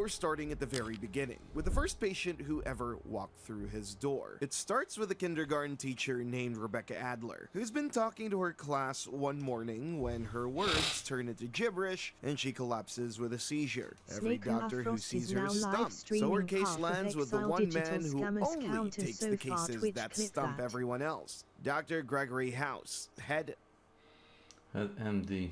we're starting at the very beginning, with the first patient who ever walked through his door. It starts with a kindergarten teacher named Rebecca Adler, who's been talking to her class one morning when her words turn into gibberish and she collapses with a seizure. Every doctor who sees her is stumped, so her case lands with the one man who only takes the cases that stump everyone else. Dr. Gregory House, head MD.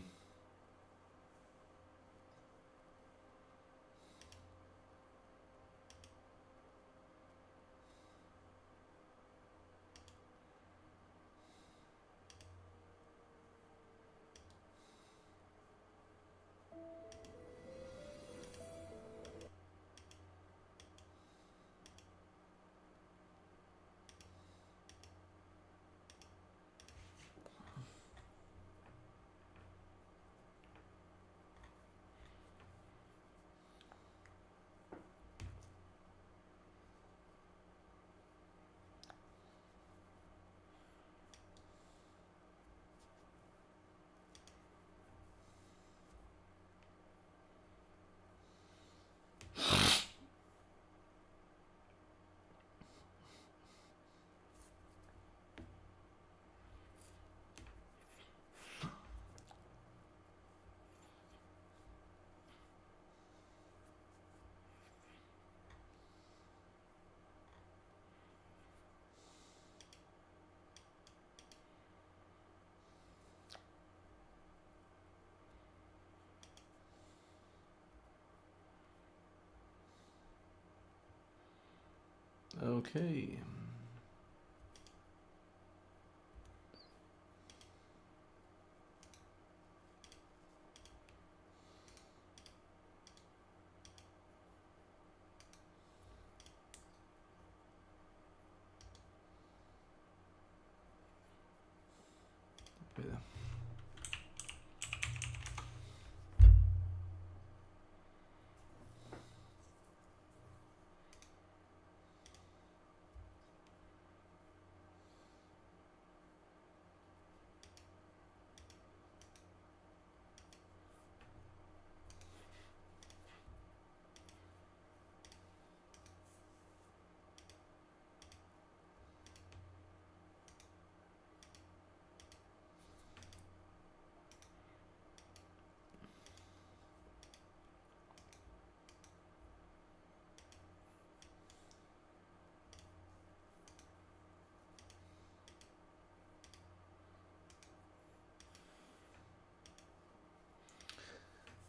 Okay. Yeah.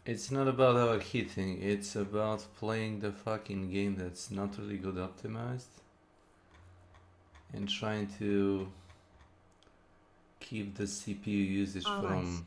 It's not about our hitting, it's about playing the fucking game that's not really good optimized and trying to keep the CPU usage from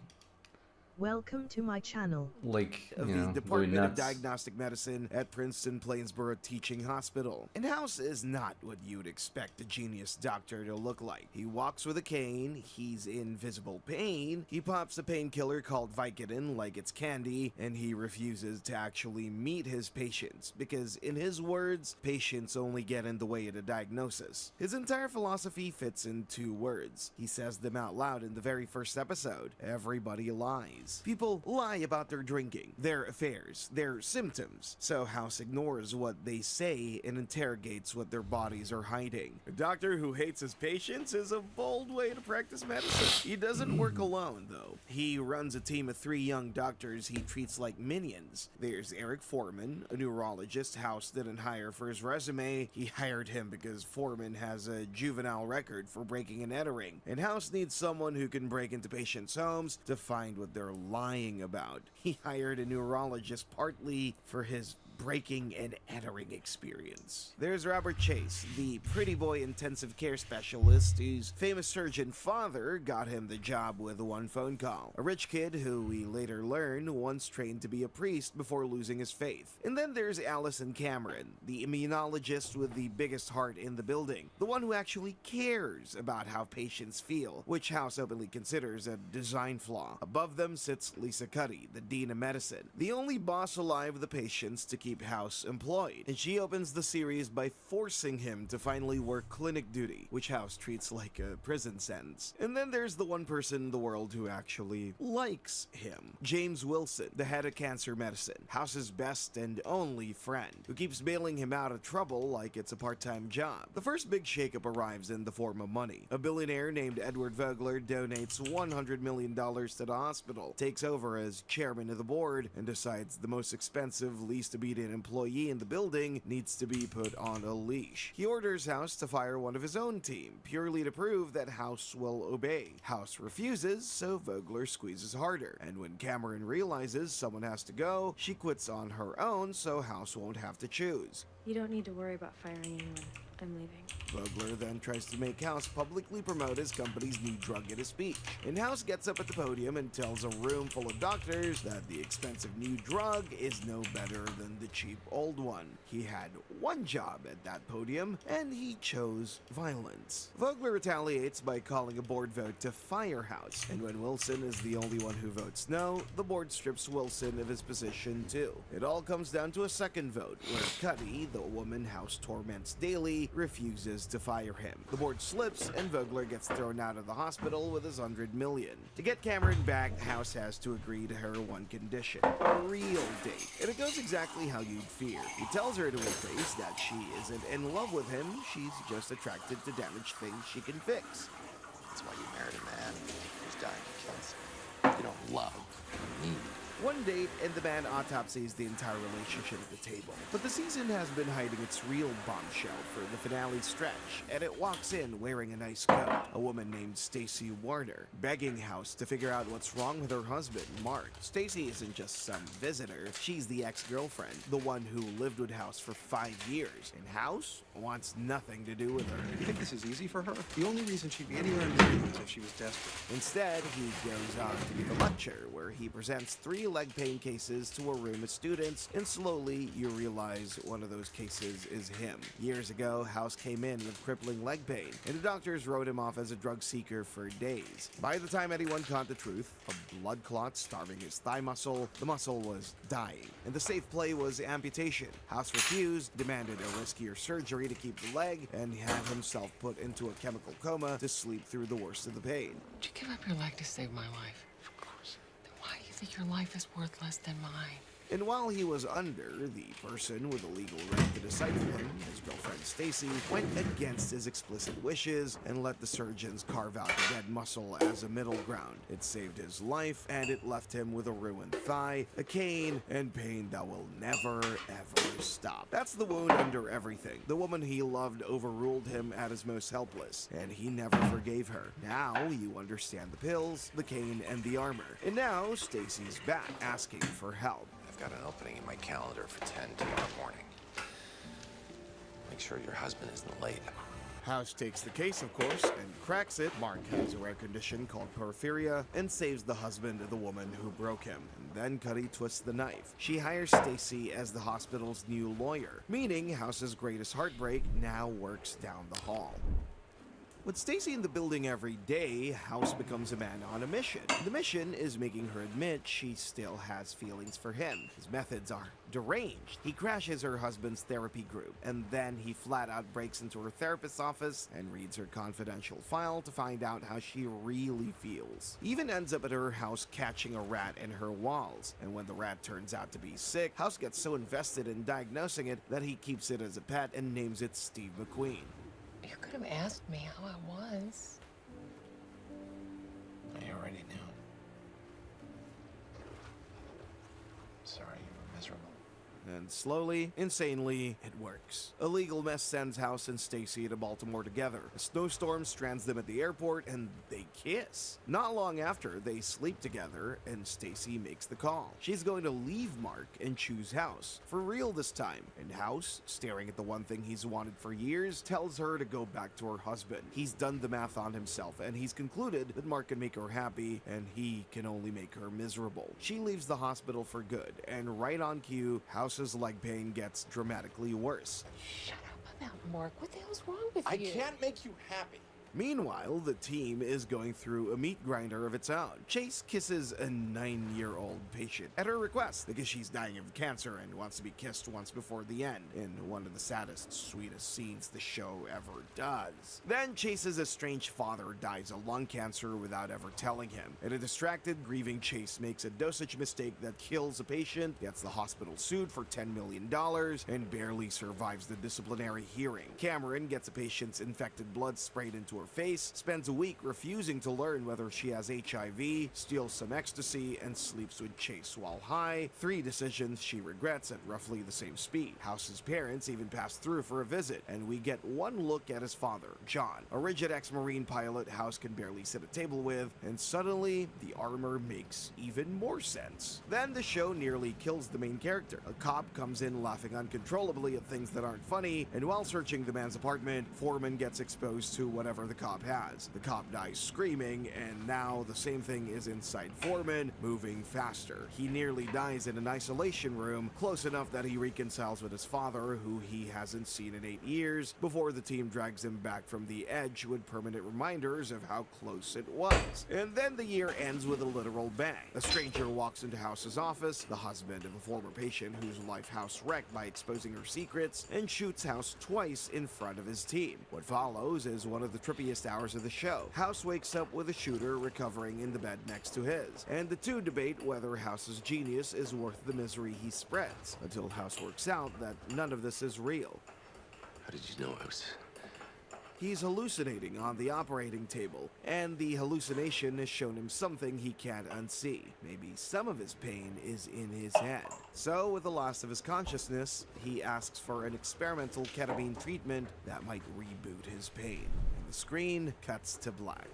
Welcome to my channel. Like, of the Department of Diagnostic Medicine at Princeton Plainsboro Teaching Hospital. And House is not what you'd expect a genius doctor to look like. He walks with a cane, he's in visible pain, he pops a painkiller called Vicodin like it's candy, and he refuses to actually meet his patients because, in his words, patients only get in the way of a diagnosis. His entire philosophy fits in 2 words. He says them out loud in the very first episode. Everybody lies. People lie about their drinking, their affairs, their symptoms, so House ignores what they say and interrogates what their bodies are hiding. A doctor who hates his patients is a bold way to practice medicine. He doesn't work alone, though. He runs a team of 3 young doctors he treats like minions. There's Eric Foreman, a neurologist House didn't hire for his resume. He hired him because Foreman has a juvenile record for breaking and entering, and House needs someone who can break into patients' homes to find what they're lying about. He hired a neurologist partly for his breaking and entering experience. There's Robert Chase, the pretty boy intensive care specialist whose famous surgeon father got him the job with one phone call. A rich kid who we later learn once trained to be a priest before losing his faith. And then there's Allison Cameron, the immunologist with the biggest heart in the building, the one who actually cares about how patients feel, which House openly considers a design flaw. Above them sits Lisa Cuddy, the dean of medicine, the only boss alive of the patients to keep keep House employed, and she opens the series by forcing him to finally work clinic duty, which House treats like a prison sentence. And then there's the one person in the world who actually likes him, James Wilson, the head of cancer medicine, House's best and only friend, who keeps bailing him out of trouble like it's a part-time job. The first big shakeup arrives in the form of money. A billionaire named Edward Vogler donates $100 million to the hospital, takes over as chairman of the board, and decides the most expensive, least obedient employee in the building needs to be put on a leash. He orders House to fire one of his own team, purely to prove that House will obey. House refuses, so Vogler squeezes harder, and when Cameron realizes someone has to go, she quits on her own so House won't have to choose. You don't need to worry about firing anyone. I'm leaving. Vogler then tries to make House publicly promote his company's new drug in a speech. And House gets up at the podium and tells a room full of doctors that the expensive new drug is no better than the cheap old one. He had one job at that podium, and he chose violence. Vogler retaliates by calling a board vote to fire House, and when Wilson is the only one who votes no, the board strips Wilson of his position too. It all comes down to a second vote, where Cuddy, the woman House torments daily, refuses to fire him. The board slips, and Vogler gets thrown out of the hospital with his $100 million. To get Cameron back, House has to agree to her one condition: a real date. And it goes exactly how you'd fear. He tells her to her face that she isn't in love with him, she's just attracted to damaged things she can fix. That's why you married a man who's dying of cancer. You don't love me. One date, and the man autopsies the entire relationship at the table. But the season has been hiding its real bombshell for the finale stretch, and it walks in wearing a nice coat, a woman named Stacy Warner, begging House to figure out what's wrong with her husband, Mark. Stacy isn't just some visitor, she's the ex-girlfriend, the one who lived with House for 5 years, and House wants nothing to do with her. You think this is easy for her? The only reason she'd be anywhere near you is if she was desperate. Instead, he goes on to give a lecture where he presents 3 leg pain cases to a room of students, and slowly you realize one of those cases is him. Years ago, House came in with crippling leg pain, and the doctors wrote him off as a drug seeker for days. By the time anyone caught the truth, a blood clot starving his thigh muscle, the muscle was dying, and the safe play was amputation. House refused, demanded a riskier surgery to keep the leg, and had himself put into a chemical coma to sleep through the worst of the pain. Would you give up your leg to save my life? Of course. Then why do you think your life is worth less than mine? And while he was under, the person with the legal right to decide for him, his girlfriend Stacy, went against his explicit wishes and let the surgeons carve out the dead muscle as a middle ground. It saved his life, and it left him with a ruined thigh, a cane, and pain that will never, ever stop. That's the wound under everything. The woman he loved overruled him at his most helpless, and he never forgave her. Now you understand the pills, the cane, and the armor. And now Stacy's back, asking for help. I've got an opening in my calendar for 10 tomorrow morning. Make sure your husband isn't late. House takes the case, of course, and cracks it. Mark has a rare condition called porphyria and saves the husband of the woman who broke him. And then Cuddy twists the knife. She hires Stacy as the hospital's new lawyer, meaning House's greatest heartbreak now works down the hall. With Stacy in the building every day, House becomes a man on a mission. The mission is making her admit she still has feelings for him. His methods are deranged. He crashes her husband's therapy group, and then he flat out breaks into her therapist's office and reads her confidential file to find out how she really feels. He even ends up at her house catching a rat in her walls, and when the rat turns out to be sick, House gets so invested in diagnosing it that he keeps it as a pet and names it Steve McQueen. You could have asked me how I was. I already knew. Sorry you were miserable. And slowly, insanely, it works. A legal mess sends House and Stacy to Baltimore together. A snowstorm strands them at the airport, and they kiss. Not long after, they sleep together, and Stacy makes the call. She's going to leave Mark and choose House. For real this time. And House, staring at the one thing he's wanted for years, tells her to go back to her husband. He's done the math on himself, and he's concluded that Mark can make her happy, and he can only make her miserable. She leaves the hospital for good, and right on cue, House's leg pain gets dramatically worse. Shut up about Mark. What the hell's wrong with I you? can't make you happy. Meanwhile, the team is going through a meat grinder of its own. Chase kisses a 9-year-old patient at her request because she's dying of cancer and wants to be kissed once before the end, in one of the saddest, sweetest scenes the show ever does. Then Chase's estranged father dies of lung cancer without ever telling him, and a distracted, grieving Chase makes a dosage mistake that kills a patient, gets the hospital sued for $10 million, and barely survives the disciplinary hearing. Cameron gets a patient's infected blood sprayed into her face, spends a week refusing to learn whether she has HIV, steals some ecstasy, and sleeps with Chase while high, 3 decisions she regrets at roughly the same speed. House's parents even pass through for a visit, and we get one look at his father, John, a rigid ex-Marine pilot House can barely sit at a table with, and suddenly the armor makes even more sense. Then the show nearly kills the main character. A cop comes in laughing uncontrollably at things that aren't funny, and while searching the man's apartment, Foreman gets exposed to whatever the cop has. The cop dies screaming, and now the same thing is inside Foreman, moving faster. He nearly dies in an isolation room, close enough that he reconciles with his father, who he hasn't seen in 8 years, before the team drags him back from the edge with permanent reminders of how close it was. And then the year ends with a literal bang. A stranger walks into House's office, the husband of a former patient whose life House wrecked by exposing her secrets, and shoots House twice in front of his team. What follows is one of the trippiest hours of the show. House wakes up with a shooter recovering in the bed next to his, and the two debate whether House's genius is worth the misery he spreads, until House works out that none of this is real. How did you know I was... He's hallucinating on the operating table, and the hallucination has shown him something he can't unsee. Maybe some of his pain is in his head. So, with the loss of his consciousness, he asks for an experimental ketamine treatment that might reboot his pain. And the screen cuts to black.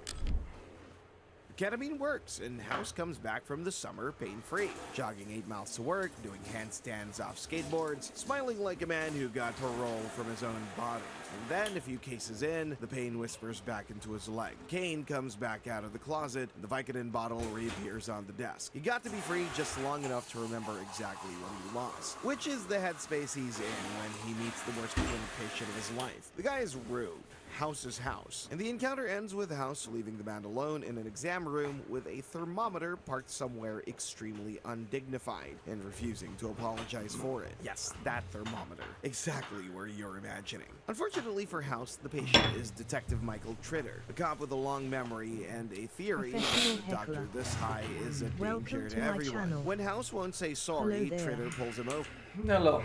Ketamine works, and House comes back from the summer pain-free, jogging 8 miles to work, doing handstands off skateboards, smiling like a man who got parole from his own body. And then, a few cases in, the pain whispers back into his leg. Kane comes back out of the closet, and the Vicodin bottle reappears on the desk. He got to be free just long enough to remember exactly what he lost, which is the headspace he's in when he meets the worst clinic patient of his life. The guy is rude. House's house. And the encounter ends with House leaving the man alone in an exam room with a thermometer parked somewhere extremely undignified and refusing to apologize for it. Yes, that thermometer. Exactly where you're imagining. Unfortunately for House, the patient is Detective Michael Tritter, a cop with a long memory and a theory that a doctor this high is a danger to everyone. When House won't say sorry, Tritter pulls him over. Hello,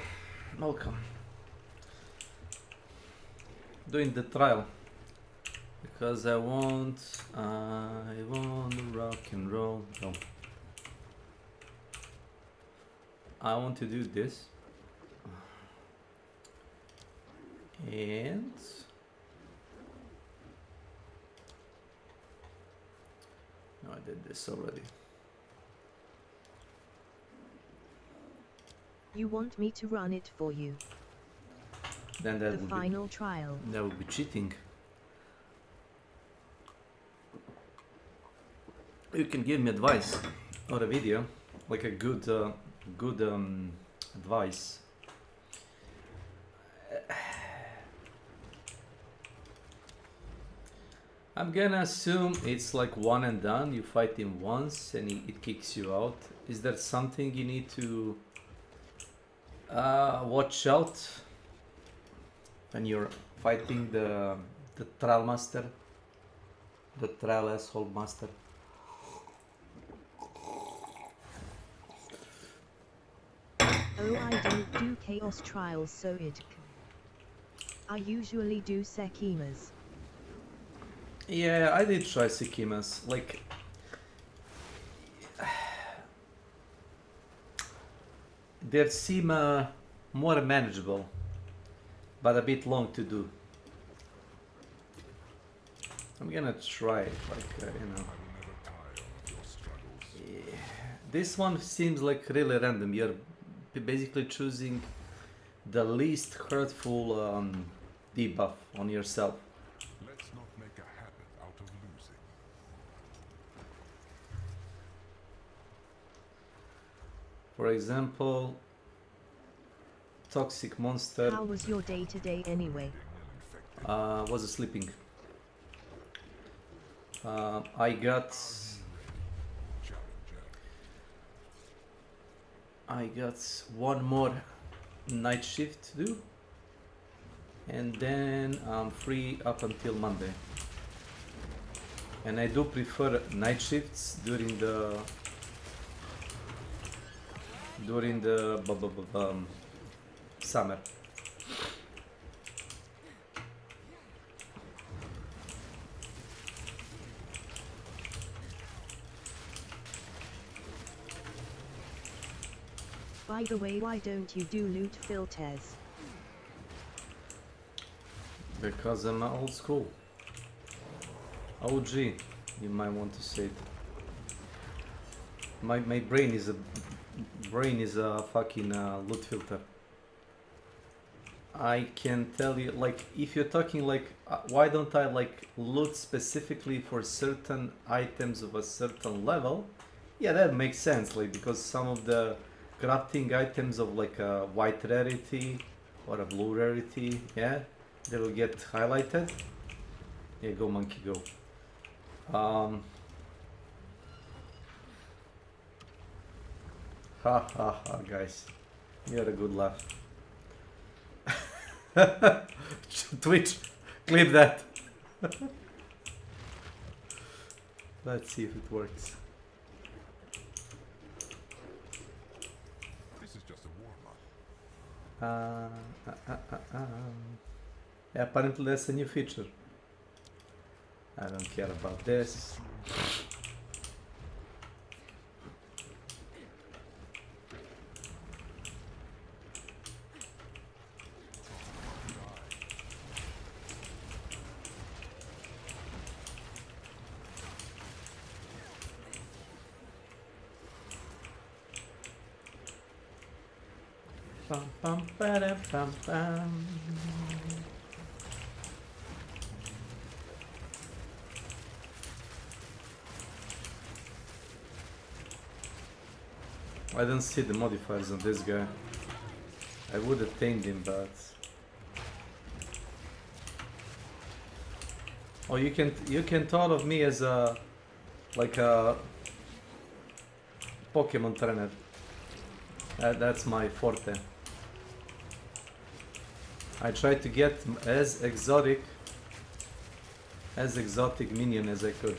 welcome. Doing the trial because I want rock and roll. No, I want to do this, and no, I did this already. You want me to run it for you? Then that The would final trial. that would be cheating. You can give me advice or a video, like a good advice. I'm gonna assume it's like one and done. You fight him once and it kicks you out. Is there something you need to watch out when you're fighting the trial master, the trial asshole master? Oh, I don't do chaos trials, so it can. I usually do Sekimas. Yeah, I did try Sekimas. Like, they seem more manageable, but a bit long to do. I'm gonna try it, like, you know. Yeah. This one seems like really random. You're basically choosing the least hurtful debuff on yourself. Let's not make a habit out of losing. For example, toxic monster How was your day today anyway? was sleeping. I got one more night shift to do, and then I'm free up until Monday. And I do prefer night shifts during the summer. By the way, why don't you do loot filters? Because I'm old school. OG, you might want to say it. My brain is a fucking loot filter. I can tell you, like, if you're talking like, why don't I like loot specifically for certain items of a certain level? Yeah, that makes sense, like, because some of the crafting items of like a white rarity or a blue rarity, yeah, they will get highlighted. Yeah, go monkey, go. Ha ha ha, guys, you had a good laugh. Twitch, clip that. Let's see if it works. This is just a warm-up. Yeah, apparently that's a new feature. I don't care about this. Bum, bum, ba-da, bum, bum. I don't see the modifiers on this guy. I would have tamed him, but oh, you can thought of me as a like a Pokemon trainer. That's my forte. I try to get as exotic minion as I could.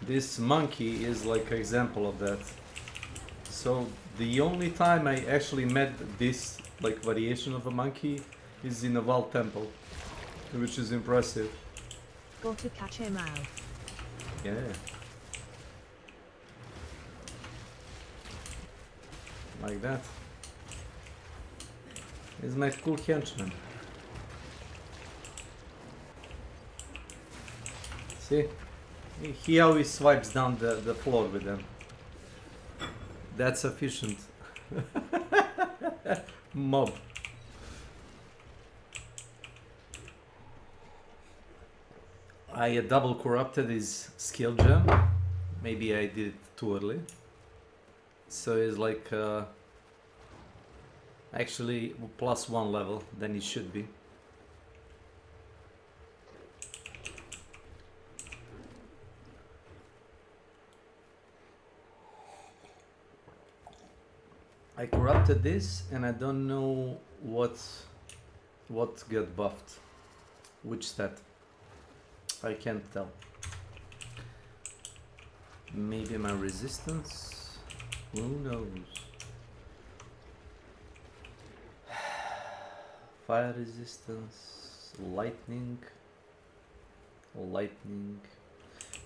This monkey is like an example of that. So the only time I actually met this like variation of a monkey is in a Val temple, which is impressive. Got to catch him out. Yeah. Like that. He's my cool henchman. See? He always swipes down the floor with them. That's efficient. Mob. I double corrupted his skill gem. Maybe I did it too early. So it's like actually +1 level than it should be. I corrupted this and I don't know what got buffed. Which stat? I can't tell. Maybe my resistance? Who knows? Fire resistance, lightning.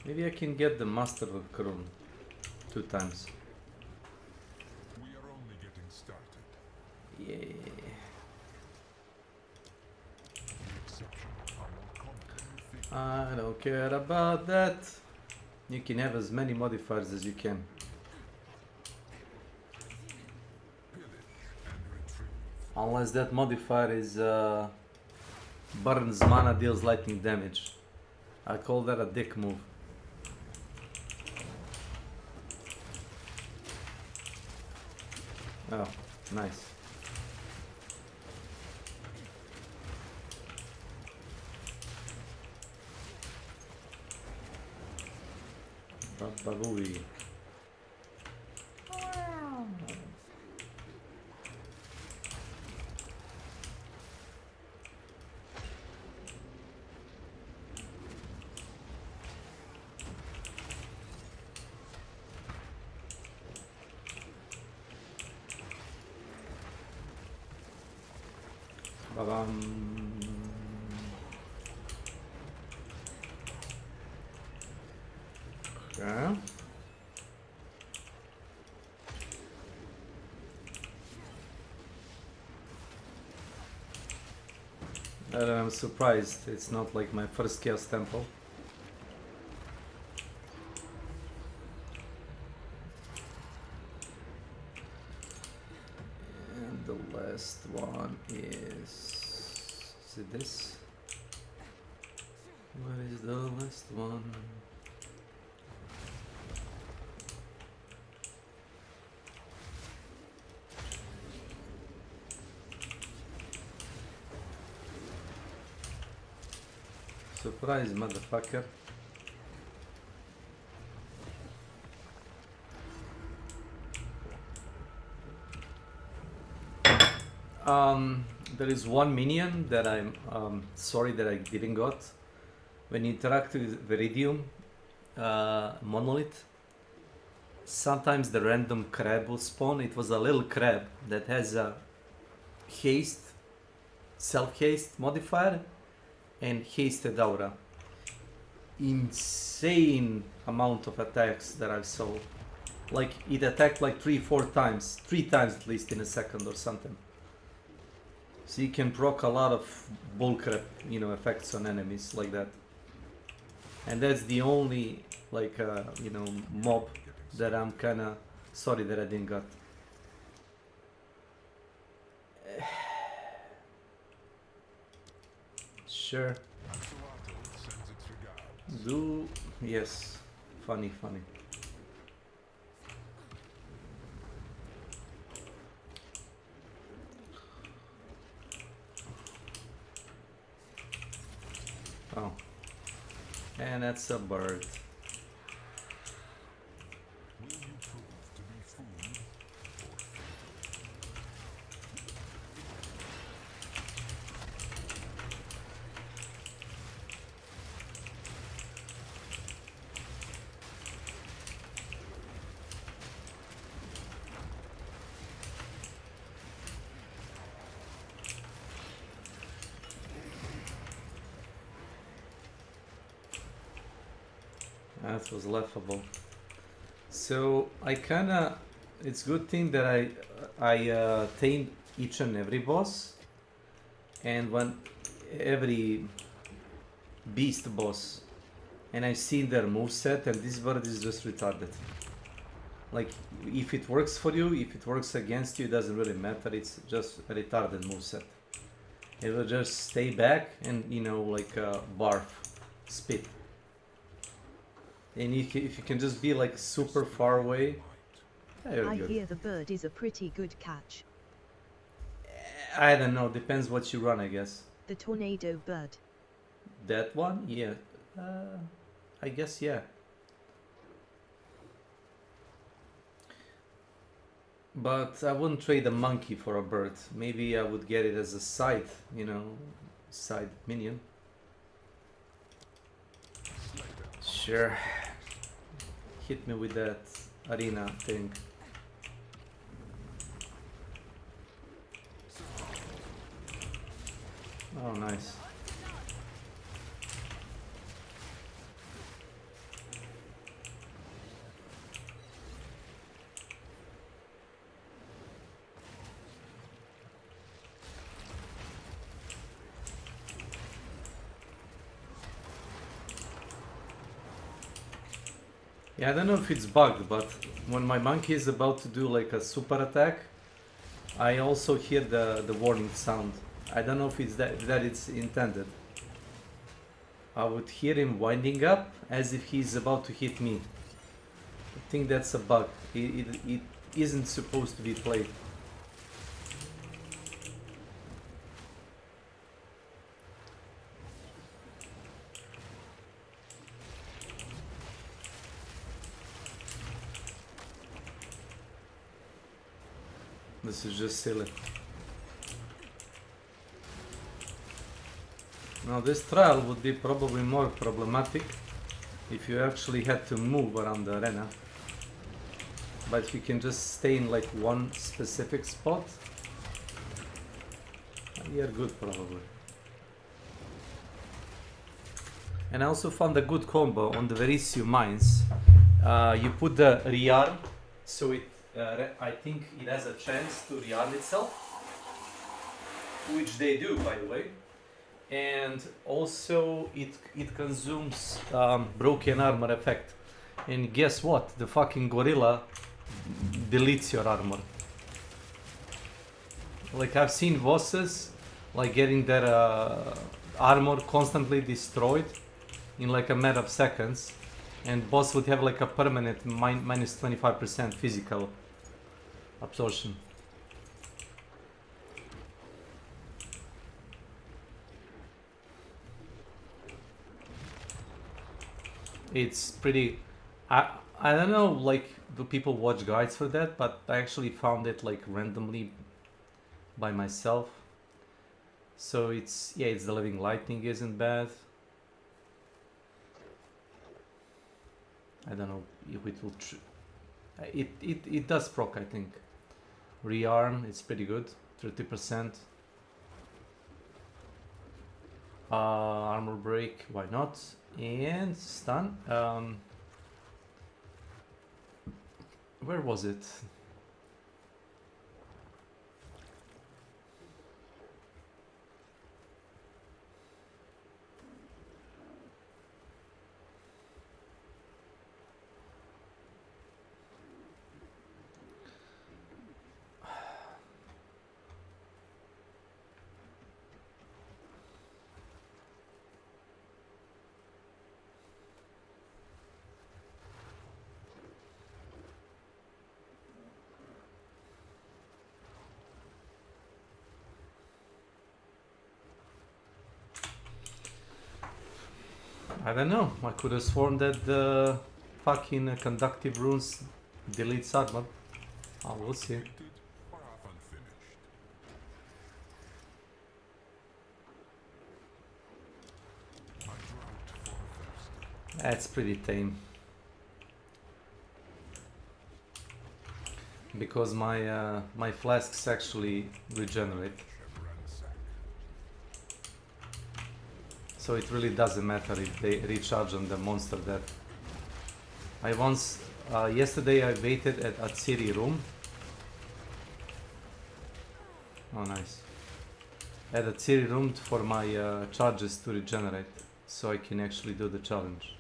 Maybe I can get the Master of Crown 2 times. We are only getting started. Yeah. The exceptions are more common than you think. I don't care about that. You can have as many modifiers as you can. Pillage and retrieve. Unless that modifier is burns mana, deals lightning damage. I call that a dick move. Oh, nice. Babooey. Ba-bam. Okay. I'm surprised it's not like my first Chaos Temple. And the last one is it this? What is the last one? Surprise, motherfucker. There is one minion that I'm sorry that I didn't got. When you interact with Viridium Monolith, sometimes the random crab will spawn. It was a little crab that has a haste, self-haste modifier and hasted aura. Insane amount of attacks that I saw. Like it attacked like 3-4 times, 3 times at least in a second or something. So you can proc a lot of bullcrap, you know, effects on enemies like that. And that's the only like you know, mob that I'm kinda sorry that I didn't got. Sure. Do yes. Funny. Oh. And that's a bird. Will you prove to be food That was laughable. So I kinda, it's good thing that I tamed each and every boss, and when every beast boss, and I've seen their moveset, and this bird is just retarded. Like if it works for you, if it works against you, it doesn't really matter. It's just a retarded moveset. It will just stay back and, you know, like barf, spit. And if you can just be like super far away, yeah, I good. hear the bird is a pretty good catch. I don't know, depends what you run, I guess. The tornado bird. That one, yeah. I guess, yeah. But I wouldn't trade a monkey for a bird. Maybe I would get it as a side, you know, side minion. Sure. Hit me with that arena thing. Oh, nice. Yeah, I don't know if it's bugged, but when my monkey is about to do like a super attack, I also hear the warning sound. I don't know if it's that it's intended. I would hear him winding up as if he's about to hit me. I think that's a bug. It isn't supposed to be played. This is just silly. Now this trial would be probably more problematic if you actually had to move around the arena. But if you can just stay in like one specific spot, you're good probably. And I also found a good combo on the Verissio mines. You put the rearm, so it I think it has a chance to rearm itself, which they do by the way. And also it consumes broken armor effect. And guess what? The fucking gorilla deletes your armor. Like I've seen bosses like getting their armor constantly destroyed in like a matter of seconds, and boss would have like a permanent minus 25% physical absorption. It's pretty. I don't know, like, do people watch guides for that? But I actually found it like randomly by myself. So it's, yeah, it's the living lightning isn't bad. I don't know if it will. It does proc, I think. Rearm, it's pretty good, 30%. Armor break, why not? And stun. Where was it? I don't know, I could have sworn that the fucking conductive runes deletes armor. Oh, we'll see. Painted, but half unfinished. A drought for a thirster. That's pretty tame. Because my my flasks actually regenerate. So it really doesn't matter if they recharge on the monster that I once yesterday I waited at Atsiri room. Oh nice. At Atsiri room for my charges to regenerate, so I can actually do the challenge.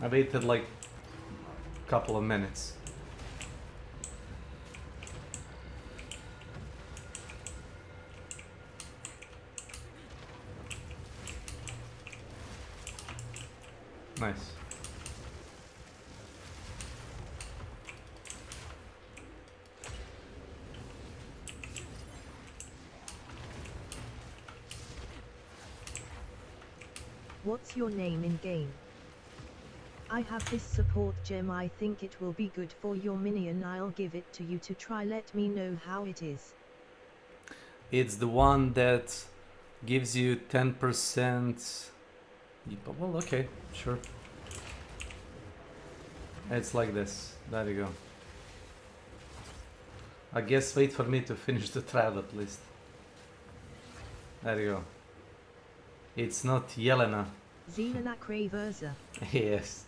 I waited like couple of minutes. Nice. What's your name in game? I have this support gem. I think it will be good for your minion. I'll give it to you to try. Let me know how it is. It's the one that gives you 10%. Well, okay, sure. It's like this. There you go. I guess wait for me to finish the trial at least. There you go. It's not Yelena. Zelena Kraverza. Yes.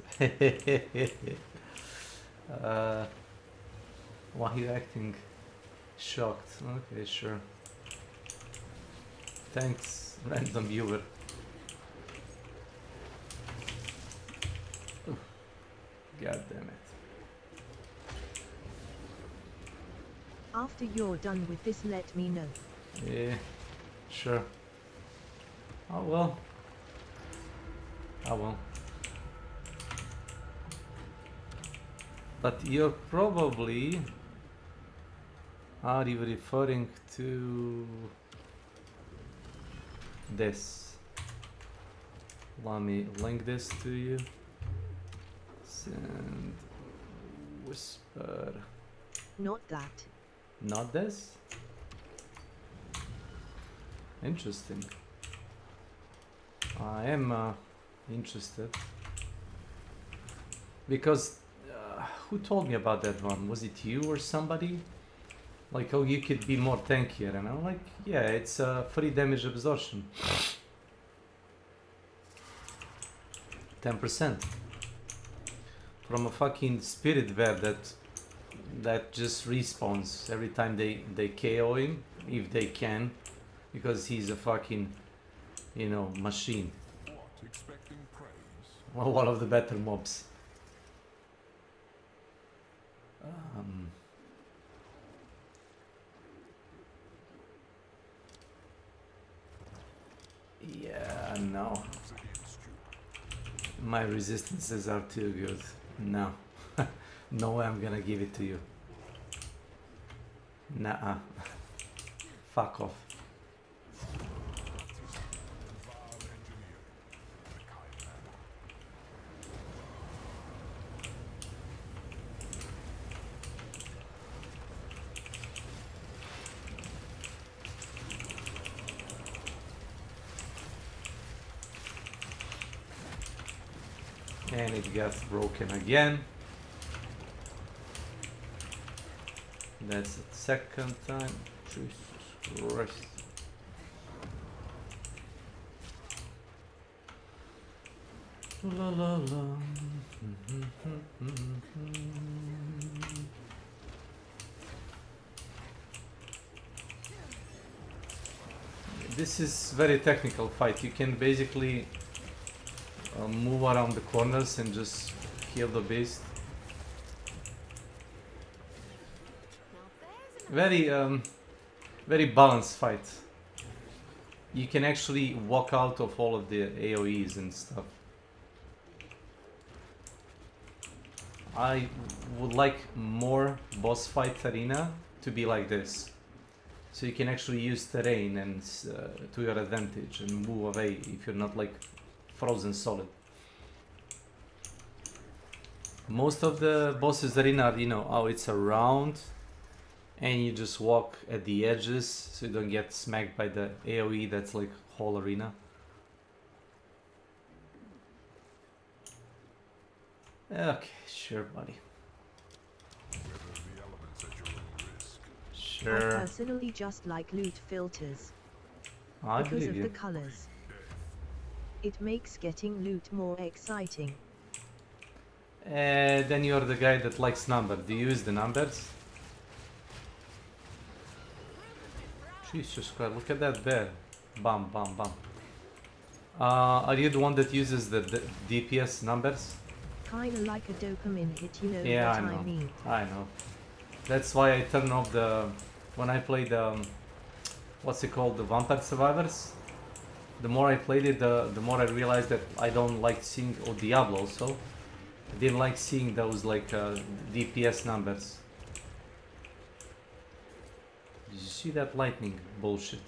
Why are you acting shocked? Okay, sure. Thanks, random viewer. Oof. God damn it. After you're done with this, let me know. Yeah, sure. Oh well. Oh well. But you're probably... Are you referring to... this? Let me link this to you. Send whisper. Not that. Not this? Interesting. I am interested. Because who told me about that one? Was it you or somebody? Like, oh, you could be more tankier. And I'm like, yeah, it's free damage absorption. 10%. From a fucking spirit bear that just respawns every time they KO him, if they can, because he's a fucking, you know, machine. What? Expecting praise? Well, one of the better mobs. Yeah, no. Who's against you? My resistances are too good. No. No way I'm gonna give it to you. Nah. Fuck off. Vile engineering. The kind man. And it gets broken again. That's the second time. Jesus Christ. La la la. This is very technical fight. You can basically move around the corners and just kill the beast. Very very balanced fight. You can actually walk out of all of the AoEs and stuff. I would like more boss fight arena to be like this, so you can actually use terrain and to your advantage and move away if you're not like frozen solid. Most of the bosses arena are, you know, oh, it's around and you just walk at the edges so you don't get smacked by the AoE that's like whole arena. Okay, sure, buddy. Weather the elements at your own risk. I Sure. personally just like loot filters I because believe of the you. colors. It makes getting loot more exciting. Then you're the guy that likes numbers. Do you use the numbers? Jesus Christ, look at that bear. Bam, bam, bam. Are you the one that uses the DPS numbers? Kinda like a dopamine hit, you know Yeah, what I know. I mean. I know. That's why I turn off the... When I played what's it called? The Vampire Survivors? The more I played it, the more I realized that I don't like seeing... Or Diablo also. I didn't like seeing those like DPS numbers. Did you see that lightning bullshit?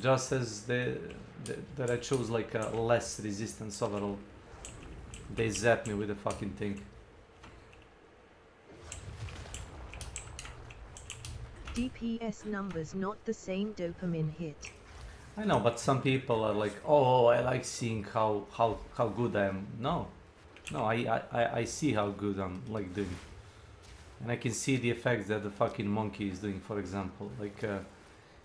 Just as that I chose like less resistance overall. They zapped me with the fucking thing. DPS numbers not the same dopamine hit. I know, but some people are like, oh, I like seeing how good I am. No, I see how good I'm like doing, and I can see the effects that the fucking monkey is doing. For example, like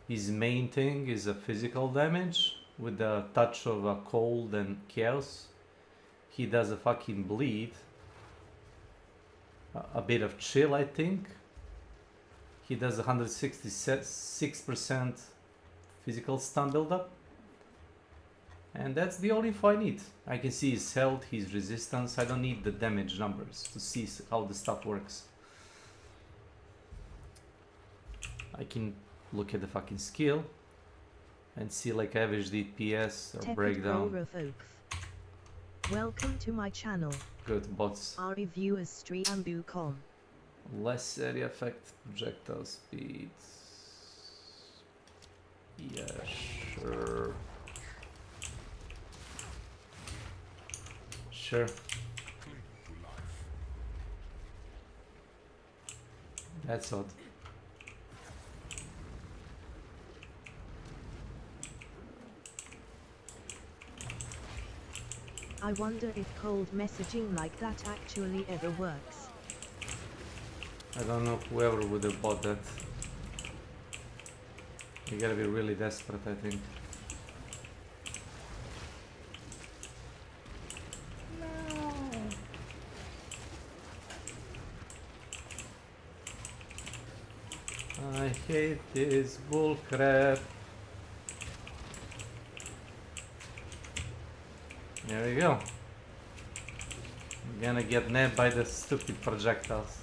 his main thing is a physical damage with a touch of cold and chaos. He does a fucking bleed, a bit of chill, I think. He does 166% physical stun buildup, and that's the only info I need. I can see his health, his resistance. I don't need the damage numbers to see how the stuff works. I can look at the fucking skill and see like average DPS or Tepid breakdown. roll of oak. Welcome to my channel. Good bots. Our reviewers streambu.com. Less area effect, projectile speed. Yeah, sure. Sure. Cling to life. That's odd. I wonder if cold messaging like that actually ever works. I don't know whoever would have bought that. You gotta be really desperate, I think. I hate this bullcrap. There we go. I'm gonna get nabbed by the stupid projectiles.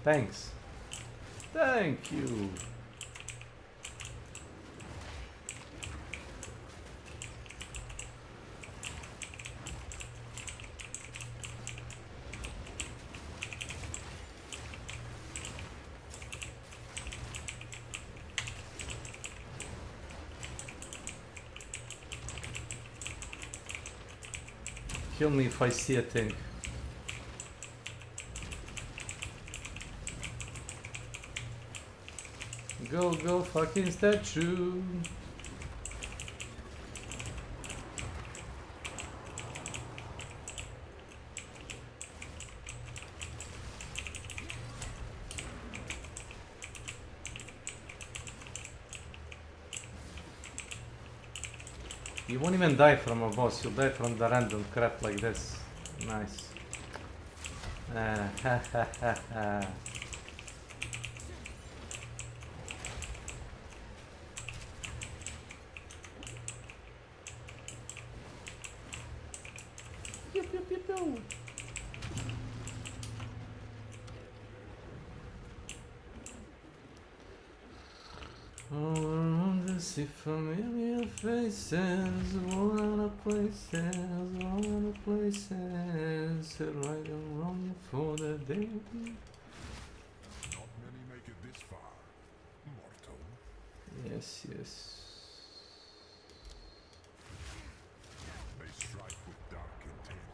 Thanks. Thank you. Kill me if I see a thing. Go, fucking statue. You won't even die from a boss, you'll die from the random crap like this. Nice. Ha ha ha ha. All around us see familiar faces, all out of places, all out of places, right and wrong for the day. Not many make it this far, mortal. Yes, yes. They strike with dark intent.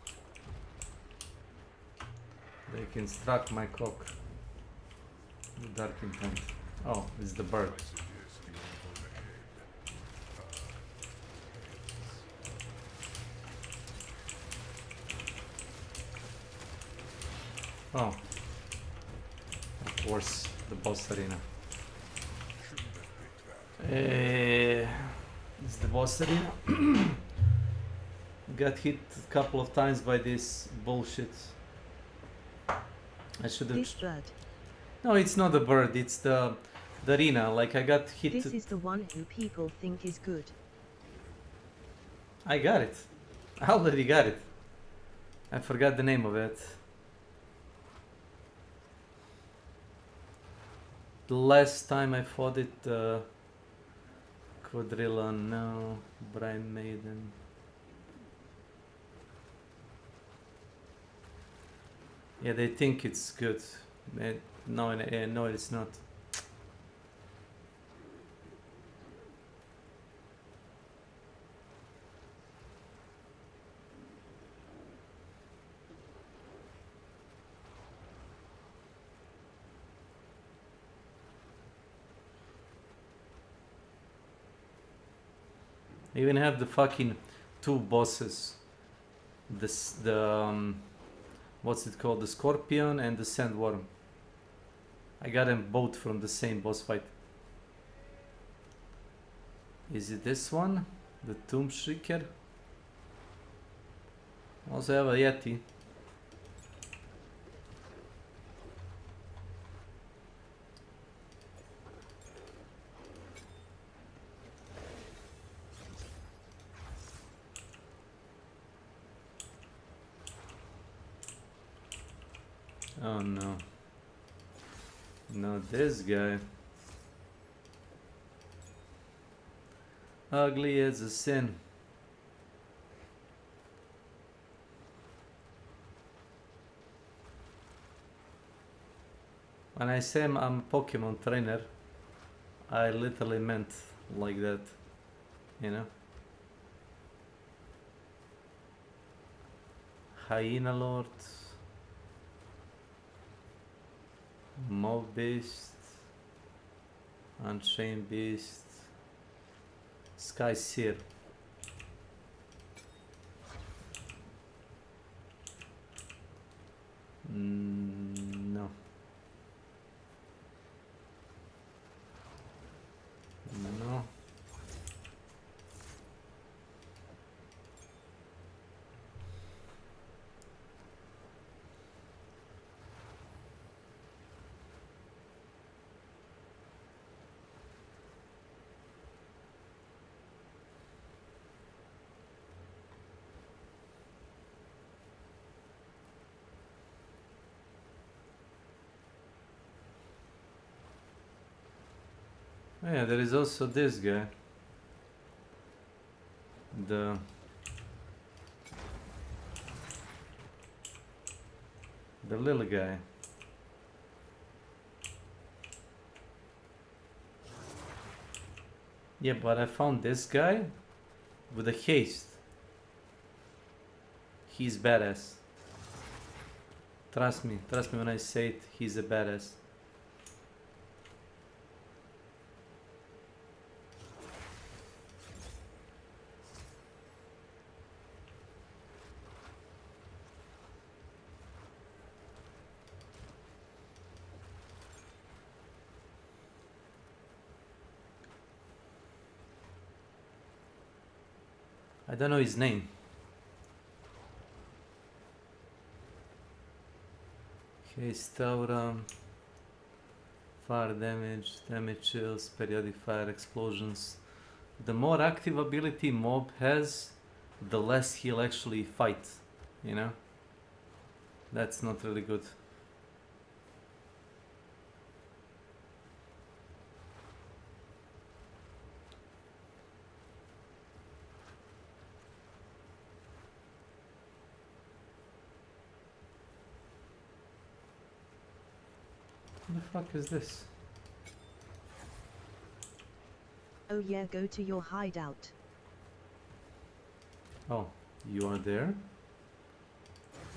They can strike my cock with dark intent. Oh, it's the bird. Messages you over the head. Oh. Of course, the boss arena. Shouldn't have picked that. It's the boss arena. Got hit a couple of times by this bullshit. I should have. This bird. No, it's not the bird. It's the arena. Like I got hit. This is the one who people think is good. I got it. I already got it. I forgot the name of it. The last time I fought it, Quadrilla, no, Brian Maiden. Yeah, they think it's good. No, no, it's not. I even have the fucking two bosses. What's it called? The Scorpion and the Sandworm. I got them both from the same boss fight. Is it this one? The Tomb Shrieker? Also have a Yeti. Oh no. Not this guy. Ugly as a sin. When I say I'm a Pokemon trainer, I literally meant like that, you know? Hyena Lord, Mob Beast, Unchained Beast, Sky Seer. No. No. Yeah, there is also this guy. The little guy. Yeah, but I found this guy with a haste. He's badass. Trust me when I say it, he's a badass. I don't know his name. Haste aura, fire damage, damage chills, periodic fire explosions. The more active ability mob has, the less he'll actually fight, you know? That's not really good. What the fuck is this? Oh yeah, go to your hideout. Oh, you are there?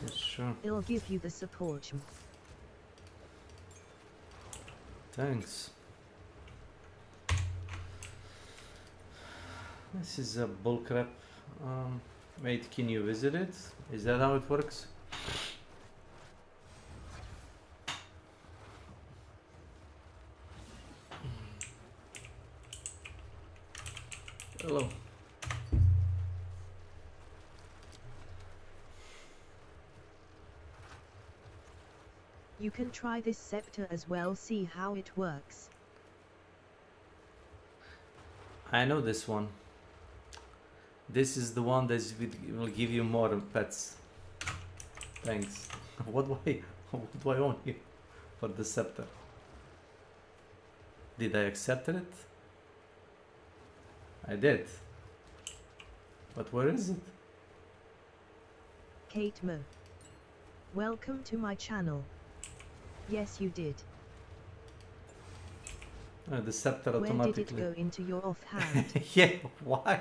Yes, sure. It'll give you the support. Thanks. This is a bullcrap. Wait, can you visit it? Is that how it works? Hello. You can try this scepter as well, see how it works. I know this one. This is the one that will give you more pets. Thanks. What do I own here for the scepter? Did I accept it? I did. But where is it? Kate Mo. Welcome to my channel. Yes, you did. The scepter Where automatically. did it go into your offhand? Yeah, why?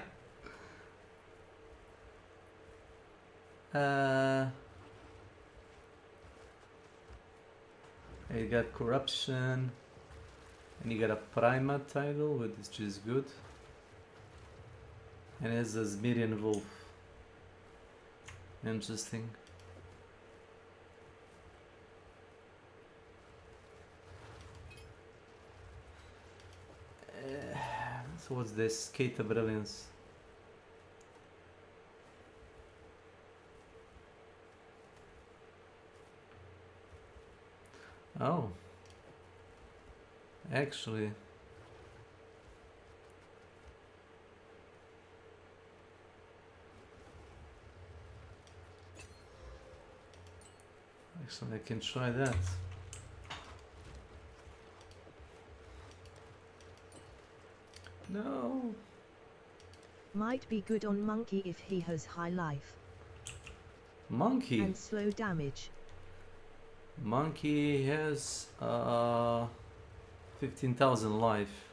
You got corruption, and you got a Prima title, which is good. And it's a Smirian Wolf. Interesting. So what's this? Skate of Brilliance. Oh. Actually. Actually, I can try that. No. Might be good on Monkey if he has high life. Monkey? And slow damage. Monkey has 15,000 life.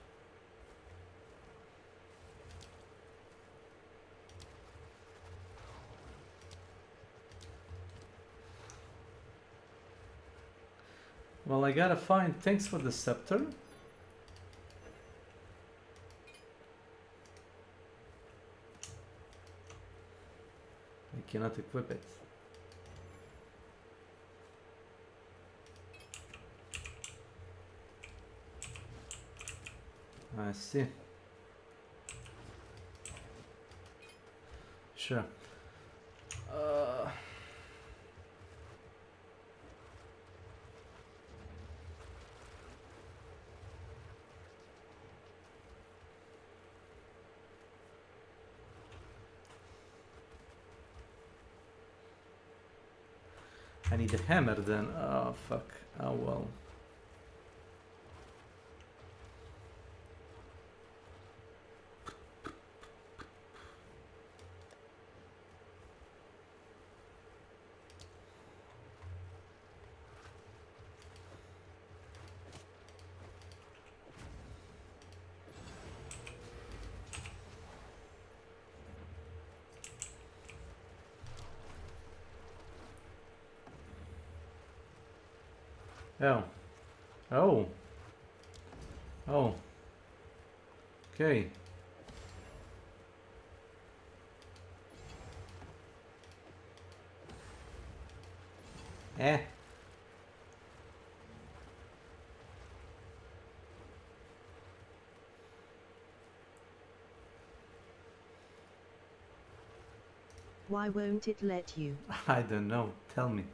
Well, I gotta find. Thanks for the scepter. I cannot equip it. I see. Sure. I need a hammer then. Oh fuck. Oh well. Oh. Oh. Oh. Okay. Eh. Why won't it let you? I don't know. Tell me.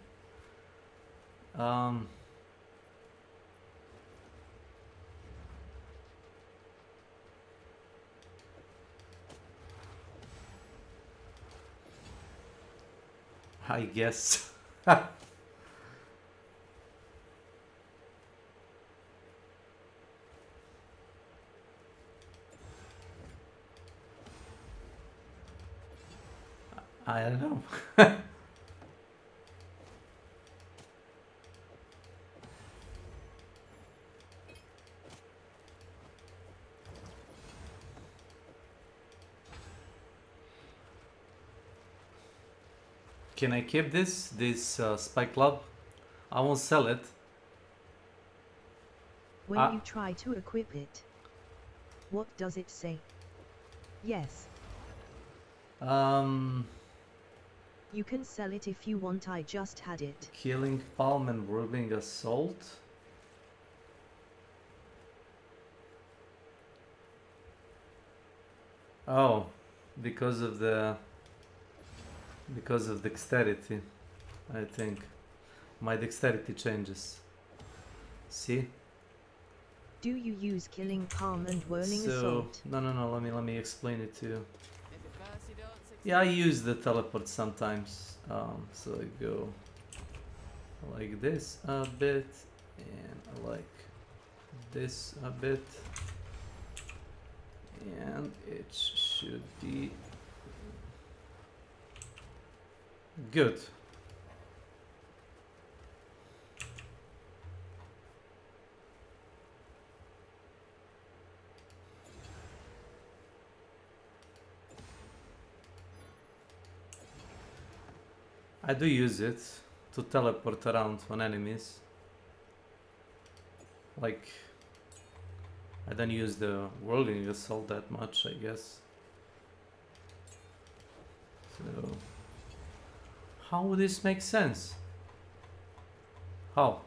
Um. I guess. I don't know. Can I keep this spike club? I won't sell it. When you try to equip it, what does it say? Yes. You can sell it if you want, I just had it. Killing palm and whirling assault. Oh, because of dexterity, I think. My dexterity changes. See? Do you use killing palm and whirling So assault? no, let me explain it to you. Yeah, I use the teleport sometimes. So I go like this a bit, and I like this a bit, and it should be good. I do use it to teleport around on enemies. Like, I don't use the whirling assault that much, I guess. So, how would this make sense? How?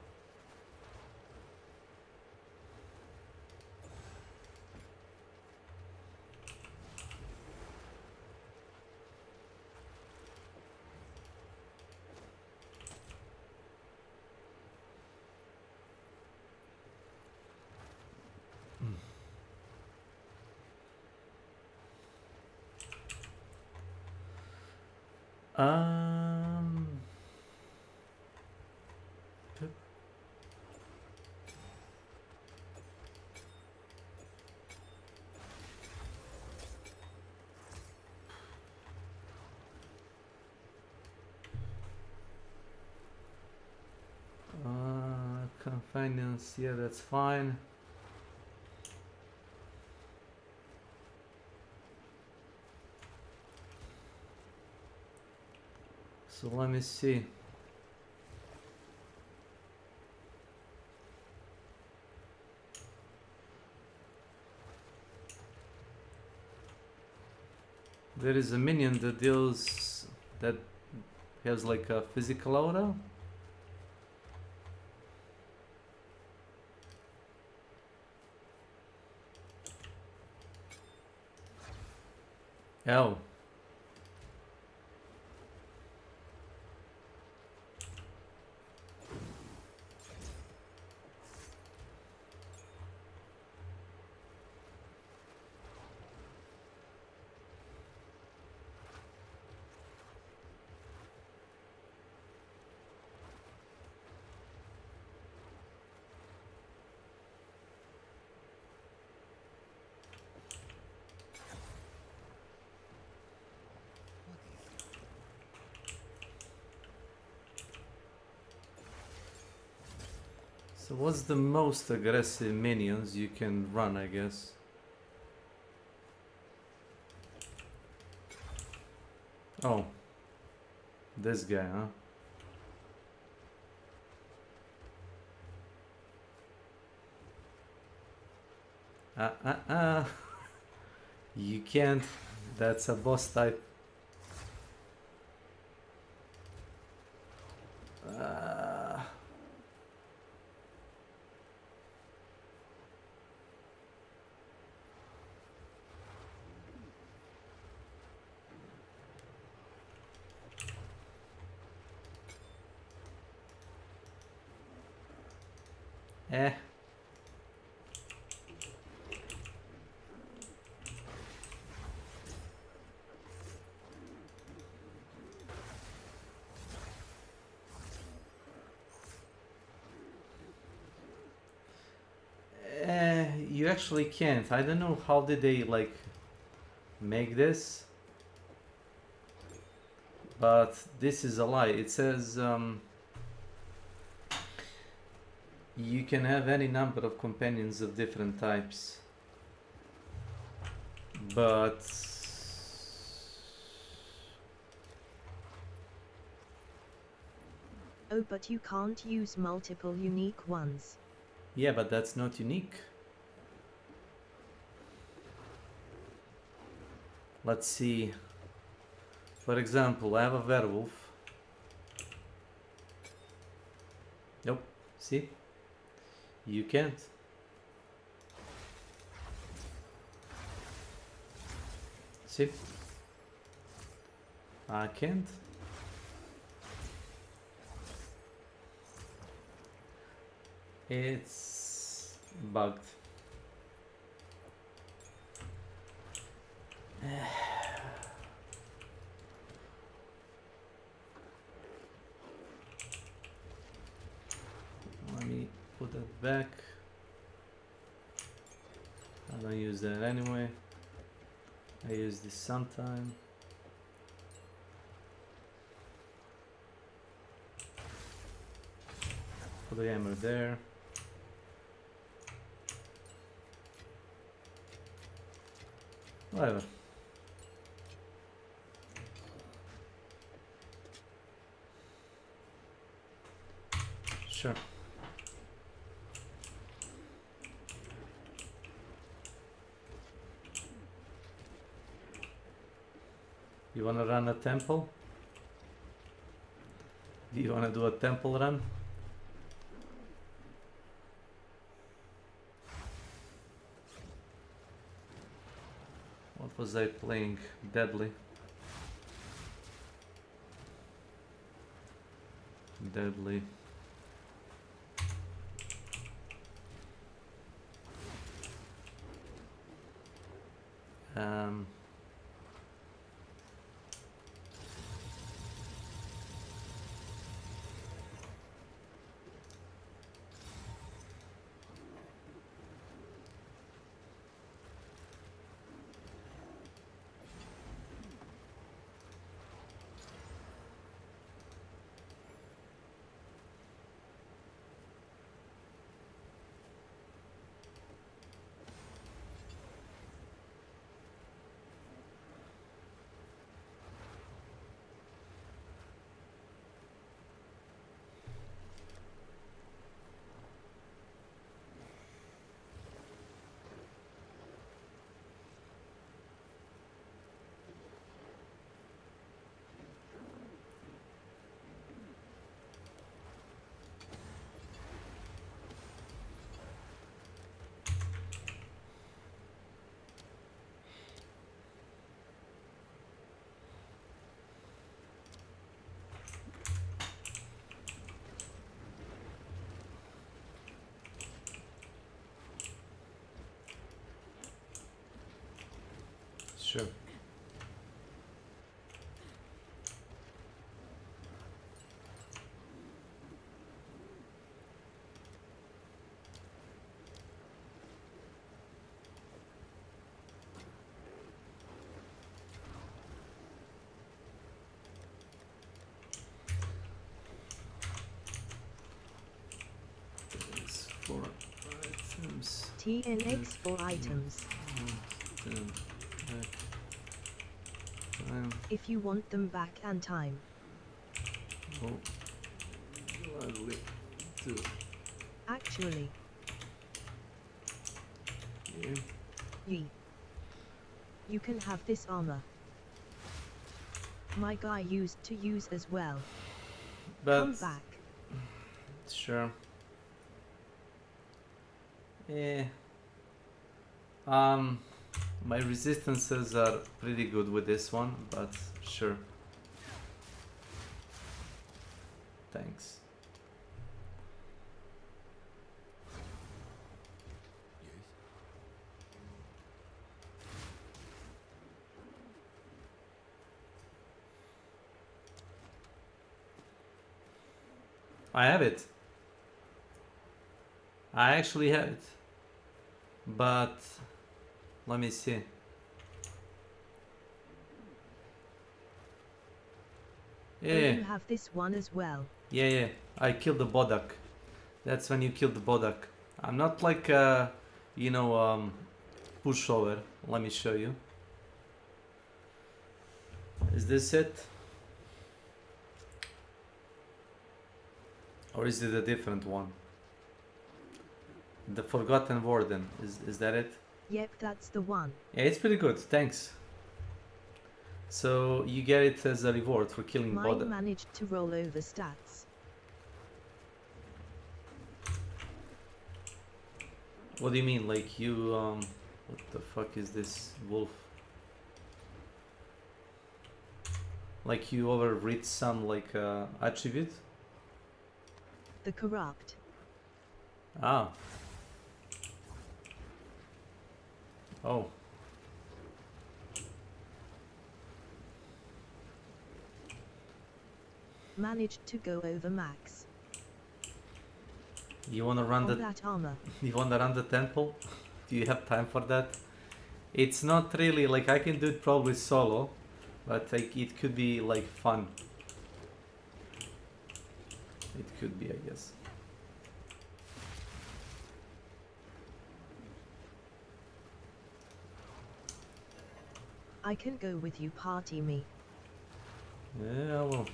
Um. companions, yeah, that's fine. So let me see. There is a minion that deals, that has like a physical aura. Oh. So what's the most aggressive minions you can run, I guess? Oh. This guy, huh? You can't. That's a boss type. Eh. You actually can't. I don't know how did they like make this, but this is a lie. It says you can have any number of companions of different types, but Oh, but you can't use multiple unique ones. yeah, but that's not unique. Let's see. For example, I have a werewolf. Nope. See? You can't. See? I can't. It's bugged. Let me put that back. I don't use that anyway. I use this sometime. Put the hammer there. Whatever. Sure. You wanna run a temple? Do you wanna do a temple run? What was I playing? Deadly. Deadly. Sure. Thanks for items. TNX for items. Then back time. If you want them back and time. Oh, gladly do. Actually, Yeah. ye. You can have this armor. My guy used to use as well. Come But back. sure. Yeah. My resistances are pretty good with this one, but sure. Thanks. Yes. I have it. I actually have it. But let me see. Oh, Yeah, you have this one as well. yeah. I killed the Bodak. That's when you killed the Bodak. I'm not like you know, pushover. Let me show you. Is this it? Or is it a different one? The Forgotten Warden. Is that it? Yep, that's the one. Yeah, it's pretty good. Thanks. So you get it as a reward for killing Mine Bodak. managed to roll over stats. What do you mean? Like you what the fuck is this wolf? Like you overread some like attribute? The corrupt. Ah. Oh. Managed to go over max. You wanna run On the that armor. you wanna run the temple? Do you have time for that? It's not really like I can do it probably solo, but like it could be like fun. It could be, I guess. I can go with you, party me. Yeah, well.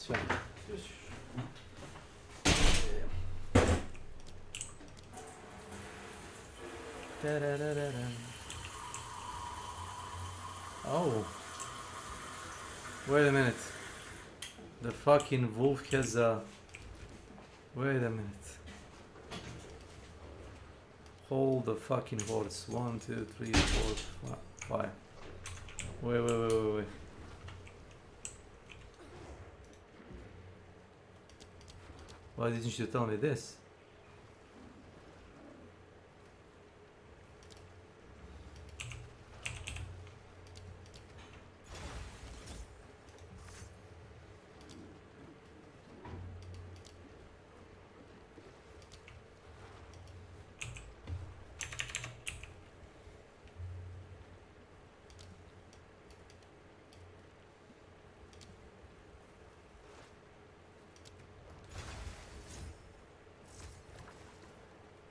Sure. Da-da-da-da-da. Oh. Wait a minute. The fucking wolf has a... Wait a minute. Hold the fucking horse. 1, 2, 3, 4, 5. Wait. Why didn't you tell me this?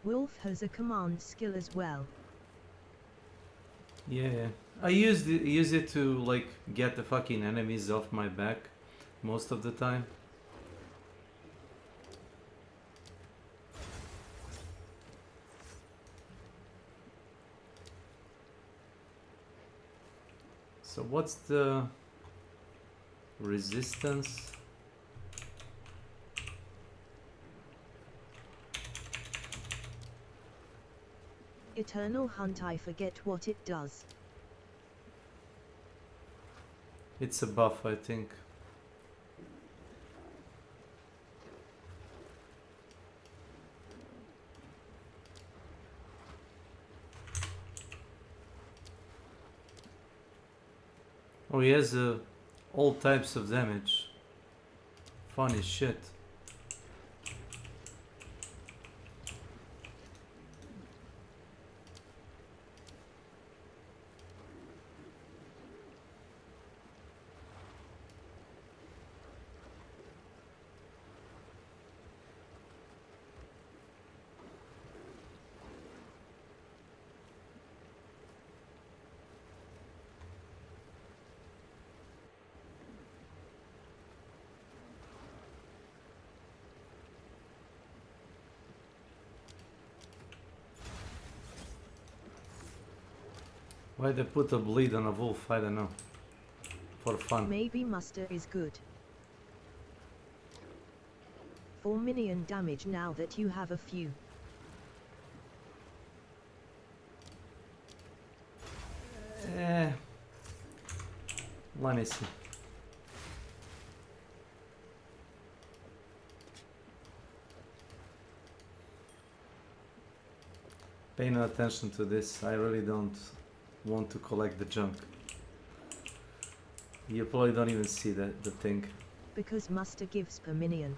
Wolf has a command skill as well. Yeah. I use it to like get the fucking enemies off my back most of the time. So what's the resistance? Eternal Hunt, I forget what it does. It's a buff, I think. Oh, he has all types of damage. Funny shit. Why they put a bleed on a wolf? I don't know. For fun. Maybe muster is good. 4 minion damage now that you have a few. Let me see. Pay no attention to this. I really don't want to collect the junk. You probably don't even see the thing. Because muster gives per minion.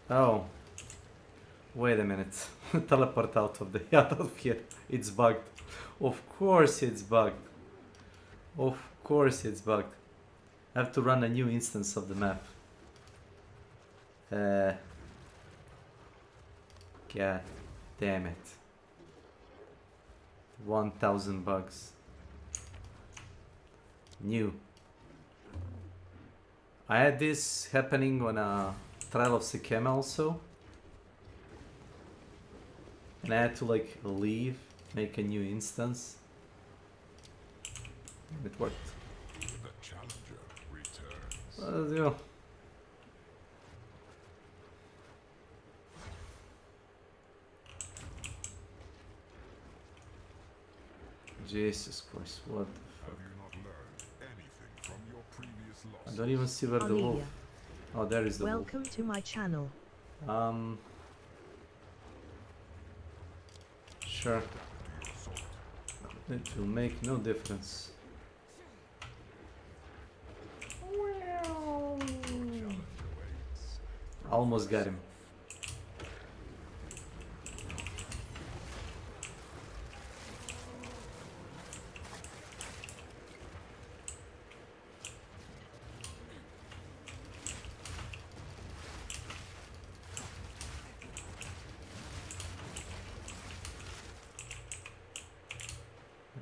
Oh. Wait a minute. Teleport out of here. It's bugged. Of course it's bugged. Of course it's bugged. I have to run a new instance of the map. God damn it. 1000 bugs. New. I had this happening on a Trial of Sikema also. And I had to like leave, make a new instance. And it worked. The challenger returns. Let's go. Jesus Christ, what the Have fuck? you not learned anything from your previous I losses? don't even see where the wolf. Amelia, Oh, there is the welcome to my channel. wolf. Sure. It will make no difference. Almost got him.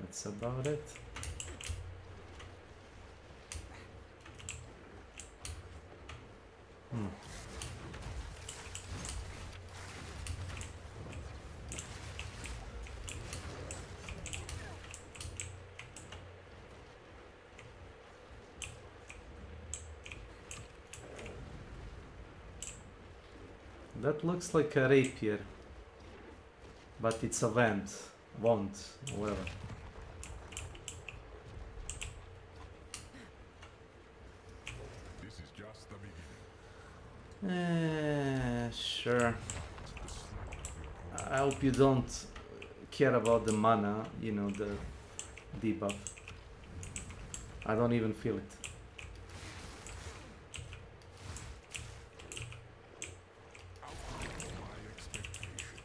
That's about it. That looks like a rapier, but it's a wand, whatever. This is just the beginning. Sure. I hope you don't care about the mana, you know, the debuff. I don't even feel it. My expectations.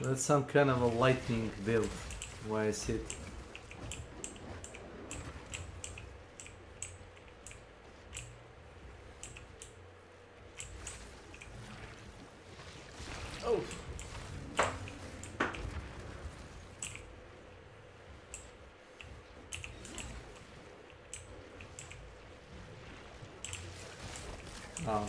That's some kind of a lightning build, where I sit. Oh! Oh.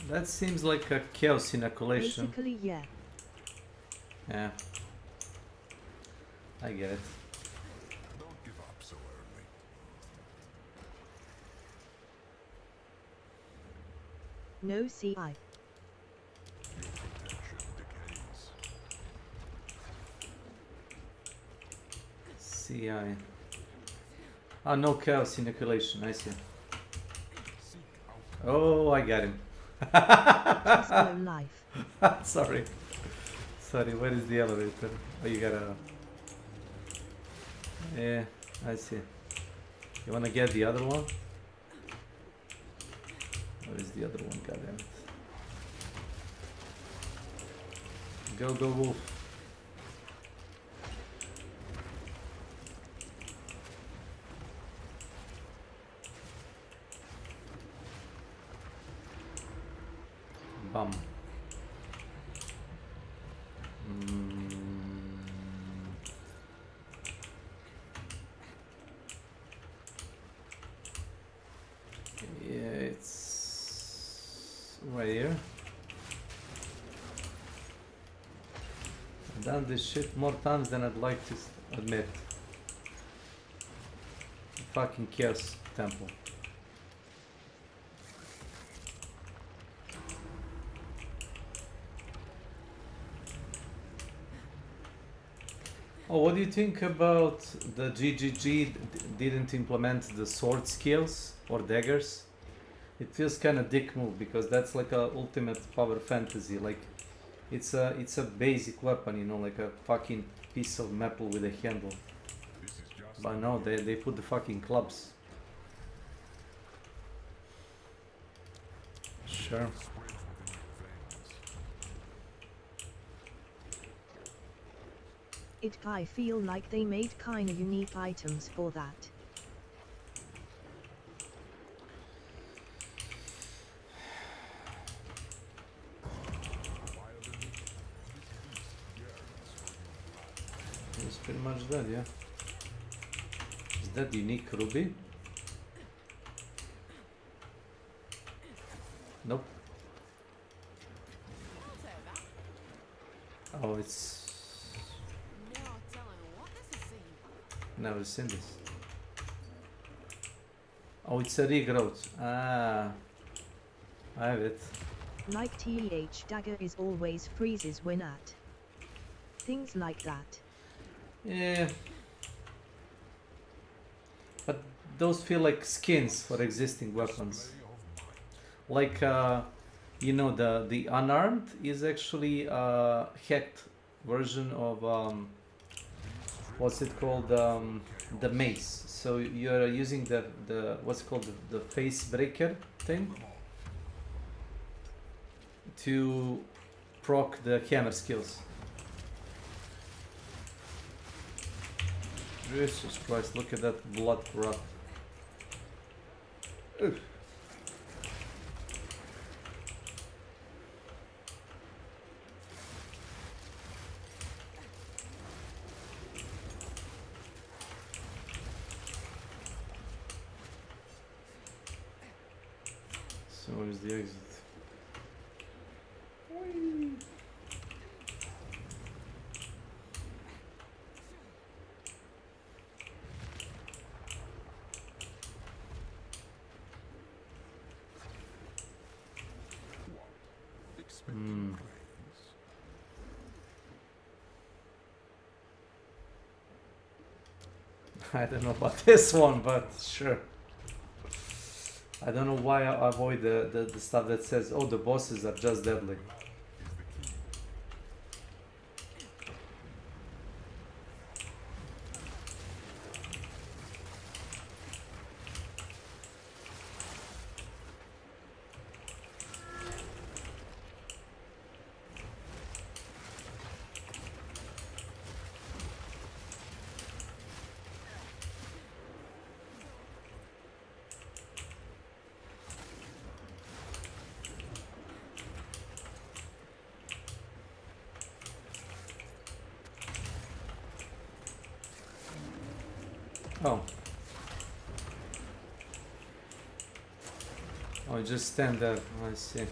That seems like a chaos inoculation. Basically, yeah. Yeah. I get it. Don't give up so early. No CI. Your protection decays. CI. Ah, no chaos inoculation, I see. Seek out Oh, I got him. S.W.Life. Sorry. Sorry, where is the elevator? Oh, you gotta... Yeah, I see. You wanna get the other one? Where is the other one? God damn it. Go, go, wolf. Bum. Yeah, it's right here. I've done this shit more times than I'd like to admit. Fucking chaos temple. Oh, what do you think about the GGG didn't implement the sword skills or daggers? It feels kind of dick move because that's like a ultimate power fantasy. Like it's a basic weapon, you know, like a fucking piece of metal with a handle. this is just But no, they put the fucking clubs. Sure. spreads within your veins. I feel like they made kinda unique items for that. It's pretty much that, yeah. Is that unique ruby? Nope. Oh, it's... Never seen this. Oh, it's a regrowth. Ah, I have it. Like TEH dagger is always freezes when at. Things like that. Yeah. But those feel like skins for existing weapons. Like, you know, the unarmed is actually a hacked version of, what's it called, the mace. So you're using the what's called the face breaker thing to proc the hammer skills. Jesus Christ, look at that blood corrupt. Ugh. So where's the exit? Whee! Expecting planes. I don't know about this one, but sure. I don't know why I avoid the stuff that says, oh, the bosses are just deadly. Oh. Oh, just stand there. I see.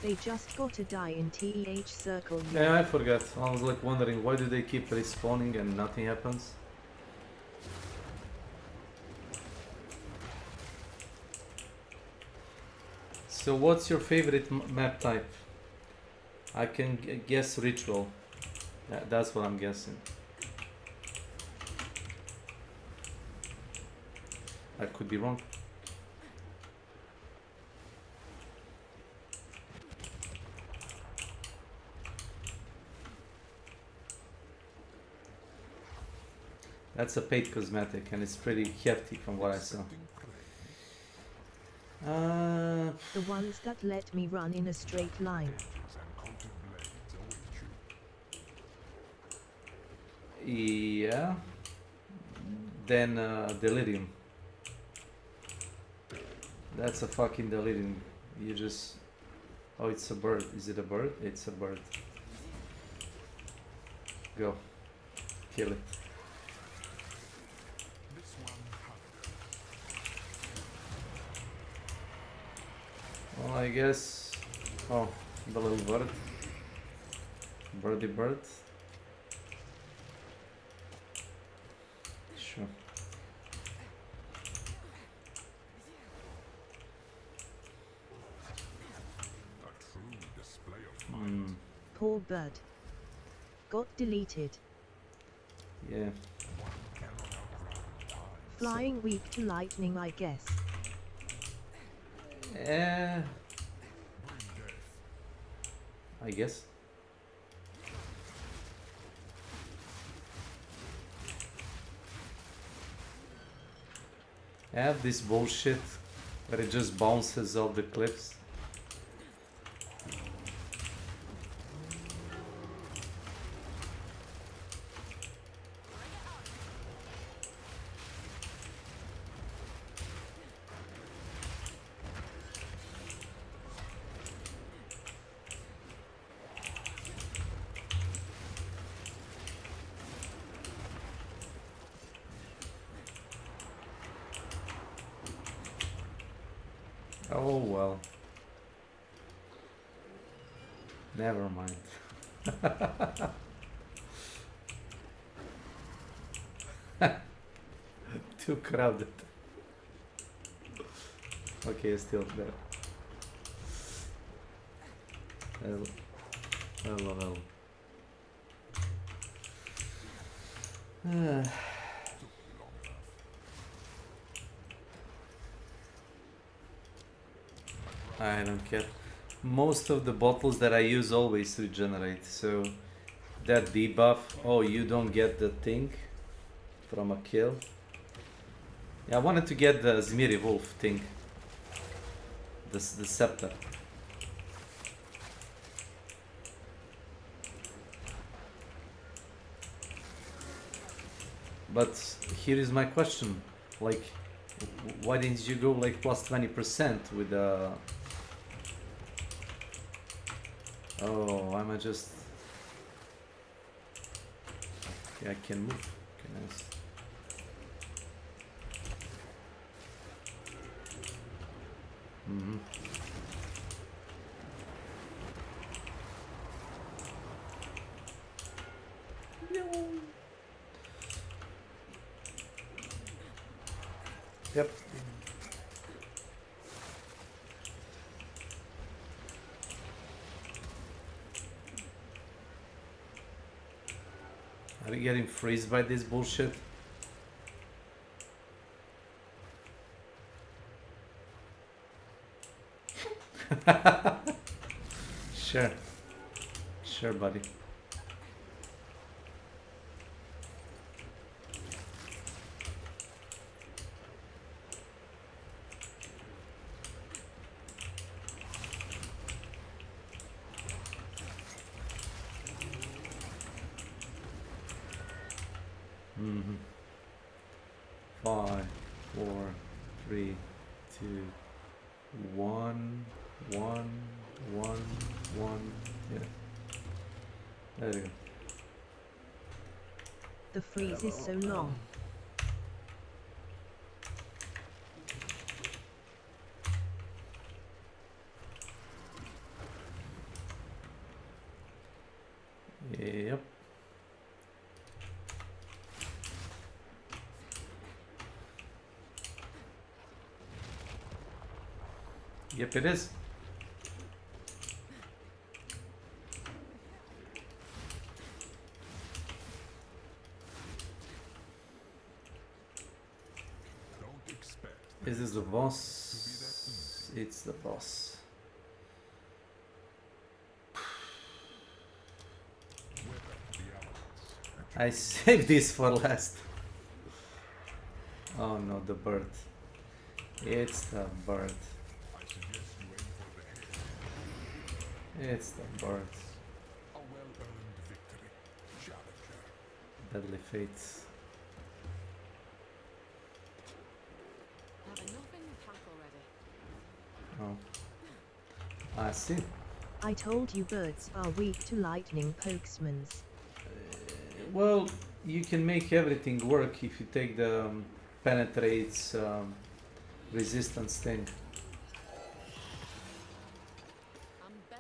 They just gotta die in TEH circle. Yeah, I forgot. I was like wondering why do they keep respawning and nothing happens. So what's your favorite map type? I can guess ritual. That's what I'm guessing. I could be wrong. That's a paid cosmetic and it's pretty hefty from what I saw. The ones that let me run in a straight line. Yeah. Then delirium. That's a fucking delirium. You just... Oh, it's a bird. Is it a bird? It's a bird. Go. Kill it. Well, I guess... Oh, the little bird. Birdie bird. Sure. Poor bird. Got deleted. Yeah. Flying weak to lightning, I guess. I guess. I have this bullshit where it just bounces off the cliffs. Oh well. Never mind. Too crowded. Okay, still there. Hello. Hello, hello. I don't care. Most of the bottles that I use always regenerate, so that debuff, oh, you don't get the thing from a kill. Yeah, I wanted to get the Zmiri Wolf thing, the scepter. But here is my question, like, why didn't you go like plus 20% with the... Oh, why am I just... Okay, I can move. Okay, nice. Mm-hmm. Yep. Are you getting freezed by this bullshit? Sure. Sure, buddy. Mm-hmm. 5, 4, 3, 2, 1, 1, 1, 1. Yeah. There you go. The freeze is so long. Yep, it is. Don't expect Is this the boss? It's the boss. weather the elements. I saved this for last. Oh no, the bird. It's the bird. I suggest you aim for the head. It's the bird. A well-earned victory. Challenger. Deadly fates. Have enough in the pack already. Oh. I see. I told you birds are weak to lightning pokesmans. Well, you can make everything work if you take the penetrates resistance thing.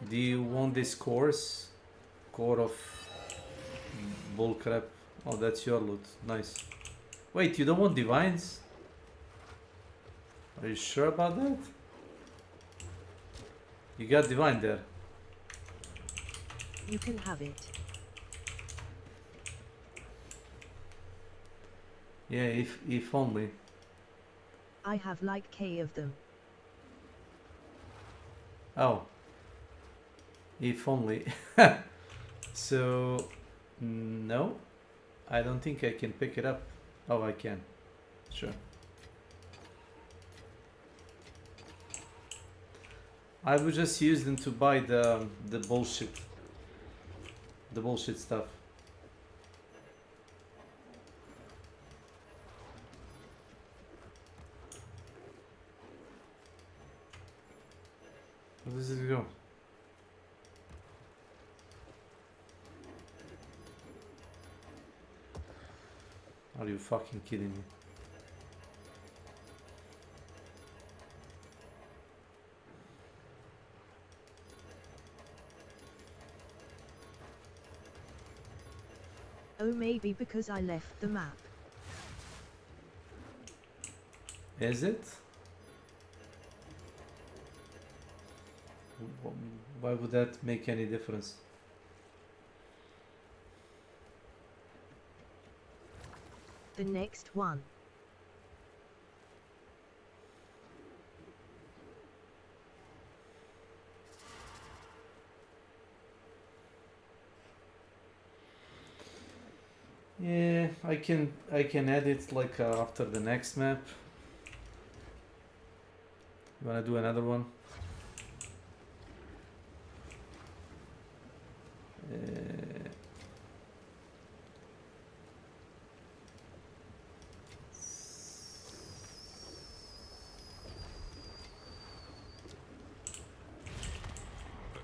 Do you want this course? Core of bullcrap. Oh, that's your loot. Nice. Wait, you don't want divines? Are you sure about that? You got divine there. You can have it. Yeah, if only. I have like K of them. Oh. If only. So, no. I don't think I can pick it up. Oh, I can. Sure. I would just use them to buy the bullshit. The bullshit stuff. Where does it go? Are you fucking kidding me? Oh, maybe because I left the map. Is it? Why would that make any difference? The next one. Yeah, I can add it like after the next map. You wanna do another one? The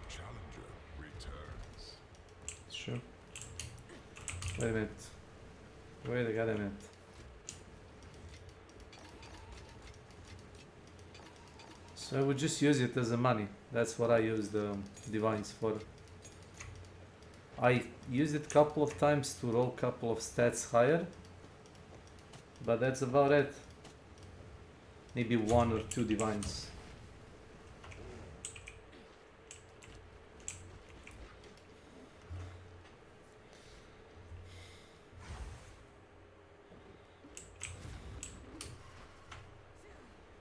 challenger returns. Sure. Wait a minute. Wait a goddamn minute. So I would just use it as a money. That's what I use the divines for. I used it a couple of times to roll a couple of stats higher, but that's about it. Maybe 1 or 2 divines.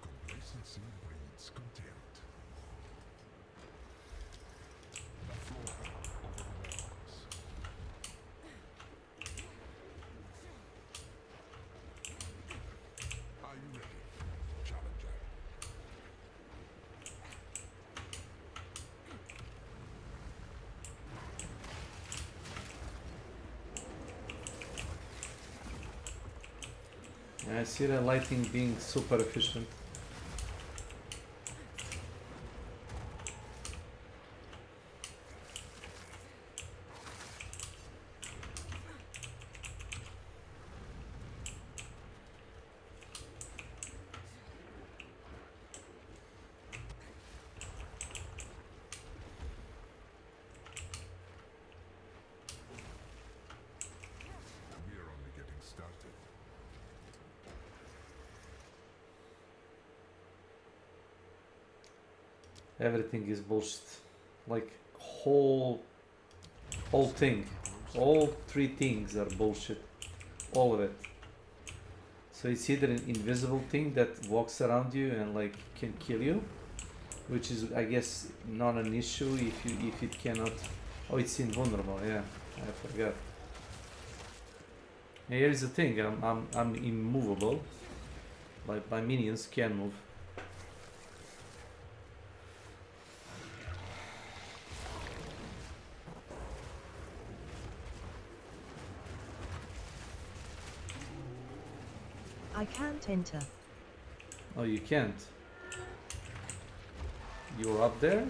Complacency breeds contempt. The floor overwhelms. Are you ready, challenger? I see the lighting being super efficient. We are only getting started. Everything is bullshit. Like whole thing. All three things are bullshit. All of it. So it's either an invisible thing that walks around you and like can kill you, which is I guess not an issue if it cannot. Oh, it's invulnerable. Yeah, I forgot. And here's the thing. I'm immovable. Like my minions can move. I can't enter. Oh, you can't. You're up there?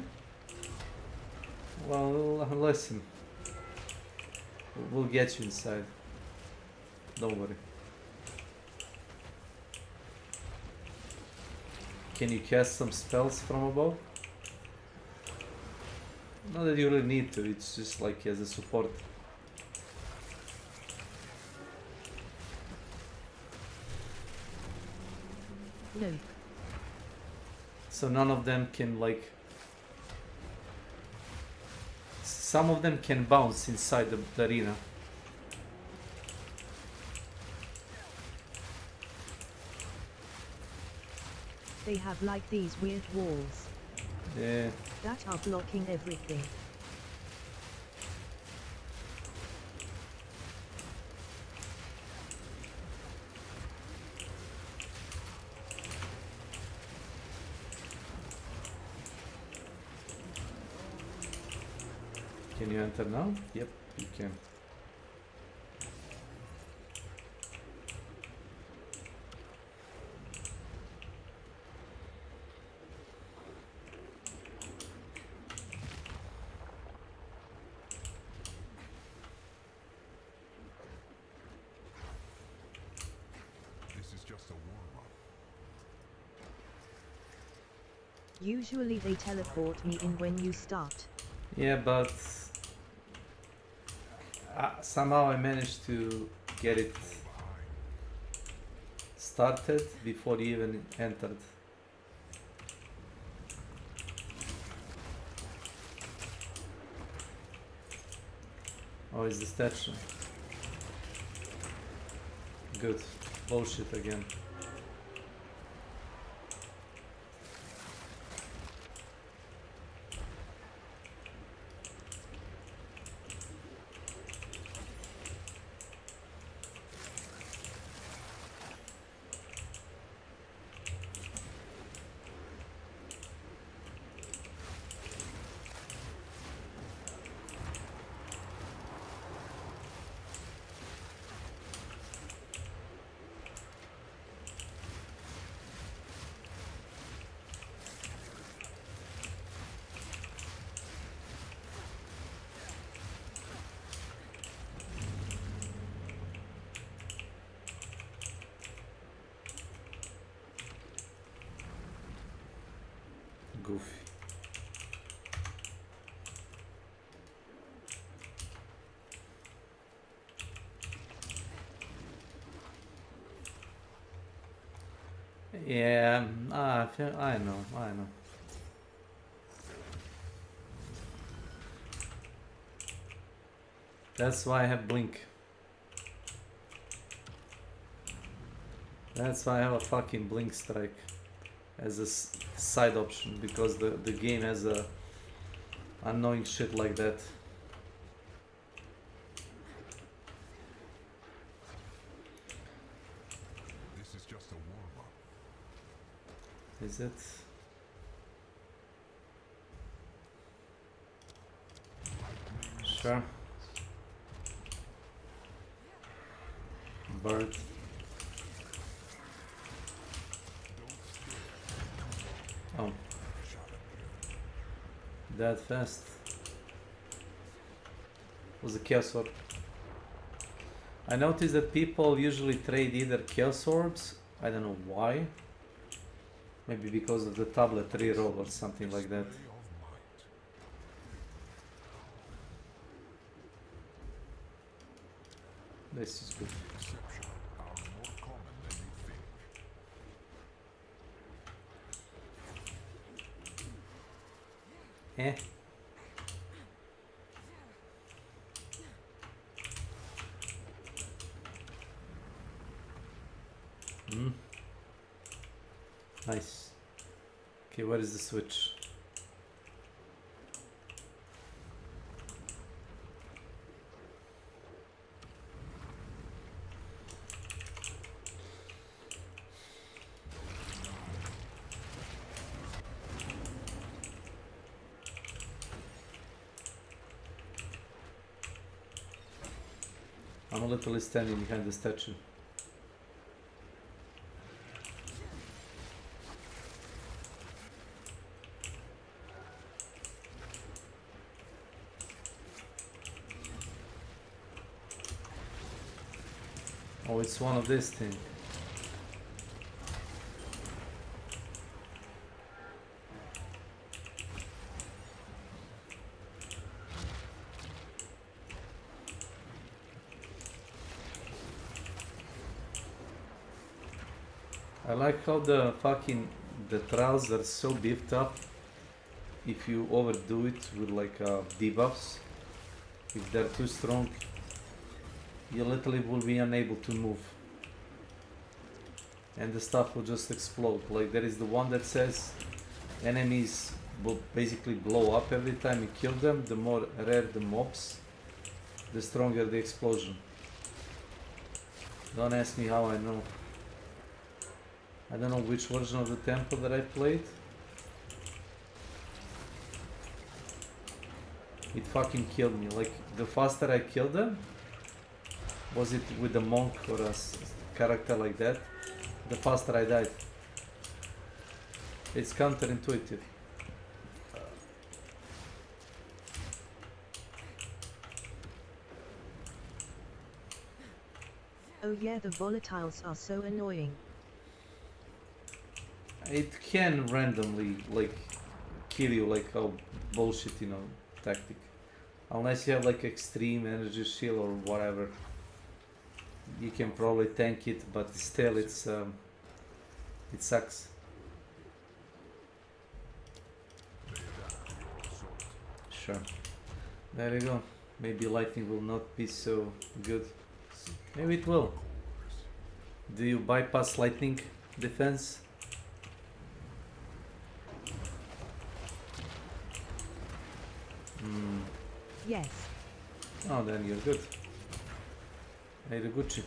Well, listen. We'll get you inside. Don't worry. Can you cast some spells from above? Not that you really need to, it's just like as a support. No. So none of them can like... Some of them can bounce inside the arena. They have like these weird walls Yeah. that are blocking everything. Can you enter now? Yep, you can. This is just a warm-up. Usually they teleport me in when you start. Yeah, but somehow I managed to get it started before he even entered. Oh, it's the statue. Good. Bullshit again. Goofy. Yeah, I know. That's why I have blink. That's why I have a fucking blink strike as a side option, because the game has a annoying shit like that. This is just a warm-up. Is it? Sure. Bird. Oh. That fast. Was a Chaos Orb. I noticed that people usually trade either Chaos Orbs, I don't know why. Maybe because of the tablet reroll or something like that. This is good. Exception are more common than you think. Eh. Hmm. Nice. Okay, where is the switch? I'm literally standing behind the statue. Oh, it's one of these things. I like how the trials are so beefed up. If you overdo it with like debuffs, if they're too strong, you literally will be unable to move. And the stuff will just explode. Like there is the one that says enemies will basically blow up every time you kill them. The more rare the mobs, the stronger the explosion. Don't ask me how I know. I don't know which version of the temple that I played. It fucking killed me. Like the faster I killed them, was it with a monk or a character like that, the faster I died. It's counterintuitive. Oh yeah, the volatiles are so annoying. It can randomly like kill you, like how bullshit, you know, tactic. Unless you have like extreme energy shield or whatever, you can probably tank it, but still it sucks. Sure. There you go. Maybe lightning will not be so good. Maybe it will. Do you bypass lightning defense? Yes. Oh, then you're good. Hey, the Gucci.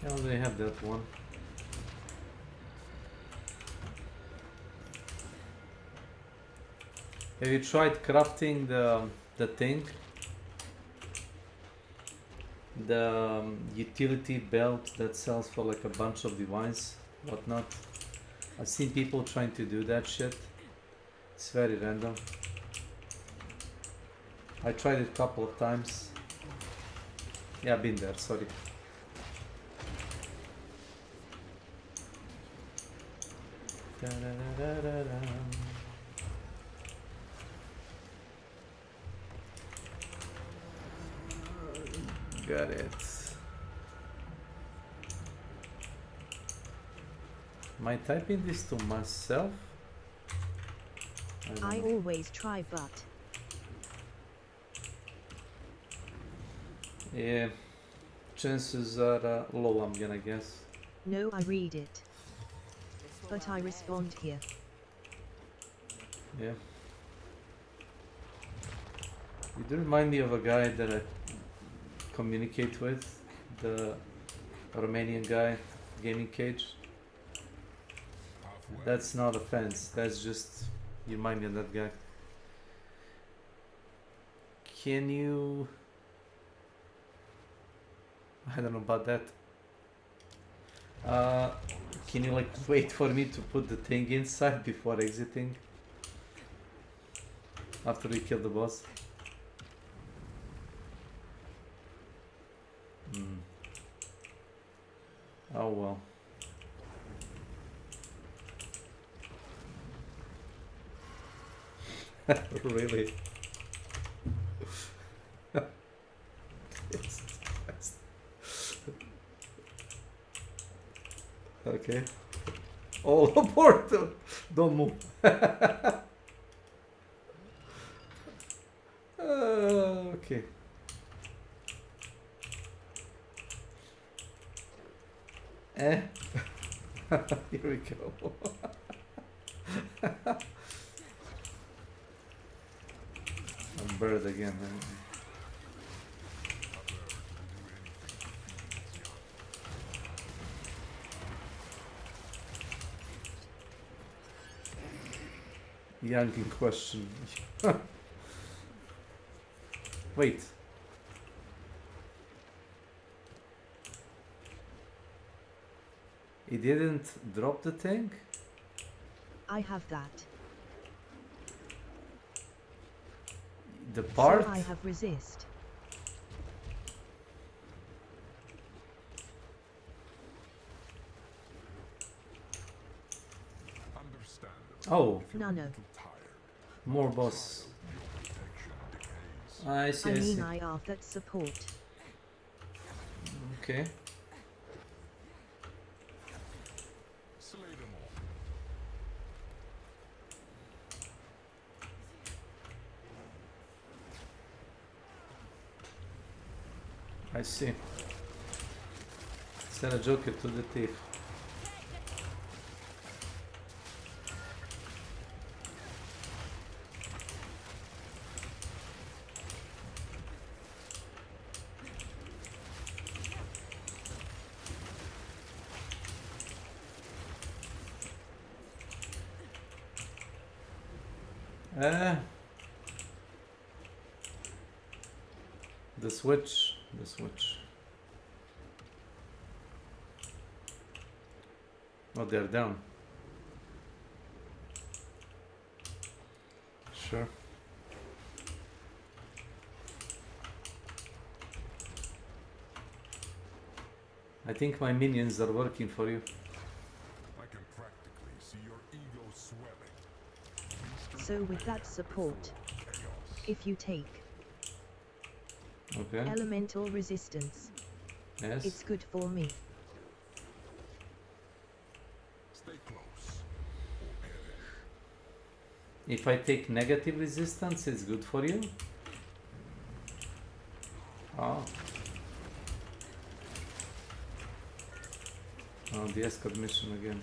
How do they have that one? Have you tried crafting the thing? The utility belt that sells for like a bunch of divines, whatnot. I've seen people trying to do that shit. It's very random. I tried it a couple of times. Yeah, I've been there, sorry. Got it. Am I typing this to myself? I always try, but yeah, chances are low, I'm gonna guess. no, I read it. But I respond here. Yeah. You do remind me of a guy that I communicate with, the Romanian guy, Gaming Cage. That's not offense, that's just, you remind me of that guy. Can you... I don't know about that. Can you like wait for me to put the thing inside before exiting? After we kill the boss? Oh well. Really? Jesus Christ. Okay. All aboard! Don't move. Okay. Eh? Here we go. A bird again. Yanking question. Wait. He didn't drop the tank? I have that. The part? So I have resist. Oh, Nano. more boss. I see, I I mean see. I have that support. Okay. I see. Send a joker to the thief. The switch. The switch. Oh, they're down. Sure. I think my minions are working for you. I can practically see your ego swelling. So with that support, if you take Okay. elemental resistance, Yes. it's good for me. Stay close. If I take negative resistance, it's good for you? Oh. Oh, the escort mission again.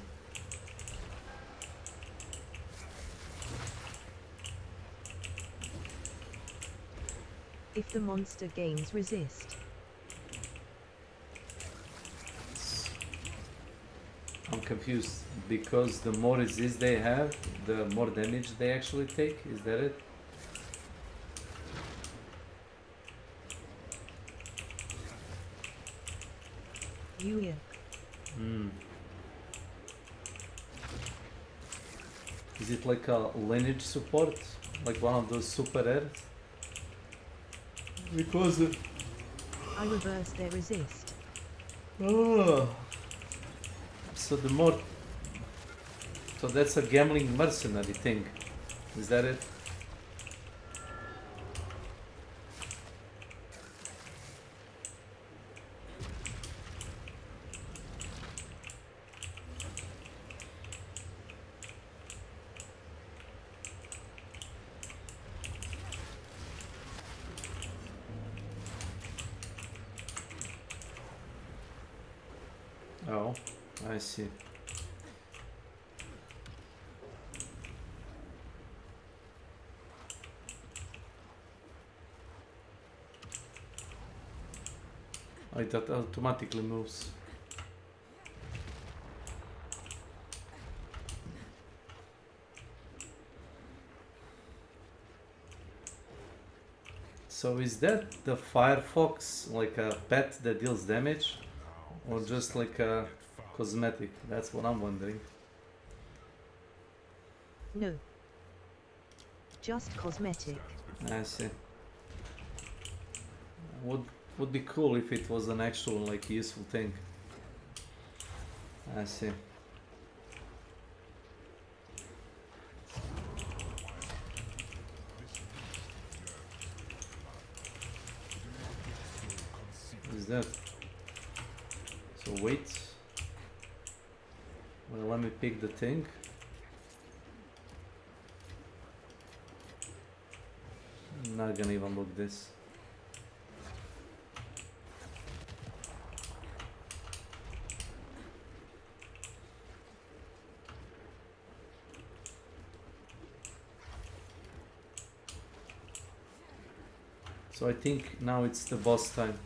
If the monster gains resist, I'm confused because the more resist they have, the more damage they actually take. Is that it? you hear. Hmm. Is it like a lineage support? Like one of those super rares? Because I reverse their resist. oh. So the more, so that's a gambling mercenary thing. Is that it? Oh, I see. Oh, it automatically moves. So is that the Firefox like a pet that deals damage? Or just like a cosmetic? That's what I'm wondering. No. Just cosmetic. I see. Would be cool if it was an actual like useful thing. I see. that? So wait. Well, let me pick the thing. I'm not gonna even look this. So I think now it's the boss time.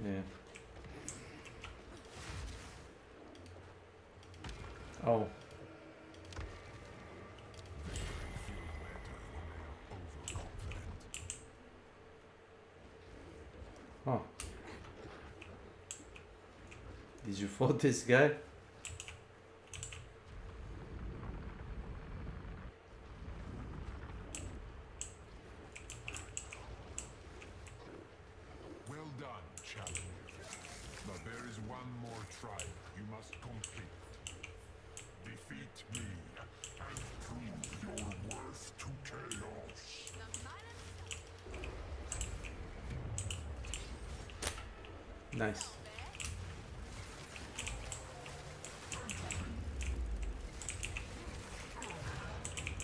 Yeah. Oh. Oh. Did you vote this guy? Well done, challenger. But there is one more trial you must complete. Defeat me and prove your worth to chaos. Nice.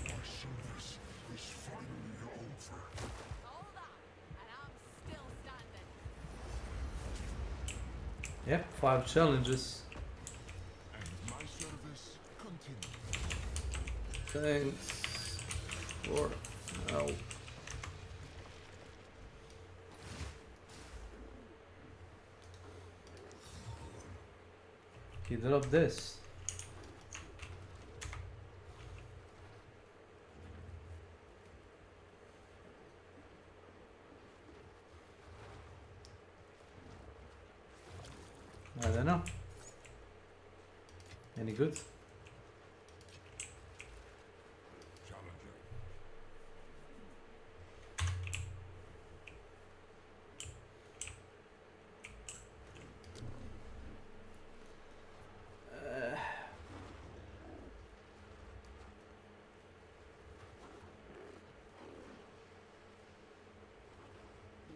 My service is finally over. Hold on, and I'm still standing. Yep, 5 challenges. And my service continues. Thanks for help. He dropped this. I don't know. Any good? Challenger.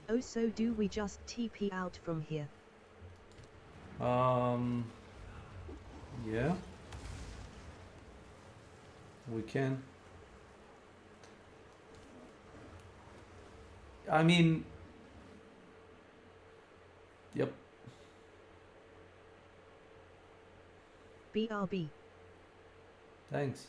Oh, so do we just TP out from here? Yeah. We can. I mean, yep. BRB. Thanks.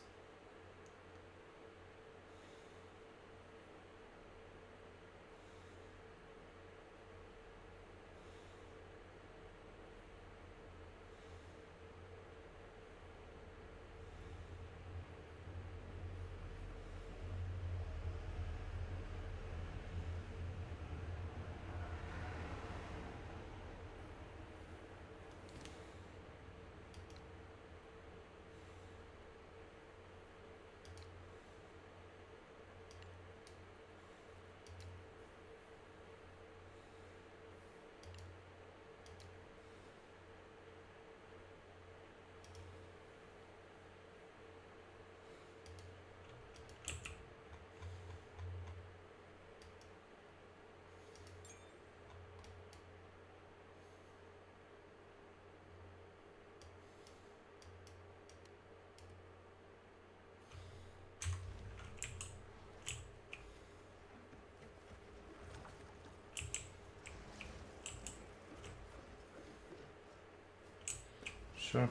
Sure.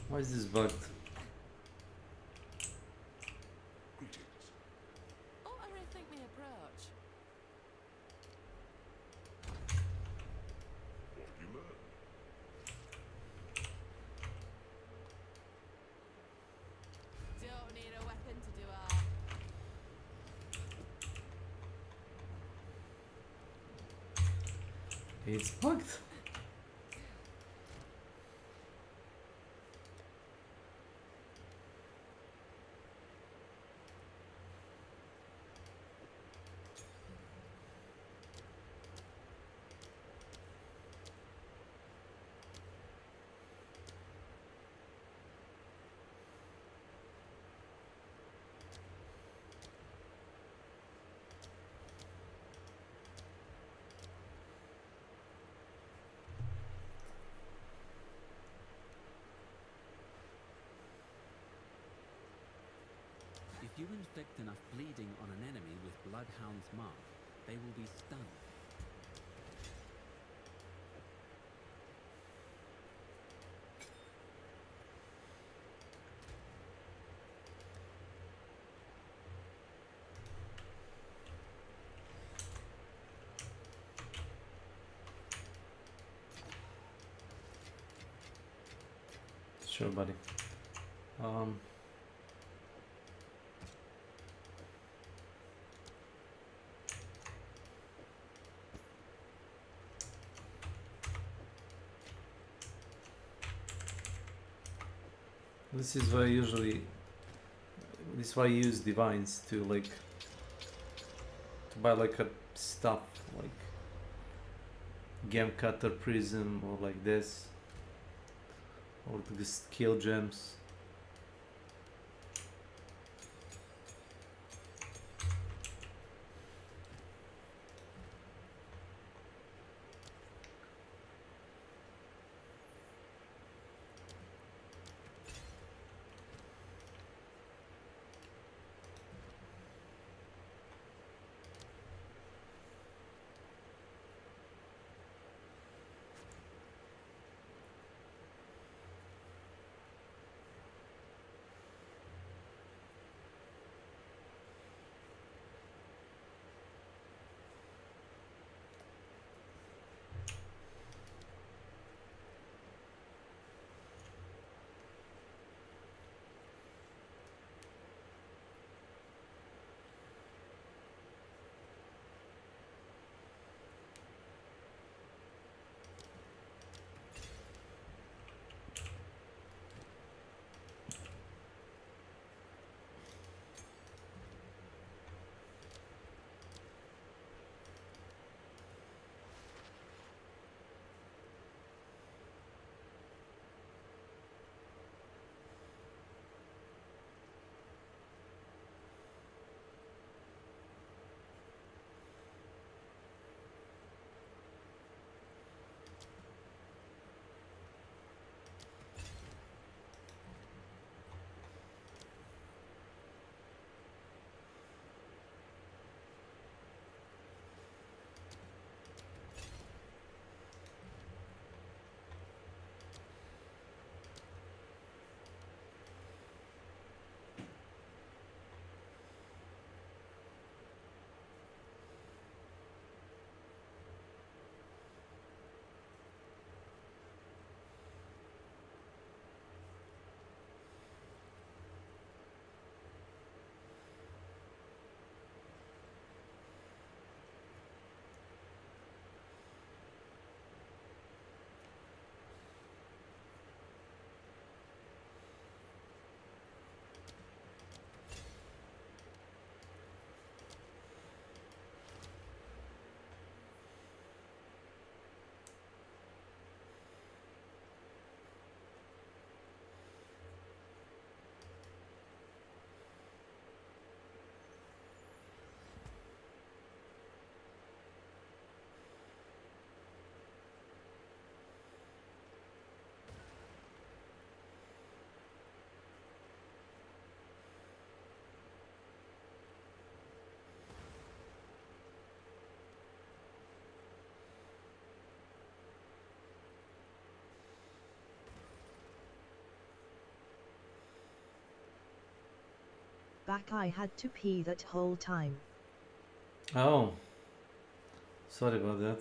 Why is this bugged? Greetings. Oh, I rethink my approach. What you learn? Don't need a weapon to do harm. It's bugged. If you inflict enough bleeding on an enemy with Bloodhound's mark, they will be stunned. Sure, buddy. This is why usually, this is why I use divines to like, to buy like a stuff like gem cutter prism or like this, or the skill gems. Back, I had to pee that whole time. Oh, sorry about that.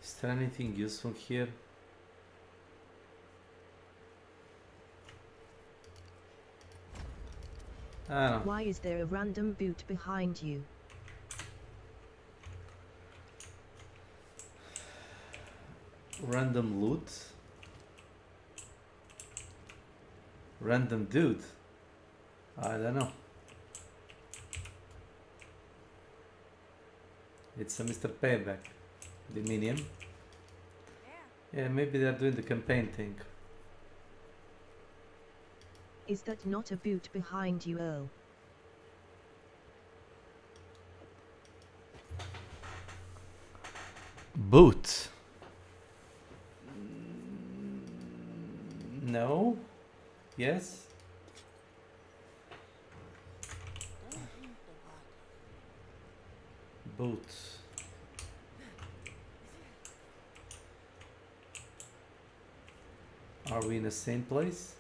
Is there anything useful here? I don't know. Why is there a random boot behind you? Random loot? Random dude? I don't know. It's a Mr. Payback. The minion. Yeah, maybe they're doing the campaign thing. Is that not a boot behind you, Earl? Boot? Yes? Boat. Are we in the same place?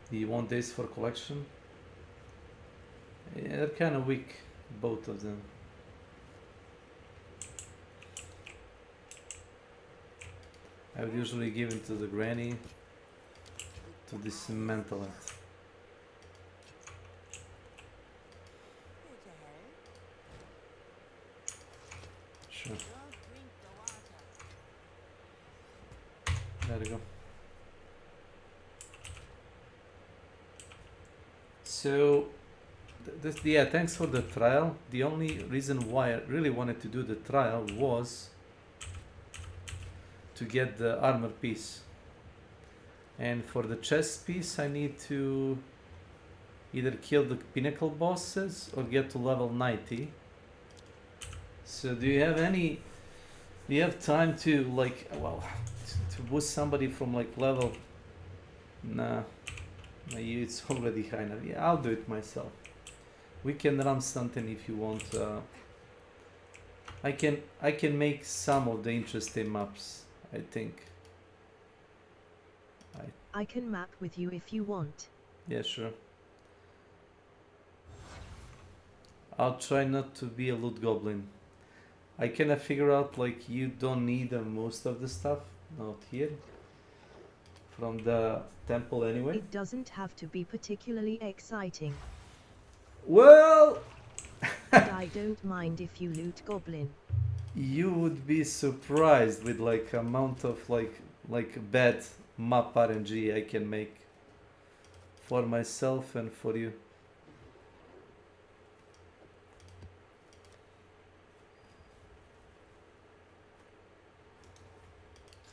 Do you want this for collection? Yeah, they're kind of weak, both of them. I would usually give it to the granny to dismantle it. Sure. There we go. So, yeah, thanks for the trial. The only reason why I really wanted to do the trial was to get the armor piece. And for the chest piece, I need to either kill the pinnacle bosses or get to level 90. So do you have time to like, well, to boost somebody from like level? Nah, it's already kind of, yeah, I'll do it myself. We can run something if you want. I can make some of the interesting maps, I think. I can map with you if you want. Yeah, sure. I'll try not to be a loot goblin. I cannot figure out like you don't need most of the stuff. Not here. From the temple anyway. It doesn't have to be particularly exciting. Well, And I don't mind if you loot goblin. you would be surprised with like amount of like bad map RNG I can make for myself and for you.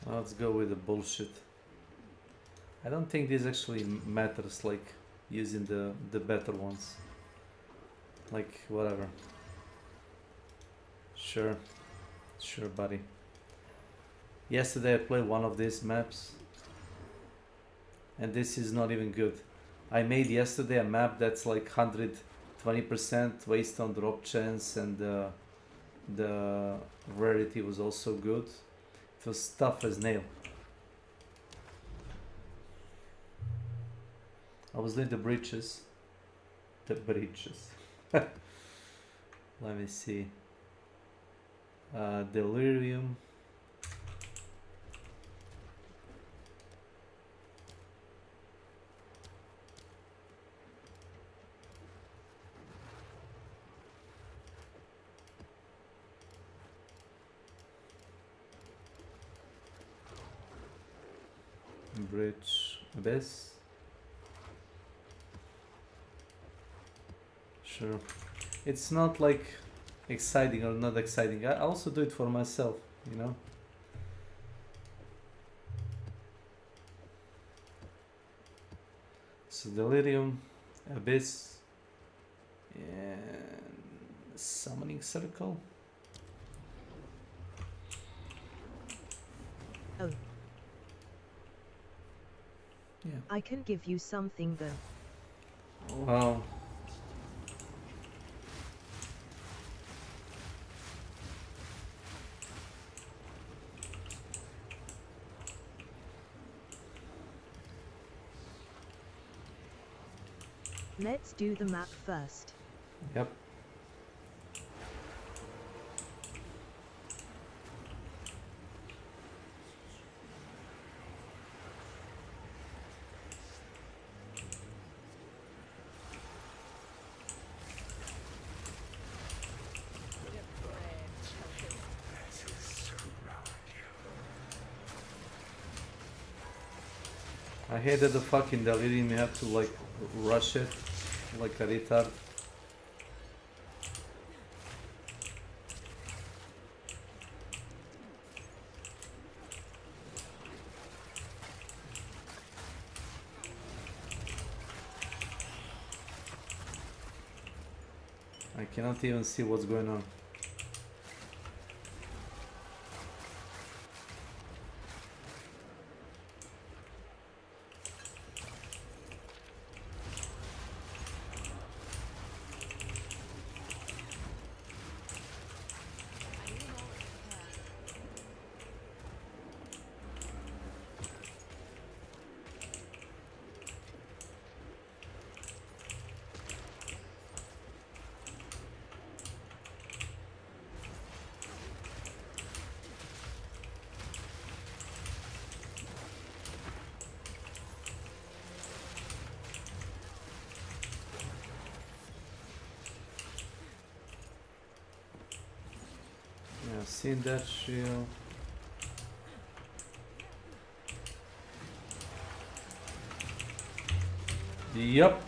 Let's go with the bullshit. I don't think this actually matters, like using the better ones. Like whatever. Sure, buddy. Yesterday I played one of these maps, and this is not even good. I made yesterday a map that's like 120% waste on drop chance, and the rarity was also good. It was tough as nail. I was doing the breaches. Let me see. Delirium. Bridge Abyss. Sure. It's not like exciting or not exciting. I also do it for myself, you know. So Delirium, Abyss, and Summoning Circle. Oh. Yeah. I can give you something though. Wow. Let's do the map first. Yep. I hated the fucking Delirium, you have to like rush it like a retard. I cannot even see what's going on. Yeah, seen that shield. Yup.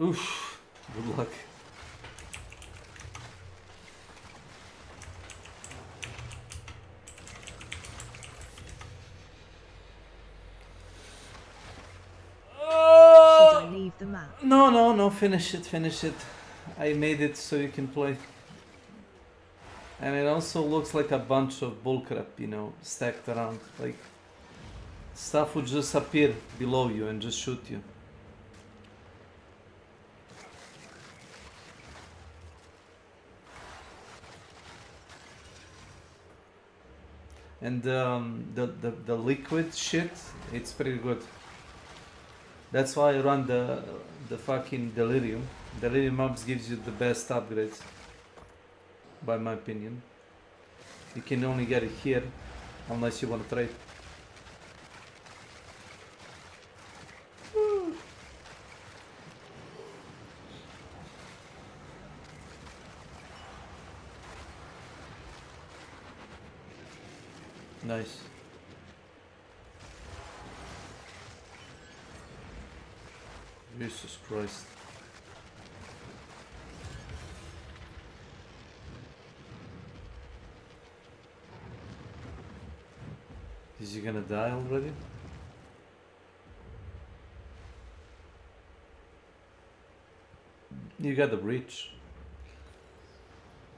Oof. Good luck. Should I leave the map? No, finish it. I made it so you can play. And it also looks like a bunch of bullcrap, you know, stacked around. Like, stuff would just appear below you and just shoot you. And the liquid shit, it's pretty good. That's why I run the fucking Delirium. Delirium mobs gives you the best upgrades, by my opinion. You can only get it here, unless you want to trade. Nice. Jesus Christ. Is he gonna die already? You got the breach.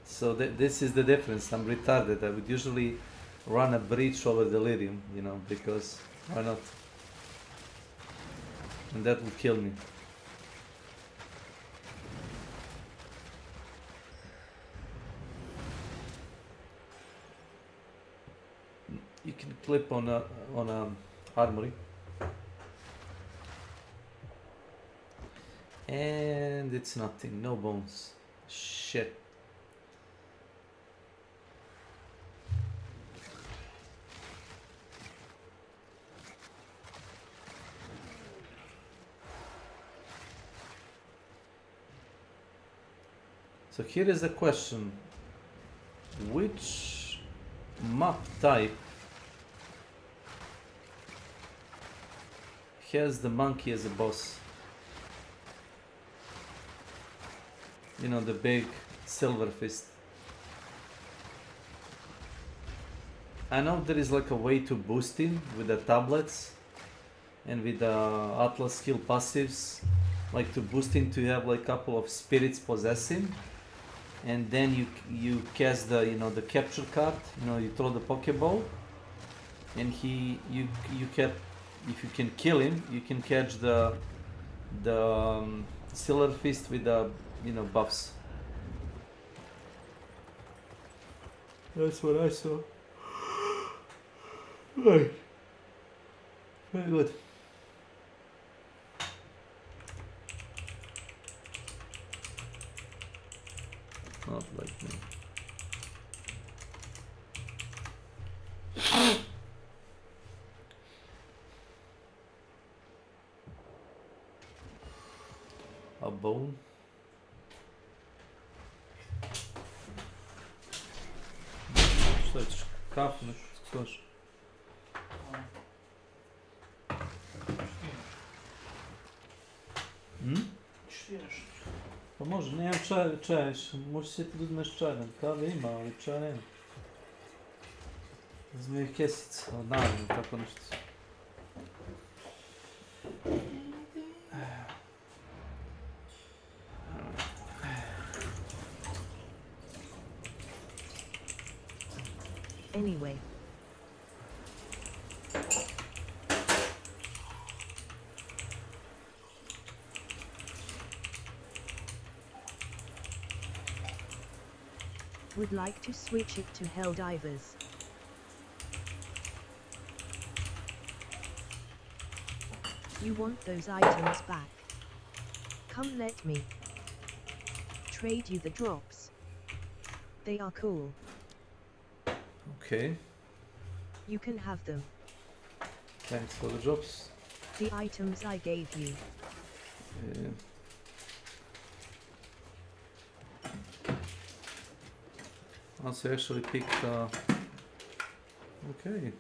So this is the difference. I'm retarded. I would usually run a breach over Delirium, you know, because why not? And that would kill me. You can clip on a armory, and it's nothing. No bones. Shit. So here is the question. Which map type has the monkey as a boss? You know, the big silver fist. I know there is like a way to boost him with the tablets and with the Atlas skill passives, like to boost him to have like a couple of spirits possess him, and then you cast the, you know, the capture card, you know, you throw the Pokeball, and you can, if you can kill him, you can catch the silver fist with the, you know, buffs. That's what I saw. Right. Very good. Not like me. A bone. Что это? Шкаф, ну что ж. Pa može, nemam čaja, može se ti uzmeš čaj, kave ima, ali čaja nema. Uzmi kesica, naravno, tako nešto. anyway. Would like to switch it to Helldivers. You want those items back? Come let me trade you the drops. They are cool. Okay, You can have them. thanks for the drops. The items I gave you. Yeah. Also actually picked okay.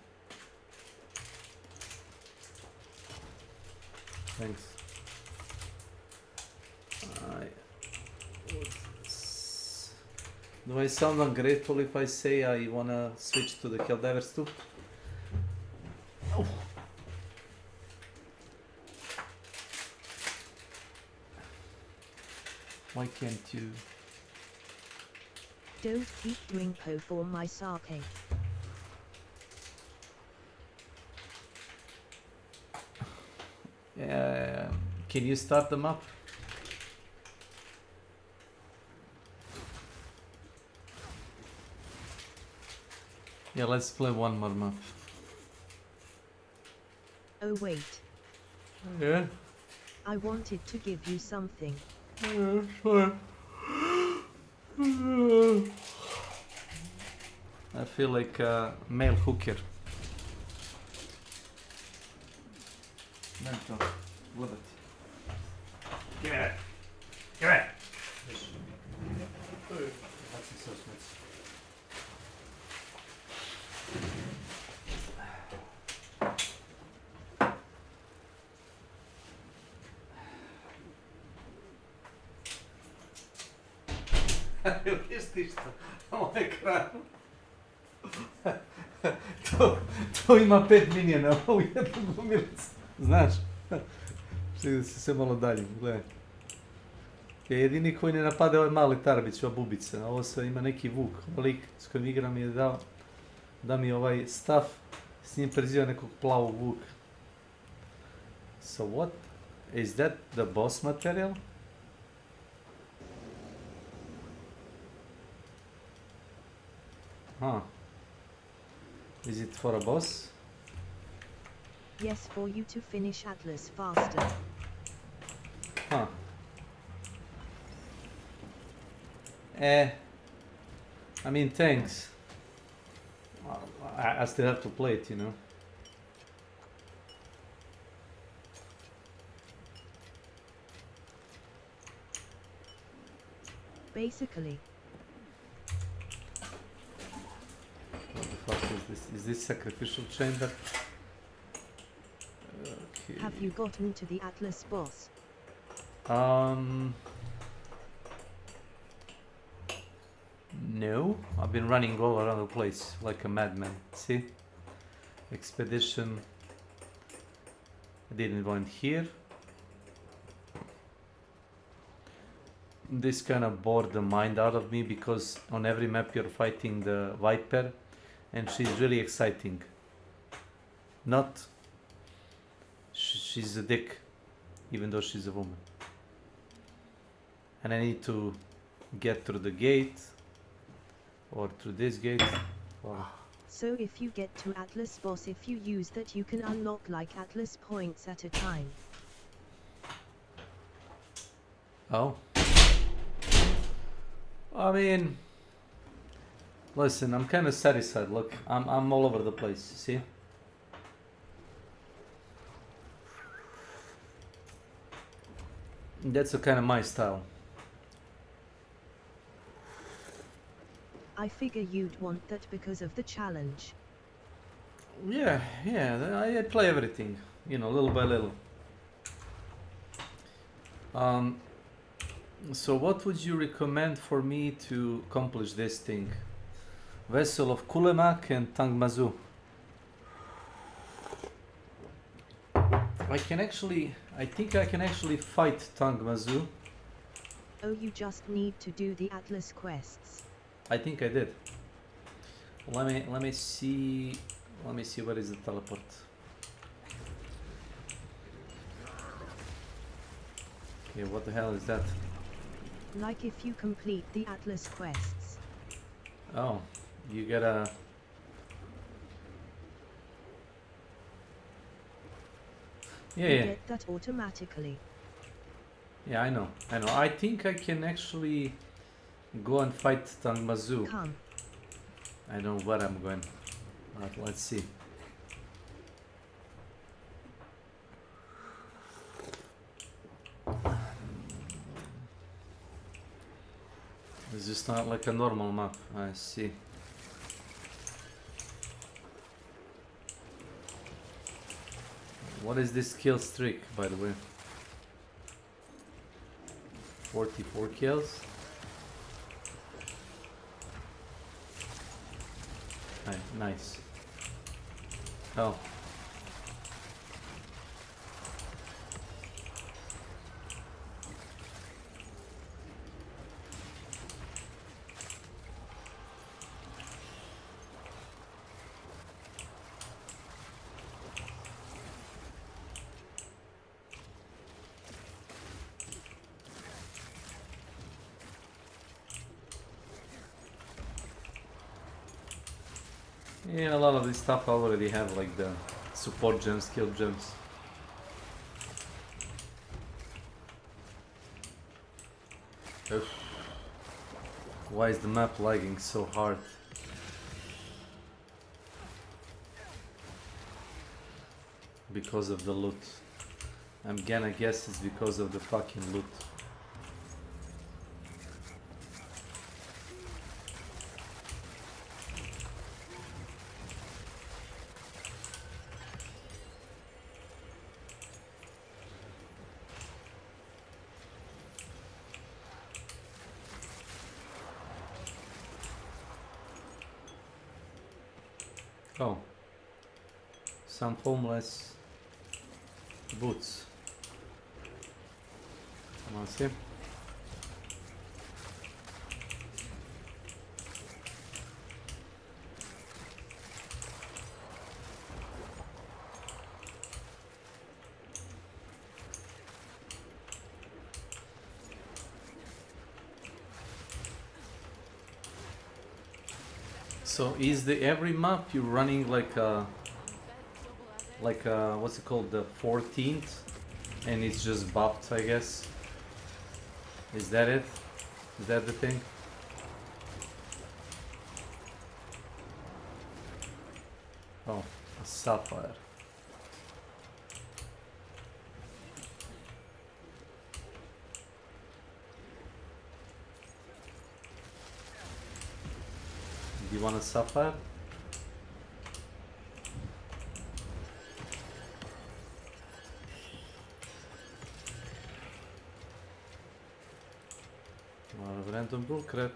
Thanks. Do I sound ungrateful if I say I wanna switch to the Helldivers too? Oh. Why can't you? Don't keep doing po for my sake. Can you start them up? Yeah, let's play one more map. Oh wait, Yeah? I wanted to give you something. Sure. I feel like a male hooker. Mental. Love it. Give it. Give it. That's assessments. Vidi što? Ovo je kraj. To ima 5 minijena u jednu gumilicu. Znaš? Šli se sve malo dalje, gledaj. Jedini koji ne napade ovaj mali Tarbić, ova bubica. Ovo sve ima neki Vuk. Lik s kojim igram je dao da mi ovaj stav, s njim preziva nekog plavog Vuka. So what? Is that the boss material? Huh. Is it for a boss? Yes, for you to finish Atlas faster. Huh. I mean, thanks. I still have to play it, you know. Basically, What the fuck is this? Is this sacrificial chamber? Okay. have you gotten to the Atlas boss? No. I've been running all around the place like a madman. See? Expedition. I didn't went here. This kind of bored the mind out of me because on every map you're fighting the Viper and she's really exciting. Not she's a dick even though she's a woman. And I need to get through the gate or through this gate. Or So if you get to Atlas boss, if you use that, you can unlock like Atlas points at a time. oh. I mean, listen, I'm kind of satisfied. Look, I'm all over the place. See? That's a kind of my style. I figure you'd want that because of the challenge. Yeah, I play everything, you know, little by little. So what would you recommend for me to accomplish this thing? Vessel of Kulemak and Tangmazu. I think I can actually fight Tangmazu. Oh, you just need to do the Atlas quests. I think I did. Let me see. Let me see what is the teleport. Okay, what the hell is that? Like if you complete the Atlas quests. Oh, you gotta. Yeah, You yeah. get that automatically. Yeah, I know. I think I can actually go and fight Tangmazu. Come. I don't know where I'm going. But let's see. It's just not like a normal map. I see. What is this kill streak, by the way? 44 kills. Nice. Oh. Yeah, a lot of this stuff already have like the support gems, skill gems. Oof. Why is the map lagging so hard? Because of the loot. I'm gonna guess it's because of the fucking loot. Oh, some homeless boots. Come on, see? So is the every map you're running like what's it called, the 14th, and it's just buffed, I guess? Is that it? Is that the thing? Oh, a sapphire. Do you want a sapphire? A lot of random bullcrap.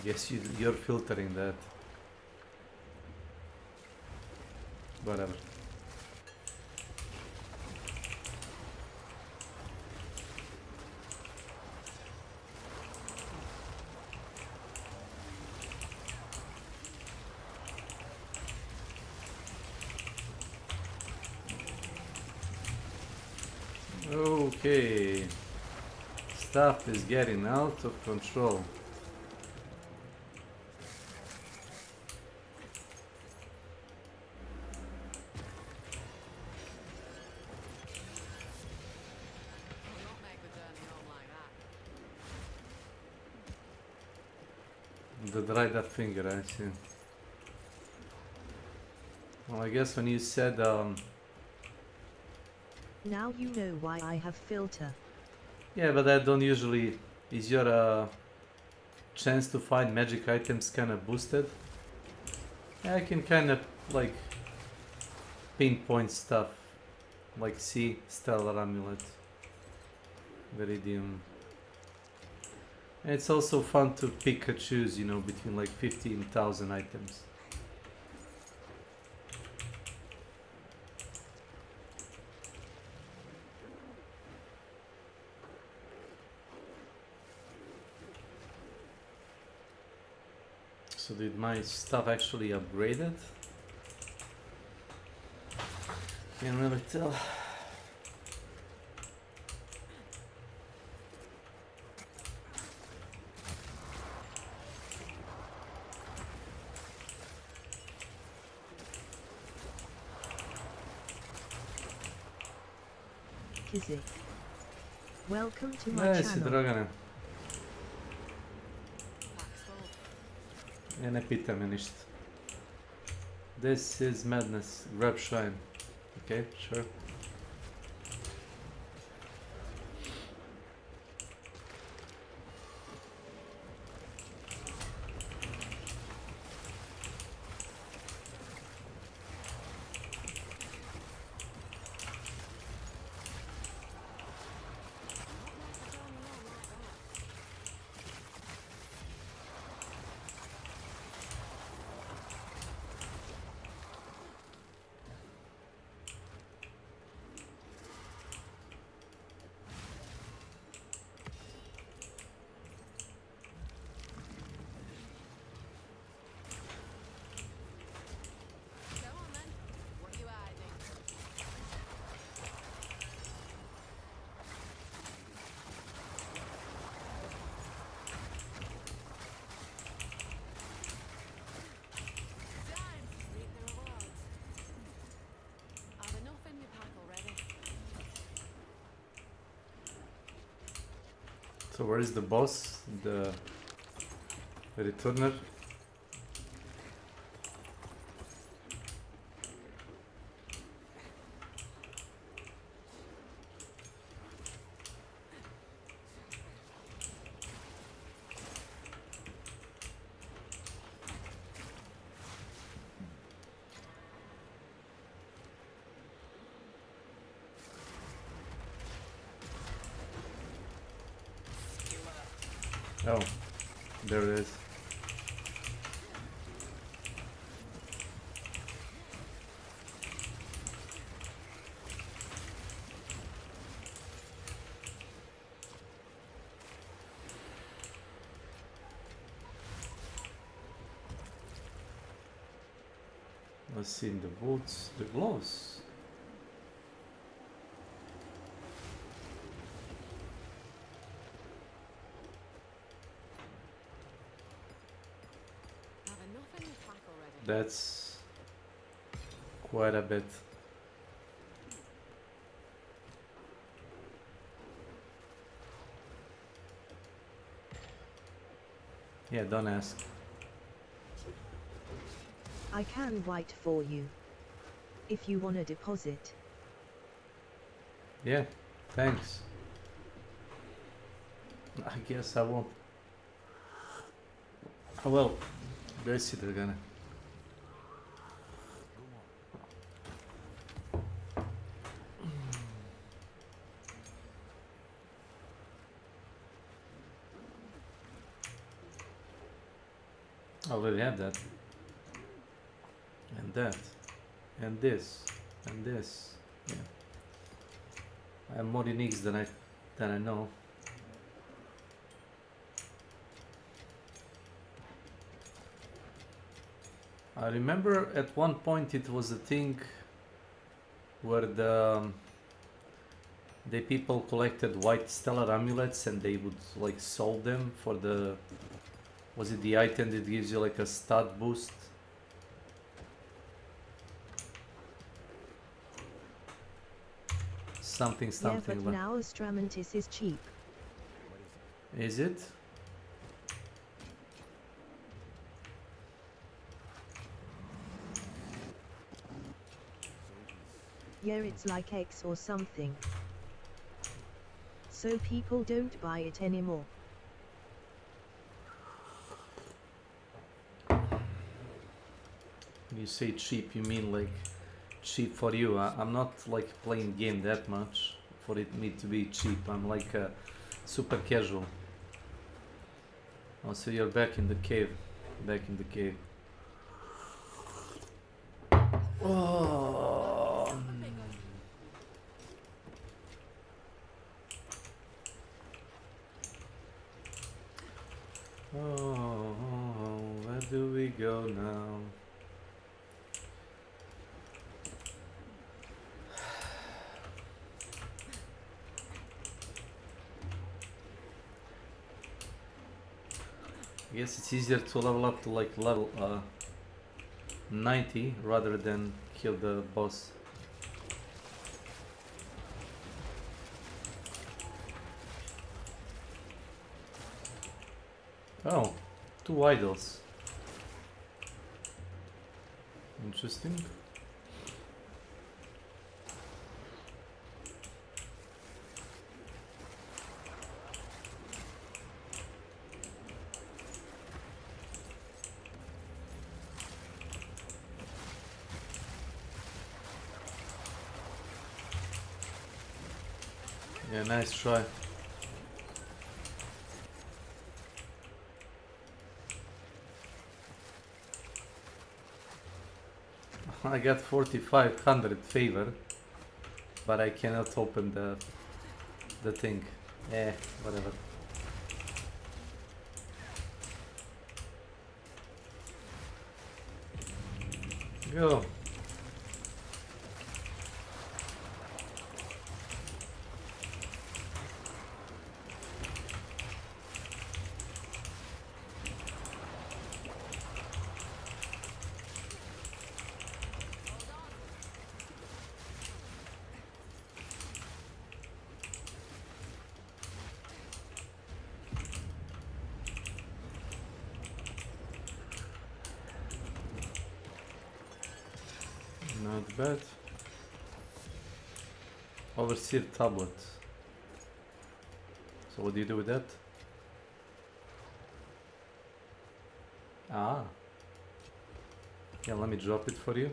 Guess you're filtering that. Whatever. Okay. Stuff is getting out of control. The dried up finger, I see. Well, I guess when you said Now you know why I have filter. yeah, but I don't usually. Is your chance to find magic items kind of boosted? Yeah, I can kind of like pinpoint stuff, like see stellar amulet, viridium. And it's also fun to pick and choose, you know, between like 15,000 items. So did my stuff actually upgraded? Can't really tell. Kizik. Welcome to my Ne si channel. Dragane, ne pita me ništa. This is madness. Grab shrine. Okay, sure. Go on then. What are you hiding? Time to reap the rewards. I've enough in my pack already. So where is the boss? The returner? Oh, there it is. Let's see in the boots, the gloves. I've enough in my pack already. That's quite a bit. Yeah, don't ask. I can wait for you. If you wanna deposit. Yeah, thanks. I guess I won't. Oh well, guys, they're gonna. I already have that. And that. And this. And this. Yeah. I have more uniques than I know. I remember at one point it was a thing where the people collected white stellar amulets and they would like sold them for the, was it the item that gives you like a stat boost? Something Yeah, but like. now Astramantis is cheap. Is it? Yeah, it's like X or something. So people don't buy it anymore. You say cheap, you mean like cheap for you. I'm not like playing game that much for it me to be cheap. I'm like super casual. Oh, so you're back in the cave. Back in the cave. Oh. Oh, where do we go now? I guess it's easier to level up to like level 90 rather than kill the boss. Oh, 2 idols. Interesting. Yeah, nice try. I got 4500 favor, but I cannot open the thing. Whatever. Go. Not bad. Overseer tablet. So what do you do with that? Ah. Yeah, let me drop it for you.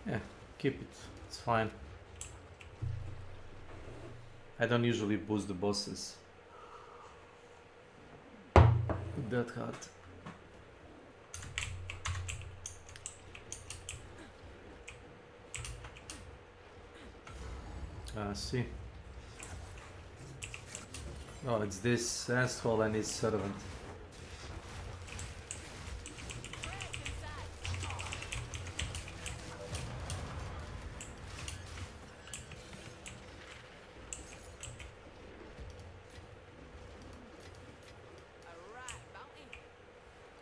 Yeah, keep it. It's fine. I don't usually boost the bosses that hard. See. Oh, it's this asshole and his servant.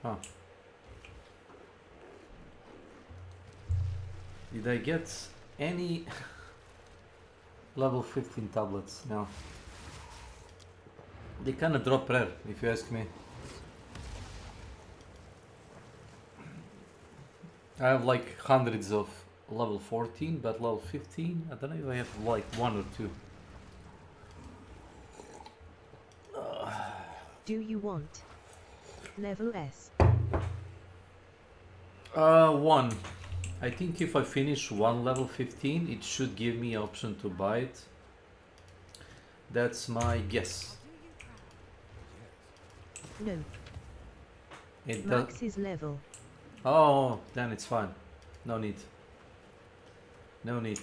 Huh. Did I get any level 15 tablets? No. They kinda drop rare, if you ask me. I have like hundreds of level 14, but level 15, I don't know if I have like 1 or 2. Do you want level S? 1. I think if I finish 1 level 15, it should give me option to buy it. That's my guess. No. It Max is level. Oh, then it's fine. No need. No need.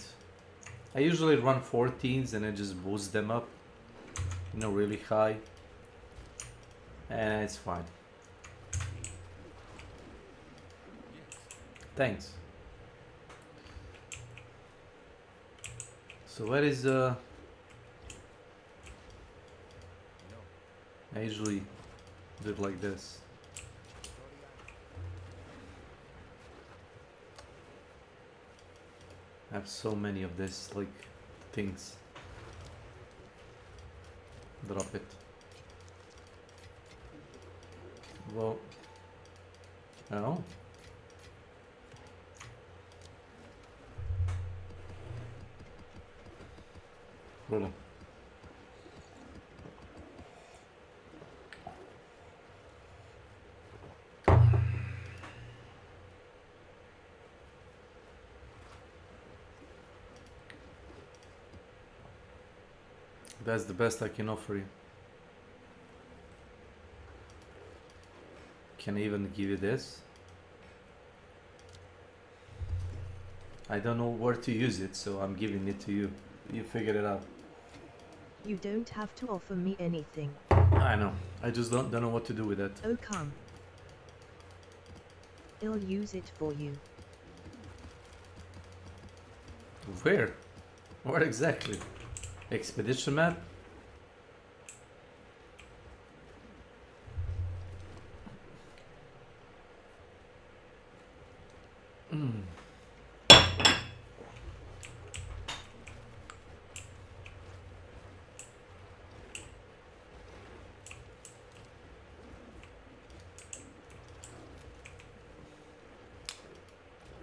I usually run 14s and I just boost them up, you know, really high. And it's fine. Thanks. So where is I usually do it like this. I have so many of this like things. Drop it. Well, oh. Really? That's the best I can offer you. Can I even give you this? I don't know where to use it, so I'm giving it to you. You figure it out. You don't have to offer me anything. I know. I just don't know what to do with it. Oh come. I'll use it for you. Where? Where exactly? Expedition map?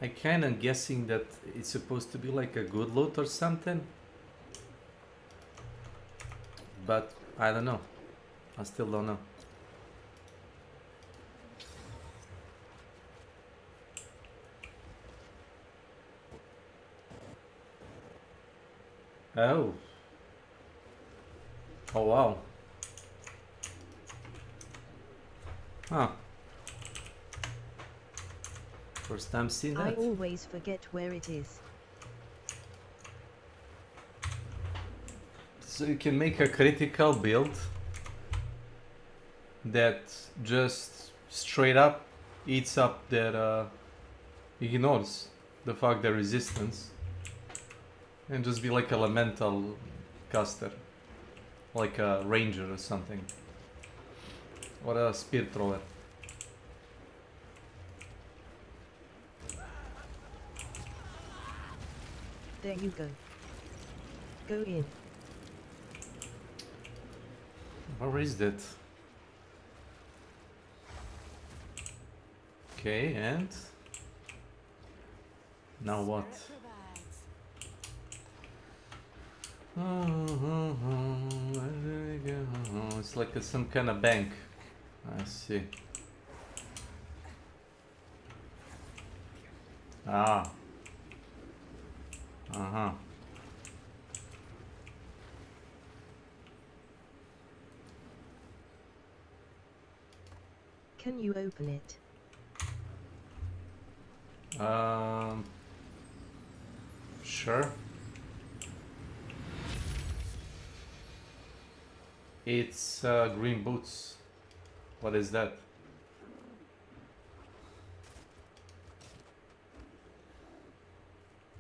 I kinda guessing that it's supposed to be like a good loot or something. But I don't know. I still don't know. Oh. Oh wow. Huh. First time seeing I that. always forget where it is. So you can make a critical build that just straight up eats up their ignores the fact their resistance and just be like elemental caster, like a ranger or something, or a spear thrower. There you go. Go in. Where is that? Okay, and now what? It's like some kind of bank. I see. Ah. Uh-huh. Can you open it? Sure. It's green boots. What is that?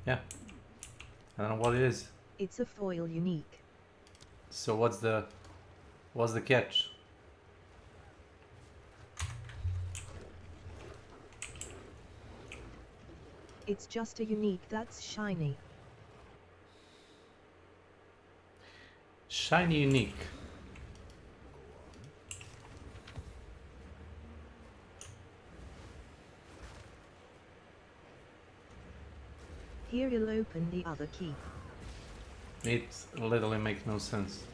Yeah. I don't know what it is. It's a foil unique. So what's the catch? It's just a unique that's shiny. Shiny unique. Here you'll open the other key. It literally makes no sense.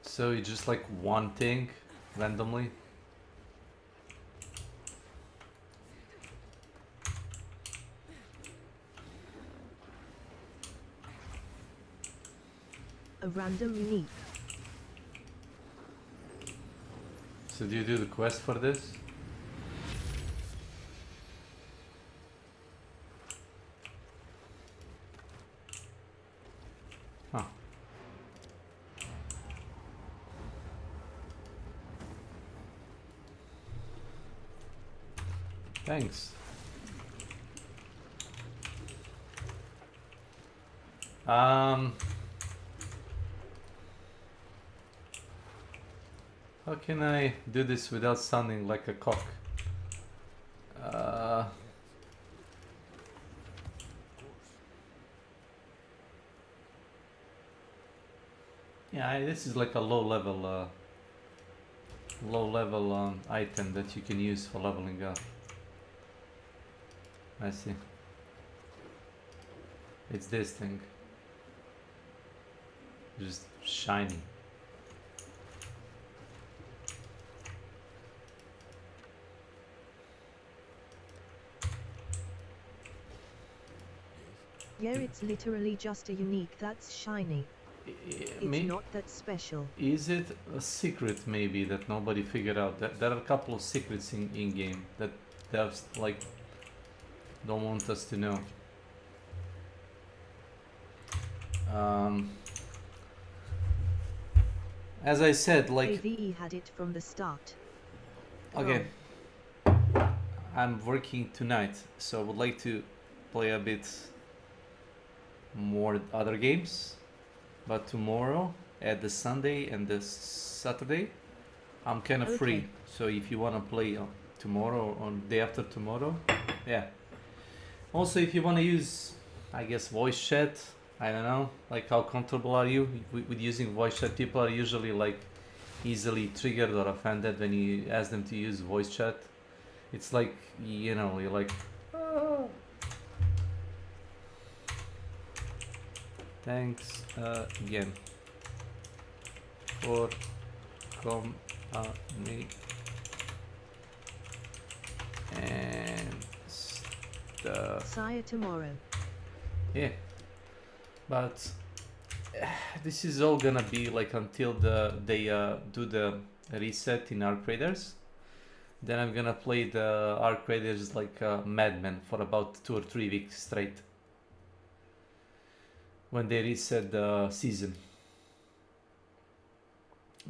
So you just like one thing randomly? A random unique. So do you do the quest for this? Huh. Thanks. How can I do this without sounding like a cock? Yeah, this is like a low level item that you can use for leveling up. I see. It's this thing. Just shiny. Yeah, it's literally just a unique that's shiny. It's not that special. Is it a secret maybe that nobody figured out? There are a couple of secrets in game that devs like don't want us to know. As I said, like AVE had it from the start. okay, I'm working tonight, so I would like to play a bit more other games, but tomorrow at the Sunday and the Saturday I'm kind of free, so if you want to play tomorrow or day after tomorrow, yeah. Also, if you want to use, I guess, voice chat, I don't know, like how comfortable are you with using voice chat? People are usually like easily triggered or offended when you ask them to use voice chat. It's like, you know, you're like, oh. Thanks again for company and stuff. Sire tomorrow. Yeah, but this is all gonna be like until they do the reset in Arc Raiders. Then I'm gonna play the Arc Raiders like madman for about 2 or 3 weeks straight. When they reset the season.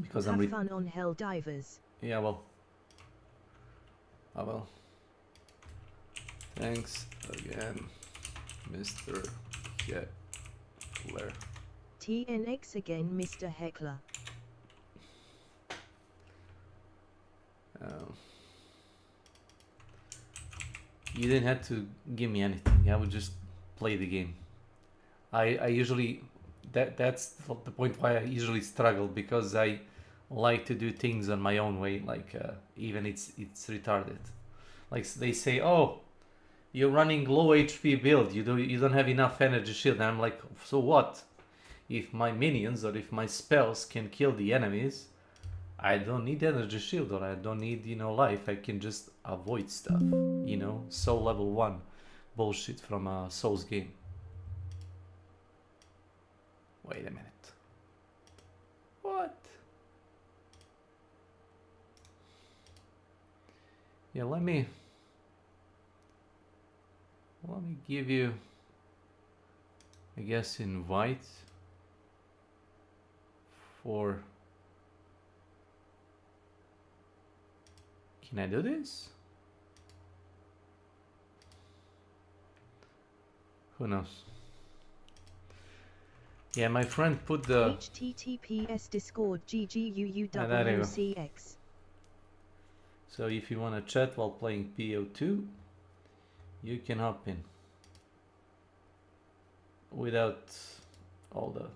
Because Have fun on Helldivers. Yeah, well. I will. Thanks again, Mr. Heckler. TNX again, Mr. Heckler. You didn't have to give me anything. I would just play the game. I usually that's the point why I usually struggle, because I like to do things on my own way. Like even it's retarded. Like they say, oh, you're running low HP build. You don't have enough energy shield. And I'm like, so what? If my minions or if my spells can kill the enemies, I don't need energy shield or I don't need, you know, life. I can just avoid stuff, you know. Soul level 1 bullshit from a Souls game. Wait a minute. What? Yeah, let me give you, I guess, invite for. Can I do this? Who knows? Yeah, my friend put the HTTPS Discord GGUUWCX. So if you want to chat while playing PO2, you can hop in without all the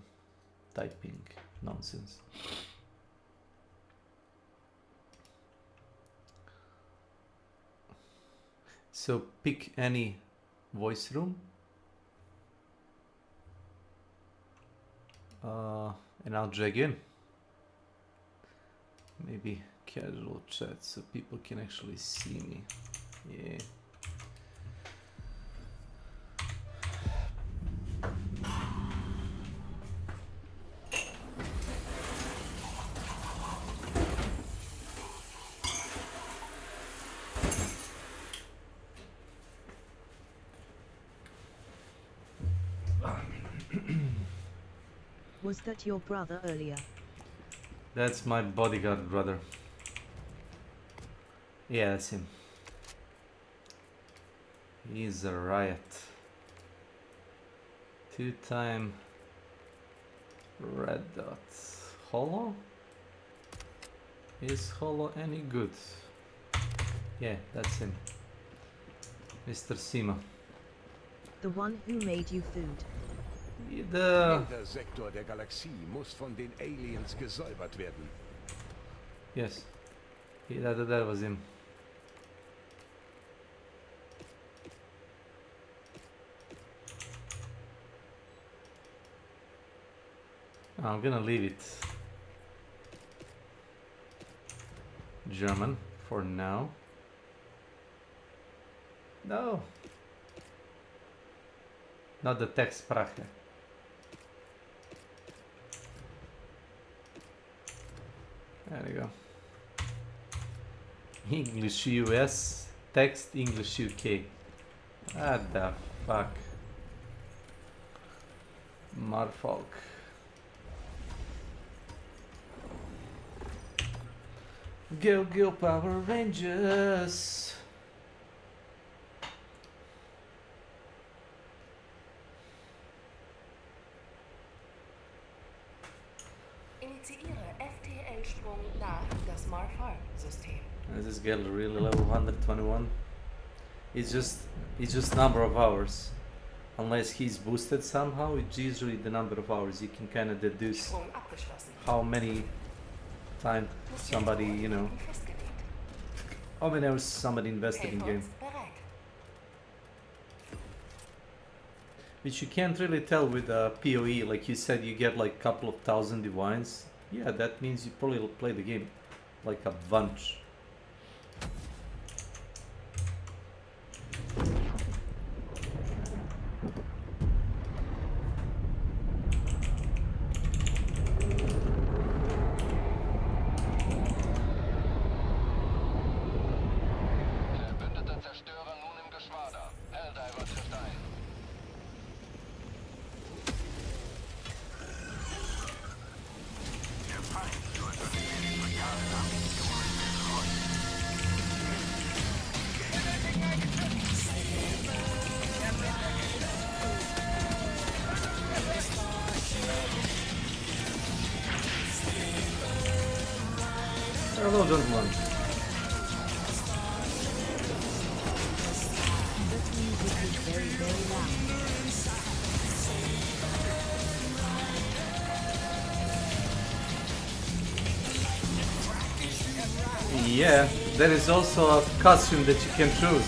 typing nonsense. So pick any voice room and I'll drag in. Maybe casual chat so people can actually see me. Yeah. Was that your brother earlier? That's my bodyguard brother. Yeah, that's him. He's a riot. 2-time red dot. Holo? Is Holo any good? Yeah, that's him. Mr. Sima. The one who made you food. Jeder Sektor der Galaxie muss von den Aliens gesäubert werden. Yes. That was him. I'm gonna leave it German for now. No. Not the Textsprache. There we go. English US, text English UK. What the fuck? Marfolk. Go go Power Rangers! Initiiere FTL-Sprung nach das Marfar-System. Is this girl really level 121? It's just number of hours. Unless he's boosted somehow, it's usually the number of hours. You can kind of deduce Sprung abgeschlossen. how many time somebody, you know, how many hours somebody invested in game. Helferz bereit. Which you can't really tell with PoE. Like you said, you get like a couple of thousand divines. Yeah, that means you probably play the game like a bunch. Verbündete Zerstörer nun im Geschwader. Helldiver trifft ein. Hello, gentlemen. This music is very, very loud. Yeah, there is also a costume that you can choose.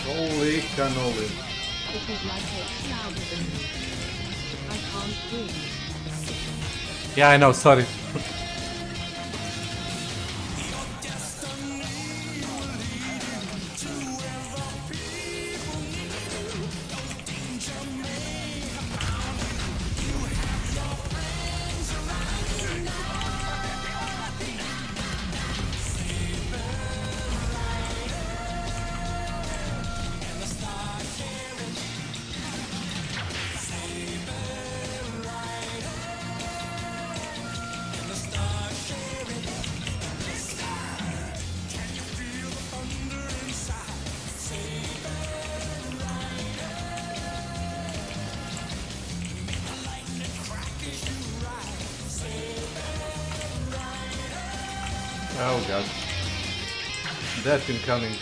Holy cannoli. It is like it's louder than me. I can't hear you. Yeah, I know, sorry. Oh god. Death incoming.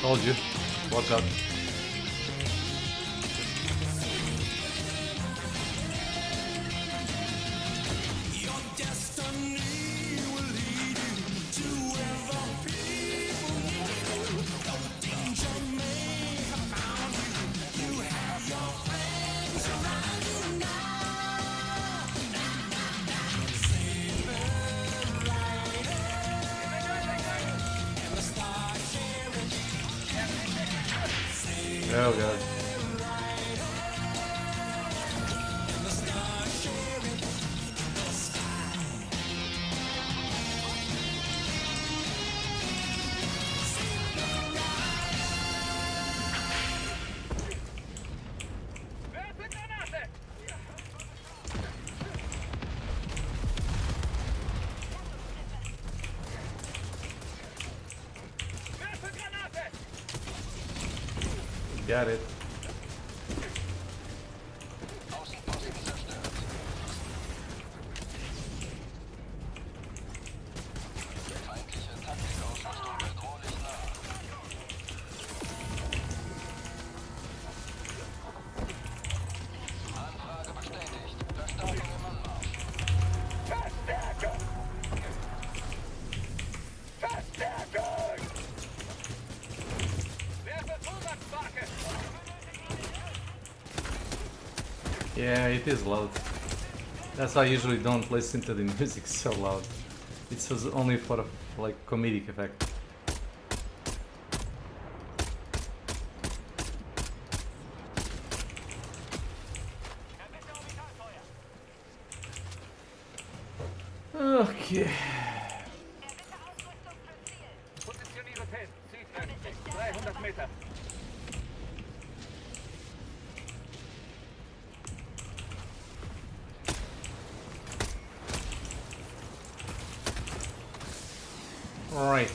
Told you. Watch out. Oh god. Got it. Außenposten zerstört. Feindliche Taktikausrüstung bedrohlich nah. Anfrage bestätigt. Verstärkung im Anmarsch. Yeah, it is loud. That's why I usually don't listen to the music so loud. It's only for like comedic effect. Okay. Positioniere fest. Südöstlich. 300 Meter. All right.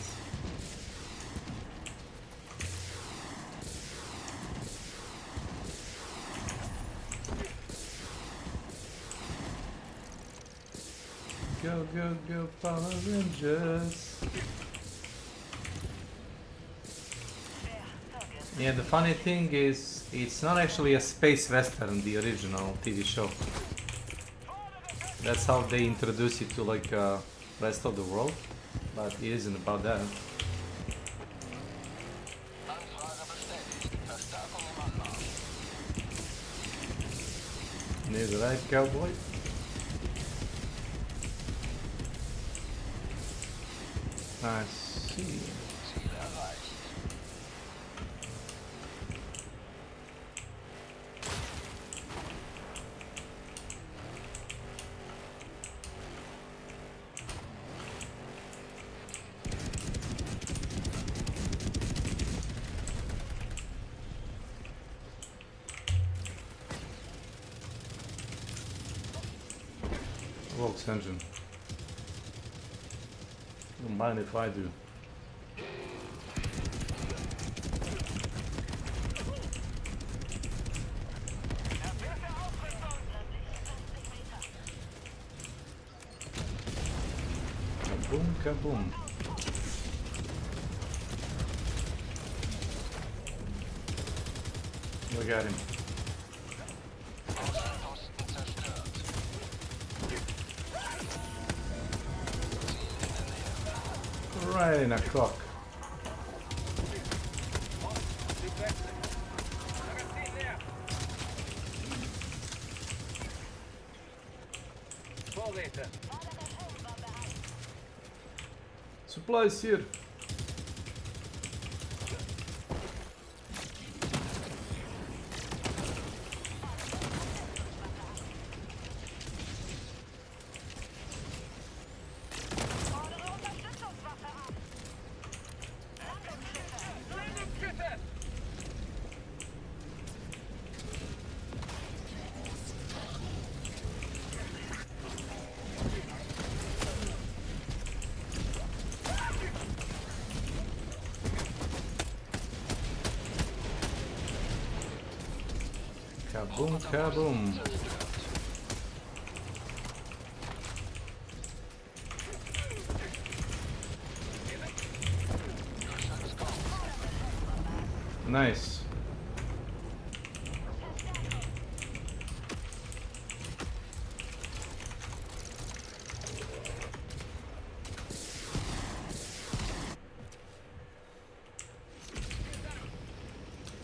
Go, go, go, Power Rangers. Yeah, the funny thing is, it's not actually a space western, the original TV show. That's how they introduce it to like rest of the world, but it isn't about that. Near the right, cowboy. I see. Volks engine. Don't mind if I do. Kaboom, kaboom. Look at him. Right in a cock. Supplies here. Kaboom, kaboom. Nice.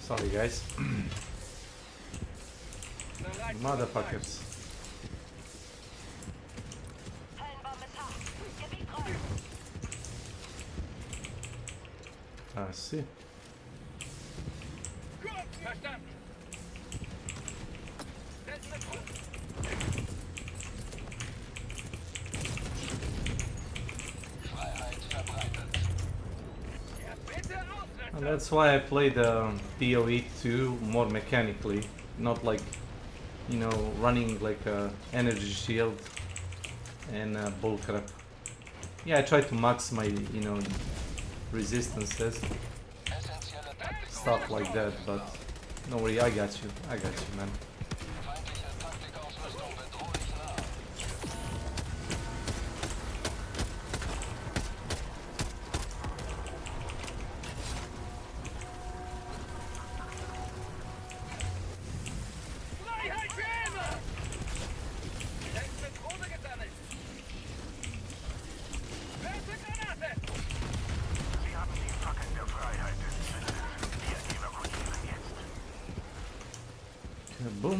Sorry guys. Motherfuckers. I see. And that's why I play the PoE 2 more mechanically, not like, you know, running like a energy shield and bullcrap. Yeah, I try to max my, you know, resistances, stuff like that, but don't worry, I got you, man.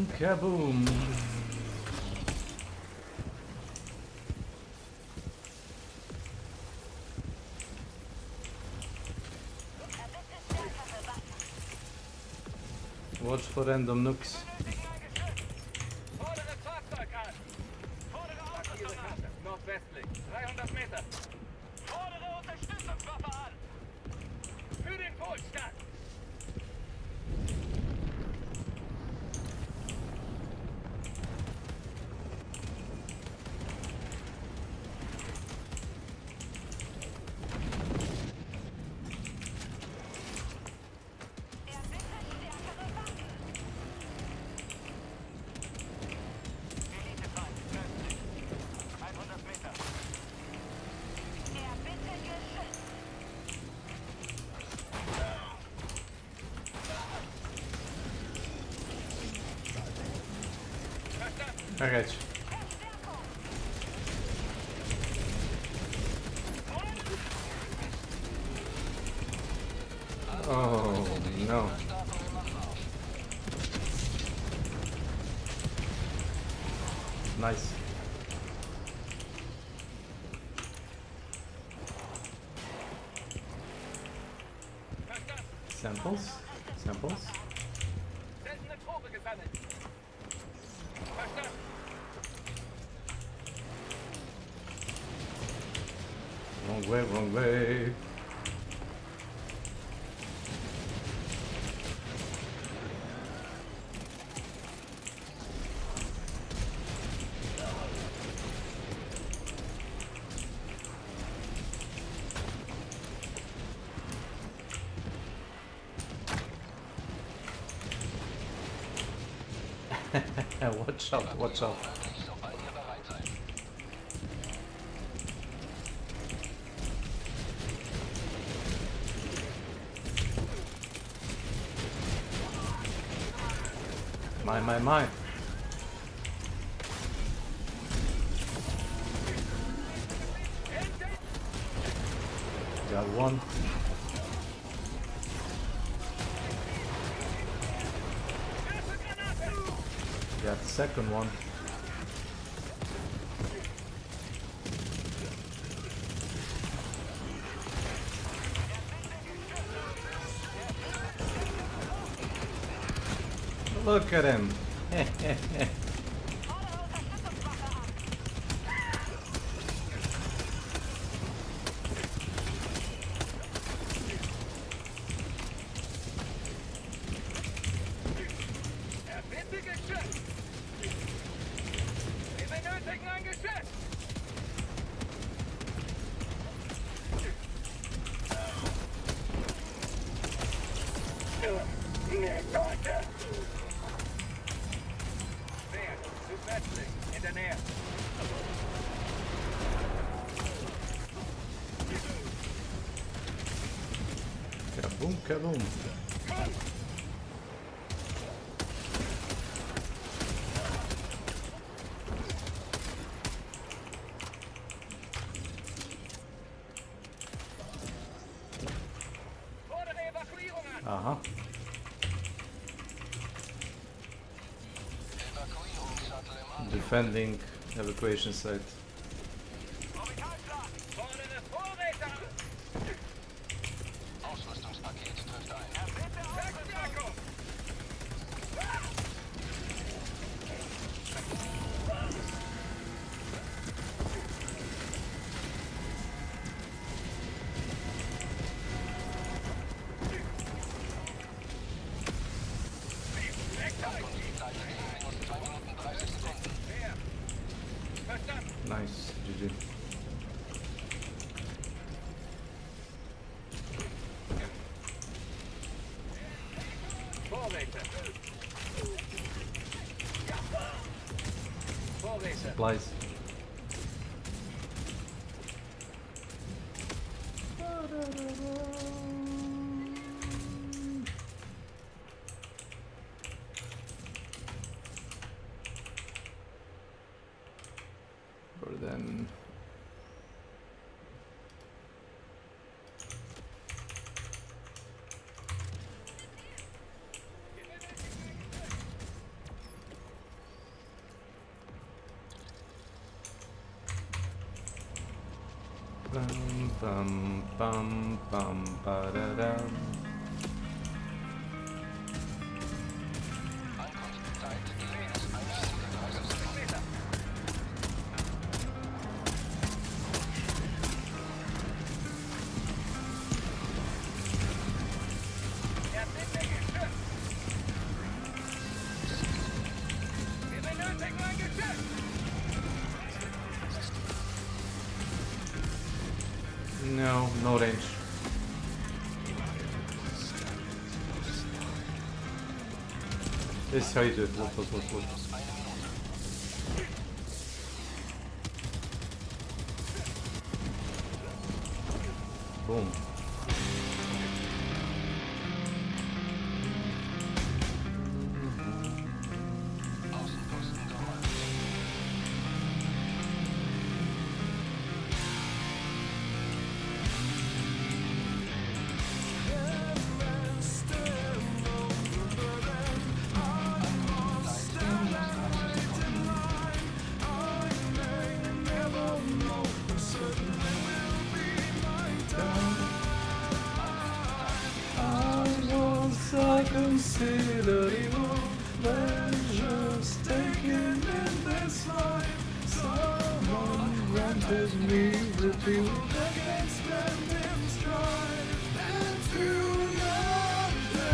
Kaboom, kaboom. Watch for random nukes. Fordere Fahrzeug an! Fordere Autostation an! Nordwestlich, 300 Meter. Fordere Unterstützungswaffe an! Für den Wohlstand! Elitefeind, östlich. 100 Meter. I got you. Oh no. Nice. Samples? Samples? Seltene Probe gesammelt. Verstanden. Wrong way, wrong way. Watch out, watch out. Mine. Got one. Got the second one. Look at him. Erbinde geschützt! Wir benötigen ein Geschütz! Wer? Südwestlich, in der Nähe. Kaboom, kaboom. Fordere Evakuierung an! Aha. Defending evacuation site. Orbitalplan! Fordere Vorräte an! Ausrüstungspaket trifft ein. Erbitte Verstärkung! Verstanden! Nice, GG. Vorräte! Vorräte! Supplies. Or then Bum bum bum bum ba da dum. Er hat nicht mehr geschützt. Wir benötigen ein Geschütz. No, no range. It's hide it. What? Boom. I consider evil pleasures taken in this life. Someone granted me reprieve against them in strife, and to nothing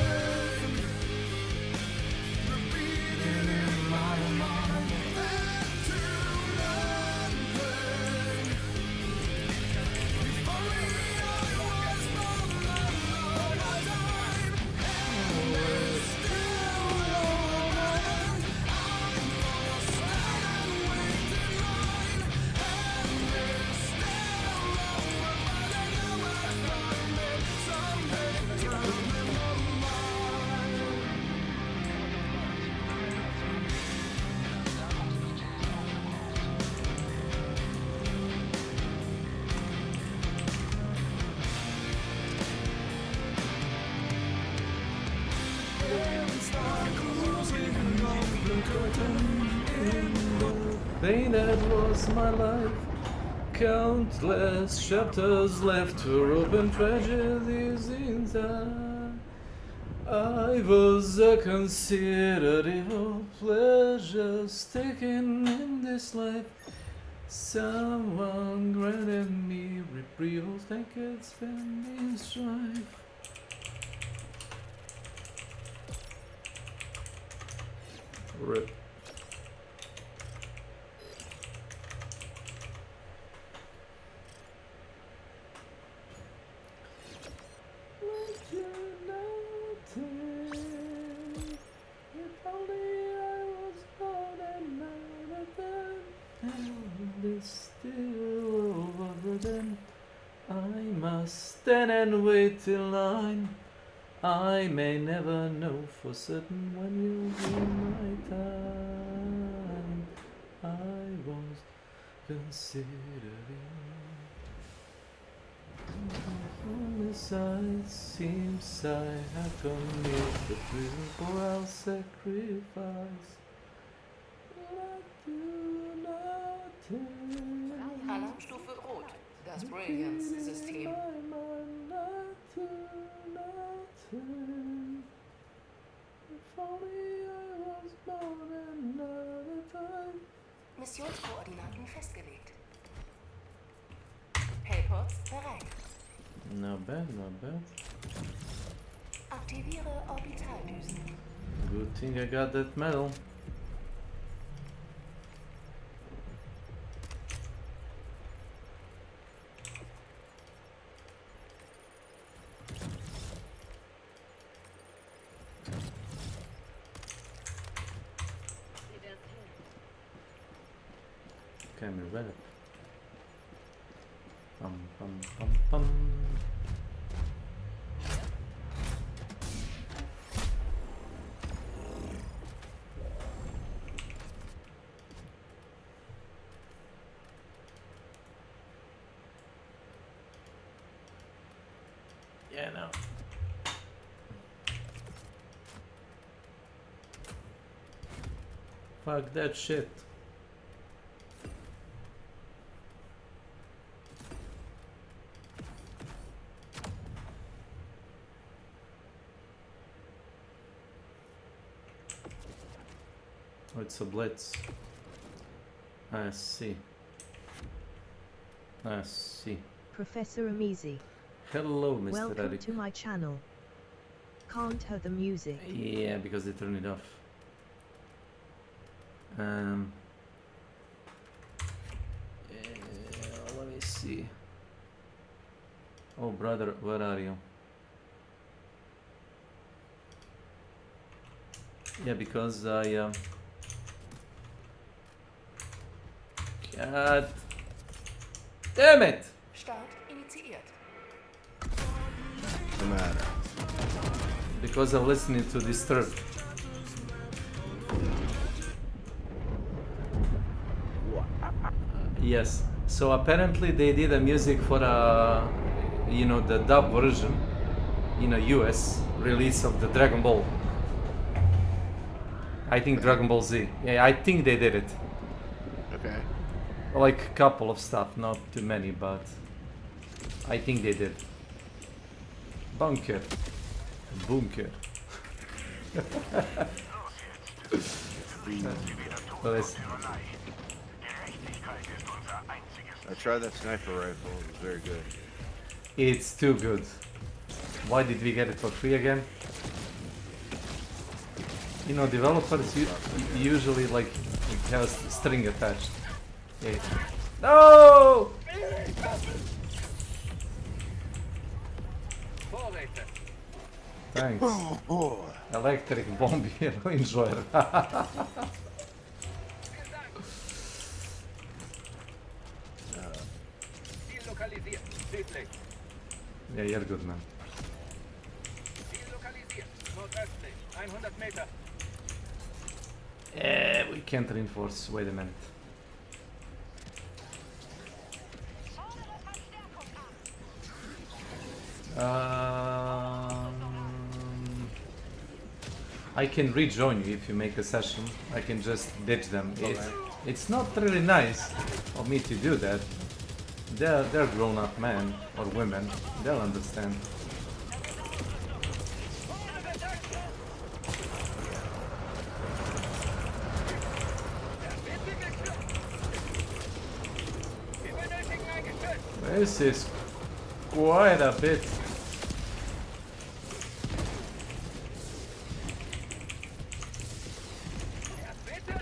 repeated in my mind, and to nothing. If only I was born another time. We're still alive. I'm lost and waiting line, and we're still over. But I know I find it someday down in my mind. Pain that was my life, countless chapters left to open tragedies inside. I was a considered evil, pleasures taken in this life. Someone granted me reprieve, think it's been in strife. Rip. If only I was born another time, and it's still over then. I must stand and wait in line. I may never know for certain when you'll be my time. I was considering. On the side seems I have committed the prison for our sacrifice. But I do not take Alarmstufe Rot. Das Brilliance-System. If only I was born another time. Missionskoordinaten festgelegt. Hellpods bereit. Not bad, not bad. Aktiviere Orbitaldüsen. Good thing I got that medal. Camera rep. Pum pum pum pum. Yeah, no. Fuck that shit. Oh, it's a blitz. I see. I see. Professor Amizi. Hello, Mr. Welcome Eric. to my channel. Can't hear the music. Yeah, because they turned it off. Let me see. Oh, brother, where are you? Yeah, because I God damn it! Start initiiert. What's the matter? Because I'm listening to Disturbed. Yes. So apparently they did a music for you know, the dub version, you know, US release of the Dragon Ball. I think Dragon Ball Z. Yeah, I think they did it. Okay. Like a couple of stuff, not too many, but I think they did. Bunker. Bunker. Well, listen. I tried that sniper rifle. It was very good. It's too good. Why did we get it for free again? You know, developers usually like it has string attached. Yeah. No! Thanks. Electric bomb here. Enjoy it. Yeah, you're good, man. We can't reinforce. Wait a minute. I can rejoin you if you make a session. I can just ditch them. It's not really nice of me to do that. They're grown-up men or women. They'll understand. This is quite a bit.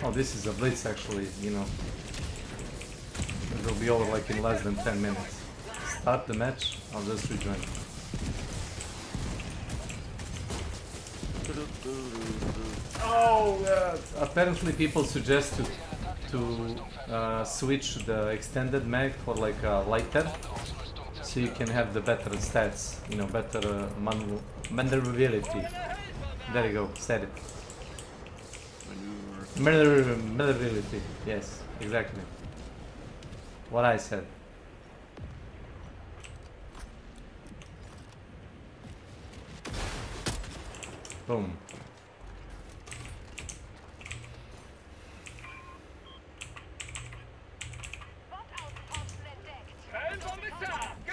Oh, this is a blitz actually, you know. It will be over like in less than 10 minutes. Start the match, I'll just rejoin. Oh god! Apparently people suggest to switch the extended mag for like a lighter, so you can have the better stats, you know, better maneuverability. There you go, said it. Maneuverability, yes, exactly. What I said. Boom.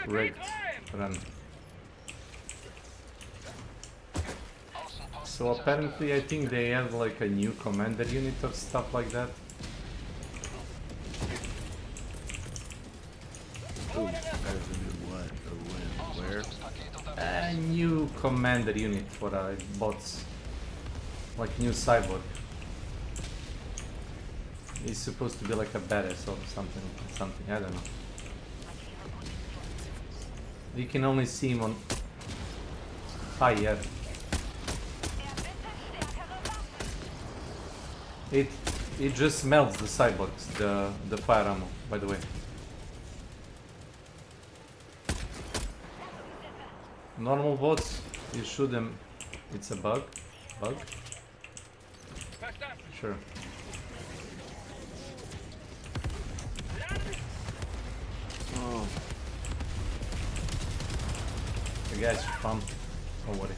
Rigged. Run. So apparently I think they have like a new commander unit or stuff like that. Ooh, that is a new what? Or when? Where? A new commander unit for bots. Like new cyborg. He's supposed to be like a badass or something, I don't know. You can only see him on higher. It just melts the cyborgs, the fire ammo, by the way. Normal bots, you shoot them. It's a bug. Bug? Sure. Oh. I guess fun. Don't worry.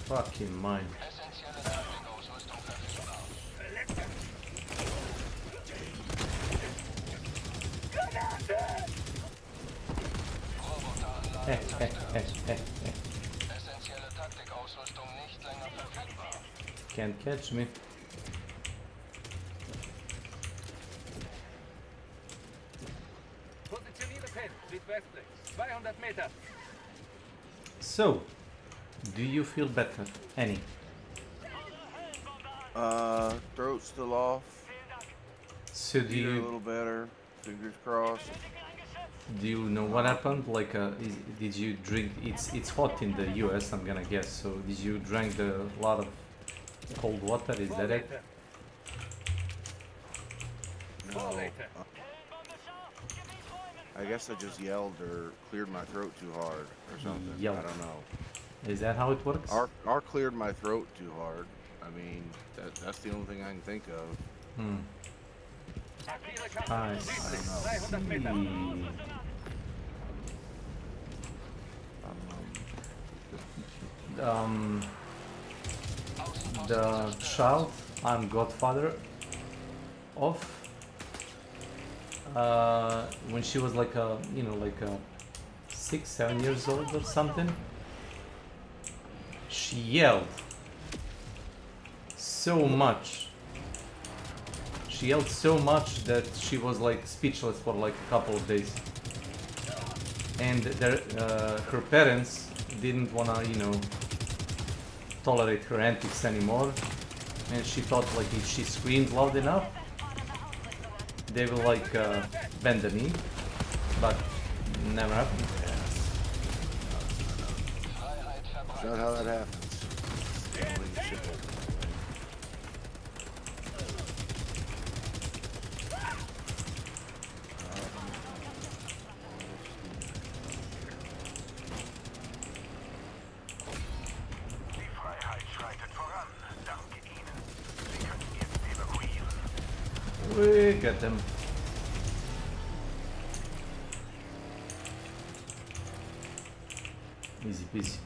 Fucking mine. Can't catch me. Positioniere Pen, südwestlich. 200 Meter. So, do you feel better? Any? Throat still off. So do Feet are a you little better. Fingers crossed. do you know what happened? Like, did you drink? It's hot in the U.S. I'm gonna guess. So did you drink a lot of cold water? Is that it? No. I guess I just yelled or cleared my throat too hard or something. Yelled. I don't know. Is that how it works? Or cleared my throat too hard. I mean, that's the only thing I can think of. Hmm. I see. The child I'm godfather of, when she was like a, you know, like a 6-7 years old or something, she yelled so much. She yelled so much that she was like speechless for like a couple of days, and her parents didn't wanna, you know, tolerate her antics anymore, and she thought like if she screamed loud enough, they will like bend the knee, but never happened. That's not how that happens. Holy shit. We get them. Easy peasy.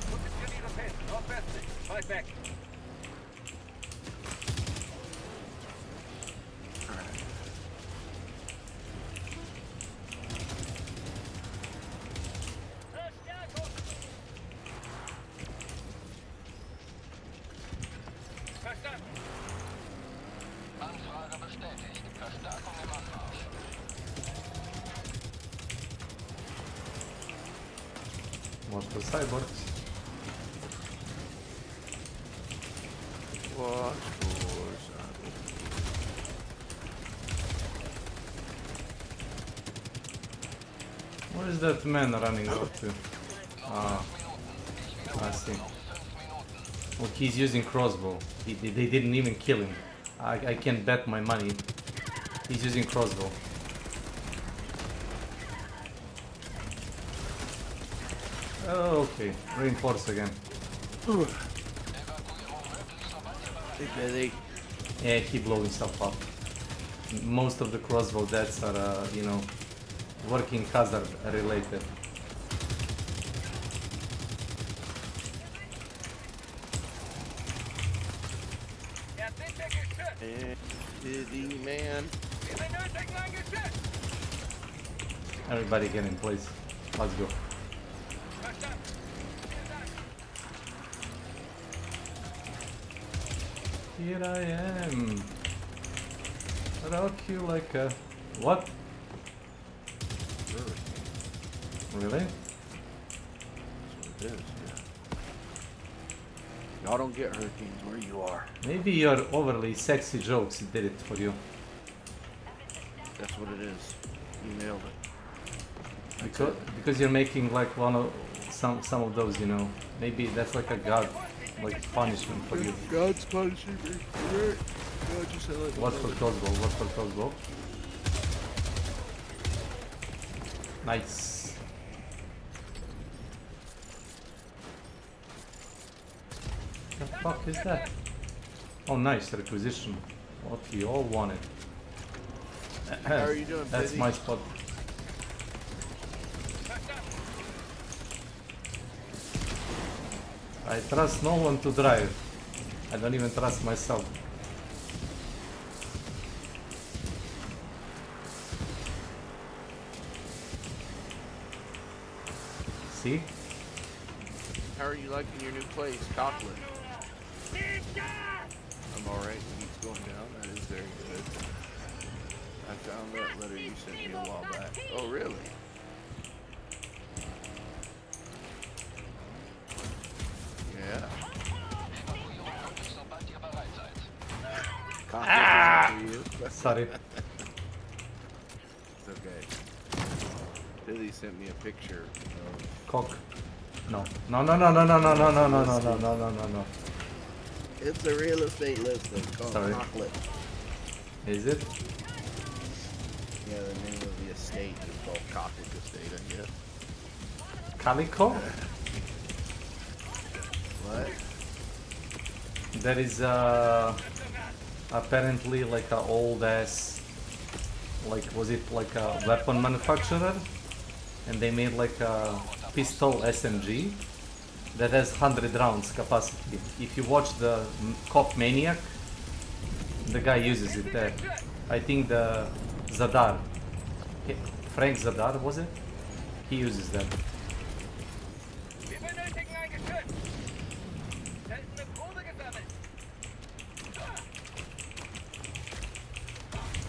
Positioniere Pen, nordwestlich. Weit weg. What the cyborgs? Watch for cyborgs. Where is that man running off to? Ah, I see. Well, he's using crossbow. They didn't even kill him. I can bet my money. He's using crossbow. Oh, okay, reinforce again. Yeah, he blew himself up. Most of the crossbow deaths are, you know, working hazard related. Dizzy man. Everybody get in place. Let's go. Here I am. Rock you like a... What? Really? That's what it is, yeah. Y'all don't get hurricanes where you are. Maybe your overly sexy jokes did it for you. That's what it is. You nailed it. Because you're making like some of those, you know. Maybe that's like a god, like punishment for you. God's punishing me. God, you said like What for crossbow? What for crossbow? Nice. The fuck is that? Oh, nice requisition. What we all wanted. How are you doing, That's Pizzy? my spot. I trust no one to drive. I don't even trust myself. See? How are you liking your new place, Coughlin? I'm alright. He's going down. That is very good. I found that letter you sent me a while back. Oh, really? Yeah. Ah! Sorry. It's okay. Billy sent me a picture of Cock. No. No, no, no, no, no, no, no, no, no, no, no, no, no, no, no. It's a real estate listing called Sorry. Cocklet. Is it? Yeah, the name of the estate is called Cocklet Estate, I guess. Calico? What? There is apparently like a old ass, like was it like a weapon manufacturer, and they made like a pistol SMG that has 100 rounds capacity. If you watch the Cop Maniac, the guy uses it there. I think the Zadar, Frank Zadar, was it? He uses that.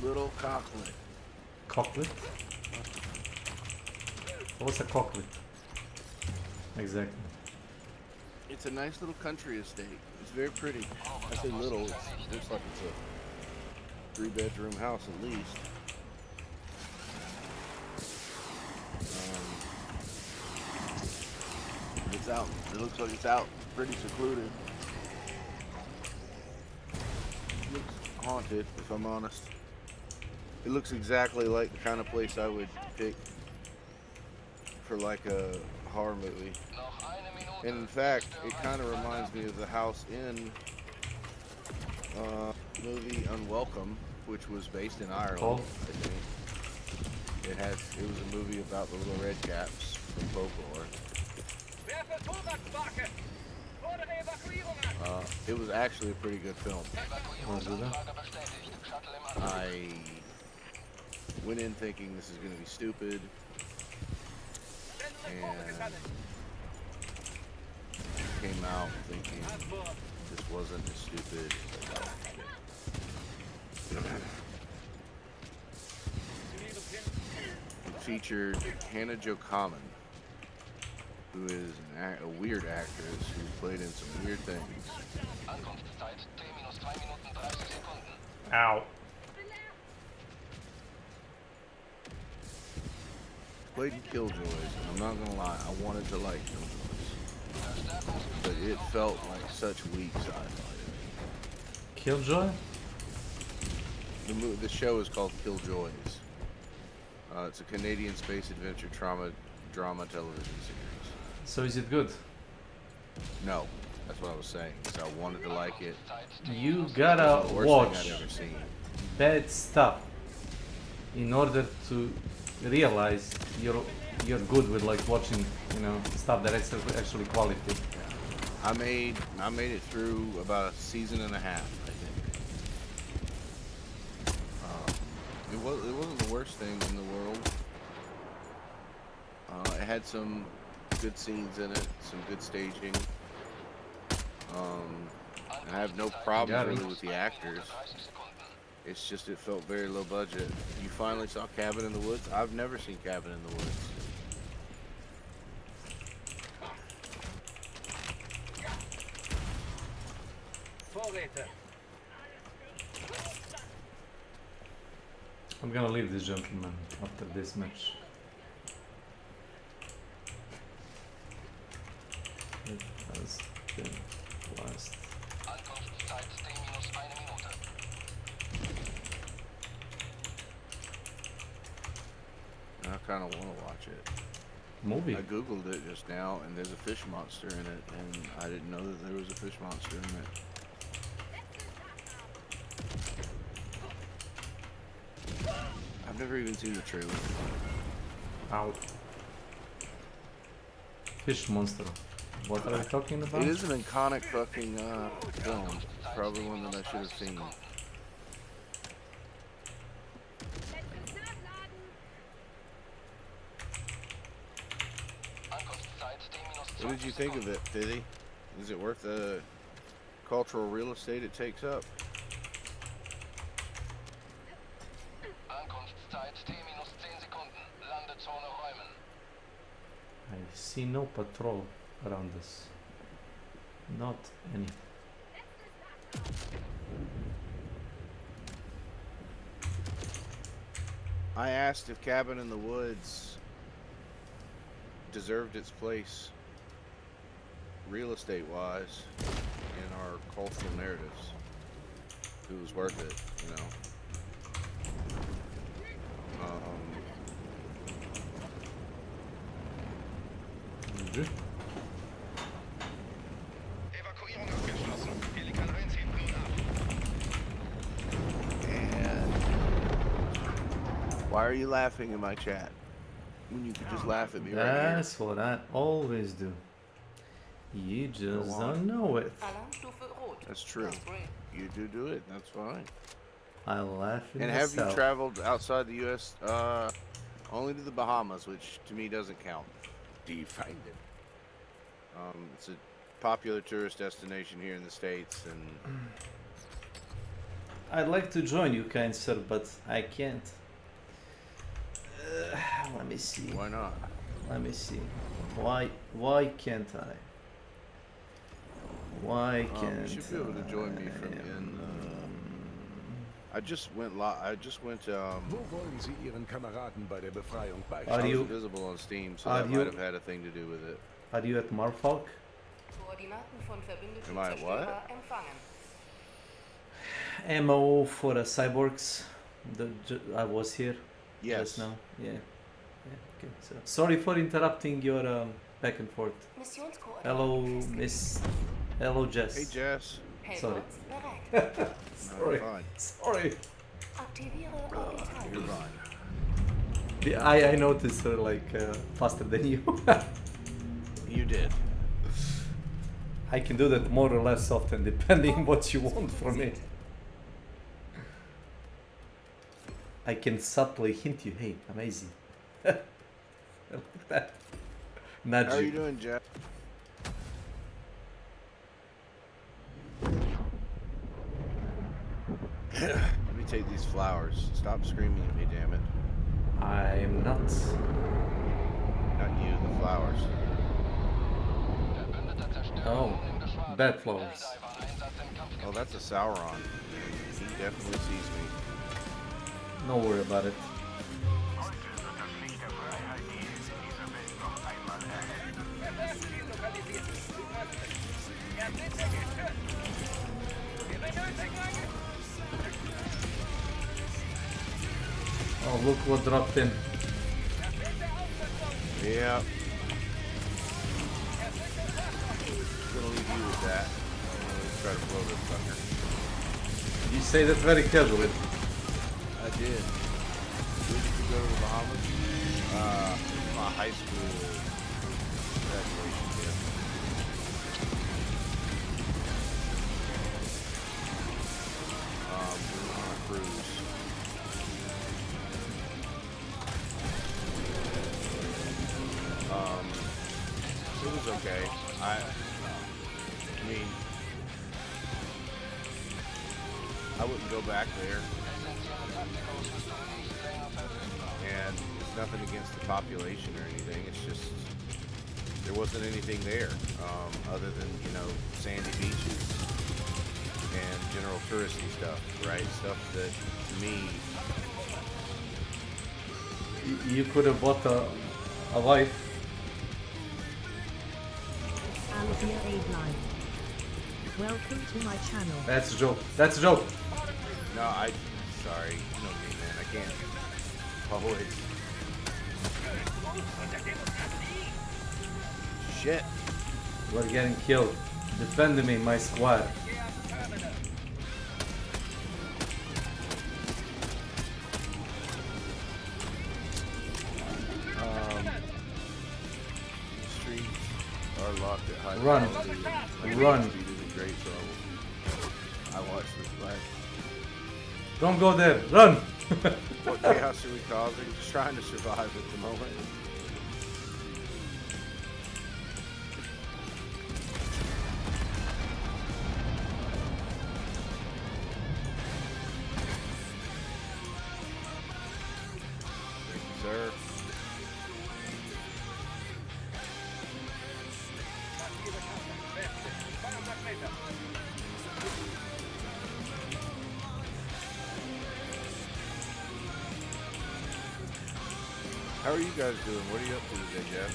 Little Cocklet. Cocklet? What's a cocklet? Exactly. It's a nice little country estate. It's very pretty. I say little, it looks like it's a 3-bedroom house at least. It's out. It looks like it's out. Pretty secluded. Looks haunted, if I'm honest. It looks exactly like the kind of place I would pick for like a horror movie. And in fact, it kind of reminds me of the house in movie Unwelcome, which was based in Ireland, Oh. I think. It was a movie about the little red caps from folklore. It was actually a pretty good film. I went in thinking this is going to be stupid, and came out thinking this wasn't as stupid as I thought. It featured Hannah Jo Common, who is a weird actress who played in some weird things. Ow. Played in Killjoys, and I'm not gonna lie, I wanted to like Killjoys, but it felt like such weak sci-fi. Killjoy? The show is called Killjoys. It's a Canadian space adventure drama television series. So is it good? No, that's what I was saying. So I wanted to like it. You It gotta was the worst watch thing I'd ever seen. bad stuff in order to realize you're good with like watching, you know, stuff that is actually quality. I made it through about a season and a half, I think. It wasn't the worst thing in the world. It had some good scenes in it, some good staging. I have no problem really with the actors. It's just it felt very low budget. You finally saw Cabin in the Woods? I've never seen Cabin in the Woods. I'm gonna leave this gentleman after this match. It has been last. I kind of want to watch it. Movie? I googled it just now, and there's a fish monster in it, and I didn't know that there was a fish monster in it. I've never even seen the trailer. Ow. Fish monster. What are we talking about? It is an iconic fucking film. Probably one that I should have seen. What did you think of it, Fitty? Is it worth the cultural real estate it takes up? Ankunftszeit T-10 Sekunden. Landezone räumen. I see no patrol around us. Not any. I asked if Cabin in the Woods deserved its place, real estate wise, in our cultural narratives. It was worth it, you know. Evakuierung abgeschlossen. Pelikan 1 hebt nun ab. And why are you laughing in my chat when you could just laugh at me right here? That's what I always do. You just don't know it. Alarmstufe Rot. That's true. You do it. That's fine. I laugh in And myself. have you traveled outside the U.S.? Only to the Bahamas, which to me doesn't count. Die Feinde. It's a popular tourist destination here in the States, and I'd like to join you, kind sir, but I can't. Let me see. why not? Let me see. Why can't I? Why can't You should be able to join me from in. I just went. I just went. Wo wollen Sie Ihren Kameraden bei der Befreiung Are I beistehen? you- was visible on Steam, so are that you- might have had a thing to do with it. Are you at Marfalk? Koordinaten von verbündeten Am I at what? Zerstörer empfangen. Ammo for cyborgs. I was here Yes. just now. Yeah. Okay. So sorry for interrupting your back and forth. Missionskoordinaten Hello, festgelegt. Miss. Hello, Jess. Hey, Jess. Sorry. Helmholtz bereit. Sorry. Fine. Sorry. Aktiviere Orbital. You're fine. I noticed her like faster than you. You did. I can do that more or less often, depending what you want from me. I can subtly hint you, hey, amazing. I like that. Nudge How are you you. doing, Jeff? Let me take these flowers. Stop screaming at me, damn it. I'm not. Not you, the flowers. Oh, bad flowers. Oh, that's a Sauron. He definitely sees me. No worry about it. Oh, look what dropped in. Yeah. Gonna leave you with that. Let's try to blow this sucker. You say that very casually. I did. When did you go to the Bahamas? My high school graduation gift. We were on a cruise. It was okay. I mean, I wouldn't go back there. And it's nothing against the population or anything. It's just there wasn't anything there other than, you know, sandy beaches and general touristy stuff, right? Stuff that to me. You could have bought a wife. Alvia Aidline. Welcome to my channel. That's a joke. That's a joke. No, sorry. You know me, man. I can't always. Shit. We're getting killed. Defend me, my squad. The streets are locked at high Run. velocity. Run. Speed is in great trouble. I watched this flash. Don't go there. Run. What chaos are we causing? Just trying to survive at the moment. are you guys doing? What are you up to today, Jeff?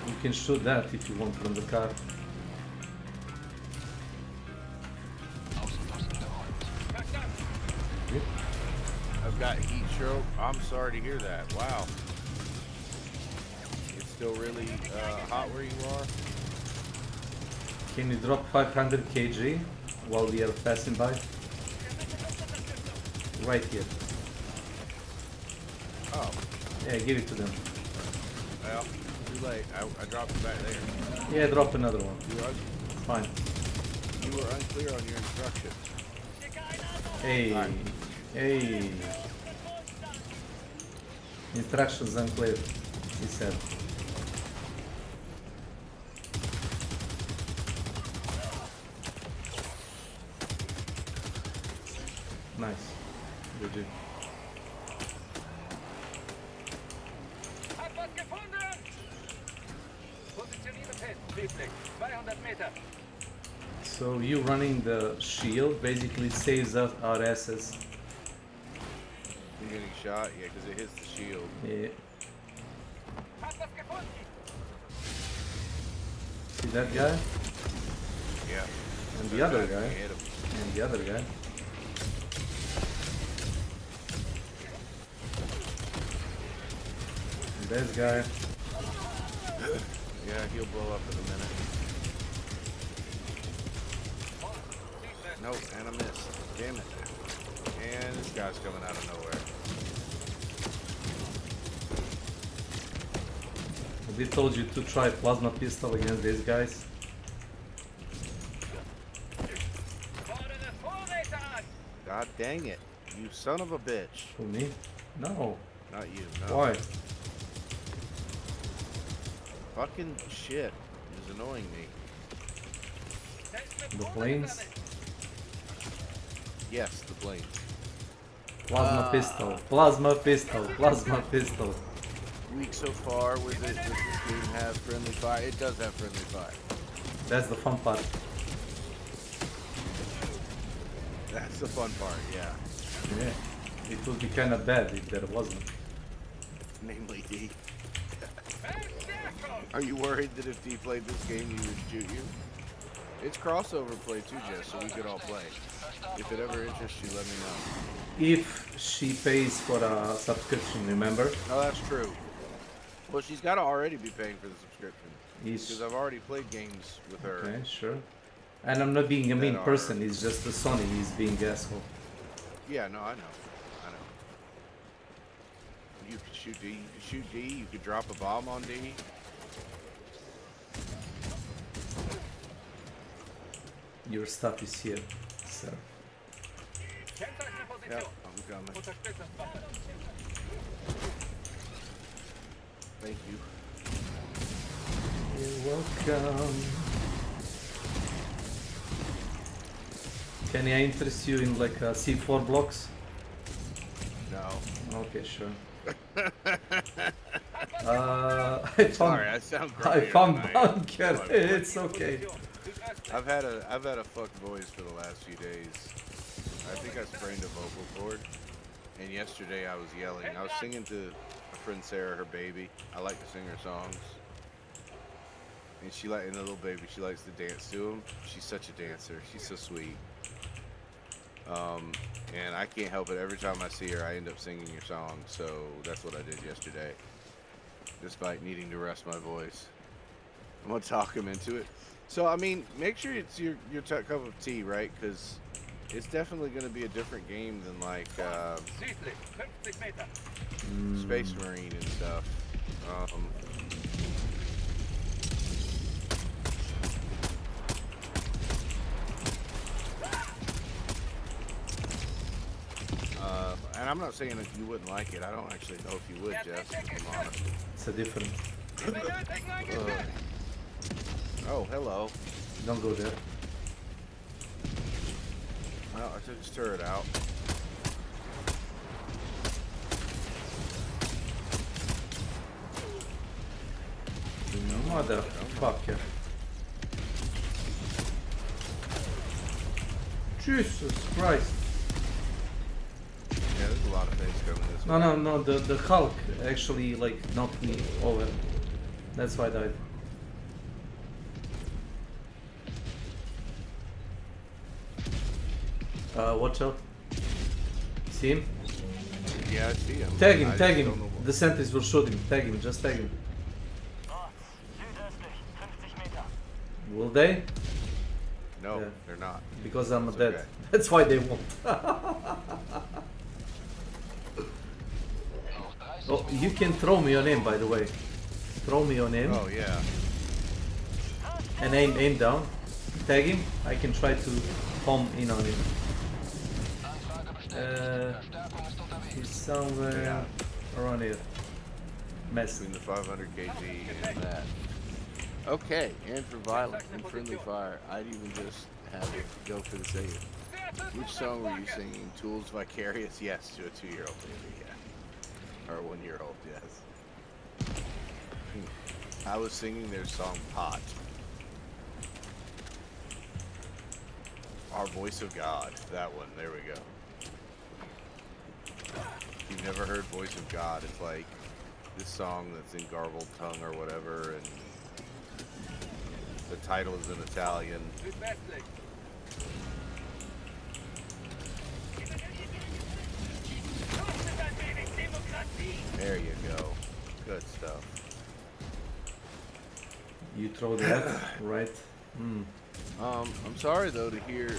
You can shoot that if you want from the car. I've got heat stroke. I'm sorry to hear that. Wow. It's still really hot where you are? Can you drop 500 kg while we are passing by? Right here. Oh. Yeah, give it to them. Well, too late. I dropped it back there. Yeah, drop another one. Fine. You were unclear on your instructions. Hey. Right. Hey. Instructions unclear, he said. Nice. Good job. Hab was gefunden! Positioniere fest, Liebling. 200 Meter. So you running the shield basically saves us our asses. You're getting shot? Yeah, because it hits the shield. Yeah. Hab was gefunden! See that guy? Yeah. And the other guy. Hit him. And the other guy. And this guy. Yeah, he'll blow up in a minute. Nope, and I missed. Damn it. And this guy's coming out of nowhere. We told you to try plasma pistol against these guys. God dang it. You son of a bitch. For me? No. Not you, no. Why? Fucking shit is annoying me. The planes? Yes, the planes. Plasma pistol. Plasma pistol. Plasma pistol. Weak so far with it. Does this game have friendly fire? It does have friendly fire. That's the fun part. That's the fun part, yeah. Yeah. It would be kind of bad if there wasn't. Namely D. Are you worried that if D played this game, he would shoot you? It's crossover play too, Jess, so we could all play. If it ever interests you, let me know. If she pays for a subscription, remember? Oh, that's true. Well, she's got to already be paying for the subscription. He's- Because I've already played games with her. Okay, sure. And I'm not being a mean That are- person, it's just the Sony is being asshole. Yeah, no, I know. I know. You could shoot D, you could shoot D, you could drop a bomb on D. Your stuff is here, sir. Kennzeichne Position. Yep, I'm coming. Unterstützungswaffe. Thank you. You're welcome. Can I interest you in like C4 blocks? No. Okay, sure. I found, Sorry, I sound I grumpy found tonight. bunker. It's okay. I've had a fucked voice for the last few days. I think I sprained a vocal cord, and yesterday I was yelling. I was singing to my friend Sarah, her baby. I like to sing her songs, and and the little baby, she likes to dance to them. She's such a dancer. She's so sweet. And I can't help it. Every time I see her, I end up singing your song. So that's what I did yesterday, despite needing to rest my voice. I'm gonna talk him into it. So I mean, make sure it's your cup of tea, right? Because it's definitely going to be a different game than like Südlich, 50 Meter. Space Marine and stuff. And I'm not saying that you wouldn't like it. I don't actually know if you would, Jess, if I'm honest. It's a different. Oh, hello. Don't go there. Well, I took his turret out. Motherfucker. Jesus Christ. Yeah, there's a lot of things coming this way. No, the Hulk actually like knocked me over. That's why I died. Watch out. See him? Yeah, I see him. Tag him. The sentries will shoot him. Tag him, just tag him. Will they? No, Yeah. they're not. Because I'm It's dead. okay. That's why they won't. Oh, you can throw me on him, by the way. Throw me on him. Oh, yeah. And aim down. Tag him. I can try to home in on him. He's somewhere around here. Mess. Between the 500 kg and that. Okay, and for violence and friendly fire, I'd even just have it go for the save. Which song were you singing? Tools Vicarious? Yes, to a 2-year-old baby, yeah. Or a 1-year-old, yes. I was singing their song Pot. Our Voice of God, that one, there we go. If you've never heard Voice of God, it's like this song that's in garbled tongue or whatever, and the title is in Italian. There you go. Good stuff. You throw that, right? Mm. I'm sorry though to hear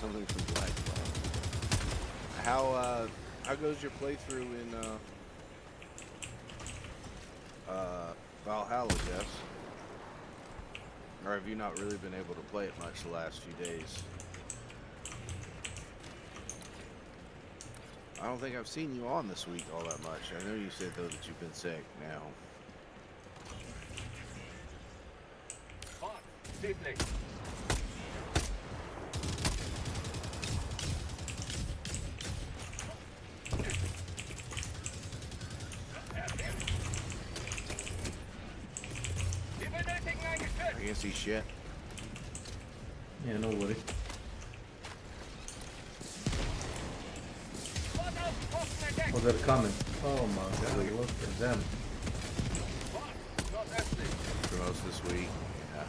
something from Black Flag. How goes your playthrough in Valhalla, Jess? Or have you not really been able to play it much the last few days? I don't think I've seen you on this week all that much. I know you said though that you've been sick now. I can't see shit. Yeah, no worry. Oh, they're coming. Oh my god, look at them. For most this week. Yeah.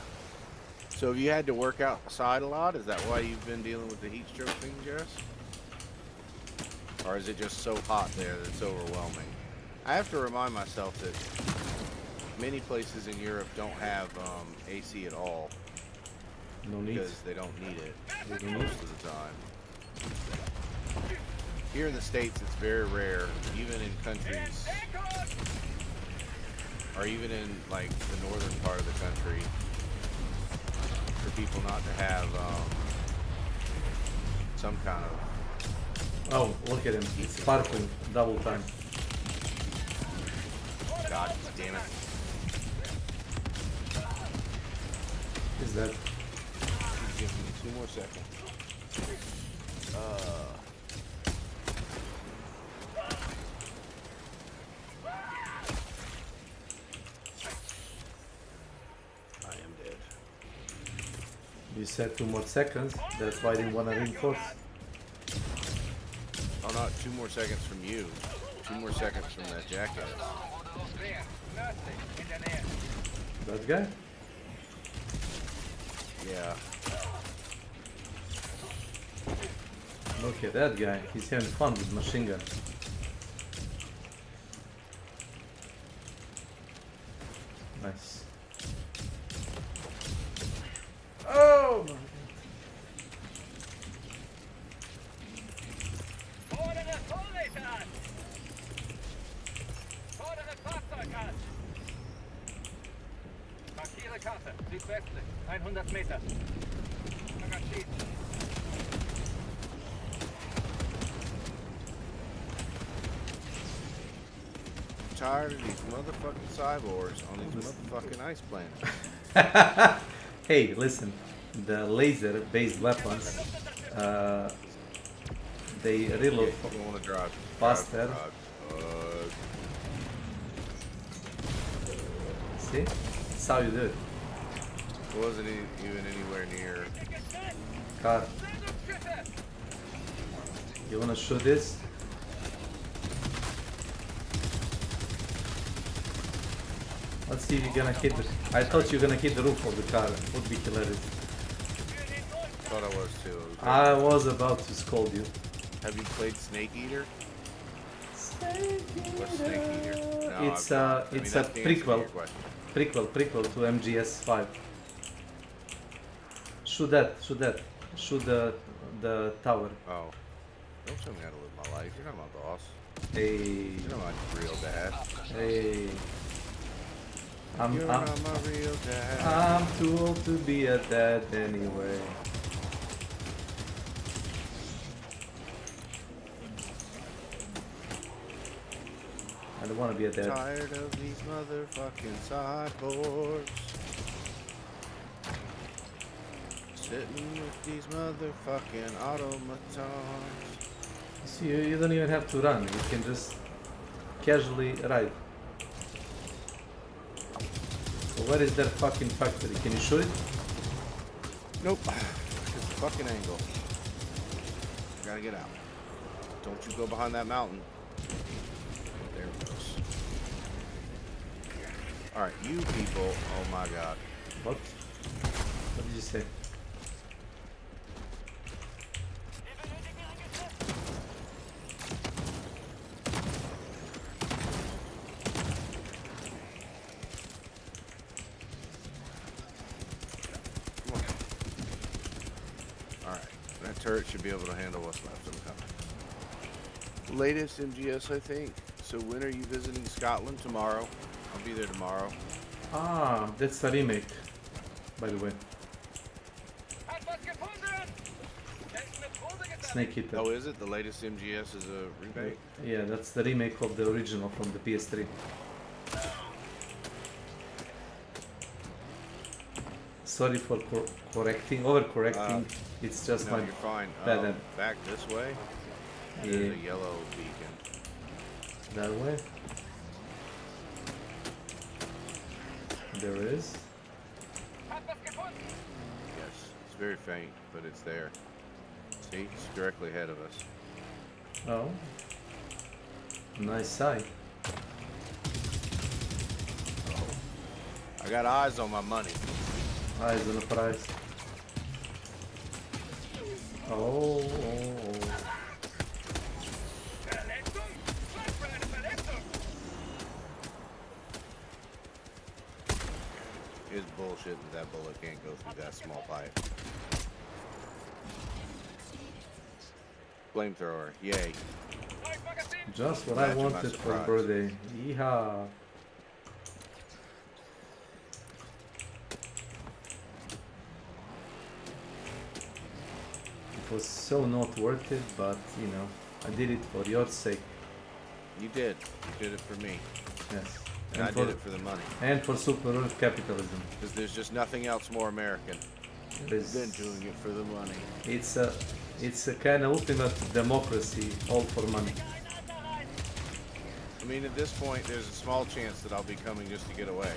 So have you had to work outside a lot? Is that why you've been dealing with the heat stroke thing, Jess? Or is it just so hot there that it's overwhelming? I have to remind myself that many places in Europe don't have AC at all. No need. Because they don't need it most of the time. Here in the States, it's very rare, even in countries, or even in like the northern part of the country, for people not to have some kind of... Oh, look at him. It's sparkling double time. God damn it. Is that? Give me 2 more seconds. I am dead. You said 2 more seconds. That's why I didn't want to reinforce. Oh, not 2 more seconds from you. 2 more seconds from that jackass. That guy? Yeah. Look at that guy. He's having fun with machine gun. Nice. Oh my god. Markiere Karte, südwestlich, 100 Meter. Magazin. I'm tired of these motherfucking cyborgs on these motherfucking ice planets. Hey, listen. The laser-based weapons, they reload faster. See? That's how you do it. It wasn't even anywhere near. Car. You wanna shoot this? Let's see if you're gonna hit the... I thought you were gonna hit the roof of the car. Would be hilarious. Thought I was too. I was about to scold you. Have you played Snake Eater? What's Snake Eater? No, It's a prequel. Prequel to MGS5. Shoot that. Shoot the tower. Oh. Don't tell me how to live my life. You're not my boss. Hey. You're not my real dad. Hey. You're not my real dad. I'm too old to be a dad anyway. I don't want to be a dad. Tired of these motherfucking sideboards. Sitting with these motherfucking automatons. See, you don't even have to run. You can just casually ride. So where is that fucking factory? Can you shoot it? Nope. It's the fucking angle. Gotta get out. Don't you go behind that mountain. There it goes. Alright, you people. Oh my god. What? What did you say? Turret should be able to handle what's left of them coming. Latest MGS, I think. So when are you visiting Scotland? Tomorrow. I'll be there tomorrow. Ah, that's a remake, by the way. Snake Eater. Oh, is it? The latest MGS is a remake? Yeah, that's the remake of the original from the PS3. Sorry for overcorrecting. It's just no, my you're fine. bad. Back this way. Yeah. There's a yellow beacon. That way. There is. Yes, it's very faint, but it's there. See, it's directly ahead of us. Oh. Nice sight. Oh. I got eyes on my money. Eyes on the prize. Oh. It's bullshit that bullet can't go through that small pipe. Flamethrower, yay. Just what I wanted for birthday. Yeehaw. It was so not worth it, but you know, I did it for your sake. You did. You did it for me. Yes. And I did it for the money. And for super capitalism. Because there's just nothing else more American than doing it for the money. It's a kind of ultimate democracy, all for money. I mean, at this point, there's a small chance that I'll be coming just to get away.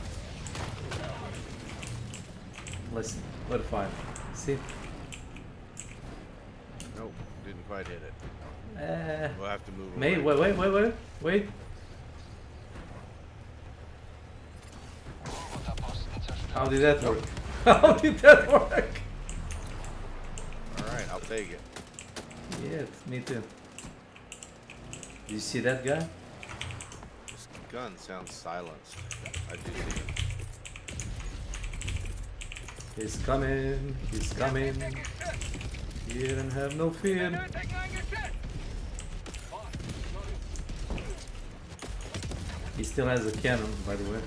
Listen, we're fine. See? Nope, didn't quite hit it. We'll have to move away. Wait. How did that work? How did that work? Alright, I'll take it. Yeah, me too. Did you see that guy? This gun sounds silenced. I did see it. He's coming. Here and have no fear. He still has a cannon, by the way.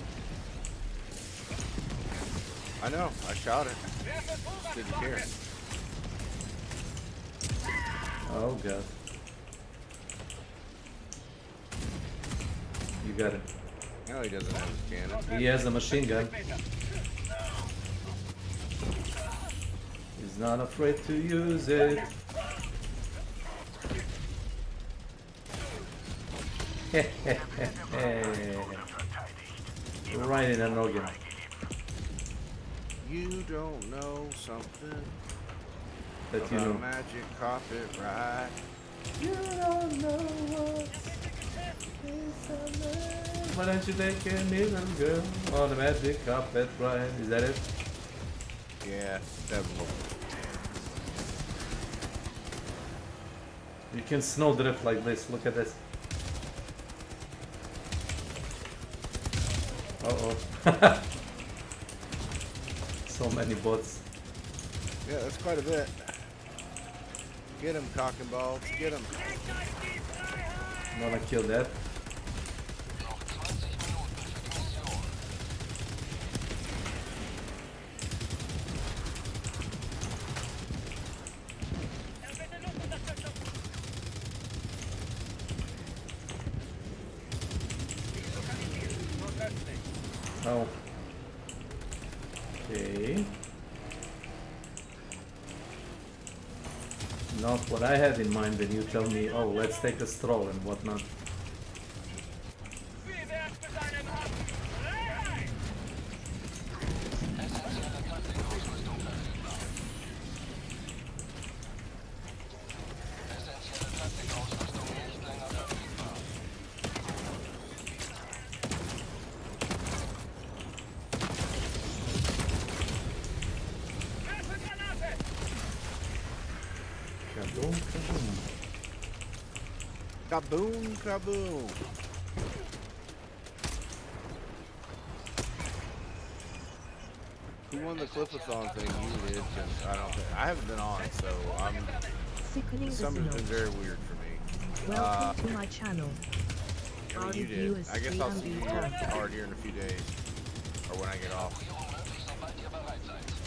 I know, I shot it. Just didn't care. Oh god. You got it. No, he doesn't have his cannon. He has a machine gun. He's not afraid to use it. Right in the noggin. You don't know something that you about know. magic copyright. You don't know what is a man. Why don't you take a little girl on the magic carpet ride? Is that it? Yeah, definitely. You can snowdrift like this. Look at this. Uh-oh. So many bots. Yeah, that's quite a bit. Get him, cock and balls. Get him. I'm gonna kill that. Oh. Okay. Not what I had in mind when you tell me, oh, let's take a stroll and whatnot. Kaboom, kaboom. Kaboom, kaboom. Who won the Clip-a-thon thing? You did, 'cause I haven't been on, so Sickening this summer's been Zeno. very weird for me. Welcome to my channel. I Our mean, you review did. is I guess I'll see you 300. hard here in a few days, or when I get off.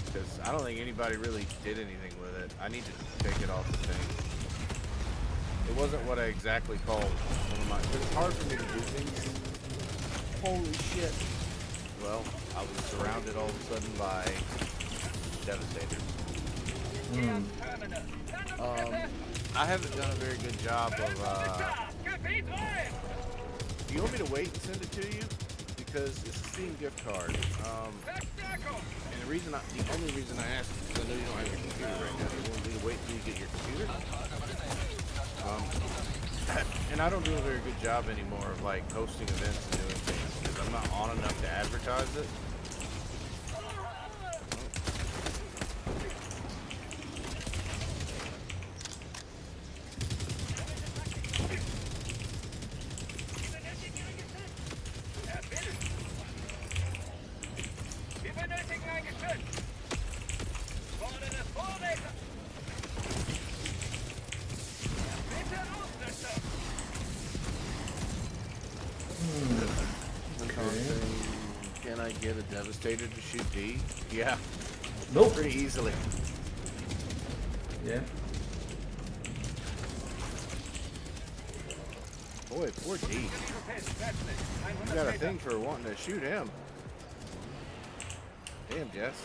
Because I don't think anybody really did anything with it. I need to take it off the thing. It wasn't what I exactly called one of my. It's hard for me to do things. Holy shit! Well, I was surrounded all of a sudden by devastators. I haven't done a very good job of. Do you want me to wait and send it to you? Because it's a Steam gift card. And the only reason I asked is because I know you don't have your computer right now. You want me to wait until you get your computer? And I don't do a very good job anymore of like hosting events and doing things because I'm not on enough to advertise it. Can I get a Devastator to shoot D? Yeah. Nope. Pretty easily. Yeah. Boy, poor D. You got a thing for wanting to shoot him. Damn, Jess.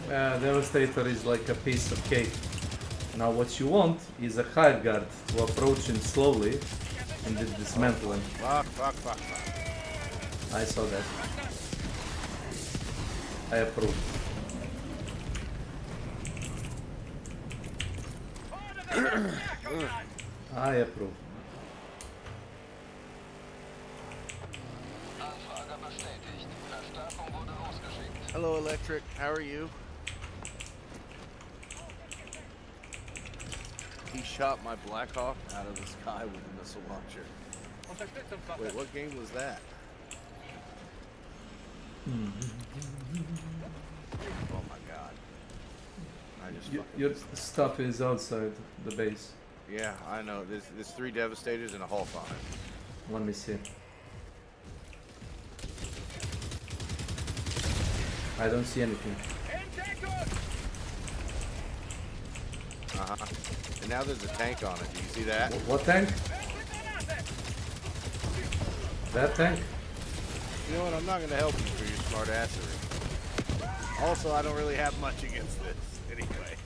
Devastator is like a piece of cake. Now what you want is a hive guard to approach him slowly and then dismantle him. Fuck, fuck, fuck, fuck. I saw that. I approve. I approve. Hello, Electric. How are you? He shot my Blackhawk out of the sky with a missile launcher. Wait, what game was that? Oh my god. I just Your stuff is outside the base. Yeah, I know. There's 3 Devastators and a Hulk on it. Let me see. I don't see anything. Uh-huh. And now there's a tank on it. Do you see that? What tank? That tank? You know what? I'm not going to help you for your smart assery. Also, I don't really have much against this anyway.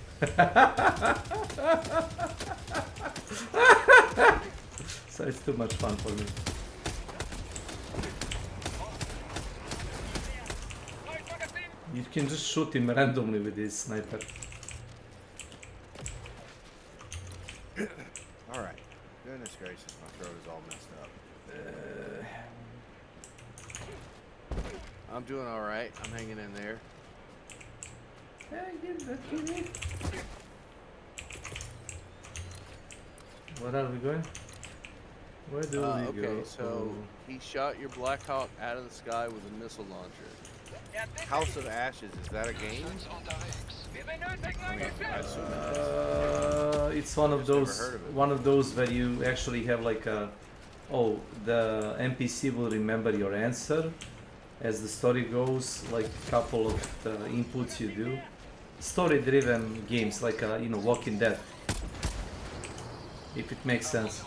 it's too much fun for me. You can just shoot him randomly with his sniper. Alright. Goodness gracious, my throat is all messed up. I'm doing alright. I'm hanging in there. Where are we going? Where do we go? Okay, so he shot your Black Hawk out of the sky with a missile launcher. House of Ashes, is that a game? I mean, I assume it is. It's one of those. One of those where you actually have like a. Oh, the NPC will remember your answer as the story goes. Like a couple of the inputs you do. Story-driven games like you know, Walking Dead. If it makes sense.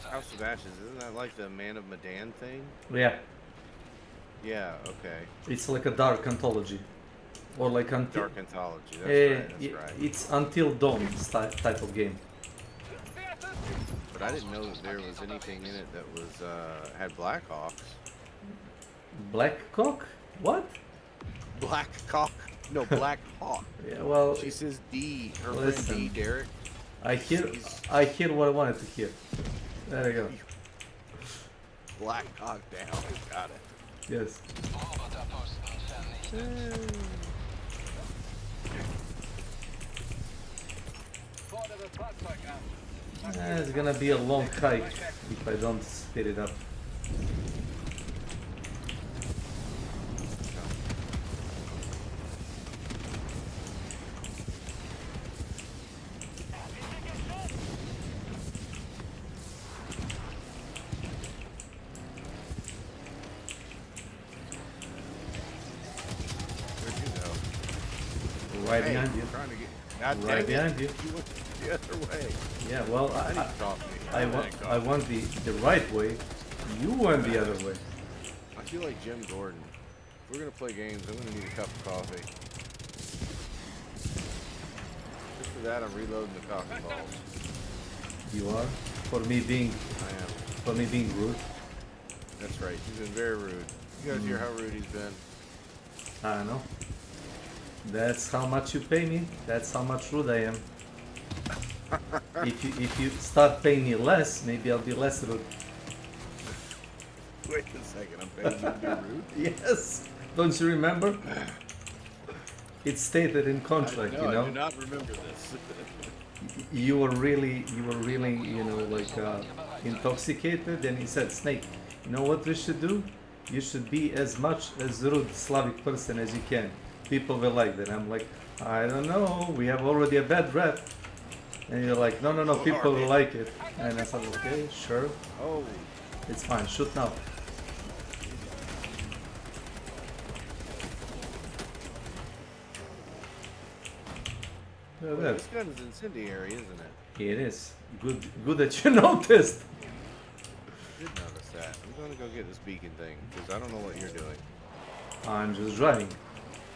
House of Ashes, isn't that like the Man of Medan thing? Yeah. Yeah, okay. It's like a dark anthology. Or like until... Dark anthology, that's right. It's Until Dawn type of game. But I didn't know that there was anything in it that was, had Black Hawks. Black Cock? What? Black Cock? No, Black Hawk. Yeah, well... She says D, her listen, friend D, Derek. I hear what I wanted to hear. There you go. Black Hawk down, got it. Yes. It's gonna be a long hike if I don't speed it up. Right behind you. Right behind you. You went the other way. Yeah, well, I went the right way. You went the other way. I feel like Jim Gordon. If we're gonna play games, I'm gonna need a cup of coffee. Just for that, I'm reloading the cock and balls. You are? For me being... I am. For me being rude? That's right. He's been very rude. You guys hear how rude he's been? I know. That's how much you pay me. That's how much rude I am. If you start paying me less, maybe I'll be less rude. Wait a second, I'm paying you to be rude? Yes. Don't you remember? It's stated in contract, you know. I do not remember this. You were really, you know, like intoxicated, and he said, "Snake, you know what we should do? You should be as much as rude Slavic person as you can. People will like that." I'm like, I don't know, we have already a bad rep. And you're like, no, people will like it. And I said, okay, sure. Oh, it's fine, shoot now. well, this gun is incendiary, isn't it? It is. Good that you noticed. I did notice that. I'm going to go get this beacon thing, because I don't know what you're doing. I'm just driving.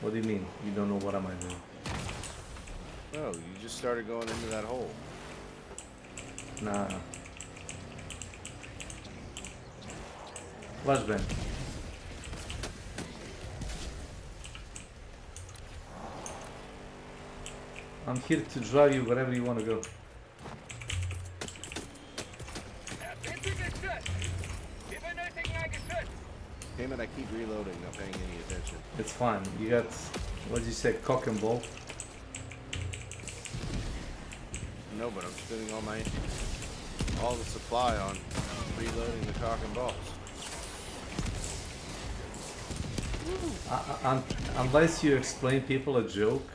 What do you mean? You don't know what am I doing? Oh, you just started going into that hole. Nah. Flashbang. I'm here to drive you wherever you want to go. Damn it, I keep reloading, not paying any attention. It's fine. You got, what did you say, cock and ball? No, but I'm spending all the supply on reloading the cock and balls. Unless you explain people a joke,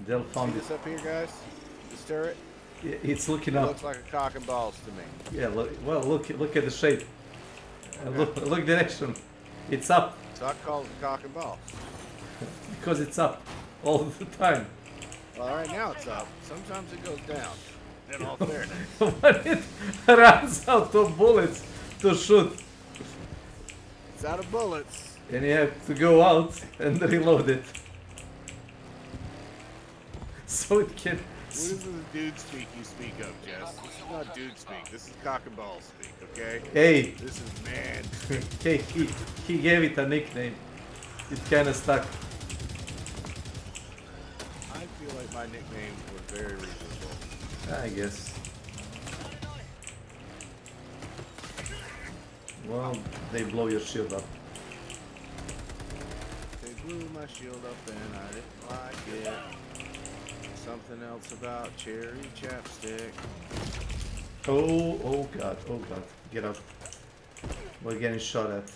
they'll find See this up here, guys? This turret? It's looking it up. Looks like a cock and balls to me. Yeah, look at the shape. Look direction. It's up. So I call it cock and balls. Because it's up all the time. Well, right now it's up. Sometimes it goes down. In all fairness. When it runs out of bullets to shoot. It's out of bullets. And you have to go out and reload it. So is the dude speak you speak of, Jess? This is not dude speak. This is cock and ball speak, okay? Hey! This is man speak. Hey, he gave it a nickname. It kinda stuck. I feel like my nicknames were very reasonable. I guess. Well, they blow your shield up. They blew my shield up and I didn't like it. Something else about cherry chapstick. Oh god, oh god. Get up. We're getting shot at.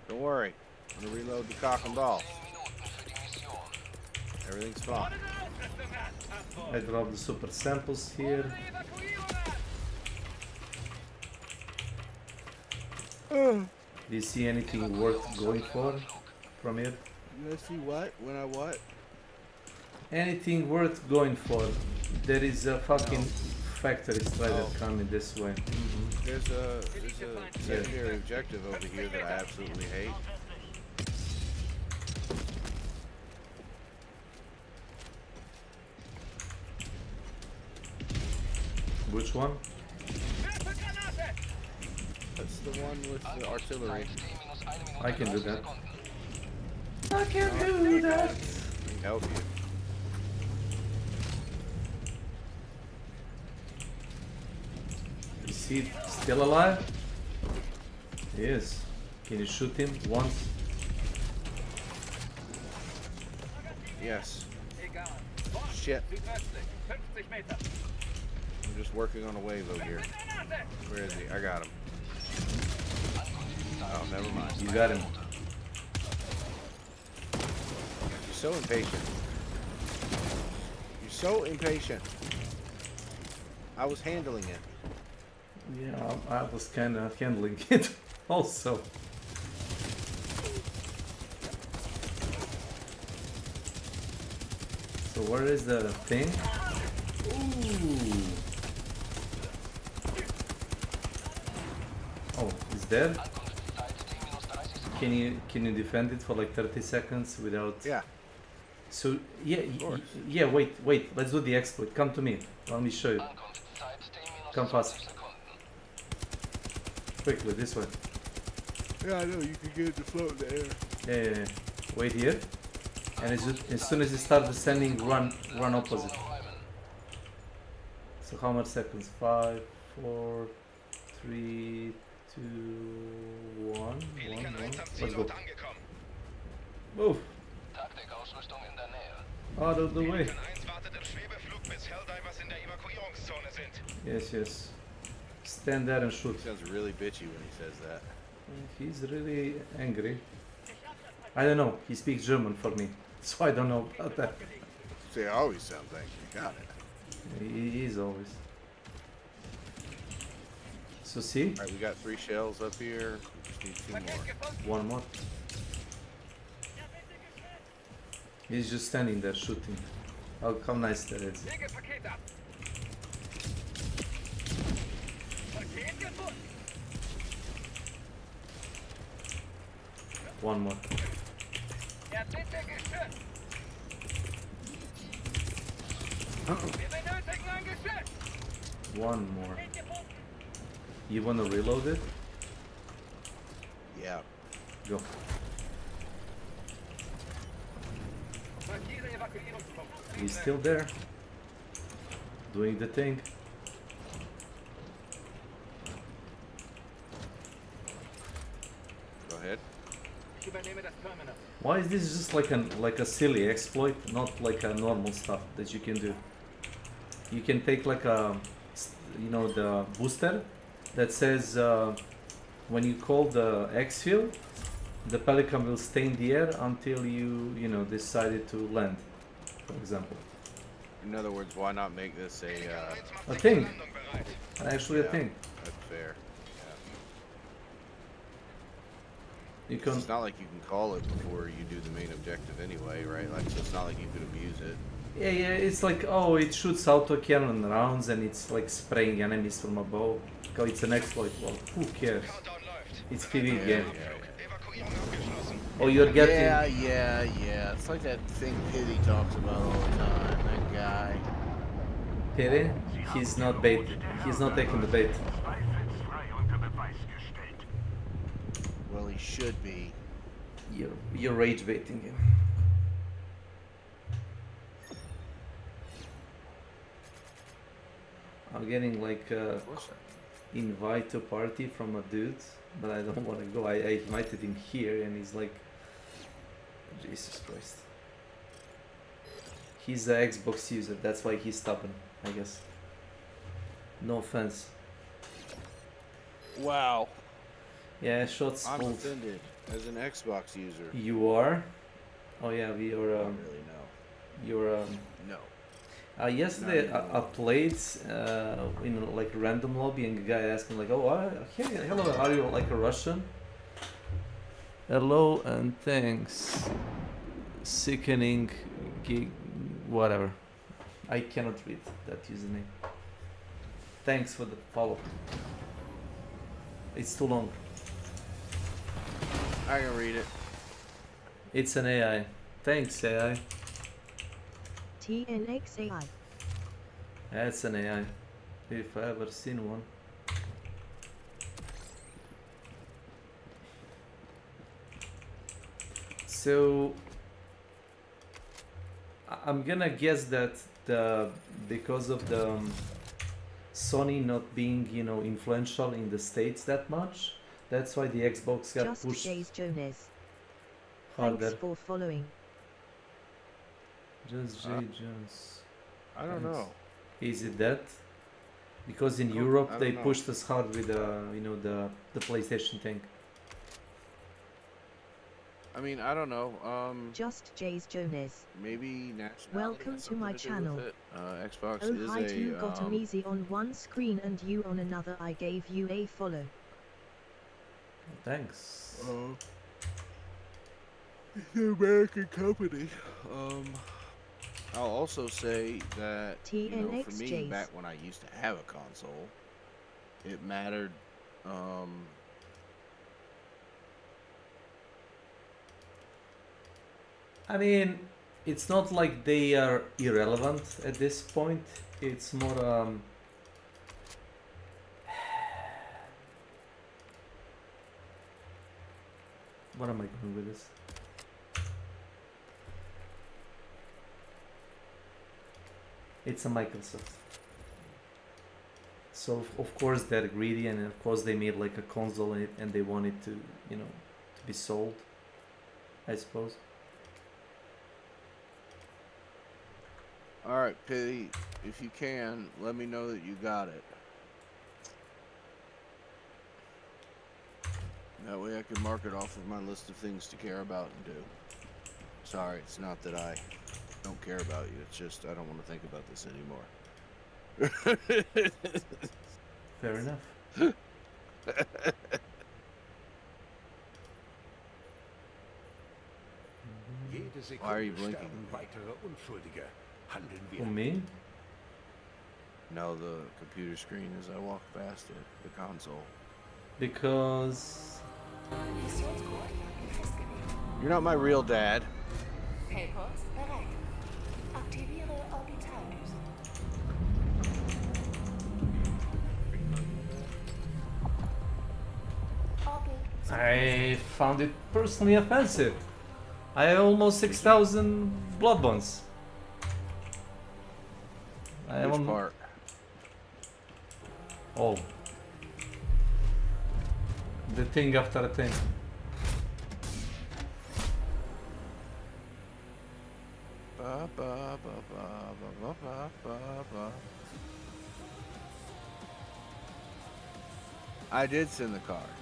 Don't worry. I'm gonna reload the cock and ball. Everything's fine. I dropped the super samples here. Do you see anything worth going for from here? You gonna see what? When I what? Anything worth going for? There is a fucking factory strider coming this way. There's a secondary objective over here that I absolutely hate. Which one? That's the one with the artillery. I can do that. I can do that. I can help you. Is he still alive? He is. Can you shoot him once? Yes. Shit. I'm just working on a wave over here. Where is he? I got him. Oh, never mind. You got him. You're so impatient. You're so impatient. I was handling it. Yeah, I was kind of handling it also. So where is the thing? Ooh. Oh, it's dead? Can you defend it for like 30 seconds without? Yeah. So yeah, wait, let's do the exploit. Come to me. Let me show you. Come fast. Quickly, this way. Yeah, I know, you can get it to float in the air. Yeah. Wait here. And as soon as you start descending, run opposite. So how much seconds? 5, 4, 3, 2, 1. Let's go. Move. Out of the way. Yes. Stand there and shoot. He sounds really bitchy when he says that. He's really angry. I don't know. He speaks German for me, so I don't know about that. See, I always sound angry. Got it. He is always. So see? Alright, we got 3 shells up here. We just need 2 more. One more. He's just standing there shooting. Oh, how nice that is. One more. One more. You wanna reload it? Yeah. Go. He's still there. Doing the thing. Go ahead. Why is this just like a silly exploit, not like a normal stuff that you can do? You can take like a, the booster that says when you call the exfil, the pelican will stay in the air until you decided to land, for example. In other words, why not make this a thing? Actually, a thing. That's fair. You can. It's not like you can call it before you do the main objective anyway, right? Like, so it's not like you could abuse it. Yeah, it's like, oh, it shoots auto-cannon rounds and it's like spraying enemies from a bow. Oh, it's an exploit. Well, who cares? It's PvE game. Oh, you're getting. Yeah. It's like that thing Pity talks about all the time. That guy. Pity? He's not bait. He's not taking the bait. Well, he should be. You're rage baiting him. I'm getting like a invite to party from a dude, but I don't want to go. I invited him here, and he's like, Jesus Christ. He's an Xbox user. That's why he's stubborn, I guess. No offense. Wow. Yeah, shots I'm pulled. offended as an Xbox user. You are? Oh yeah, we are. I don't really know. You're. No. Yesterday I played in like random lobby, and the guy asked me like, "Oh, hey, hello, are you like a Russian?" Hello and thanks. Sickening, whatever. I cannot read that username. Thanks for the follow. It's too long. I can read it. It's an AI. Thanks, AI. TNXAI. That's an AI. If I ever seen one. So I'm gonna guess that because of the Sony not being, you know, influential in the States that much, that's why the Xbox got Just pushed Jay's Jonas. harder. Thanks for following. Just J Jones. I don't know. Is it that? Because in Europe they pushed us hard with you know, the PlayStation thing. I mean, I don't know. Just Jay's Jonas. Maybe nationality. Welcome to my channel. Xbox Oh is hi, you a. got Uneasy on one screen and you on another. I gave you a follow. Thanks. It's an American company. I'll also say that, you know, for me, back when I used to have a console, it mattered. I mean, it's not like they are irrelevant at this point. It's more what am I going with this? It's a Microsoft. So of course they're greedy, and of course they made like a console and they want it to, you know, to be sold, I suppose. Alright, Pity, if you can, let me know that you got it. That way I can mark it off of my list of things to care about and do. Sorry, it's not that I don't care about you, it's just I don't want to think about this anymore. Fair enough. Why are you blinking? For me? No, the computer screen as I walk past it, the console. Because you're not my real dad. Paypods bereit. Aktiviere Orbitaldüse. I found it personally offensive. I have almost 6,000 blood bonds. Which part? Oh. The thing after the thing. Ba, ba, ba, ba, ba, ba, ba, ba. I did send the card.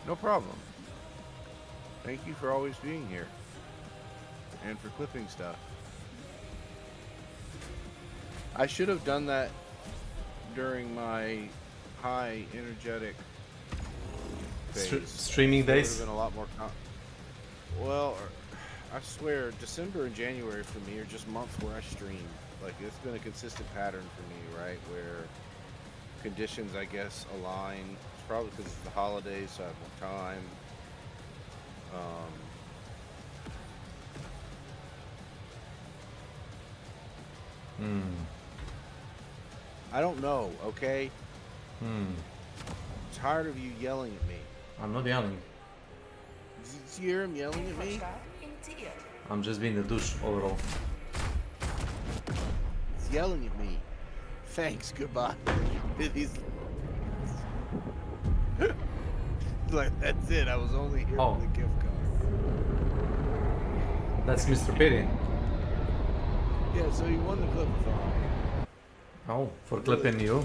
No problem. Thank you for always being here. And for clipping stuff. I should have done that during my high energetic phase. Streaming days? Would have been a lot more well, I swear, December and January for me are just months where I stream. Like, it's been a consistent pattern for me, right? Where conditions, I guess, align. It's probably because it's the holidays, so I have more time. I don't know, okay? I'm tired of you yelling at me. I'm not yelling. Did you hear him yelling at me? I'm just being a douche overall. He's yelling at me. Thanks, goodbye. He's like, that's it. I was only here for the gift card. That's Mr. Pity. Yeah, so he won the clip-a-thon. Oh, for clipping you?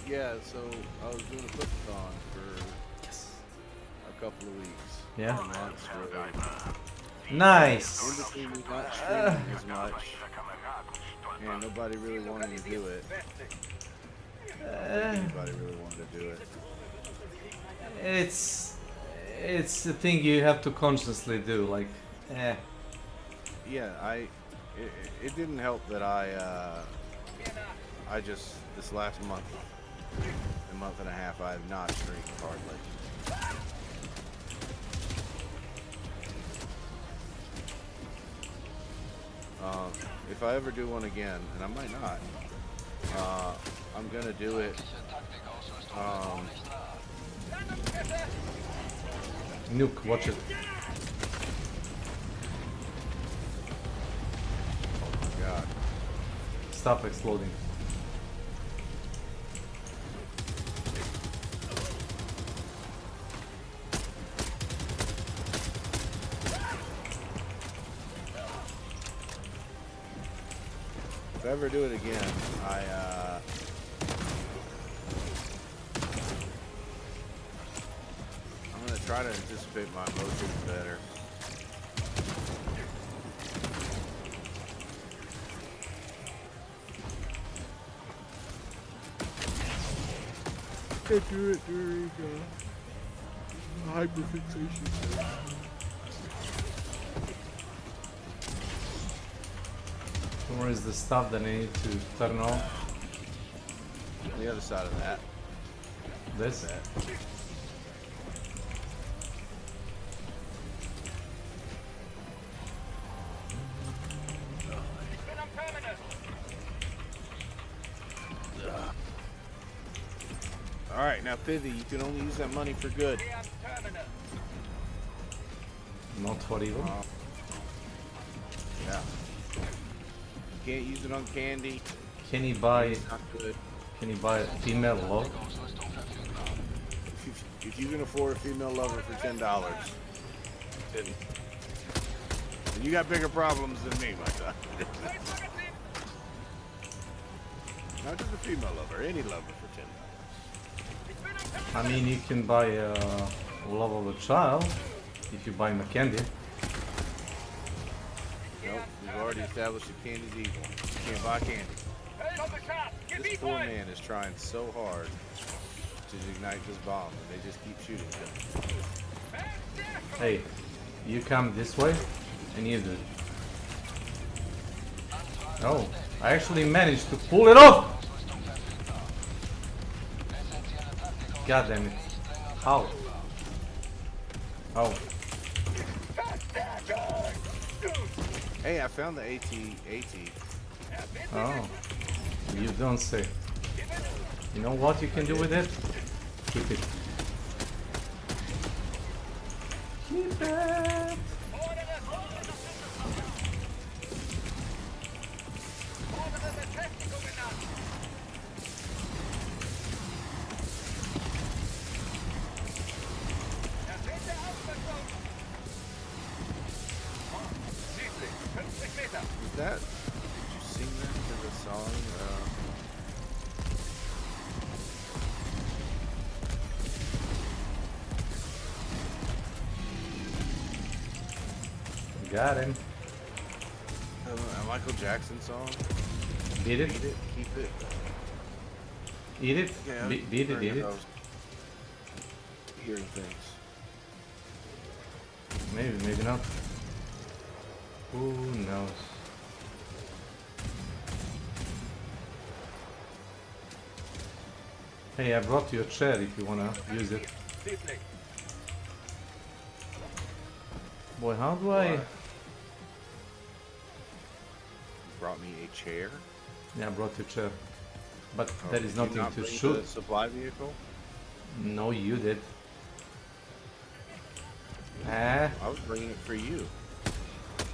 Yeah, so I was doing a clip-a-thon for a couple of weeks. Yeah. Months, really. Nice! In between me not streaming as much, and nobody really wanted to do it. Nobody really wanted to do it. It's a thing you have to consciously do, like, Yeah, it didn't help that I just, this last month, a month and a half, I have not streamed hardly. If I ever do one again, and I might not, I'm gonna do it. Nuke, watch it. Oh my god. Stop exploding. If I ever do it again, I'm gonna try to anticipate my emotions better. I do it during hyperfixation. Where is the stuff that I need to turn on? On the other side of that. This? Alright, now Fithy, you can only use that money for good. Not for evil? Yeah. You can't use it on candy. Can you buy? It's not good. Can you buy a female love? If you can afford a female lover for $10, then you got bigger problems than me, my son. Not just a female lover, any lover for $10. I mean, you can buy a love of a child if you buy him a candy. Nope, we've already established that candy's evil. You can't buy candy. This poor man is trying so hard to ignite this bomb, and they just keep shooting him. Hey, you come this way, and you do it. Oh, I actually managed to pull it off! God damn it. How? Oh. Hey, I found the AT. Oh. You don't say. You know what you can do with it? Keep it. Keep it! Is that? Did you sing that to the song? Got him. A Michael Jackson song? Beat it? Eat it, keep it. Eat it? Yeah, Beat it, eat it. I was hearing things. Maybe, maybe not. Who knows? Hey, I brought you a chair if you wanna use it. Boy, how do I... You brought me a chair? Yeah, I brought you a chair. But Oh, there is did you nothing not to bring shoot. the supply vehicle? No, you did. Ah, I was bringing it for you.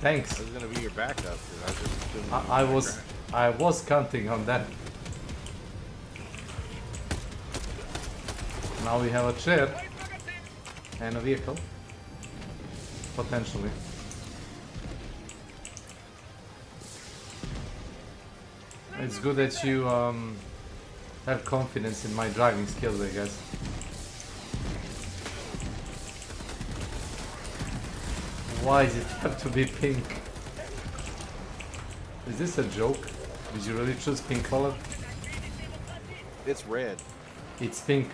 thanks. I was gonna be your backup because I was just assuming I was counting on that. Now we have a chair and a vehicle, potentially. It's good that you have confidence in my driving skills, I guess. Why does it have to be pink? Is this a joke? Did you really choose pink color? It's red. It's pink.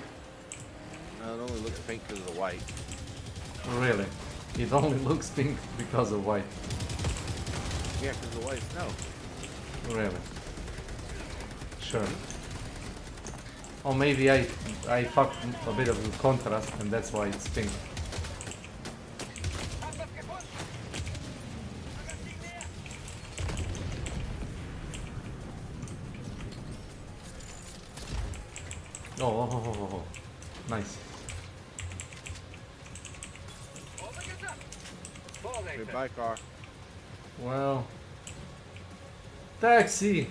No, it only looks pink because of the white. Really? It only looks pink because of white. Yeah, because the white's no. Really? Sure. Or maybe I fucked a bit of the contrast and that's why it's pink. Oh, nice. Goodbye, car. Well, taxi.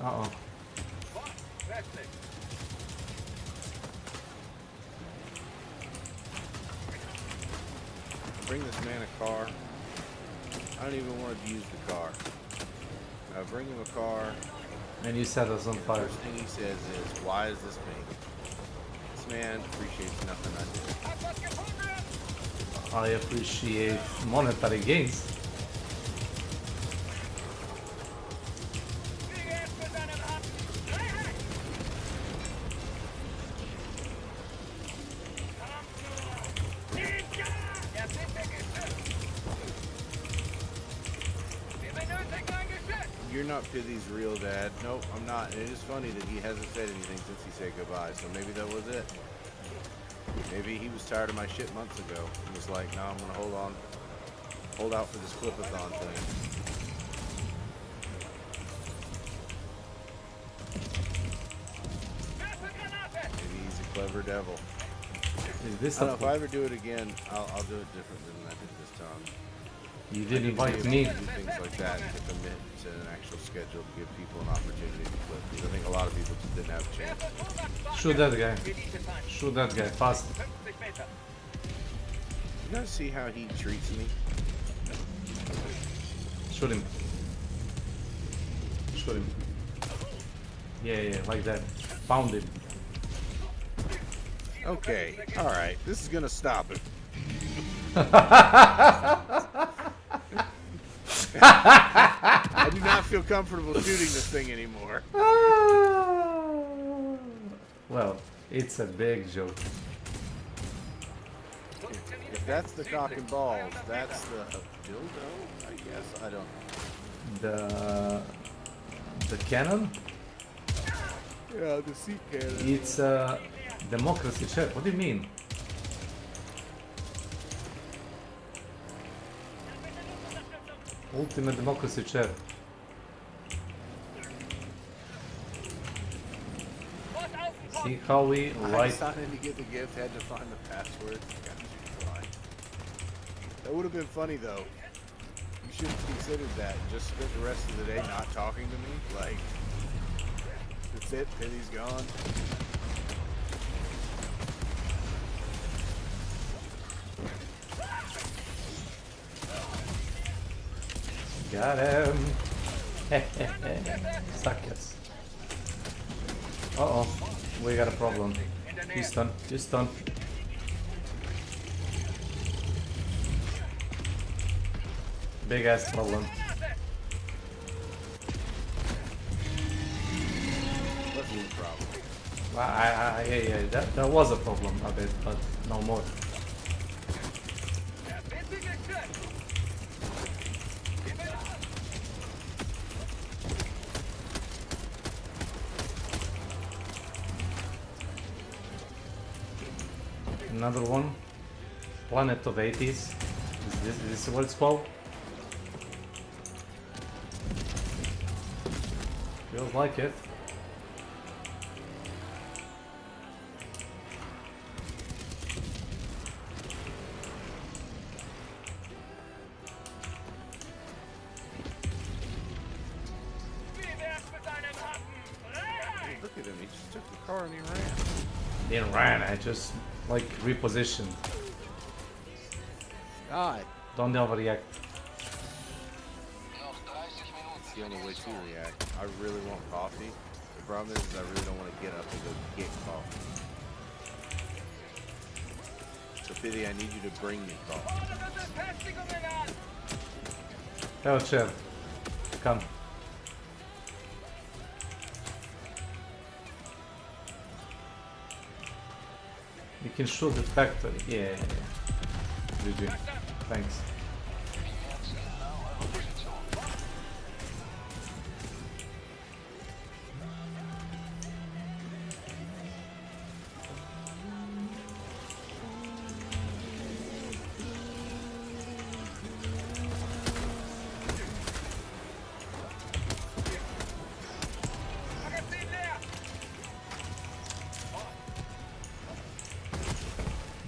Uh-oh. Bring this man a car. I don't even want to use the car. Bring him a car. And you set us on fire. The first thing he says is, "Why is this pink?" This man appreciates nothing I do. I appreciate monetary gains. You're not Pizzy's real dad. Nope, I'm not. And it is funny that he hasn't said anything since he said goodbye, so maybe that was it. Maybe he was tired of my shit months ago and was like, no, I'm gonna hold out for this flipathon thing. Maybe he's a clever devil. Is this I don't know, if I ever do it again, I'll do it different than I did this time. You didn't invite To me. do things like that to commit to an actual schedule to give people an opportunity to flip. Because I think a lot of people just didn't have a chance. Shoot that guy. Shoot that guy, fast. You guys see how he treats me? Shoot him. Shoot him. Yeah, like that. Found him. Okay, alright. This is gonna stop it. I do not feel comfortable shooting this thing anymore. Well, it's a big joke. If that's the cock and balls, that's the dildo, I guess. I don't know. The cannon? Yeah, the seat cannon. It's a democracy chair. What do you mean? Ultimate democracy chair. See how we I write. decided to get the gift, had to find the password. That would have been funny though. You should have considered that. Just spent the rest of the day not talking to me. Like, that's it. Penny's gone. Got him. Suckers. Uh-oh. We got a problem. He's done. He's done. Big ass problem. What's the problem? Yeah, that was a problem a bit, but no more. Another one. Planet of 80s. Is this what it's called? Feels like it. Look at him, he just took the car and he ran. Didn't ran, I just like repositioned. God. Don't overreact. It's the only way to react. I really want coffee. The problem is I really don't want to get up and go get coffee. So Pity, I need you to bring me coffee. Oh, Chef. Come. You can shoot the factory. Yeah. GG. Thanks.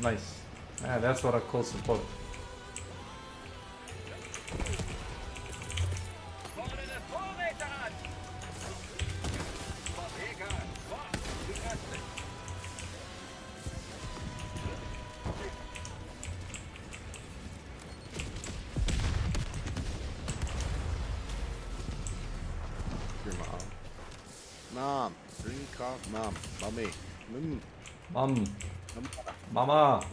Nice. Ah, that's what I call support. Your mom. Mom, bring me coffee. Mom, mommy. Mom. Mama.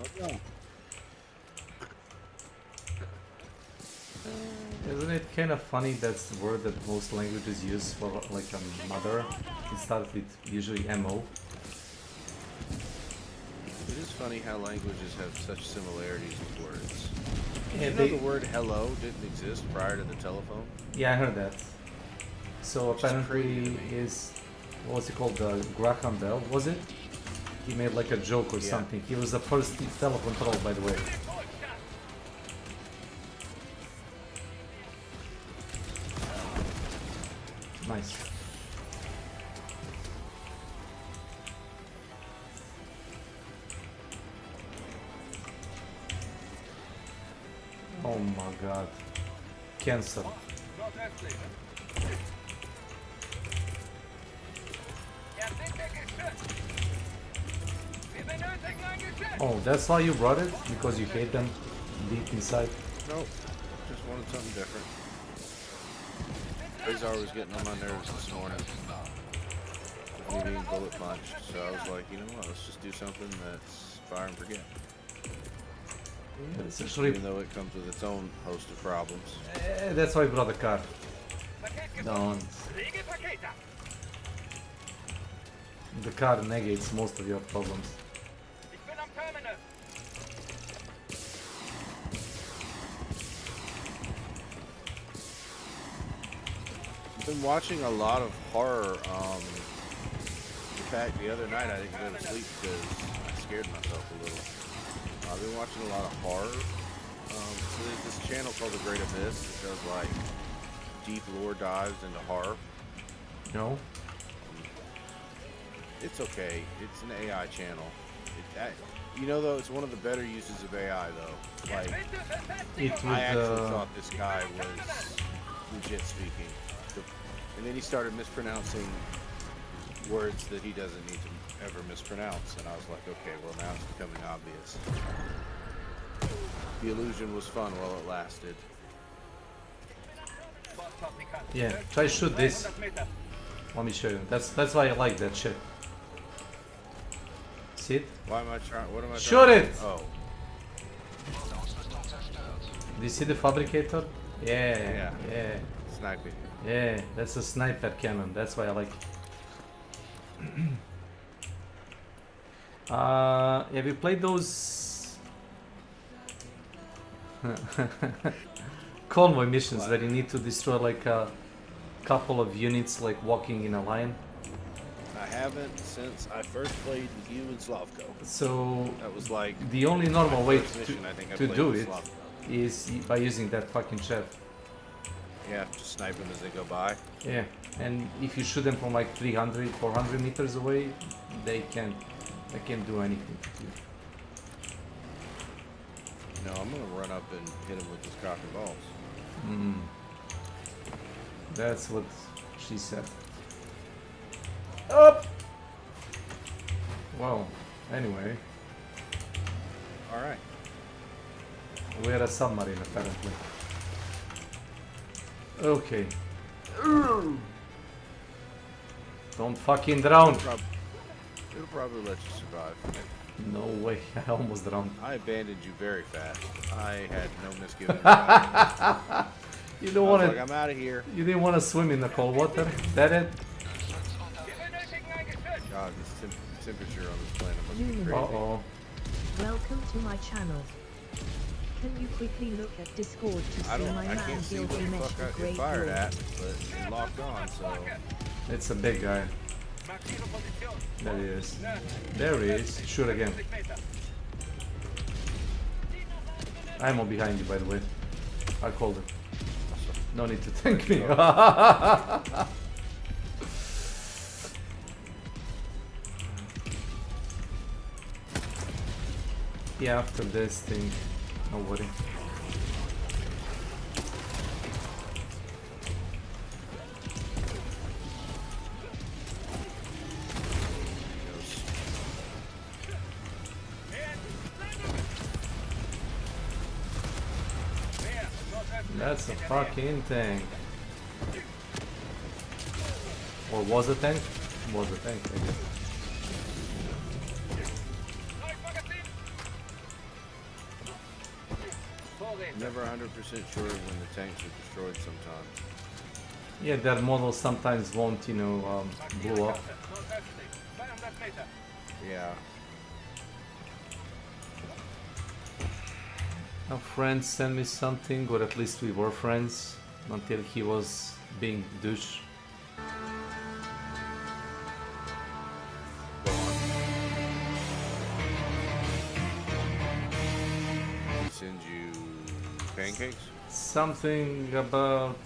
Isn't it kind of funny that's the word that most languages use for like a mother? It starts with usually MO. It is funny how languages have such similarities with words. Yeah, You know the word hello didn't exist prior to the telephone? Yeah, I heard that. So Which is apparently crazy is what's it called? Graham Bell, was it? He made like a joke or Yeah. something. He was the first telephone troll, by the way. Nice. Oh my god. Cancer. Oh, that's how you brought it? Because you hate them deep inside? Nope. Just wanted something different. Azar was getting on my nerves this morning. With me being bullet punched. So I was like, you know what, let's just do something that's fire and forget. It's actually, Even though it comes with its own host of problems. that's why I brought the car. Don't. The car negates most of your problems. I've been watching a lot of horror. In fact, the other night I didn't go to sleep because I scared myself a little. I've been watching a lot of horror. So there's this channel called The Great Abyss that does like deep lore dives into horror. No? It's okay. It's an AI channel. You know though, it's one of the better uses of AI though. Like, I actually thought this guy was legit speaking. And then he started mispronouncing words that he doesn't need to ever mispronounce. And I was like, okay, well now it's becoming obvious. The illusion was fun while it lasted. Yeah, try shoot this. Let me show you. That's why I like that shit. See it? Why am I trying? What am I trying? Shoot it! Oh. Do you see the fabricator? Yeah. Yeah. Sniping. Yeah, that's a sniper cannon. That's why I like it. Have you played those convoy missions where you need to destroy like a couple of units like walking in a line? I haven't since I first played with you in Slavko. So That was like the only normal way mission, I think I to played do with it Slavko. is by using that fucking chat. Yeah, just snipe them as they go by. Yeah, and if you shoot them from like 300, 400 meters away, they can't do anything to you. No, I'm gonna run up and hit him with this cock and balls. That's what she said. Up! Well, anyway. Alright. We're a submarine apparently. Okay. Don't fucking drown! It'll probably let you survive. No way, I almost drowned. I abandoned you very fast. I had no misgivings. You don't want to. Like, I'm out of here. You didn't want to swim in the cold water. That it? God, this temperature on this planet must be crazy. Uh-oh. Welcome to my channel. Can you quickly look at Discord to see my I man can't see build what a the mesh fuck I with get great fired lore? at, but it's locked on, so... It's a big guy. There he is. There he is. Shoot again. I'm on behind you, by the way. I called it. No need to thank me. Yeah, after this thing, no worry. That's a fucking tank. Or was a tank? Was a tank, I guess. Never 100% sure when the tanks are destroyed sometimes. Yeah, their models sometimes won't, you know, blow up. Yeah. A friend sent me something, or at least we were friends, until he was being douche. He sends you pancakes? Something about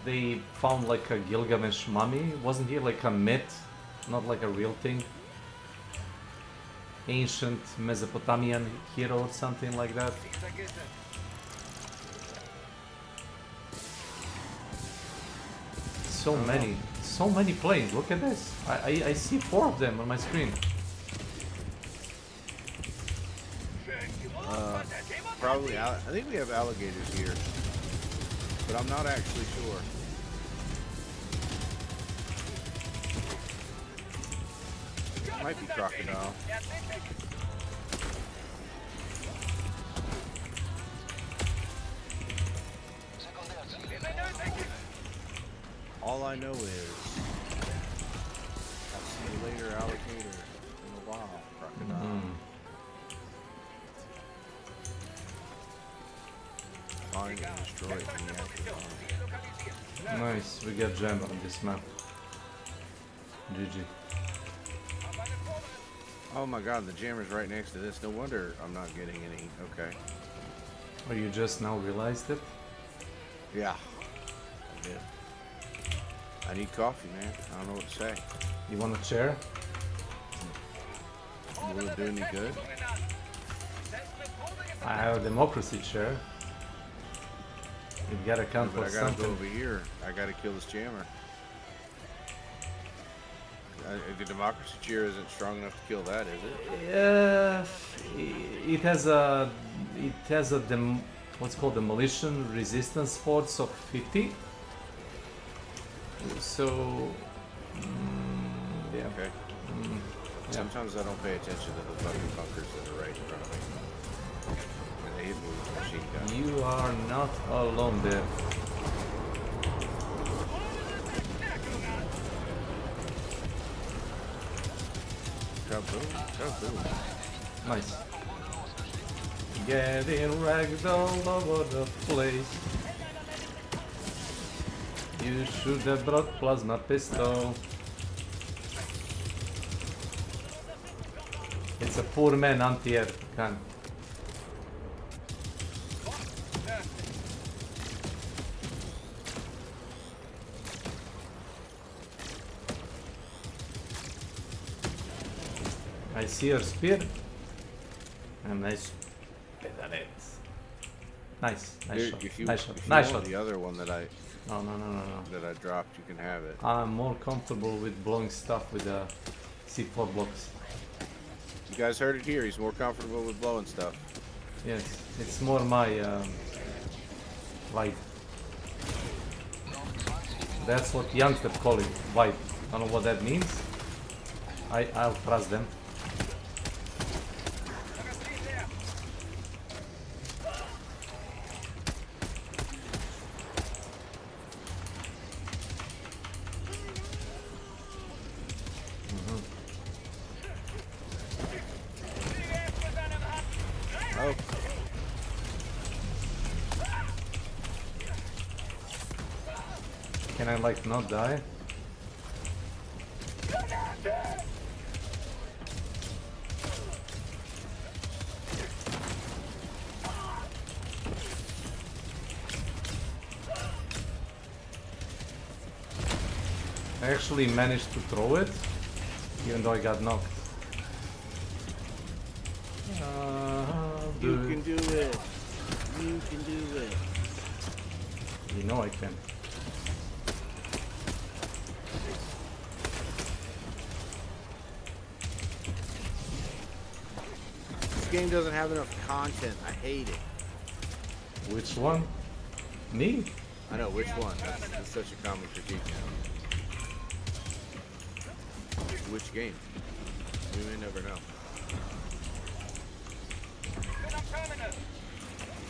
they found like a Gilgamesh mummy. Wasn't he like a myth, not like a real thing? Ancient Mesopotamian hero or something like that. So many planes. Look at this. I see 4 of them on my screen. Probably, I think we have alligators here, but I'm not actually sure. Might be crocodile. All I know is, I'll see you later, alligator. In a while, crocodile. Find and destroy it from the active army. Nice, we got jammer on this map. GG. Oh my god, the jammer's right next to this. No wonder I'm not getting any. Okay. Oh, you just now realized it? Yeah. I did. I need coffee, man. I don't know what to say. You want a chair? Will it do any good? I have a democracy chair. You gotta count But for I gotta something. go over here. I gotta kill this jammer. The democracy chair isn't strong enough to kill that, is it? It has a what's called demolition resistance force of 50. So yeah. Okay. Yeah. Sometimes I don't pay attention to the fucking bunkers that are right in front of me. They hit me with a machine gun. You are not alone there. Kaboom, kaboom. Nice. Getting ragged all over the place. You should have brought plasma pistol. It's a poor man anti-air gun. I see your spear. And nice spit at it. Nice, nice Here, shot. if you, Nice shot. if you Nice want shot. the other one that I No. that I dropped, you can have it. I'm more comfortable with blowing stuff with the C4 blocks. You guys heard it here. He's more comfortable with blowing stuff. Yes, it's more my vibe. That's what youngsters call it, vibe. I don't know what that means. I'll trust them. Oh. Can I like not die? I actually managed to throw it, even though I got knocked. You can do it. You can do it. You know I can. This game doesn't have enough content. I hate it. Which one? Me? I know which one. That's such a common critique now. Which game? We may never know.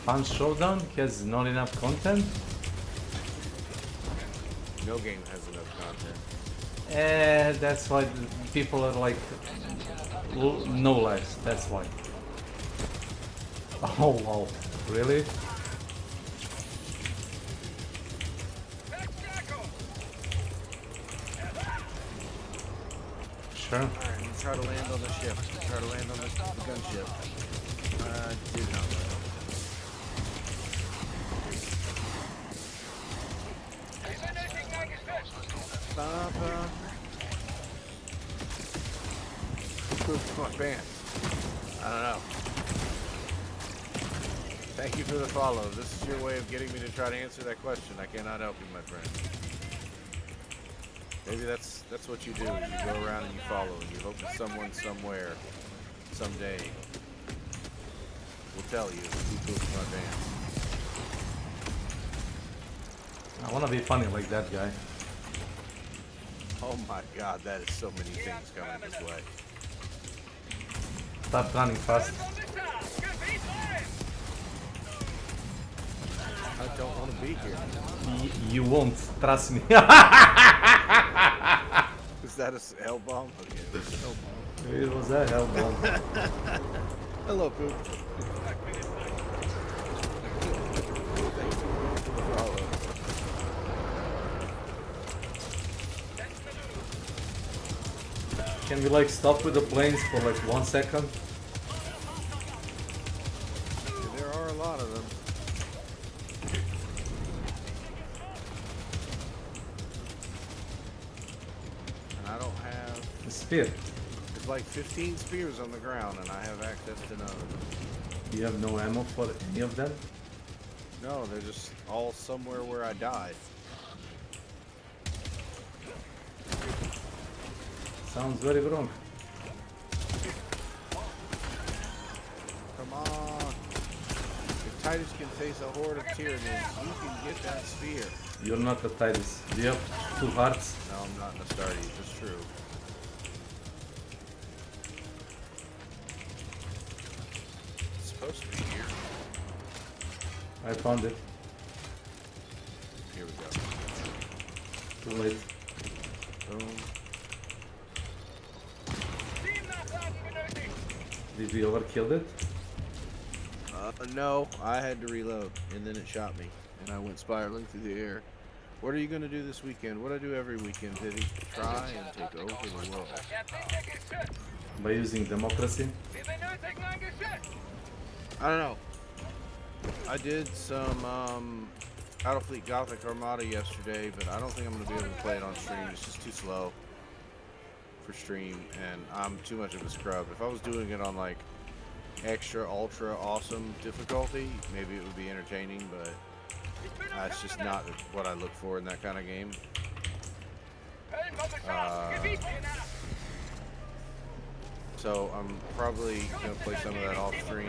Punch Showdown has not enough content? No game has enough content. That's why people are like no lives, that's why. Oh wow, really? Sure. Alright, I'm try to land on the ship. Try to land on the gunship. Did not land. Pooped my pants. I don't know. Thank you for the follow. This is your way of getting me to try to answer that question. I cannot help you, my friend. Maybe that's what you do. You go around and you follow, and you hope that someone somewhere, someday, will tell you who pooped my pants. I wanna be funny like that guy. Oh my god, that is so many things coming this way. Start running fast. I don't want to be here. You won't, trust me. Is that a hell bomb? Okay, that's a hell bomb. It was a hell bomb. Hello, Poop. Can we like stop with the planes for like 1 second? There are a lot of them. And I don't have... A spear. There's like 15 spears on the ground and I have access to none. You have no ammo for any of them? No, they're just all somewhere where I died. Sounds very wrong. Come on. If Titus can face a horde of Tyranids, you can get that spear. You're not a Titus. Do you have 2 hearts? No, I'm not an Astartes, that's true. It's supposed to be here. I found it. Here we go. Too late. Boom. Did we overkill it? No, I had to reload, and then it shot me, and I went spiraling through the air. What are you going to do this weekend? What I do every weekend, Diddy? Try and take over the world. by using democracy? Wir benötigen ein Geschütz! I don't know. I did some Battlefleet Gothic Armada yesterday, but I don't think I'm going to be able to play it on stream. It's just too slow for stream, and I'm too much of a scrub. If I was doing it on like extra, ultra, awesome difficulty, maybe it would be entertaining, but that's just not what I look for in that kind of game. So I'm probably going to play some of that off stream,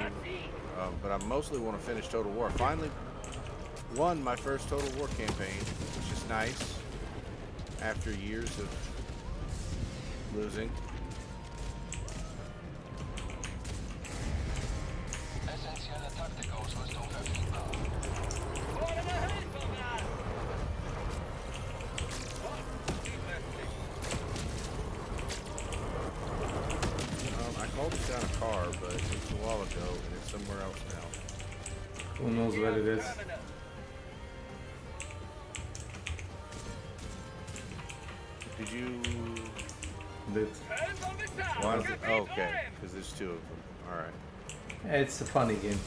but I mostly want to finish Total War. I finally won my first Total War campaign, which is nice after years of losing. I called it down a car, but it was a while ago, and it's somewhere else now. Who knows where it is? Did you... Did. Why is it? Oh, okay, because there's two of them. Alright. It's a funny game.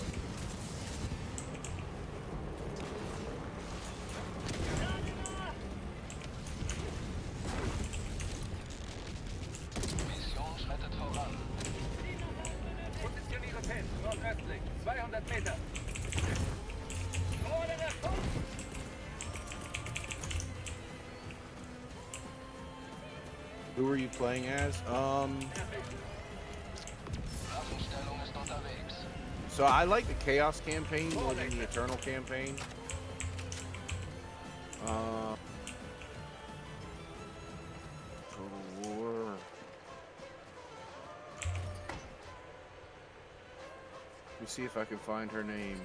Positioniere fest, nordöstlich, 200 Meter. Fordere Funk! Who are you playing as? So I like the Chaos campaign more than the Eternal campaign. Total War. Let me see if I can find her name.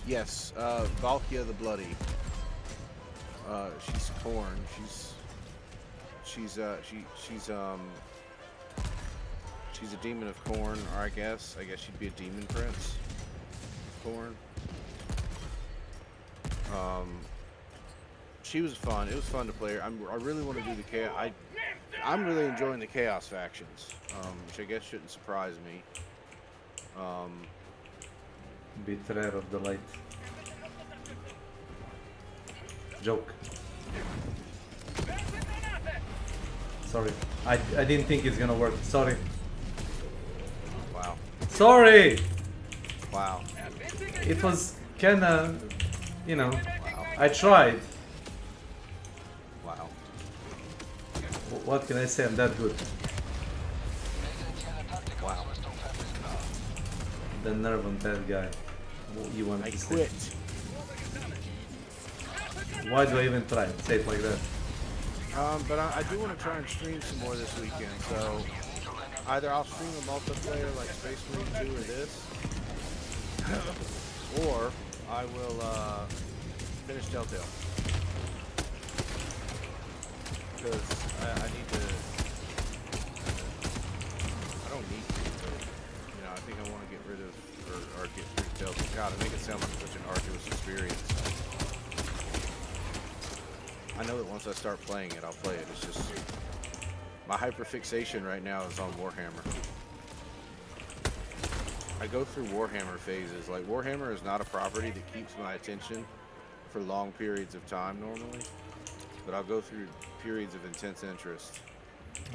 Yes, Valkia the Bloody. She's Corn. She's a demon of Corn, or I guess she'd be a demon prince of Corn. She was fun. It was fun to play her. I really want to do the Chaos. I'm really enjoying the Chaos factions, which I guess shouldn't surprise me. Betrayer of the light. Joke. Sorry. I didn't think it's gonna work. Sorry. Wow. Sorry! Wow. It was kinda, you know, I tried. Wow. What can I say? I'm that good. Wow. The nerve on that guy. You want I to quit. say? Why do I even try? Say it like that. But I do want to try and stream some more this weekend, so either I'll stream a multiplayer like Space Marine 2 or this, or I will finish Telltale. Because I need to, I don't need to, but, you know, I think I want to get rid of, or get through Telltale. God, I make it sound like such an arduous experience. I know that once I start playing it, I'll play it. It's just my hyperfixation right now is on Warhammer. I go through Warhammer phases. Like, Warhammer is not a property that keeps my attention for long periods of time normally, but I'll go through periods of intense interest.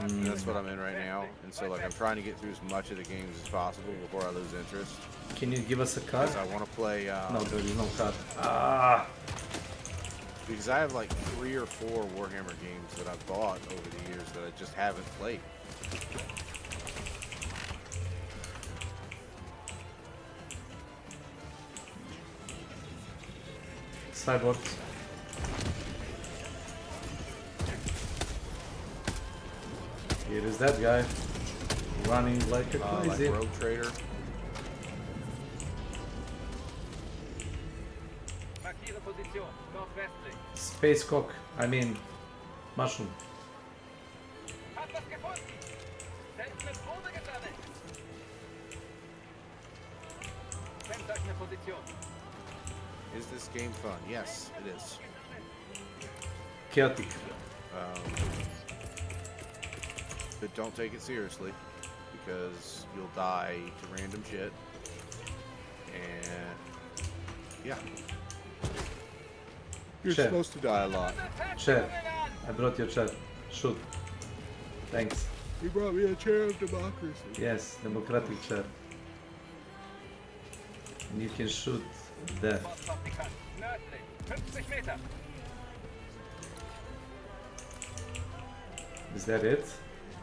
And that's what I'm in right now. And so, like, I'm trying to get through as much of the games as possible before I lose interest. Can you give us a cut? Because I want to play... no, there is no cut. Ah! Because I have like 3 or 4 Warhammer games that I've bought over the years that I just haven't played. Cyborgs. Here is that guy. Running like a crazy. Like Rogue Trader. Markiere Position, nordwestlich. Space cock. I mean, mushroom. Hab was gefunden. Selbst mit Probe gesammelt. Kennzeichne Position. Is this game fun? Yes, it is. but don't take it seriously because you'll die to random shit. And yeah, you're Chair. supposed to die a lot. Chair. I brought your chair. Shoot. Thanks. You brought me a chair of democracy. Yes, democratic chair. And you can shoot death. Nördlich, 50 Meter. Is that it?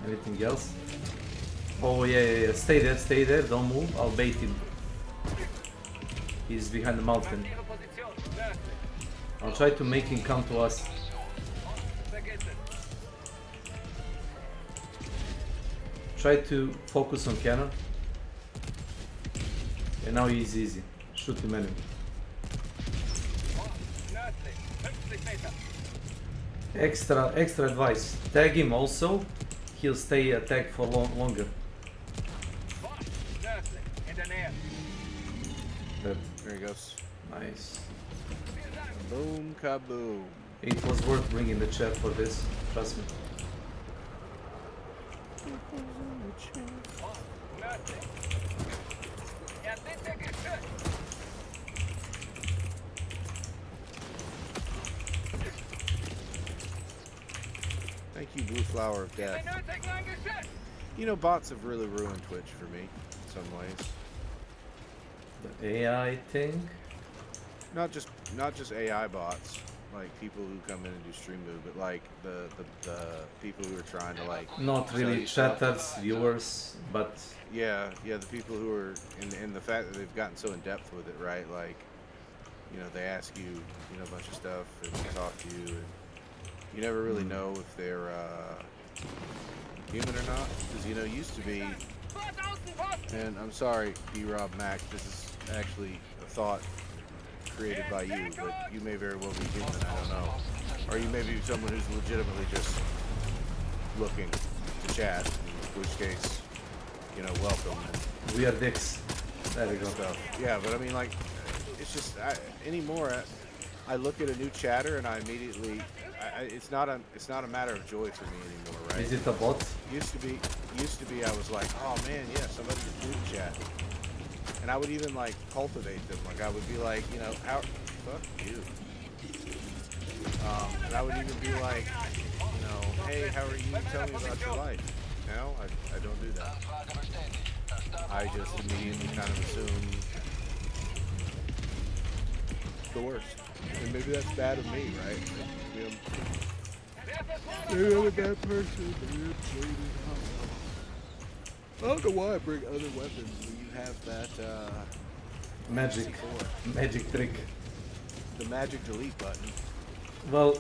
Anything else? Oh yeah. Stay there, don't move. I'll bait him. He's behind the mountain. Ihre Position. Nördlich. I'll try to make him come to us. Vergiss es. Try to focus on cannon. And now he's easy. Shoot him anyway. Nördlich, 50 Meter. Extra advice. Tag him also. He'll stay attacked for longer. Nördlich, in der Nähe. There he goes. Nice. Boom, kaboom. It was worth bringing the chair for this. Trust me. Nördlich. Sind geschützt. Thank you, Blue Flower of Death. You know, bots have really ruined Twitch for me in some ways. The AI thing? Not just AI bots, like people who come in and do stream move, but like the people who are trying to like Not really chatters, viewers, but yeah, the people who are in the fact that they've gotten so in depth with it, right? Like, you know, they ask you, you know, a bunch of stuff and talk to you, and you never really know if they're human or not, because you know, used to be. And I'm sorry, B-Rob Mac, this is actually a thought created by you, but you may very well be human, I don't know. Or you may be someone who's legitimately just looking to chat, in which case, you know, welcome. And we are dicks. There we go. Stuff. Yeah, but I mean, like, it's just, anymore, I look at a new chatter and I immediately, it's not a matter of joy for me anymore, right? Is it a bot? Used to be, I was like, oh man, yeah, somebody just do the chat. And I would even like cultivate them. Like I would be like, you know, fuck you. And I would even be like, you know, hey, how are you? Tell me about your life. No, I don't do that. I just immediately kind of assume the worst. And maybe that's bad of me, right? Maybe I'm a bad person. I don't know why I bring other weapons when you have that magic trick. The magic delete button. Well,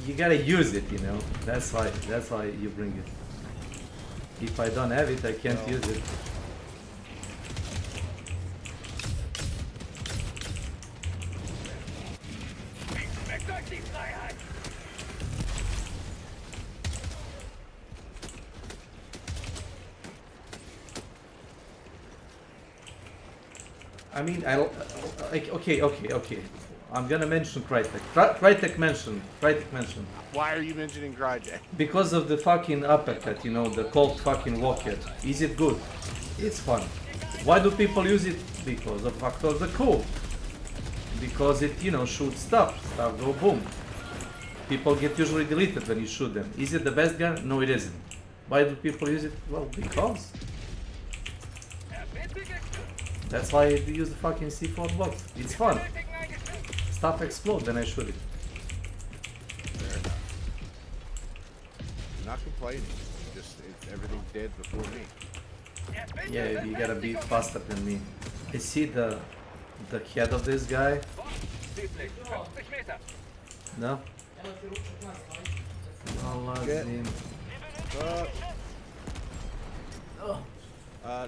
you gotta use it, you know. That's why you bring it. If I don't have it, I can't use it. I mean, okay. I'm gonna mention Crytek. Crytek mentioned. Why are you mentioning Crytek? Because of the fucking uppercut, you know, the cold fucking walker. Is it good? It's fun. Why do people use it? Because of factor the cool. Because it, you know, shoots stuff go boom. People get usually deleted when you shoot them. Is it the best gun? No, it isn't. Why do people use it? Well, because. That's why I use the fucking C4 box. It's fun. Stuff explodes when I shoot it. Fair enough. I'm not complaining. Everything's dead before me. Yeah, you gotta be faster than me. I see the head of this guy. No?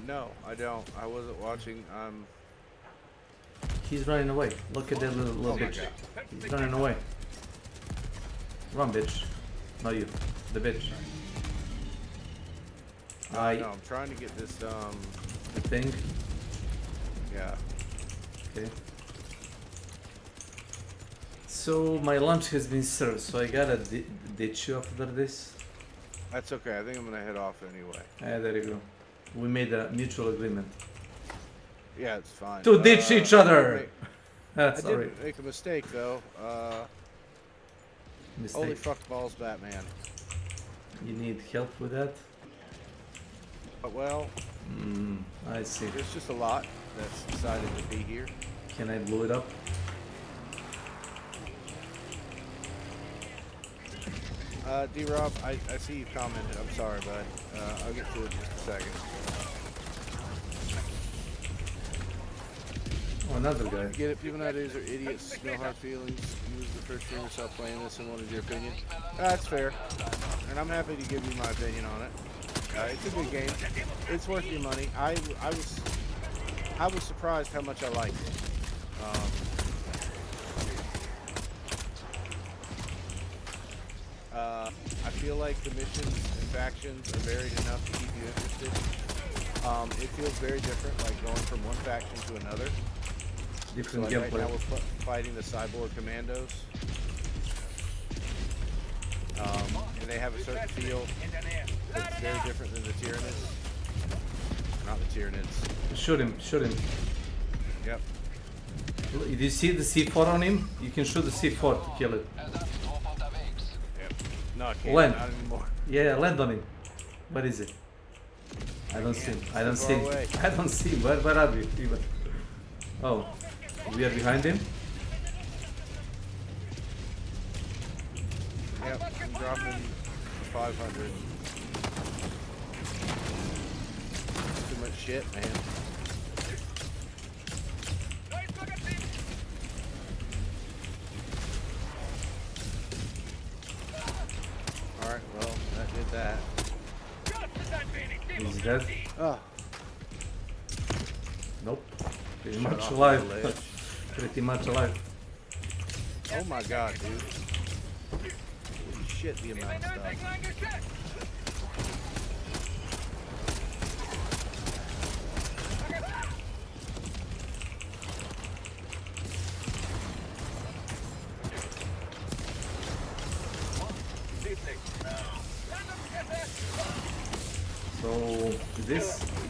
No, I don't. I wasn't watching. He's running away. Look at that little bitch. He's running away. Run, bitch. Not you. The bitch. No, I'm trying to get this, The thing? Yeah. Okay. So, my lunch has been served, so I gotta ditch you after this. That's okay. I think I'm gonna head off anyway. There you go. We made a mutual agreement. Yeah, it's fine. To ditch each other! I Sorry. did make a mistake though. Holy fuck balls, Batman. You need help with that? Well, I see. there's just a lot that's decided to be here. Can I blow it up? D-Rob, I see you commented. I'm sorry, bud. I'll get to it in just a second. Oh, another guy. Get it? People nowadays are idiots, no hard feelings. You was the first streamer saw playing this and wanted your opinion. That's fair. And I'm happy to give you my opinion on it. It's a good game. It's worth your money. I was surprised how much I liked it. I feel like the missions and factions are varied enough to keep you interested. It feels very different, like going from one faction to another. Different so like gameplay. right now we're fighting the cyborg commandos. And they have a certain feel that's very different than the Tyranids. Not the Tyranids. Shoot him, shoot him. Yep. Did you see the C4 on him? You can shoot the C4 to kill it. Yep. No, I can't. Land. Not anymore. Yeah, land on him. Where is it? I don't see him. I don't see him. Away. I don't see him. Where are we? Even. Oh, we are behind him. Yep, I'm dropping 500. Too much shit, man. Alright, well, that did that. He's dead. Oh. Nope. Pretty Shut much off alive. my ledge. Pretty much alive. Oh my god, dude. Holy shit, the amount of stuff. So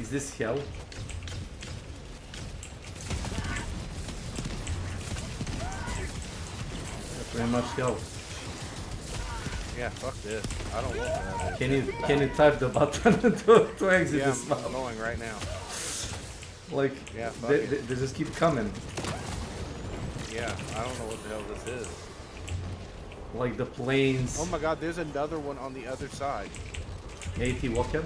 is this hell? Yeah, pretty much hell. Yeah, fuck this. I don't want that. Can you type the button to exit Yeah, this map? I'm going right now. Like Yeah, fuck they just keep coming. Yeah, I don't know what the hell this is. Like the planes. Oh my god, there's another one on the other side. AT Walker.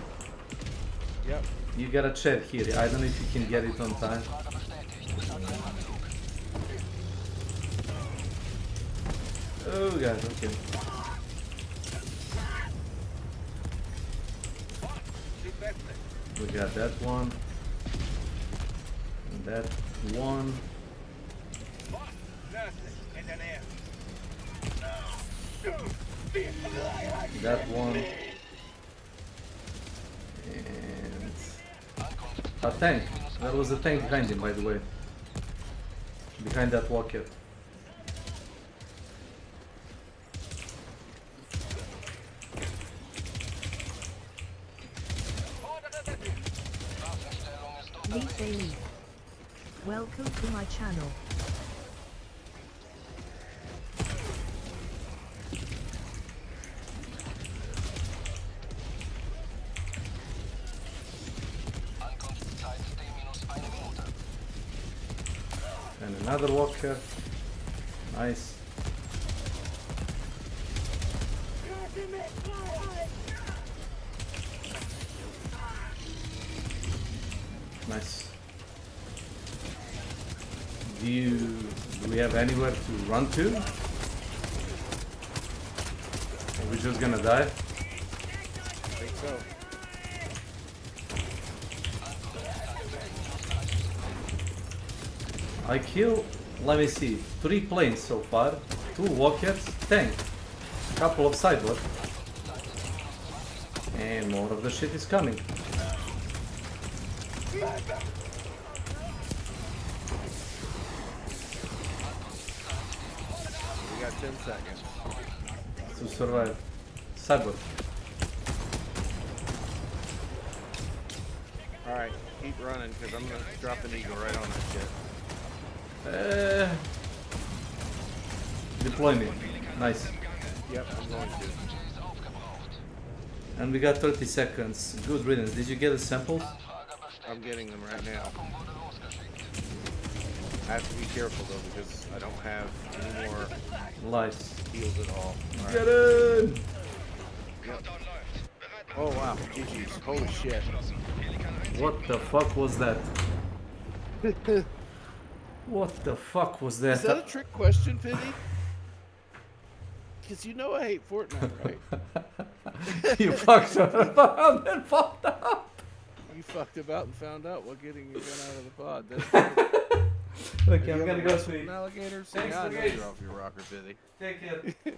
Yep. You gotta check here. I don't know if you can get it on time. Oh god, okay. We got that one. And that one. That one. And a tank. There was a tank behind him, by the way. Behind that walker. Lee. Welcome to my channel. And another walker. Nice. Nice. Do we have anywhere to run to? Are we just gonna die? I think so. I kill, let me see, 3 planes so far, 2 walkers, tank, couple of cyborg, and more of the shit is coming. We got 10 seconds. To survive. Cyborg. Alright, keep running, because I'm going to drop an eagle right on that shit. Deploy me. Nice. Yep, I'm going to. And we got 30 seconds. Good riddance. Did you get the samples? I'm getting them right now. I have to be careful though, because I don't have any more lives heals at all. Right. Get in! Yep. Oh wow, GG's. Holy shit. What the fuck was that? What the fuck was that? Is that a trick question, Penny? Because you know I hate Fortnite, right? You fucked up and fucked up. You fucked about and found out while getting your gun out of the pod. That's good. Okay, I'm gonna go sleep. Alligators? Thanks, Yeah, I know guys. you're off your rocker, Billy. Take care. No,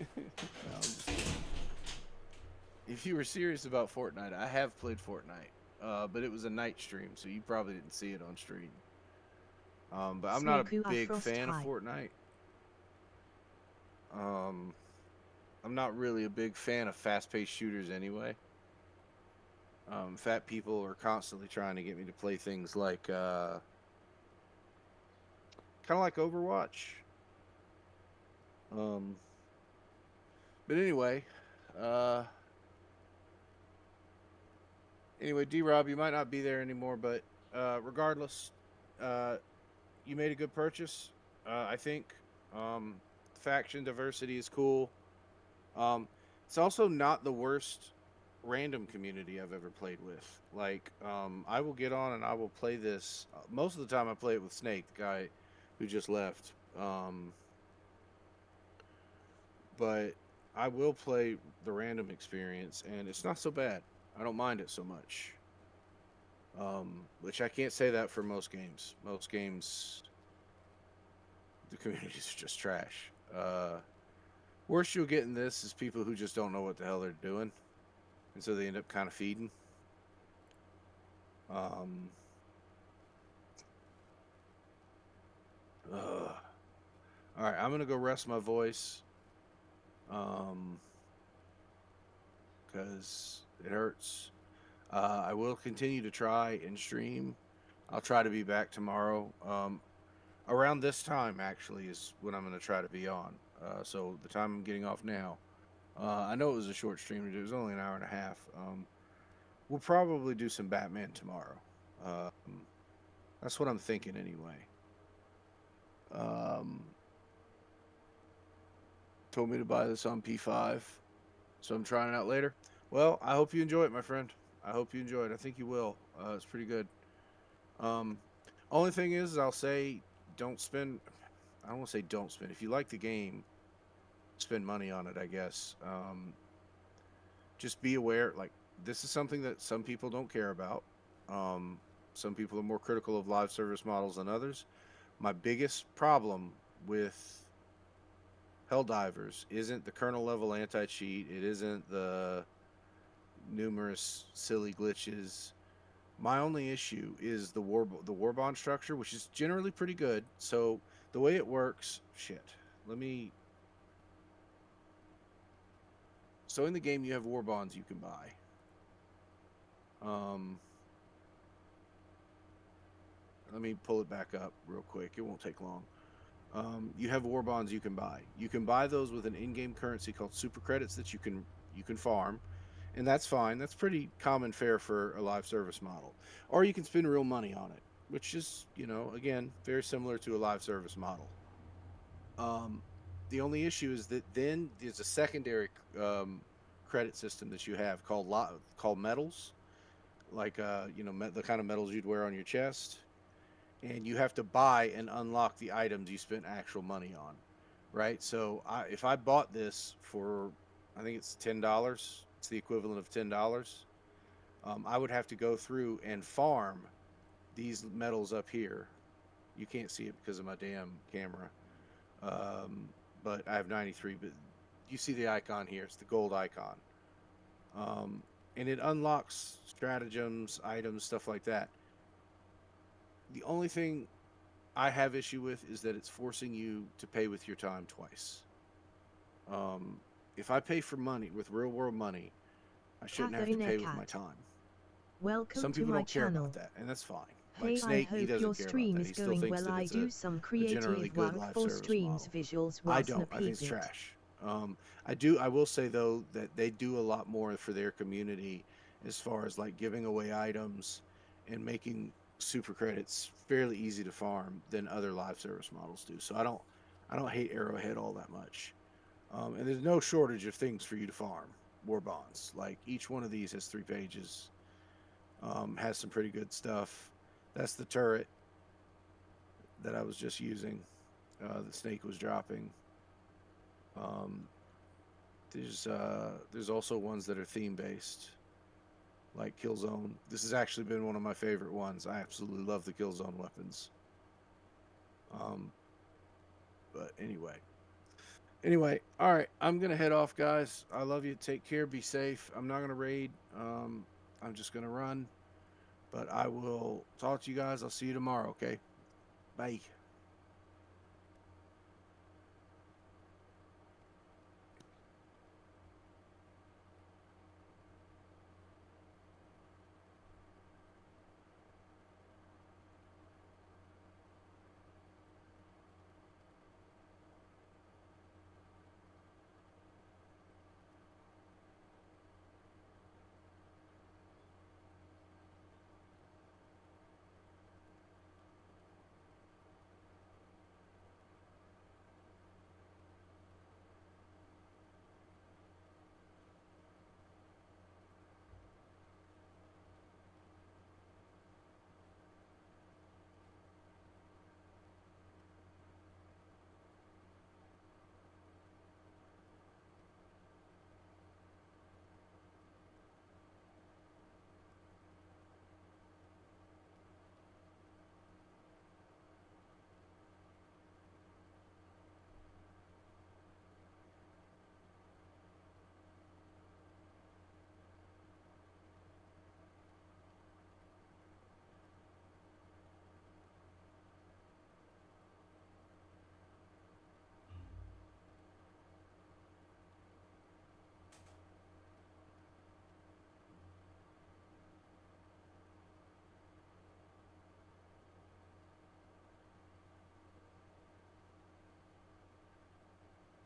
I'm just kidding. If you were serious about Fortnite, I have played Fortnite, but it was a night stream, so you probably didn't see it on stream. But I'm not a big fan of Fortnite. I'm not really a big fan of fast-paced shooters anyway. Fat people are constantly trying to get me to play things like, kind of like Overwatch. But anyway, D-Rob, you might not be there anymore, but regardless, you made a good purchase. I think faction diversity is cool. It's also not the worst random community I've ever played with. Like, I will get on and I will play this. Most of the time I play it with Snake, the guy who just left. But I will play the random experience, and it's not so bad. I don't mind it so much. Which I can't say that for most games. Most games, the communities are just trash. Worst you'll get in this is people who just don't know what the hell they're doing, and so they end up kind of feeding. All right, I'm gonna go rest my voice, because it hurts. I will continue to try and stream. I'll try to be back tomorrow. Around this time, actually, is when I'm going to try to be on. So the time I'm getting off now. I know it was a short stream. It was only an hour and a half. We'll probably do some Batman tomorrow. That's what I'm thinking anyway. Told me to buy this on P5. So I'm trying it out later. Well, I hope you enjoy it, my friend. I hope you enjoy it. I think you will. It's pretty good. Only thing is, I'll say, don't spend. I don't want to say don't spend. If you like the game, spend money on it, I guess. Just be aware, like, this is something that some people don't care about. Some people are more critical of live service models than others. My biggest problem with Helldivers isn't the kernel level anti-cheat. It isn't the numerous silly glitches. My only issue is the war bond structure, which is generally pretty good. So the way it works, so in the game you have war bonds you can buy. Let me pull it back up real quick. It won't take long. You have war bonds you can buy. You can buy those with an in-game currency called super credits that you can farm. And that's fine. That's pretty common fare for a live service model. Or you can spend real money on it, which is, again, very similar to a live service model. The only issue is that then there's a secondary credit system that you have called medals, like the kind of medals you'd wear on your chest, and you have to buy and unlock the items you spent actual money on, right? So if I bought this for, I think it's $10. It's the equivalent of $10. I would have to go through and farm these medals up here. You can't see it because of my damn camera. But I have 93, but you see the icon here. It's the gold icon. And it unlocks stratagems, items, stuff like that. The only thing I have issue with is that it's forcing you to pay with your time twice. If I pay for money with real world money, I shouldn't have to pay with my time. Welcome Some to people my don't care channel. about that, and that's fine. Hey, Like Snake, I he hope doesn't your care about stream that. is He still going thinks well. that I it's do some a generally creative good work live for service streams model. visuals I was don't. I think it's it. trash. I will say though that they do a lot more for their community as far as like giving away items and making super credits fairly easy to farm than other live service models do. So I don't hate Arrowhead all that much. And there's no shortage of things for you to farm. War bonds. Like each one of these has 3 pages. Has some pretty good stuff. That's the turret that I was just using. The Snake was dropping. There's also ones that are theme based, like Killzone. This has actually been one of my favorite ones. I absolutely love the Killzone weapons. But anyway, all right. I'm gonna head off, guys. I love you. Take care. Be safe. I'm not gonna raid. I'm just gonna run. But I will talk to you guys. I'll see you tomorrow. Okay. Bye.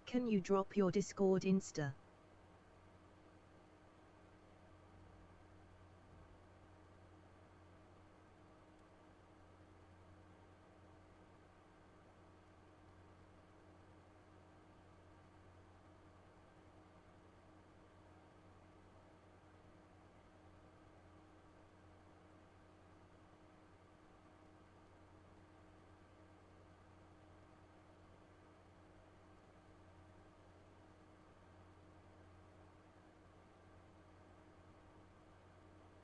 Can you drop your Discord Insta?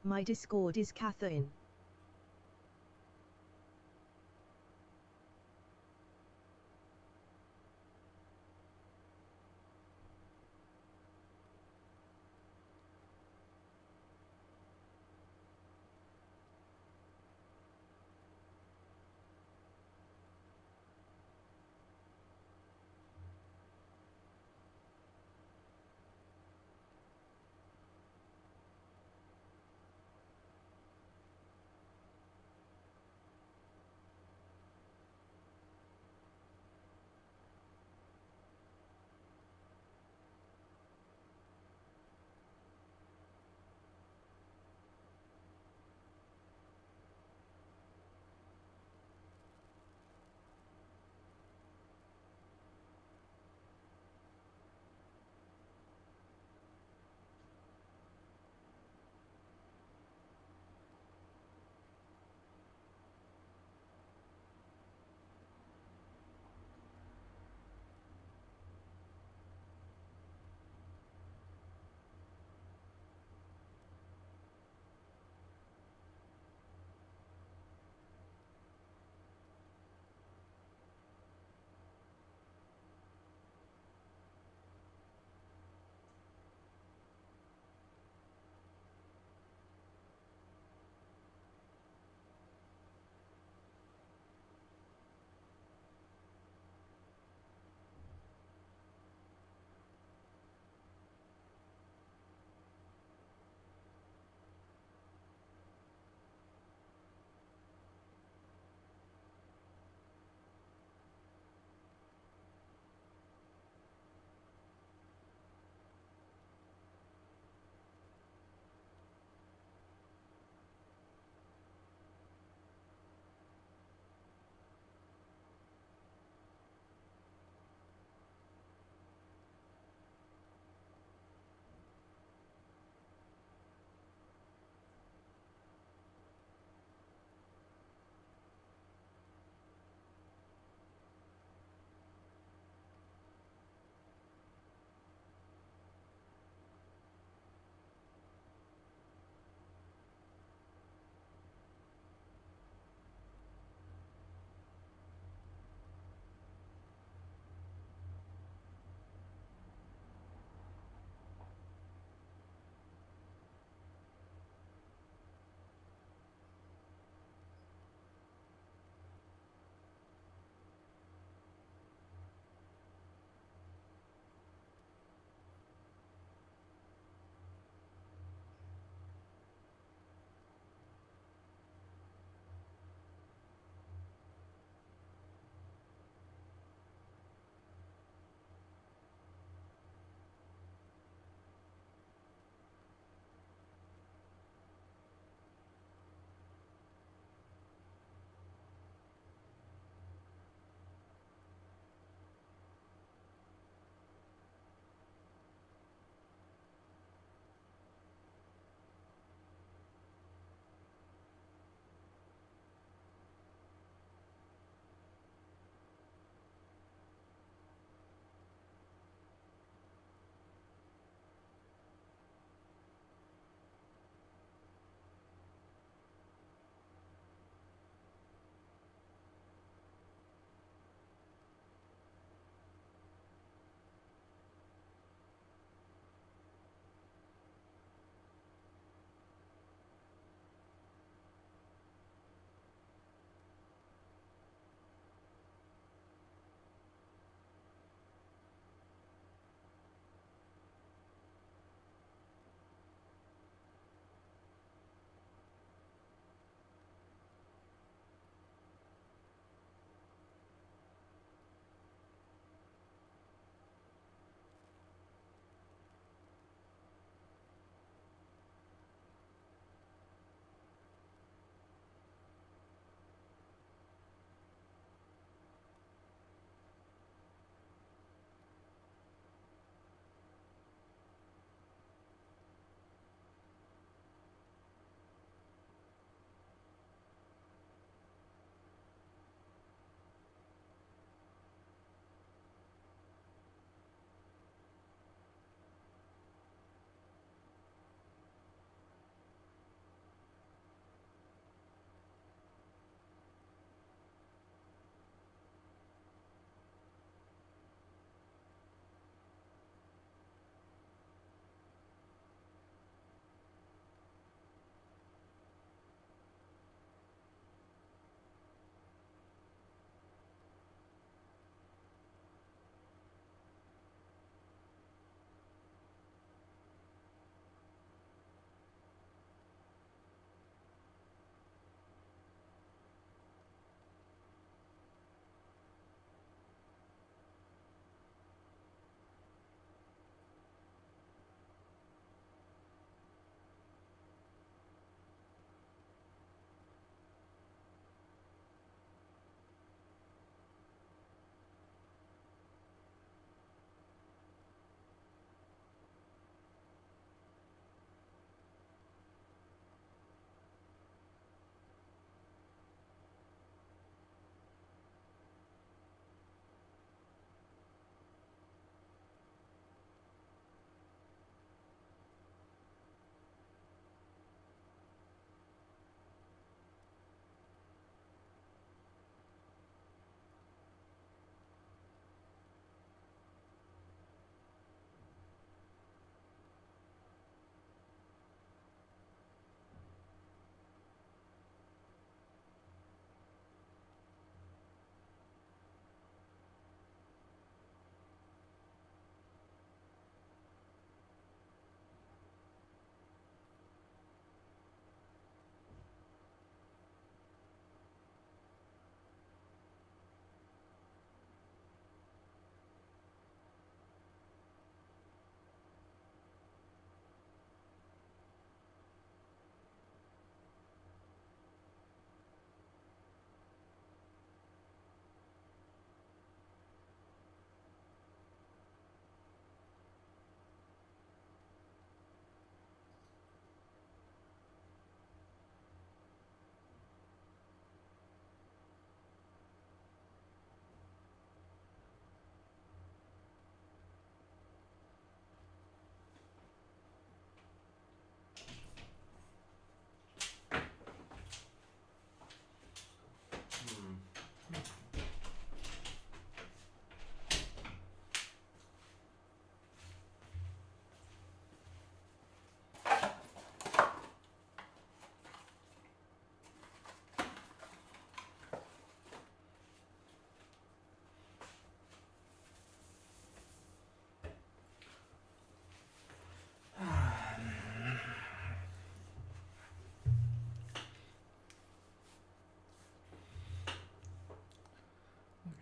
My Discord is Catherine.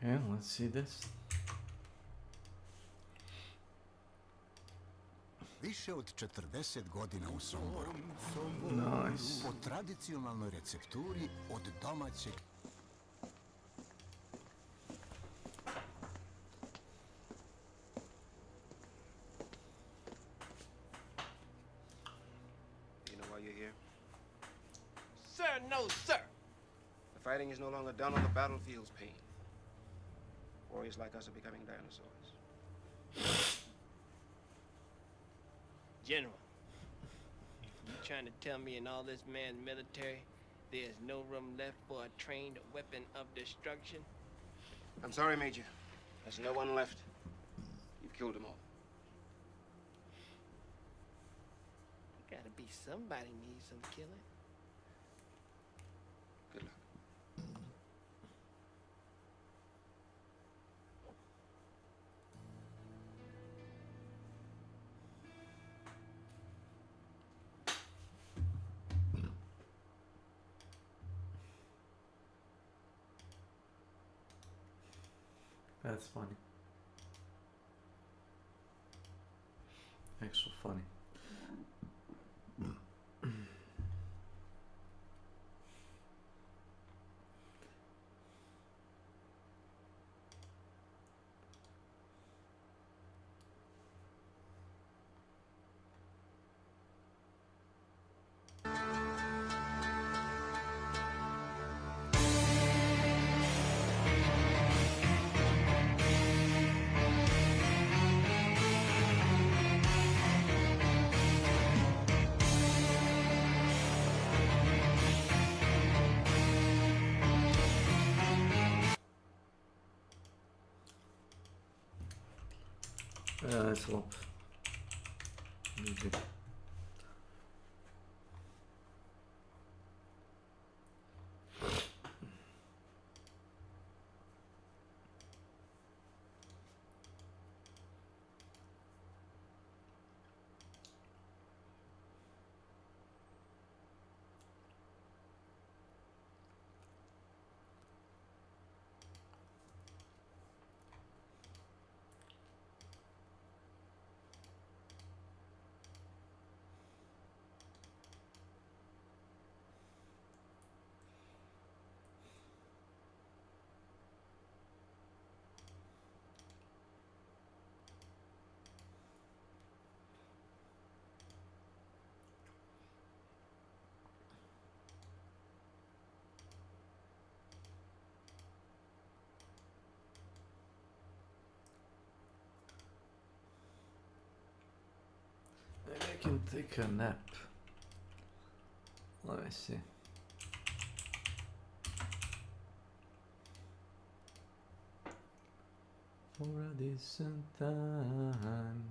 Okay, let's see this. Više od 40 godina u Somboru. Nice. Po tradicionalnoj recepturi od domaćeg. You know why you're here? Sir, no, sir. The fighting is no longer done on the battlefield's pain. Warriors like us are becoming dinosaurs. General, you trying to tell me in all this man's military, there's no room left for a trained weapon of destruction? I'm sorry, Major. There's no one left. You've killed them all. Gotta be somebody needs some killing. Good luck. That's funny. Extra funny. Swap. Music. Maybe I can take a nap. Let me see. For a decent time.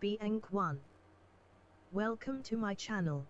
S.W.Frost. Welcome to my channel.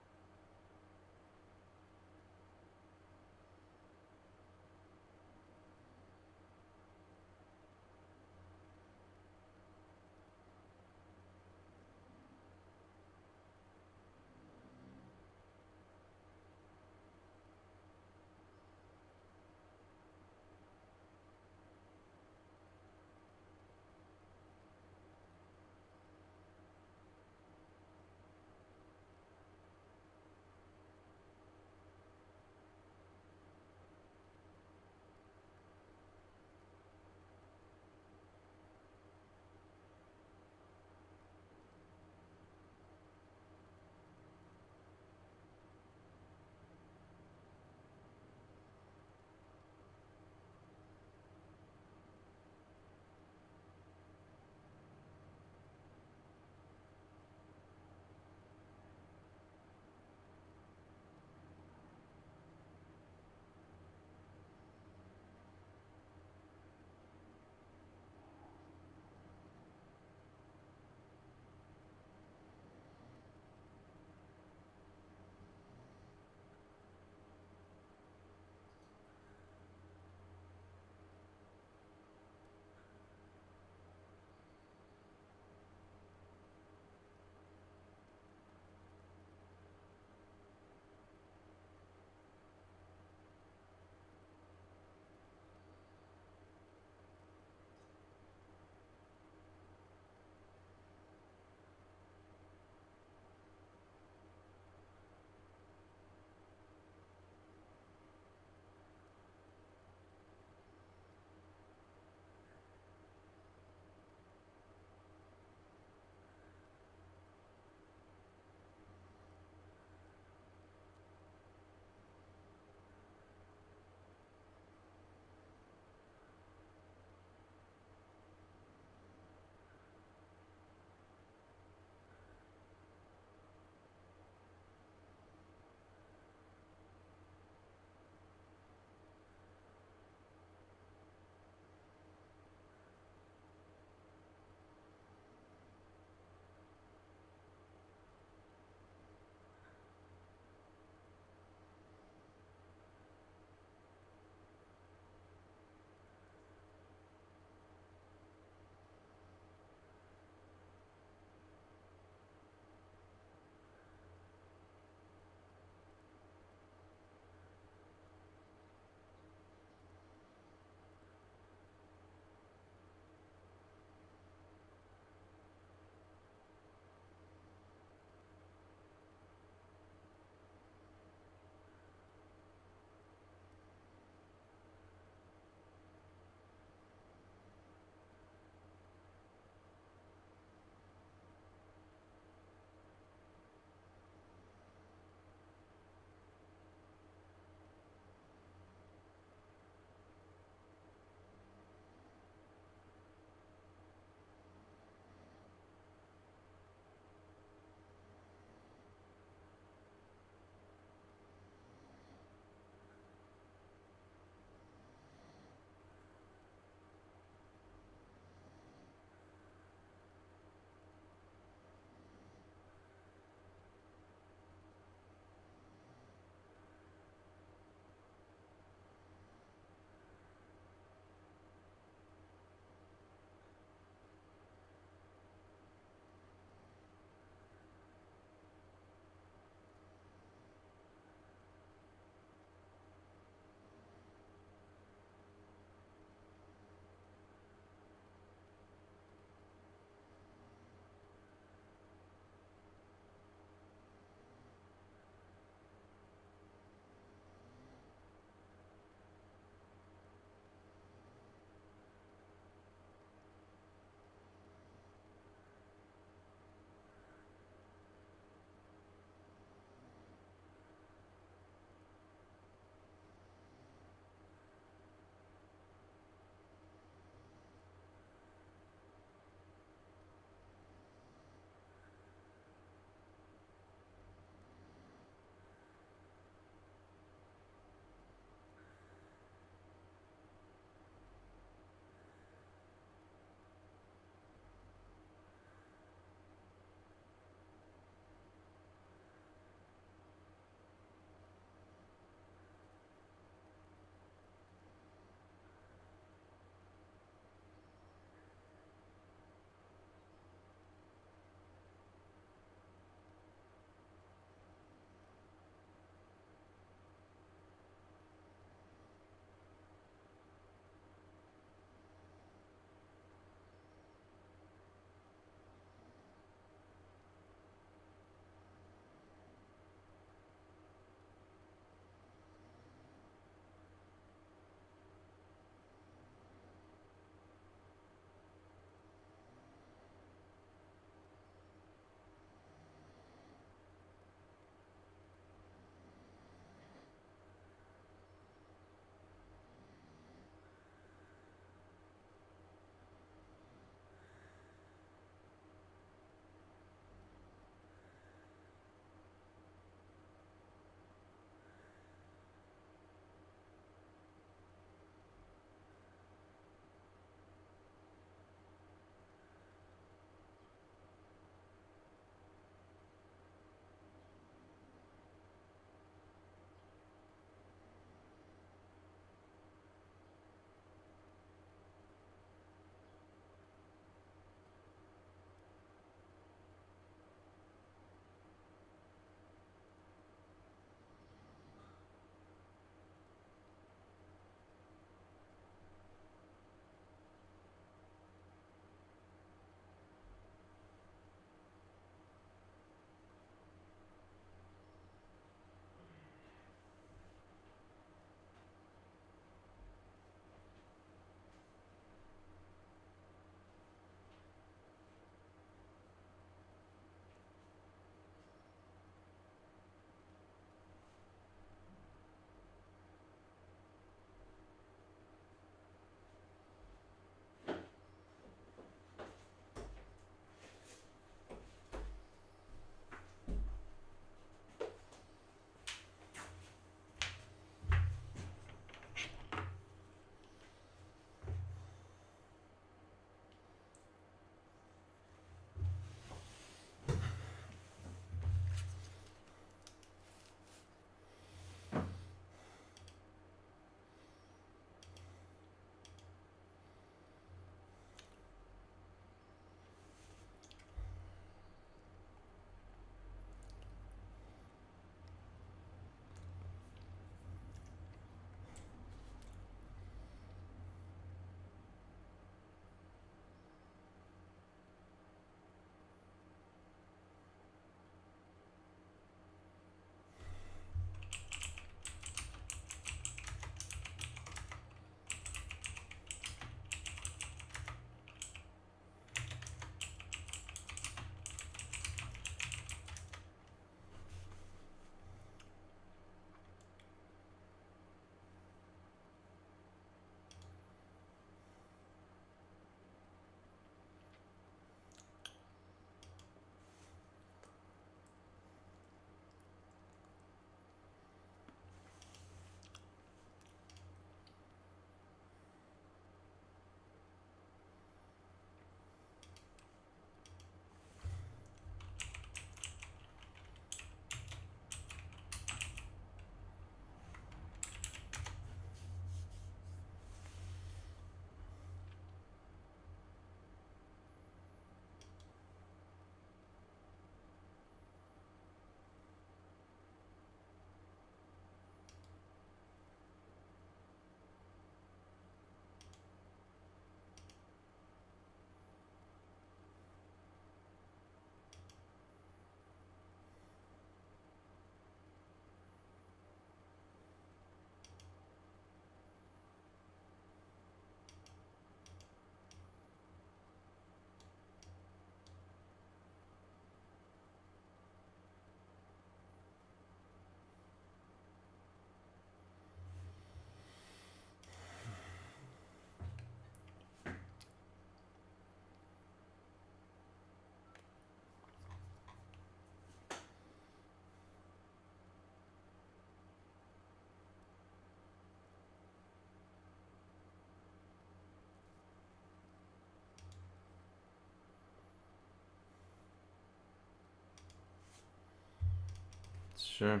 Sure.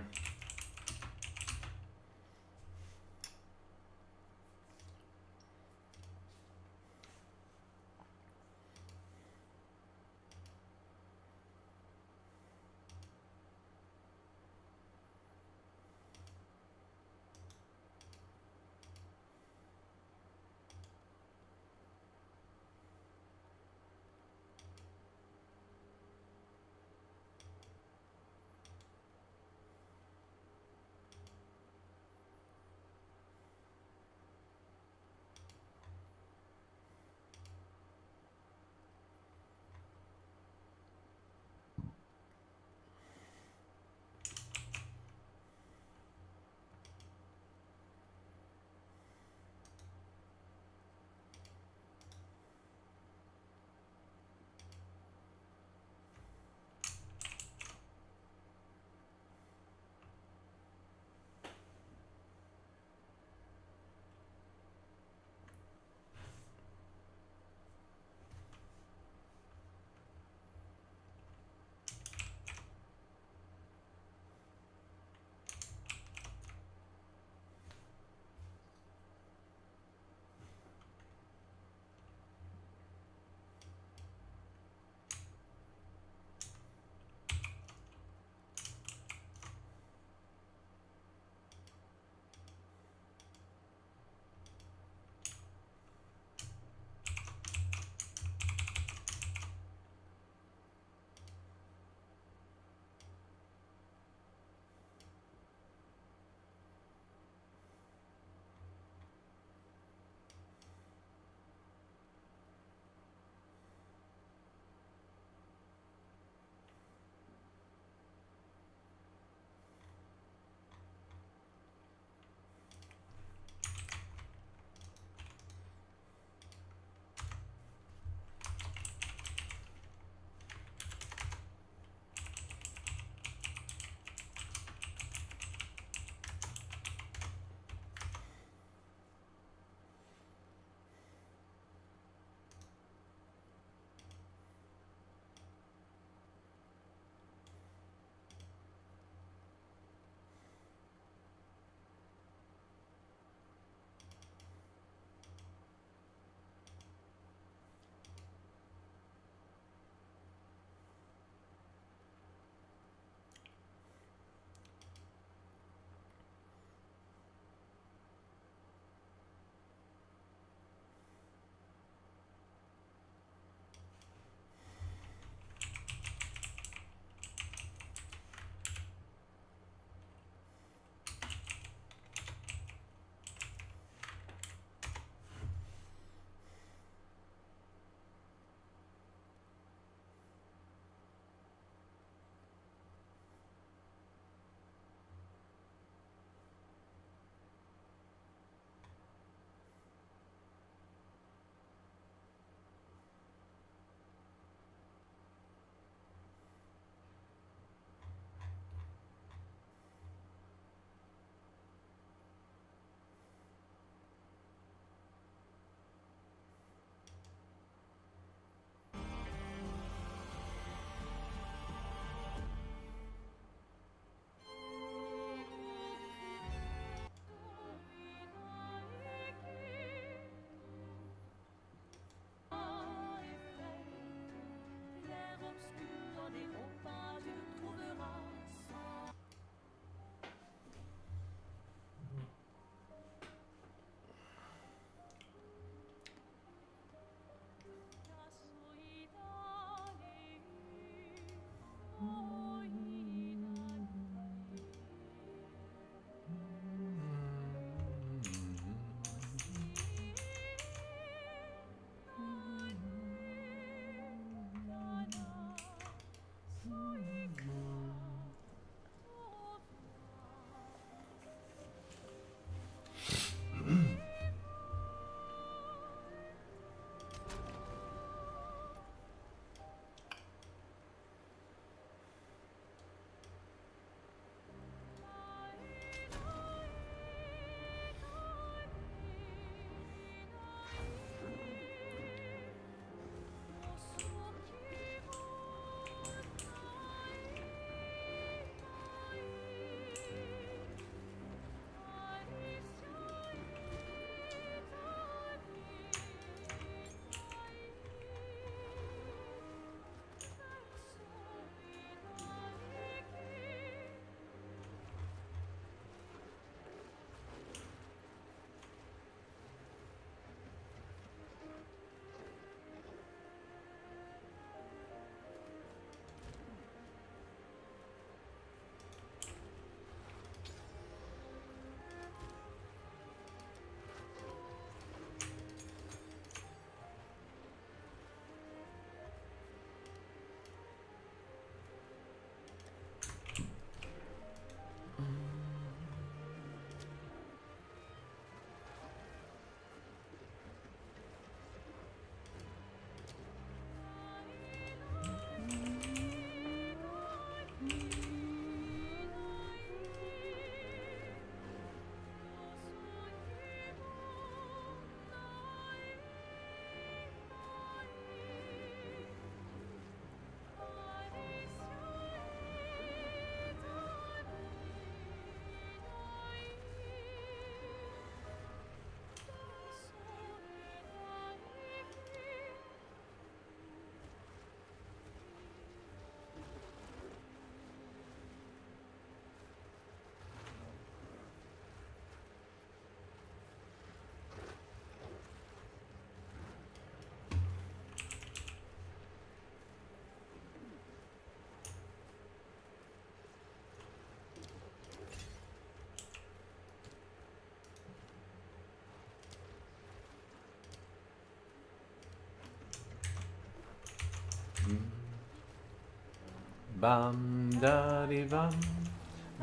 Bam daddy bam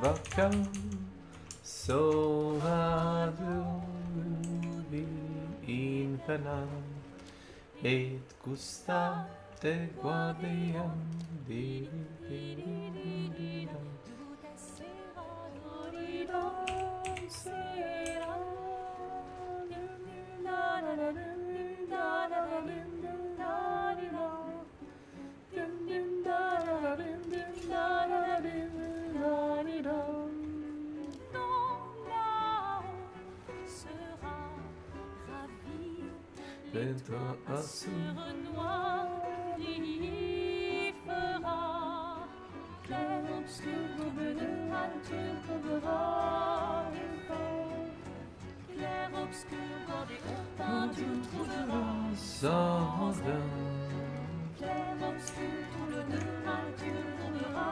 vakam sovadu infernam et gustate guardiam di sur noir qui fera clair obscur double de nature trouvera clair obscur bordé au pain tu trouveras sans clair obscur double de nature trouvera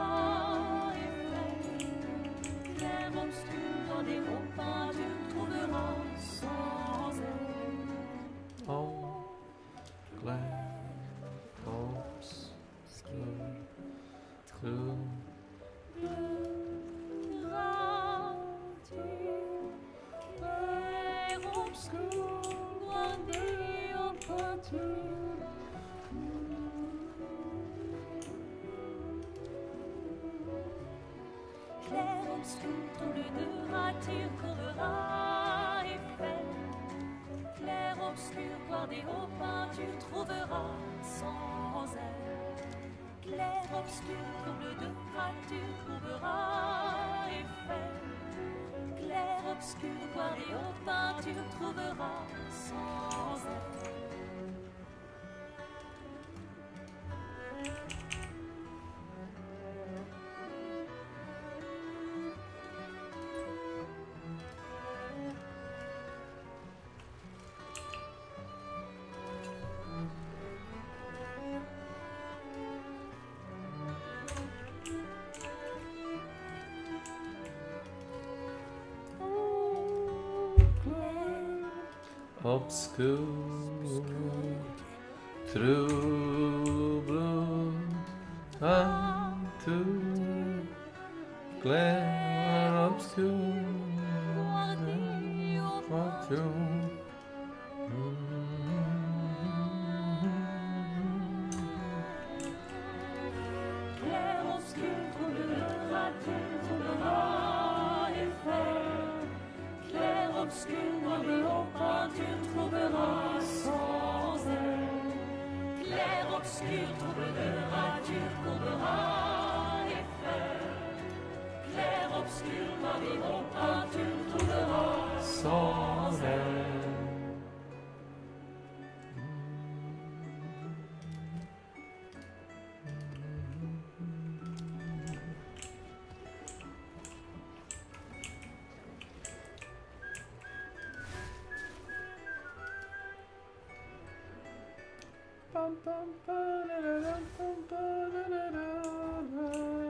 clair obscur bordé au pain tu trouveras sans oh glad obscure true clair obscur double de nature courera et fait clair obscur bordé au pain tu trouveras sans elle clair obscur double de nature courera et fait clair obscur bordé au pain tu trouveras sans elle obscure trouble unto clair obscure fortune clair obscur trouble de nature trouvera et fait clair obscur bordé au pain tu trouveras sans elle clair obscur trouble de nature courbera et fait clair obscur bordé au pain tu trouveras sans elle. Bum, bum, ba-da-da-dum, bum, ba-da-da-da-da-da-da-da.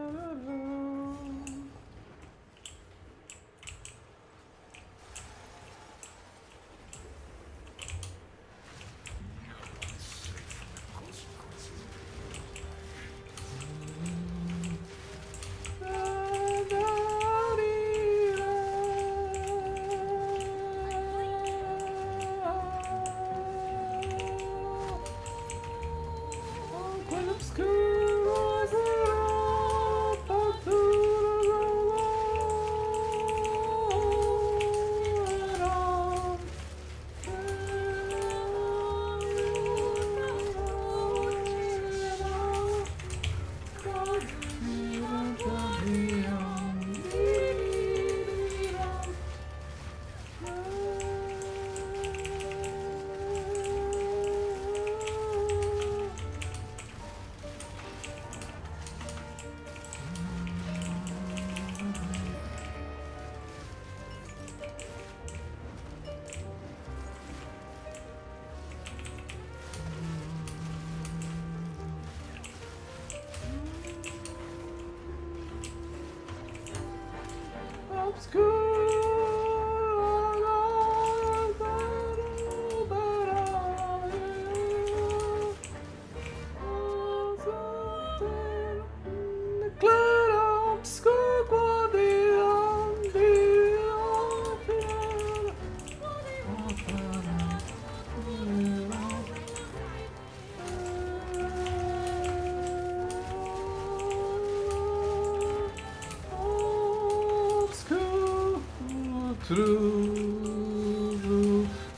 True,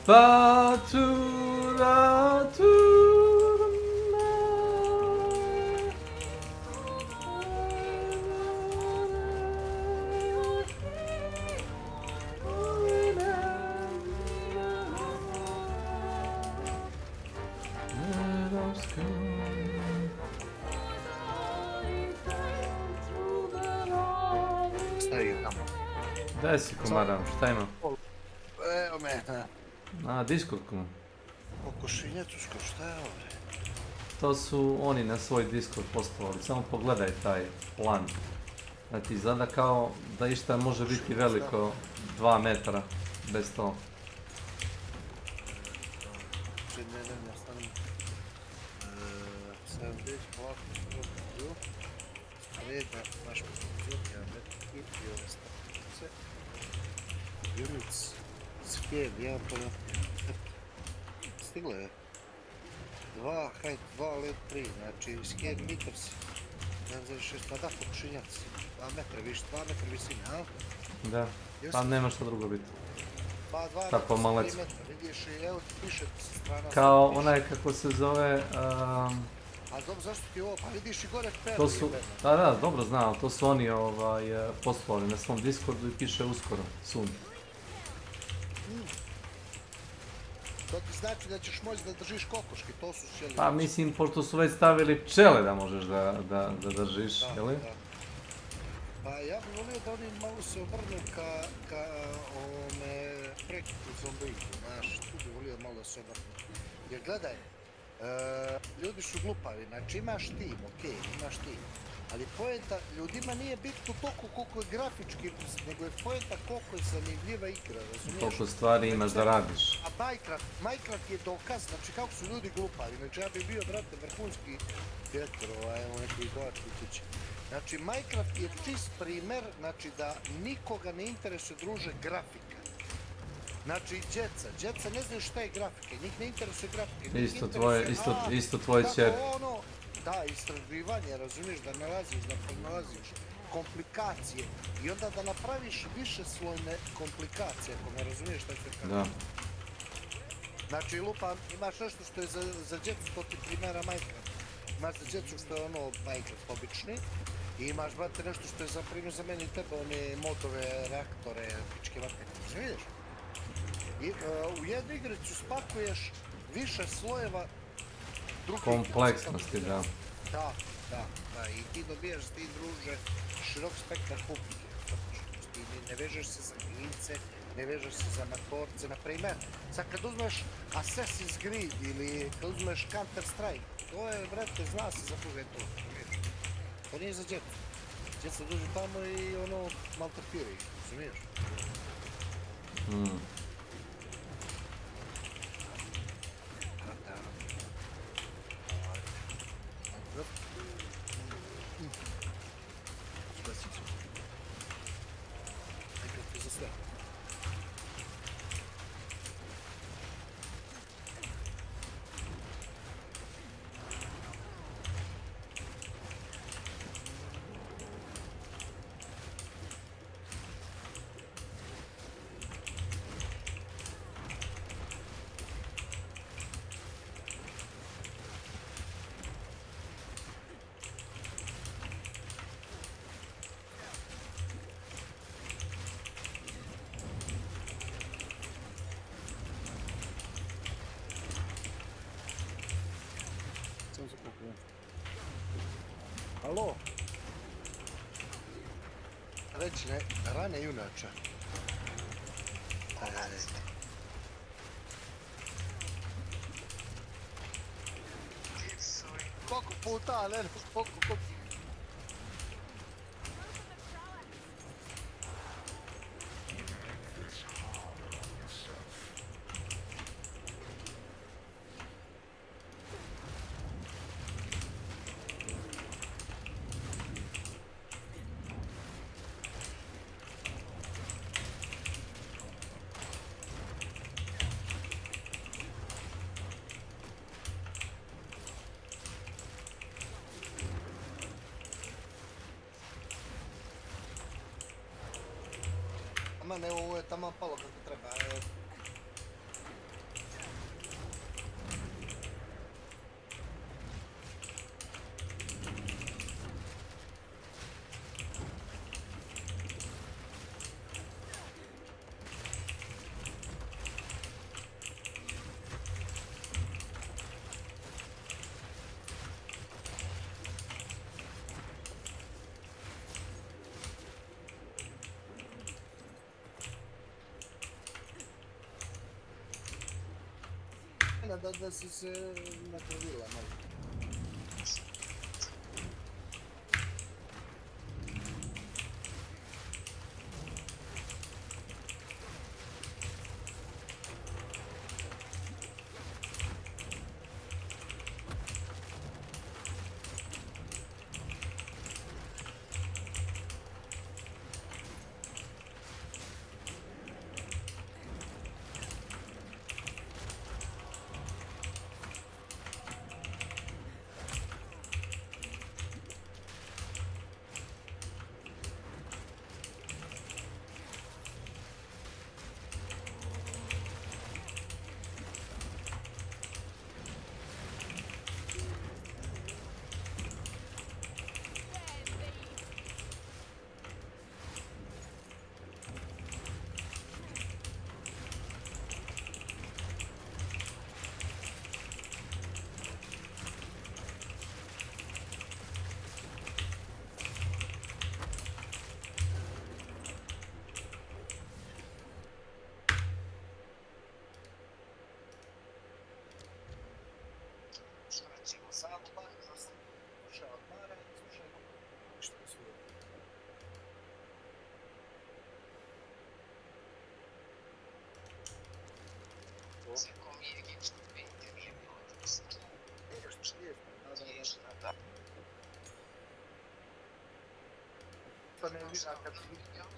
Patura, Stavi tamo. Daj si komaram, šta ima? Evo me. A, Discord komad. Kokošinjacuško, šta je ovo? To su oni na svoj Discord postavili, samo pogledaj taj plan. Znači, izgleda kao da išta može biti veliko 2 metra bez to. Ne stanem. Sad već polako tu. Spreda naš pozor, ja metki i ove stanice. Juric, skijed, jedan poljak. Stiglo je. 2, hajde, 2 let 3, znači skijed meters. 1,6, pa da, pokušinjac. 2 metra više, 2 metra visine, a? Da, pa nema što drugo biti. Pa 2 tako metra, malec. 3 metra, vidiš i evo ti piše sa strana. Kao onaj kako se zove... A dobro, zašto ti ovo? Pa vidiš i gore peru. To su, da, dobro znam, to su oni poslali na svom Discordu i piše uskoro, soon. To ti znači da ćeš moći da držiš kokoške, to su sjeli. Pa mislim, pošto su već stavili pčele da možeš da držiš, jeli? Pa ja bih volio da oni malo se obrnu ka ovome prekipu zombiku, znaš, tu bih volio malo da se obrnu. Jer gledaj, ljudi su glupavi, znači imaš tim, okej, imaš tim. Ali poenta, ljudima nije bitno toliko koliko je grafički, nego je poenta koliko je zanimljiva igra, razumiješ? Koliko stvari imaš da radiš. A Minecraft je dokaz, znači kako su ljudi glupavi, znači ja bih bio, brate, vrhunski direktor, evo neko izdavač kuće. Znači Minecraft je čist primer, znači da nikoga ne interesuje, druže, grafika. Znači djeca ne znaju šta je grafika, njih ne interesuje grafika. Isto tvoje čer. Da, istraživanje, razumiješ, da pronalaziš komplikacije i onda da napraviš višeslojne komplikacije, ako me razumiješ šta ću kažem. Da. Znači, lupa, imaš nešto što je za djecu, to ti primjera Minecraft. Imaš za djecu što je ono Minecraft obični i imaš, brate, nešto što je za primjer za mene i tebe, one modove, reaktore, pičke vate, vidiš? I u jednu igricu spakuješ više slojeva kompleksnosti, da. Da, i ti dobijaš s tim, druže, širok spektar publike. Ti ne vežeš se za klince, ne vežeš se za matorce, na primjer. Sad kad uzmeš Assassin's Creed ili kad uzmeš Counter Strike, to je, brate, zna se za koga je to. To nije za djecu. Djeca dođu tamo i ono, maltretiraju ih, razumiješ? Alo? Reći ne, rane junača. Koliko puta, ne, koliko... Ama ne, ovo je tamo palo kako treba. Da si se napravila malo.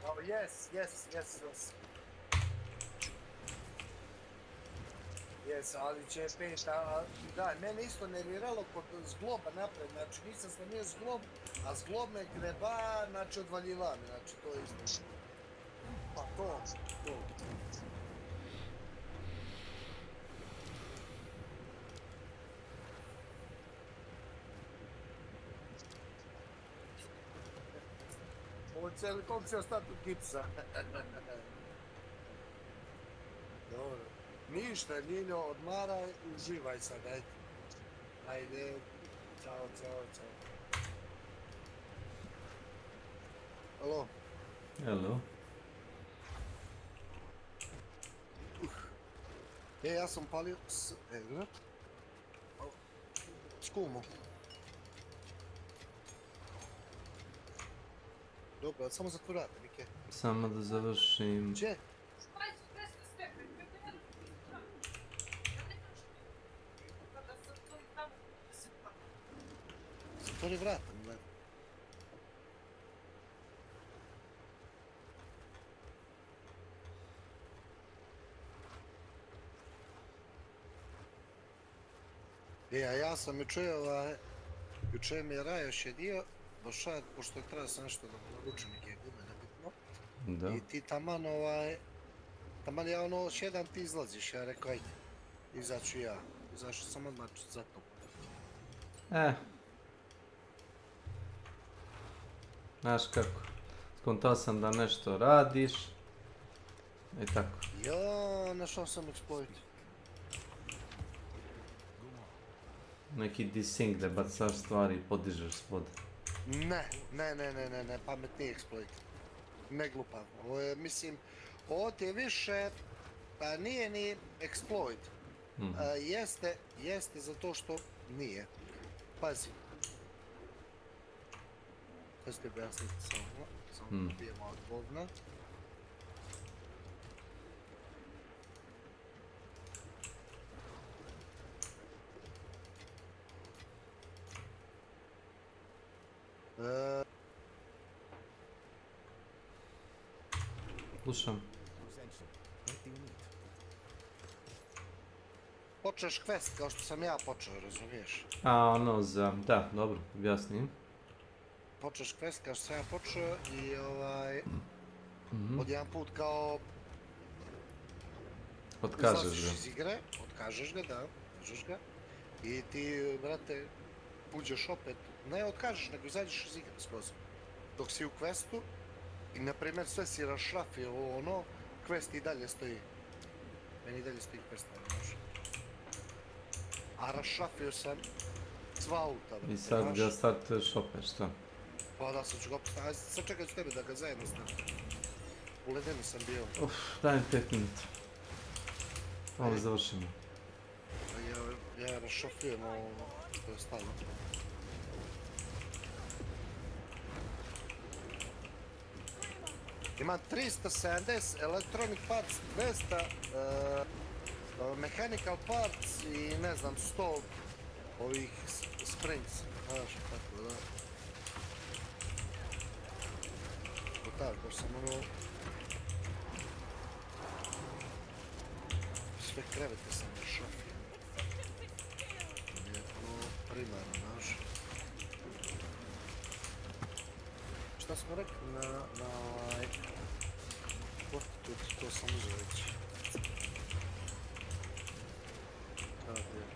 Oh, yes. Yes, ali će pet, da, mene isto nerviralo kod zgloba napred, znači nisam snimio zglob, a zglob me greba, znači odvaljiva me, znači to je isto. Pa to. Ovo cijeli kom će ostati u gipsa. Dobro. Ništa, Ljiljo, odmaraj i uživaj sad, ajde. Ajde, čao. Alo? Hello. Ja sam palio s... s kumom. Dobro, samo zatvorate, Mike. Samo da završim. Gdje? Zatvori vrata, gledaj. Ja sam juče mi je Rajo šedio, došao, pošto je trebao sam nešto da naručim neke gume, nebitno. Da. I ti taman ja šedam ti izlaziš, ja rekao ajde, izaću ja. Izašao sam odmah za to. Znaš kako, skontao sam da nešto radiš, i tako. Jo, našao sam exploit. Neki desync da bacaš stvari i podižeš spod. Ne, pametni exploit. Ne glupav. Ovo je, mislim, ovo ti je više, pa nije ni exploit. Jeste zato što nije. Pazi. To ste objasniti samo dobijemo od govna. Slušam. Počneš quest kao što sam ja počeo, razumiješ? Da, dobro, objasnim. Počneš quest kao što sam ja počeo i Odjedan put kao... Otkažeš izlaziš ga. iz igre, otkažeš ga, da, otkažeš ga. I ti, brate, uđeš opet, ne otkažeš, nego izađeš iz igre skroz. Dok si u questu i, na primjer, sve si rašrafio ono, quest i dalje stoji. Meni i dalje stoji quest, znaš. A rašrafio sam sva auta, brate, I sad znaš. ga startuješ opet, šta? Pa da, sad ću ga opet, ajde, sad čekaj s tebe da ga zajedno stavim. U ledenu sam bio. Daj mi 5 minuta. Ovo završimo. Ja rašrafujem ovo, to je stalo. Imam 370 electronic parts, 200 mechanical parts i ne znam 100 ovih springs, znaš, tako da. Tak, baš sam ono... Sve krevete sam rašrafio. To je ono primarno, znaš. Šta smo rekli na ovaj... Fortitude, to sam uzeo već. Tako je.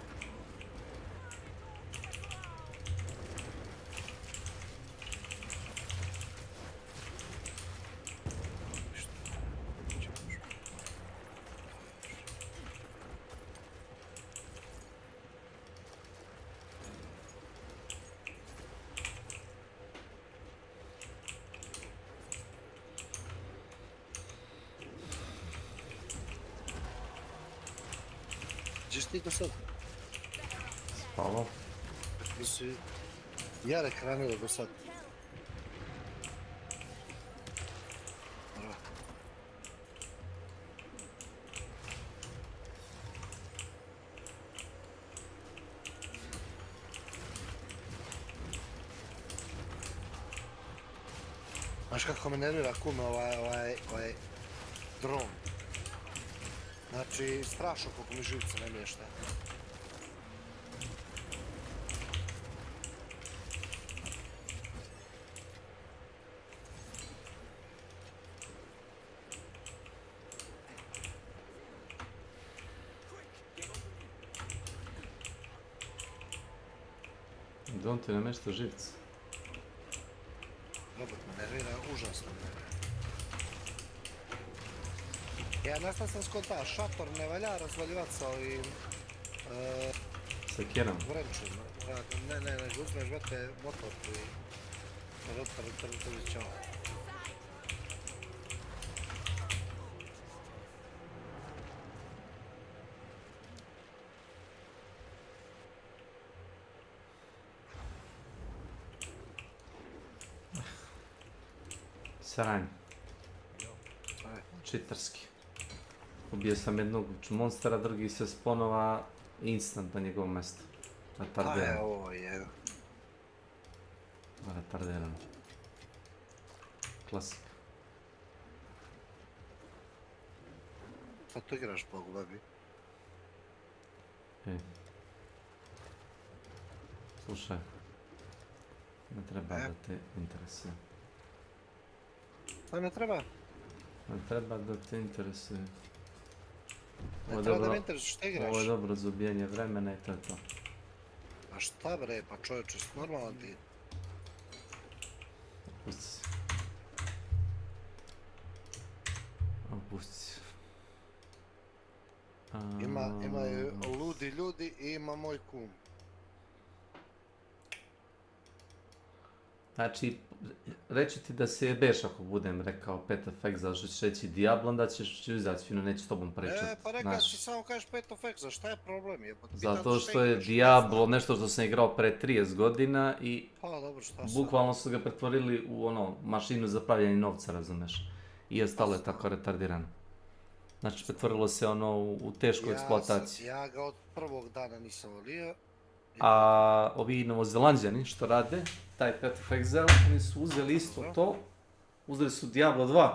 Gdje si ti do sad? Spavao. Gdje si Jarek hranio do sad? Znaš kako me nervira kume ovaj dron. Znači, strašno koliko mi živce ne mješta. Dron ti namješta živce. Robot me nervira, užasno me nervira. Ja nešto sam skontao, šator ne valja razvaljivat sa ovim... Sekiram. Vrenčom. Ne, uzmeš vete motor koji... Čao. Sranj. Čitarski. Ubio sam jednog monstera, drugi se sponova instant na njegovom mjestu. Retarderan. A ovo je... Retarderan. Klasika. Sad to igraš Bogu, babi. Slušaj. Ne treba da te interesuje. To ne treba? Ne treba da te interesuje. Ne treba da me interesuje što igraš. Ovo je dobro za ubijanje vremena i to je to. A šta bre, pa čovječe, normalan ti. Opusti se. Opusti se. Imaju ludi ljudi i ima moj kum. Znači, reći ti da se jebeš ako budem rekao Pet of Exa, što ćeš reći Diablo, onda ćeš izaći fino, neću s tobom pričati. Pa rekao ti samo kažeš Pet of Exa, šta je problem? Zato što je Diablo nešto što sam igrao pre 30 godina i bukvalno su ga pretvorili u ono, mašinu za pravljanje novca, razumeš? I ostalo je tako retardirano. Znači, pretvorilo se ono u tešku eksploataciju. Ja ga od prvog dana nisam volio. A ovi Novozelanđani što rade, taj Path of Exile, oni su uzeli isto to, uzeli su Diablo 2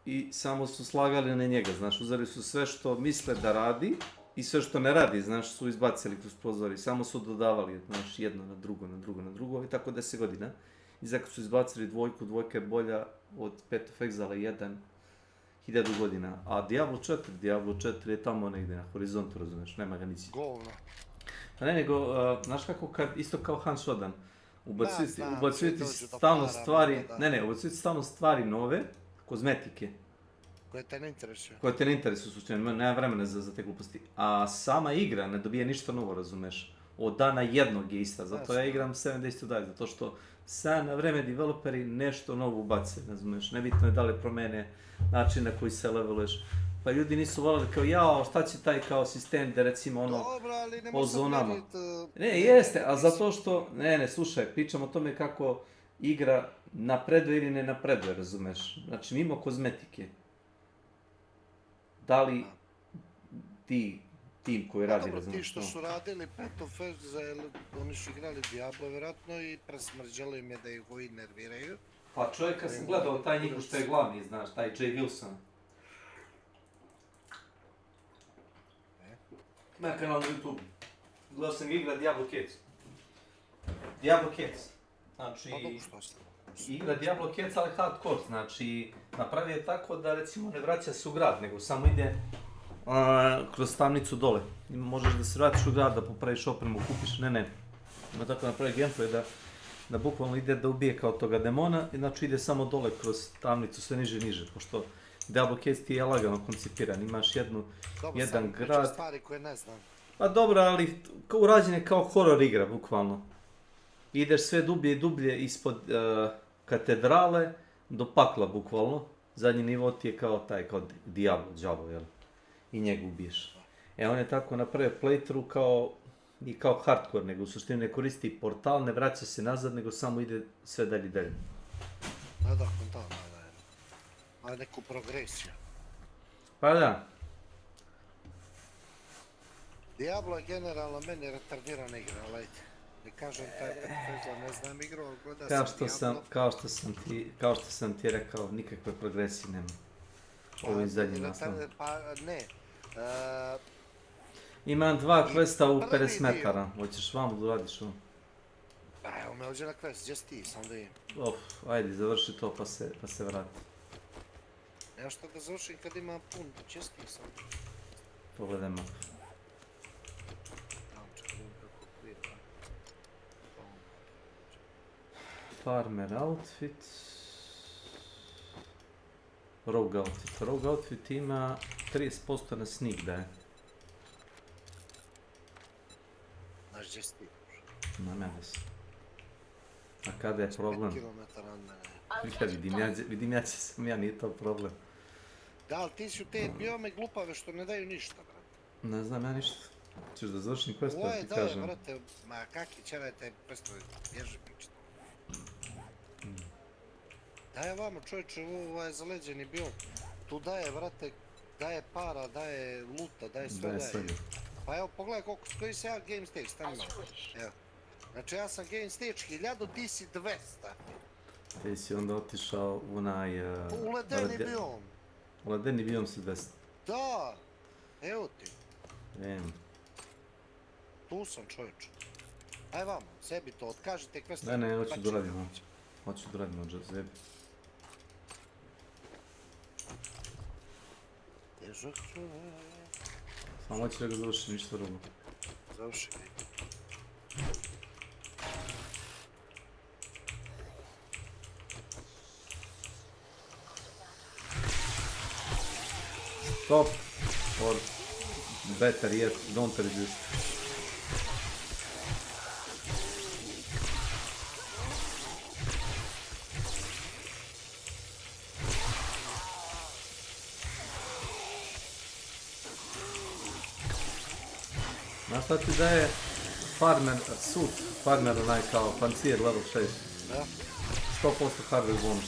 i samo su slagali na njega, znaš, uzeli su sve što misle da radi i sve što ne radi, znaš, su izbacili kroz prozor i samo su dodavali, znaš, jedno na drugo i tako 10 godina. Iza kad su izbacili dvojku, dvojka je bolja od Path of Exile 1 1000 godina. A Diablo 4 je tamo negdje na horizontu, razumiješ, nema ga nici. Govno. Pa ne, nego, znaš kako kad, isto kao Han Shodan, ubacujete dođu do stalno para, stvari, da. ubacujete stalno stvari nove, kozmetike, Koje te ne interesuje. koje te ne interesuju u suštini, nema vremena za te gluposti. A sama igra ne dobije ništa novo, razumeš. Od dana jednog je ista, zato ja igram 7 Days to Die, zato što sad na vreme developeri nešto novo ubace, razumeš. Nebitno je da li promene način na koji se leveluješ. Pa ljudi nisu voljeli kao, jao, šta će taj kao sistem da recimo ono, Dobro, ali ne po možeš zonama. mjerit, Ne, jeste, a zato što, ne, slušaj, pričam o tome kako igra napreduje ili ne napreduje, razumeš. Znači, mimo kozmetike. Da li tim koji radi, dobro, razumeš. ti što su radili Path of Exile, oni su igrali Diablo vjerojatno i presmrđalo im je da ih ovi nerviraju. Pa čovjek kad sam gledao taj njihov što je glavni, znaš, taj Jay Wilson. Na kanalu na YouTube. Gledao sam igra Diablo Cats. Diablo Cats. Znači, igra Diablo Cats, ali hardcore, znači, napravi je tako da recimo ne vraća se u grad, nego samo ide kroz tamnicu dole. Možeš da se vratiš u grad, da popraviš opremu, kupiš, ne. Ima tako napravi gameplay da bukvalno ide da ubije kao toga demona, i znači ide samo dole kroz tamnicu, sve niže i niže, pošto Diablo Cats ti je lagano koncipiran, imaš jedan grad. Dobro, stvari koje ne znam. Pa dobro, ali urađen je kao horror igra, bukvalno. Ideš sve dublje i dublje ispod katedrale do pakla, bukvalno. Zadnji nivo ti je kao taj, kao Diablo, jel? I njega ubiješ. On je tako napravio playthrough kao hardcore, nego u suštini ne koristi portal, ne vraća se nazad, nego samo ide sve dalje i dalje. Da, kontam, ali neku progresiju. Pa da. Diablo je generalno meni retardirana igra, ali ne kažem taj Path ne znam igru, ali gleda sam Diablo. Kao što sam ti rekao, nikakve progresije nema. Ovim zadnjim nastavnom. Pa ne. Imam 2 questa u 50 metara, hoćeš vam da radiš ovo? Pa evo me ovdje na quest, gdje si ti, sam da im. Ajde, završi to pa se vrati. Ja što da završim kad imam pun, gdje si ti, sam da im. Pogledaj mapu. Farmer outfit. Rogue outfit. Rogue outfit ima 30% na sneak daje. Znaš gdje si ti? Na mene si. A kada je problem? 5 km od mene. Vidim ja sam ja, nije to problem. Da, ali ti su te biome glupave što ne daju ništa, brate. Ne znam ja ništa. Češ da završim quest, Ovo ti je kažem. daje, brate, ma kaki čerajte questovi, bježi pričati. Daje vamo čovječe, ovo je zaleđeni biom. Tu daje, brate, daje para, daje luta, daje sve daje. Pa evo, pogledaj koji se ja game stage, stani malo. Evo. Znači ja sam game stage 1000, ti si 200. Ti si onda otišao u onaj... U ledeni biom. U ledeni biom si 200. Da, evo ti. Tu sam čovječe. Aj vamo, sebi to otkažite quest. Ne, hoću da radimo. Hoću da radimo od zebi. Samo hoću da ga završim, ništa drugo. Završi ga. Stop, or better yet, don't resist. Znaš šta ti daje farmer suit, farmer onaj kao pancir level 6? Da. 100% hardware bonus.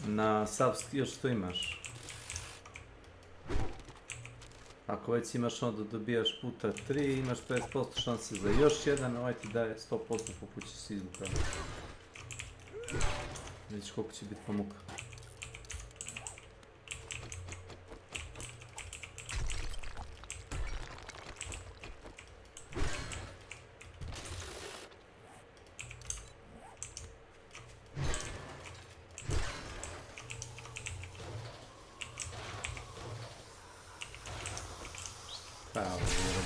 Na sav još što imaš. Ako već imaš onda dobijaš puta 3, imaš 50% šanse za još jedan, ovaj ti daje 100% poput će se izvuka. Vidiš koliko će biti pomuka.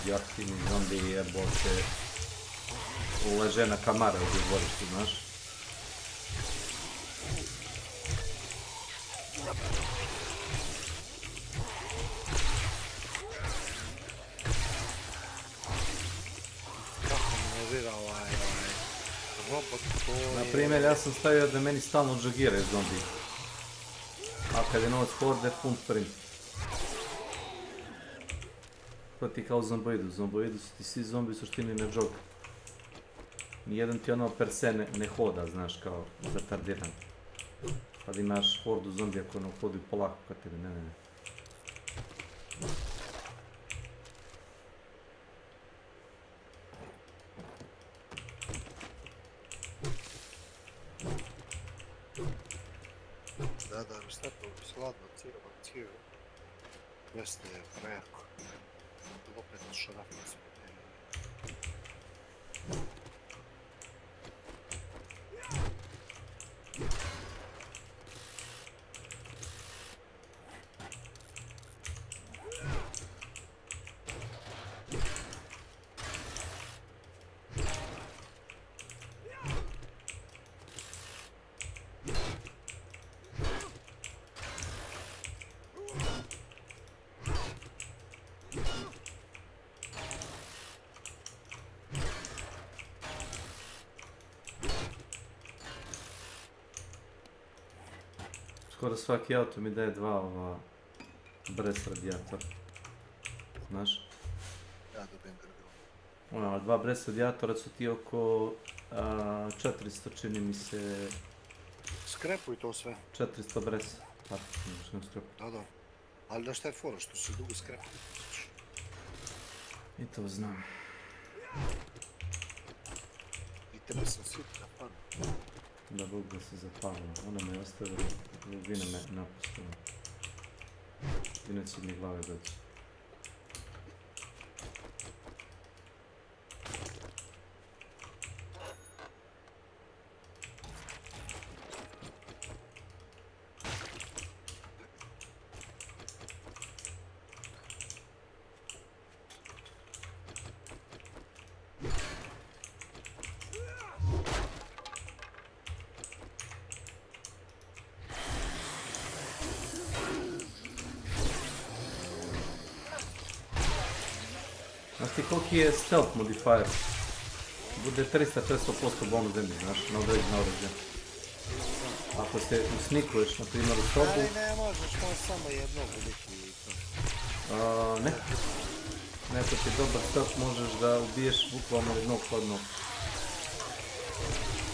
radioaktivni zombi jebote uležena kamara u dvorištu, znaš. Kako mi nervira ovaj robot koji... Na primjer, ja sam stavio da meni stalno džogiraju zombi. A kad je novac horde, pun sprint. To ti kao u zomboidu. U zomboidu su ti svi zombi u suštini na džog. Nijedan ti ono per se ne hoda, znaš, kao zatardiran. Kad imaš hordu zombija koji ne hodi polako kad tebi, ne. Da, restato sladno cijelo. Jeste prejako. Opet šarafno sve. Skoro svaki auto mi daje dva bres radijatora. Znaš? Ja dobijem grglo. Dva bres radijatora su ti oko 400, čini mi se... Skrepuj to sve. 400 bres. Da. Ali da šta je fora, što se dugo skrepuj. I to znam. I tebe sam svi zapalio. Da Bog da se zapalilo. Ona me je ostavila, Vina me napustila. Vina će mi glave doći. Znaš ti koliki je stealth modifier? Bude 300-400% bonus damage, znaš, na određena oružja. Ako se usnikuješ, na primjer, u sobu... Ali ne možeš, on samo jednog veliki i to. Ne. Neko ti je dobar stealth, možeš da ubiješ bukvalno jednog hladnog.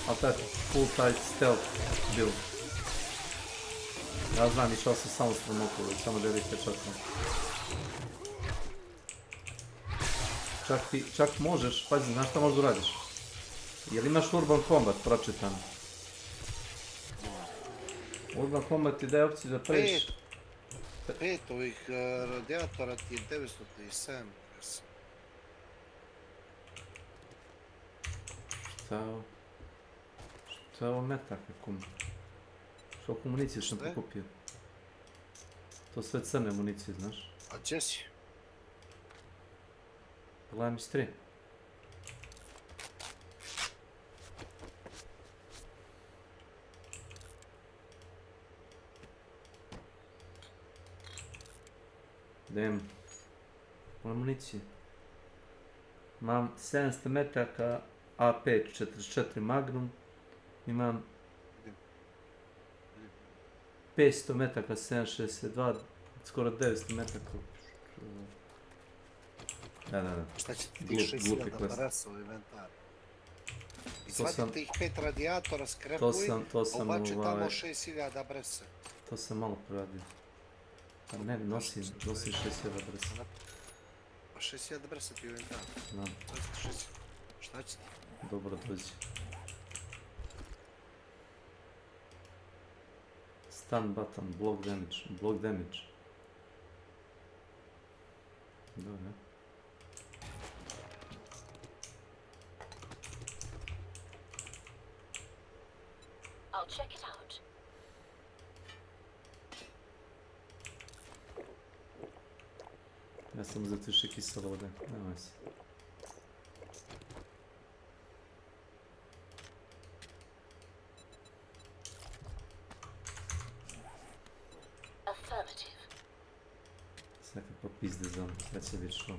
Ali taj full tight stealth build. Ja znam, išao sam samo s okolo, samo da vidite čakom. Čak možeš, pazi, znaš šta možda uradiš? Jel imaš Urban Combat pročitan? Urban Combat ti daje opciju da previš... 5 ovih radijatora ti je 937. Šta je ovo metak, kum? Što oko municije sam pokupio? To sve crne municije, znaš? A gdje si? Pogledaj mi stream. Dajem. Pogledaj municije. Imam 700 metaka A5 44 Magnum. Imam 500 metaka 762, skoro 900 metaka. Da. Šta će ti 6000 bresa u inventaru? Izvadi tih 5 radijatora, skrepuj, obači tamo 6000 bresa. To sam malo poradio. Pa ne, nosim 6000 bresa. Pa 6000 bresa ti u inventaru. Znam. Šta će ti? Dobro dođi. Stun button, block damage. Dobro. I'll check it out. Ja sam uzeti više kiselode, nemoj se. Sve kako pizde zombi, sve će biti što.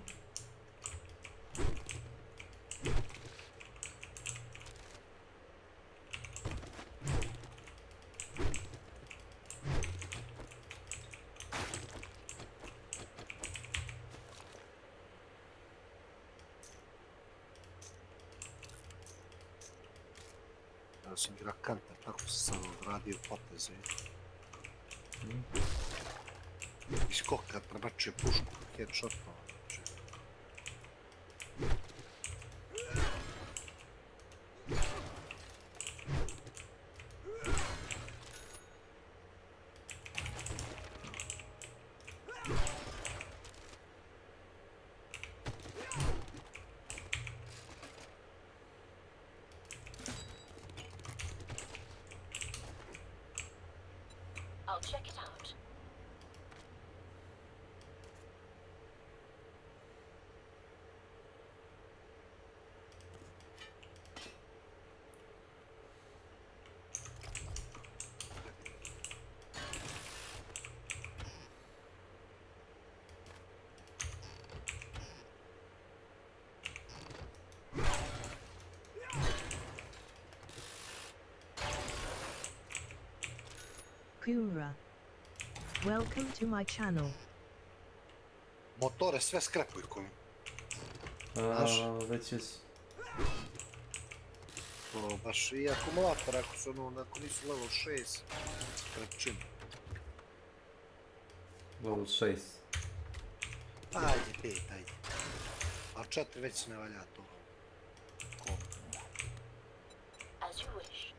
Ja sam igra kanter, tako sam samo odradio poteze. I skok kad prebačuje pušku, headshotno. I'll check it out. Kumra. Welcome to my channel. Motore sve skrepuj koji. Već jesu. To baš i akumulator, ako su ono, ako nisu level 6, krepčim. Level 6. Ajde, 5, ajde. A 4 već ne valja to. Ko? As you wish.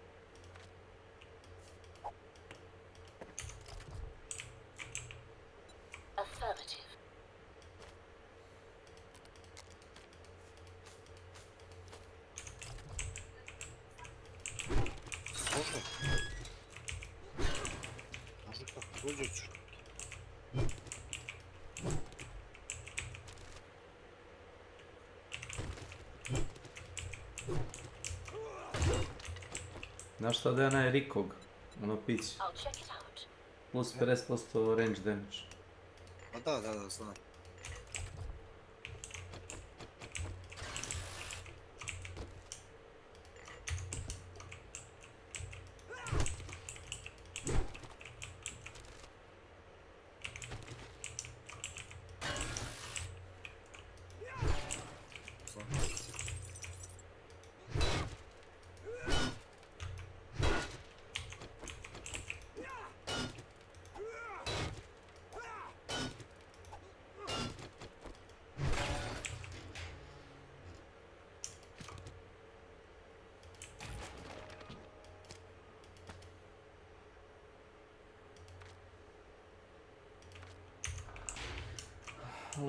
Affirmative. Može. Može kako dođe ću. Znaš šta da je onaj Rikog? Ono pić. I'll check it out. Plus 50% range damage. Pa da, znam.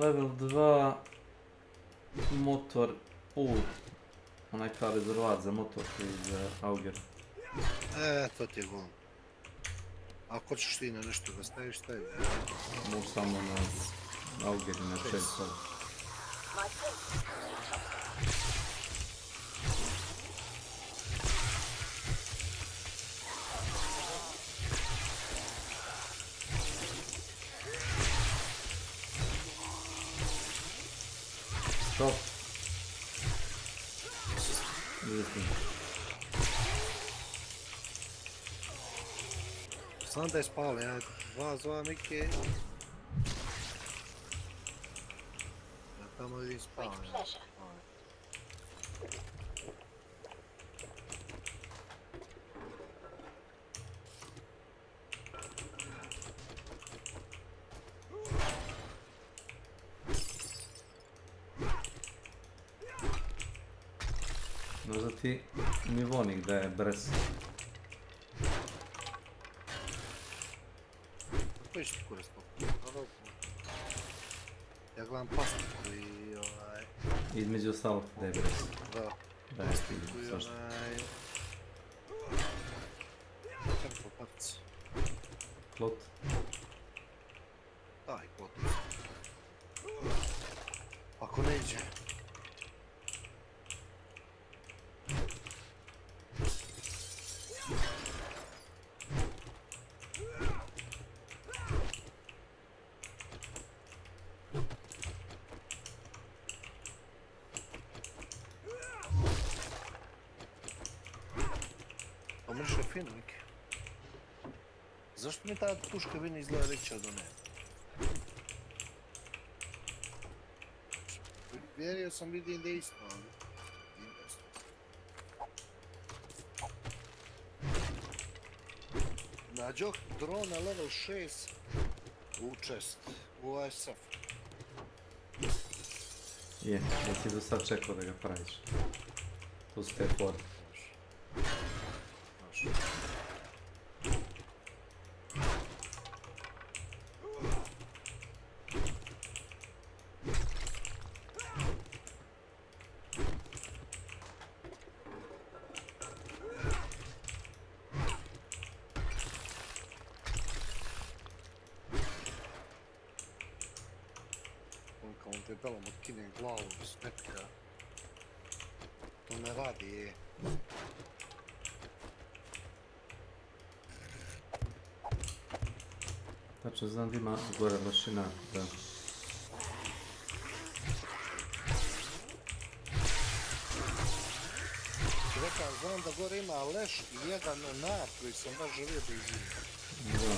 Level 2 motor onaj kao rezervat za motor koji je za Auger. To ti je gol. Ako hoćeš ti na nešto da staviš, stavi. Mogu samo na Auger i na 6 sada. Stop. Znam da je spalo, ja dva zva neke... Ja tamo vidim spalo. Možda ti nivonik da je brez. Koji će ti koristiti? Ja gledam plastiku i ovaj... Između ostalog da je brez. Da. Da je Plastiku i zašto? onaj... Tempo parts. Klot. Da, i klot. Ovako ne iđe. Pomrše Finlik. Zašto mi ta puška vini izgleda veća od one? Vjerio sam vidim da je isto, ali... Nađoh drona level 6 u chest, u ASF. Je, ja ti do sad čekao da ga praviš. Tu ste for. On debelom otkine glavu iz petka. To ne radi, je. Tačno znam da ima gore mašina, da. Rekao, znam da gore ima leš i jedan nar koji sam baš želio da izvijem. Da.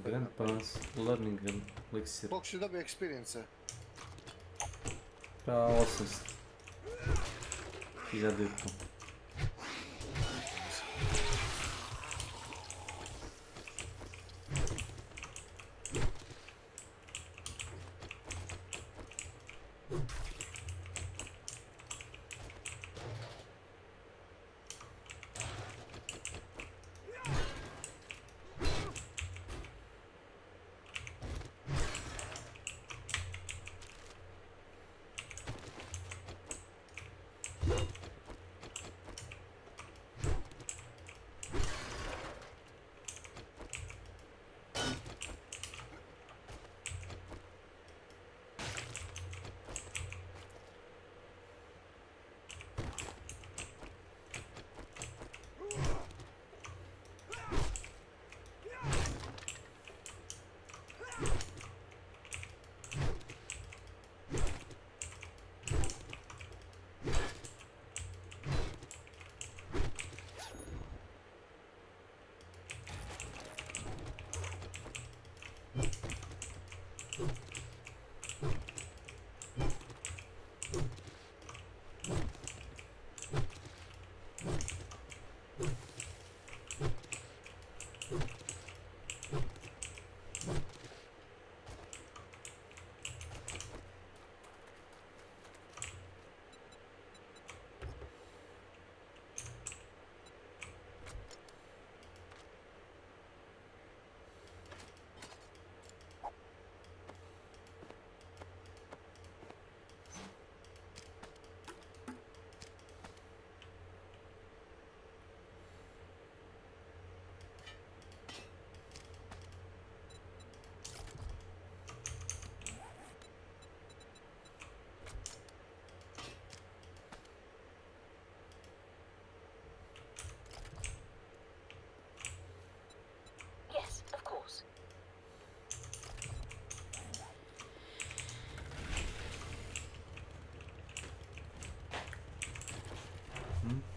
Grand Pass, Learning Elixir. Koliko si dobio experience? Pa 800. 1500.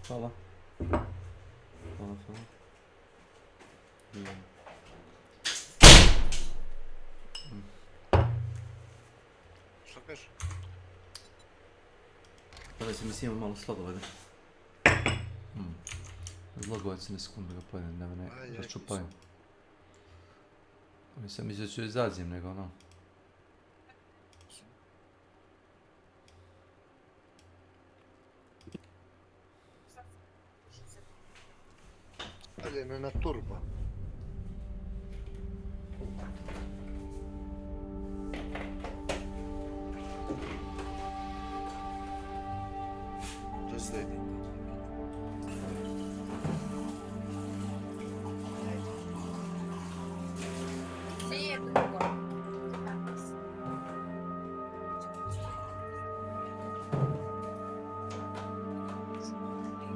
Hvala. Hvala. Šta kažeš? Sada se mi s malo sladoleda. Zlogovac na sekundu ga pojedem, da me ne raščupaju. Nisam mislio da ću izazijem, nego ono. Stavljeno je na turbo. Just ready.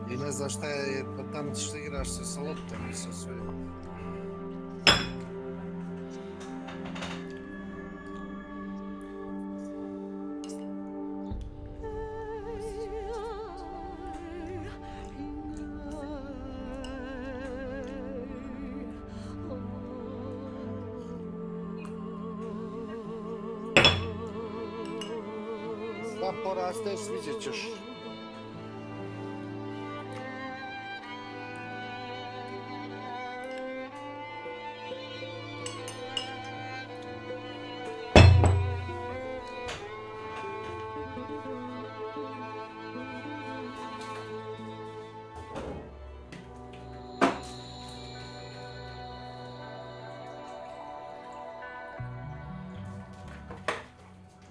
I ne znaš šta je, pa tamo ćeš da igraš se sa loptom i sa sve. Da porasteš, vidjet ćeš.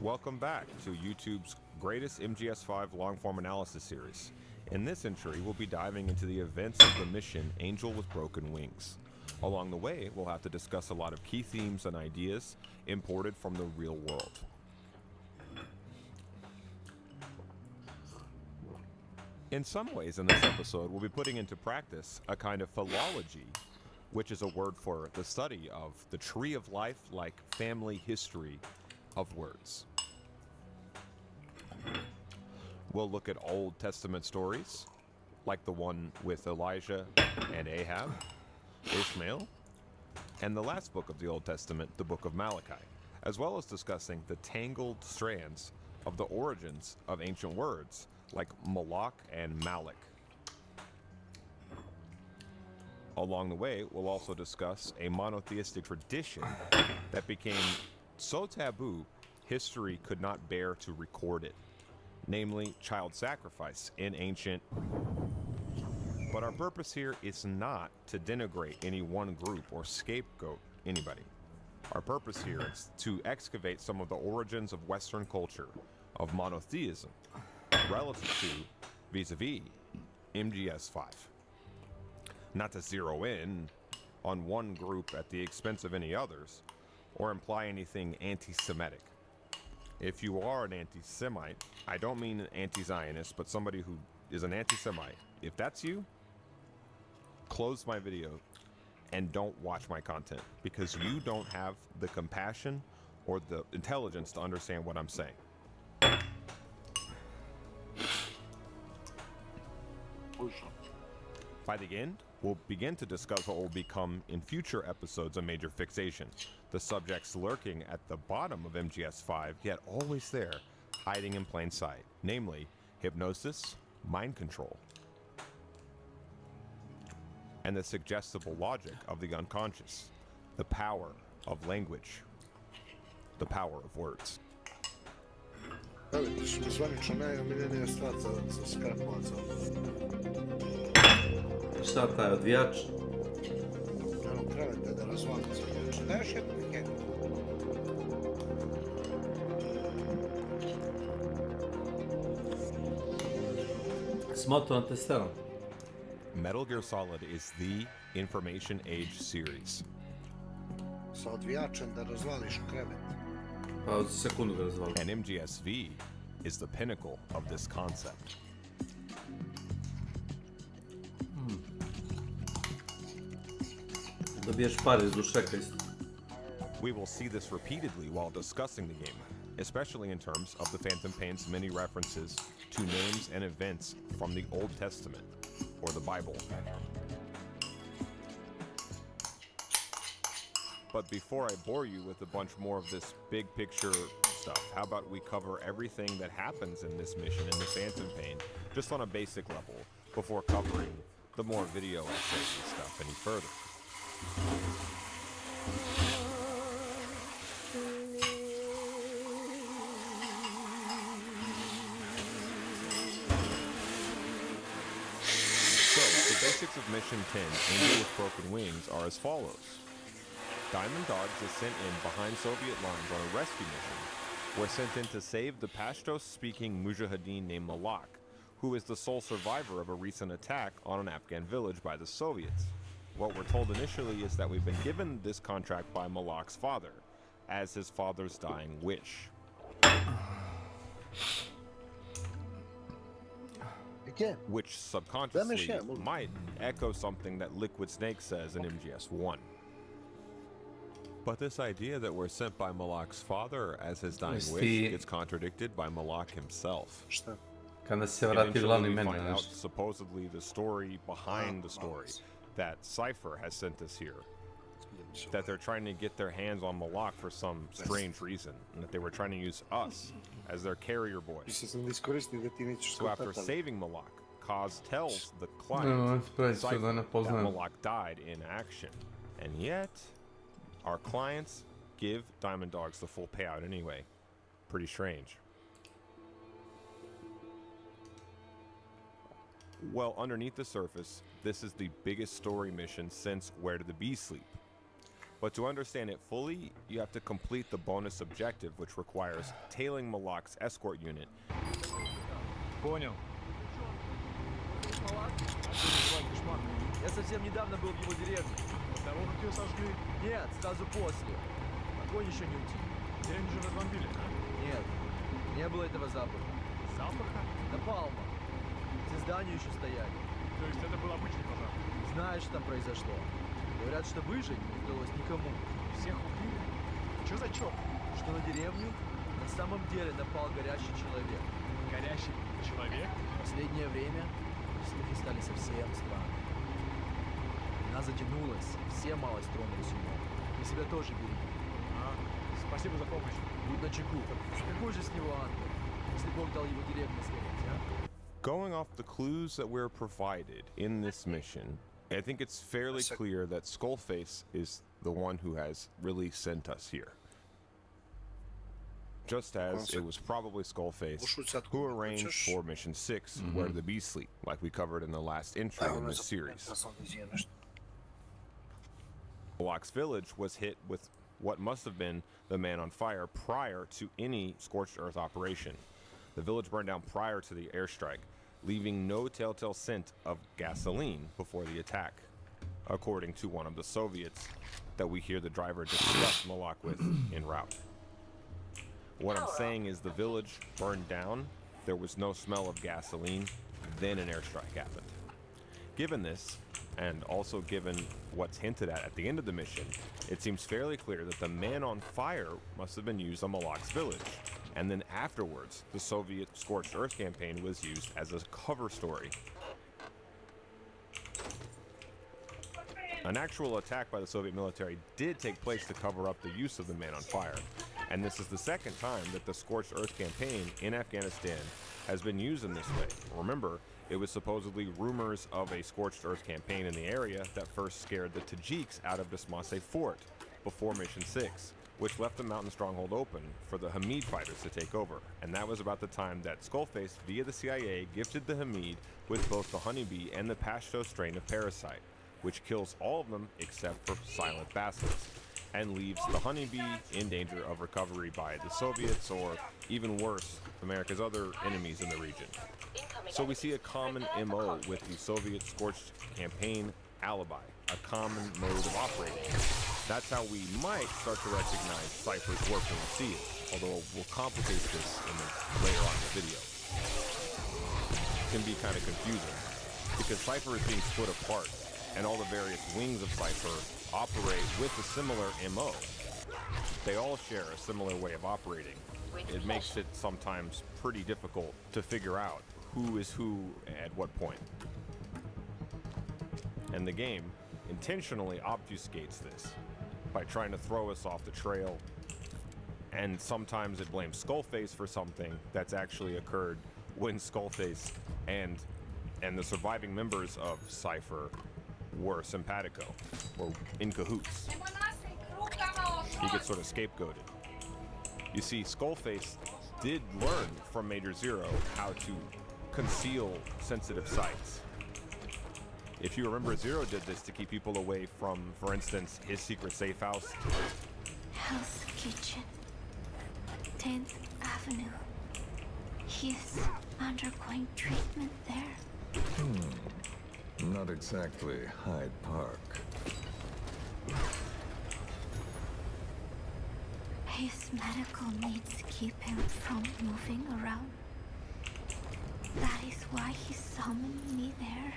Welcome back to YouTube's greatest MGS5 long-form analysis series. In this entry, we'll be diving into the events of the mission Angel with Broken Wings. Along the way, we'll have to discuss a lot of key themes and ideas imported from the real world. In some ways in this episode, we'll be putting into practice a kind of philology, which is a word for the study of the tree of life, like family history of words. We'll look at Old Testament stories, like the one with Elijah and Ahab, Ishmael, and the last book of the Old Testament, the book of Malachi, as well as discussing the tangled strands of the origins of ancient words, like Malak and Malik. Along the way, we'll also discuss a monotheistic tradition that became so taboo, history could not bear to record it, namely child sacrifice in ancient. But our purpose here is not to denigrate any one group or scapegoat anybody. Our purpose here is to excavate some of the origins of Western culture, of monotheism, relative to, vis-a-vis, MGS5. Not to zero in on one group at the expense of any others, or imply anything anti-Semitic. If you are an anti-Semite, I don't mean an anti-Zionist, but somebody who is an anti-Semite. If that's you, close my video and don't watch my content, because you don't have the compassion or the intelligence to understand what I'm saying. By the end, we'll begin to discuss what will become in future episodes a major fixation. The subjects lurking at the bottom of MGS5, yet always there, hiding in plain sight. Namely, hypnosis, mind control, and the suggestible logic of the unconscious. The power of language. The power of words. Evo, ti što mi zvanično najomiljenija stvar za skrapovaca. Šta taj odvijač? Ono, krevete da razvalim za odvijač. Da još jednu legendu. Smoto na testerom. Metal Gear Solid is the information age series. Sa odvijačem da razvališ krevet. Pa od sekundu ga razvalim. And MGS-V is the pinnacle of this concept. Dobiješ pare iz dušeka isto. We will see this repeatedly while discussing the game, especially in terms of the Phantom Pain's many references to names and events from the Old Testament. or the Bible. But before I bore you with a bunch more of this big picture stuff, how about we cover everything that happens in this mission in the Phantom Pain, just on a basic level, before covering the more video essays and stuff any further. So, the basics of Mission 10, Angel with Broken Wings, are as follows. Diamond Dogs is sent in behind Soviet lines on a rescue mission. We're sent in to save the Pashto-speaking Mujahideen named Malak, who is the sole survivor of a recent attack on an Afghan village by the Soviets. What we're told initially is that we've been given this contract by Malak's father, as his father's dying wish. Which subconsciously might echo something that Liquid Snake says in MGS1. But this idea that we're sent by Malak's father as his dying wish gets contradicted by Malak himself. Kada se vrati glavni We menu, find out nešto. supposedly the story behind the story that Cypher has sent us here. That they're trying to get their hands on Malak for some strange reason, and that they were trying to use us as their carrier boys. So after saving Malak, Kaz tells the client Cypher that Malak died in action. And yet, our clients give Diamond Dogs the full payout anyway. Pretty strange. Well, underneath the surface, this is the biggest story mission since Where Did the Bees Sleep? But to understand it fully, you have to complete the bonus objective, which requires tailing Malak's escort unit. Понял. Я совсем недавно был в его деревне. Того, как ее сожгли? Нет, сразу после. Огонь еще не утих. Деревню же разбомбили, а? Нет, не было этого запаха. Запаха? Напалма. Все здания еще стояли. То есть это был обычный пожар? Знаешь, что там произошло? Говорят, что выжить не удалось никому. Всех убили? Что за черт? Что на деревню на самом деле напал горящий человек. Горящий человек? В последнее время слухи стали совсем странными. Она затянулась, все малость тронулись умом. И себя тоже береги. Спасибо за помощь. Будь начеку. Какой же с него ангел, если Бог дал его деревне сгореть, а? Going off the clues that we're provided in this mission, I think it's fairly clear that Skullface is the one who has really sent us here. Just as it was probably Skullface who arranged for Mission 6, Where the Bees Sleep, like we covered in the last entry in this series. Malak's village was hit with what must have been the Man on Fire prior to any Scorched Earth operation. The village burned down prior to the airstrike, leaving no telltale scent of gasoline before the attack, according to one of the Soviets that we hear the driver discuss Malak with en route. What I'm saying is the village burned down, there was no smell of gasoline, then an airstrike happened. Given this, and also given what's hinted at the end of the mission, it seems fairly clear that the Man on Fire must have been used on Malak's village, and then afterwards, the Soviet Scorched Earth campaign was used as a cover story. An actual attack by the Soviet military did take place to cover up the use of the Man on Fire, and this is the second time that the Scorched Earth campaign in Afghanistan has been used in this way. Remember, it was supposedly rumors of a Scorched Earth campaign in the area that first scared the Tajiks out of Desmase Fort before Mission 6, which left the mountain stronghold open for the Hamid fighters to take over. And that was about the time that Skullface, via the CIA, gifted the Hamid with both the honeybee and the Pashto strain of parasite, which kills all of them except for Silent Basilisk, and leaves the honeybee in danger of recovery by the Soviets, or even worse, America's other enemies in the region. So we see a common MO with the Soviet Scorched campaign alibi, a common mode of operating. That's how we might start to recognize Cypher's work when we see it, although we'll complicate this later on in the video. It can be kind of confusing, because Cypher is being split apart, and all the various wings of Cypher operate with a similar MO. They all share a similar way of operating. It makes it sometimes pretty difficult to figure out who is who at what point. And the game intentionally obfuscates this by trying to throw us off the trail. And sometimes it blames Skullface for something that's actually occurred when Skullface and the surviving members of Cypher were simpatico, or in cahoots. He gets sort of scapegoated. You see, Skullface did learn from Major Zero how to conceal sensitive sites. If you remember, Zero did this to keep people away from, for instance, his secret safe house. Hell's Kitchen, 10th Avenue. He's undergoing treatment there. Not exactly Hyde Park. His medical needs keep him from moving around. That is why he summoned me there.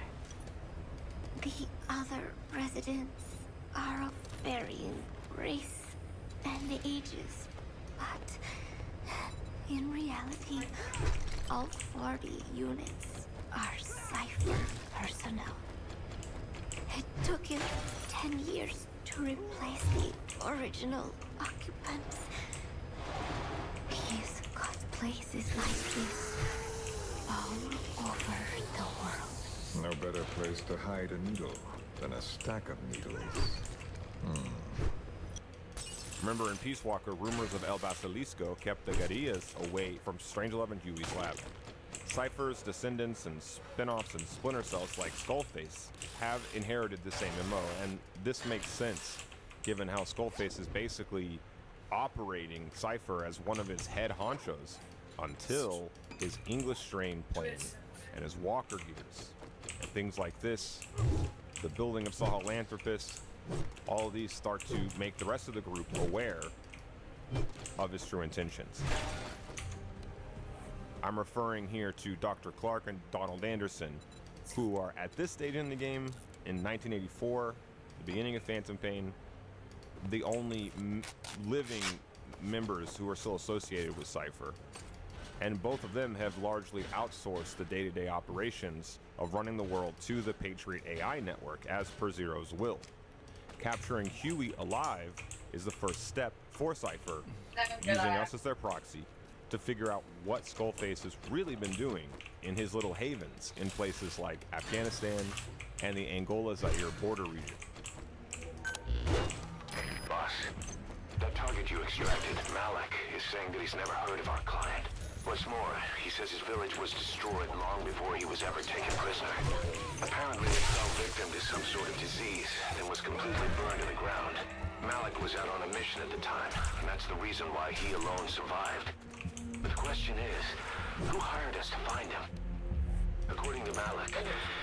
The other residents are of varying race and ages, but in reality, all 40 units are Cypher personnel. It took him 10 years to replace the original occupants. He's got places like this all over the world. No better place to hide a needle than a stack of needles. Remember in Peace Walker, rumors of El Basilisco kept the Guerrillas away from Strange-11 Huey's lab. Cypher's descendants and spin-offs and splinter cells like Skullface have inherited the same MO, and this makes sense given how Skullface is basically operating Cypher as one of his head honchos until his English strain plane and his walker gears. And things like this, the building of Sahelanthropus, all of these start to make the rest of the group aware of his true intentions. I'm referring here to Dr. Clark and Donald Anderson, who are at this stage in the game, in 1984, the beginning of Phantom Pain, the only living members who are still associated with Cypher. And both of them have largely outsourced the day-to-day operations of running the world to the Patriot AI network as per Zero's will. Capturing Huey alive is the first step for Cypher, using us as their proxy to figure out what Skullface has really been doing in his little havens in places like Afghanistan and the Angola-Zaire border region. Boss, that target you extracted, Malik, is saying that he's never heard of our client. What's more, he says his village was destroyed long before he was ever taken prisoner. Apparently it fell victim to some sort of disease and was completely burned to the ground. Malik was out on a mission at the time, and that's the reason why he alone survived. But the question is, who hired us to find him? According to Malik,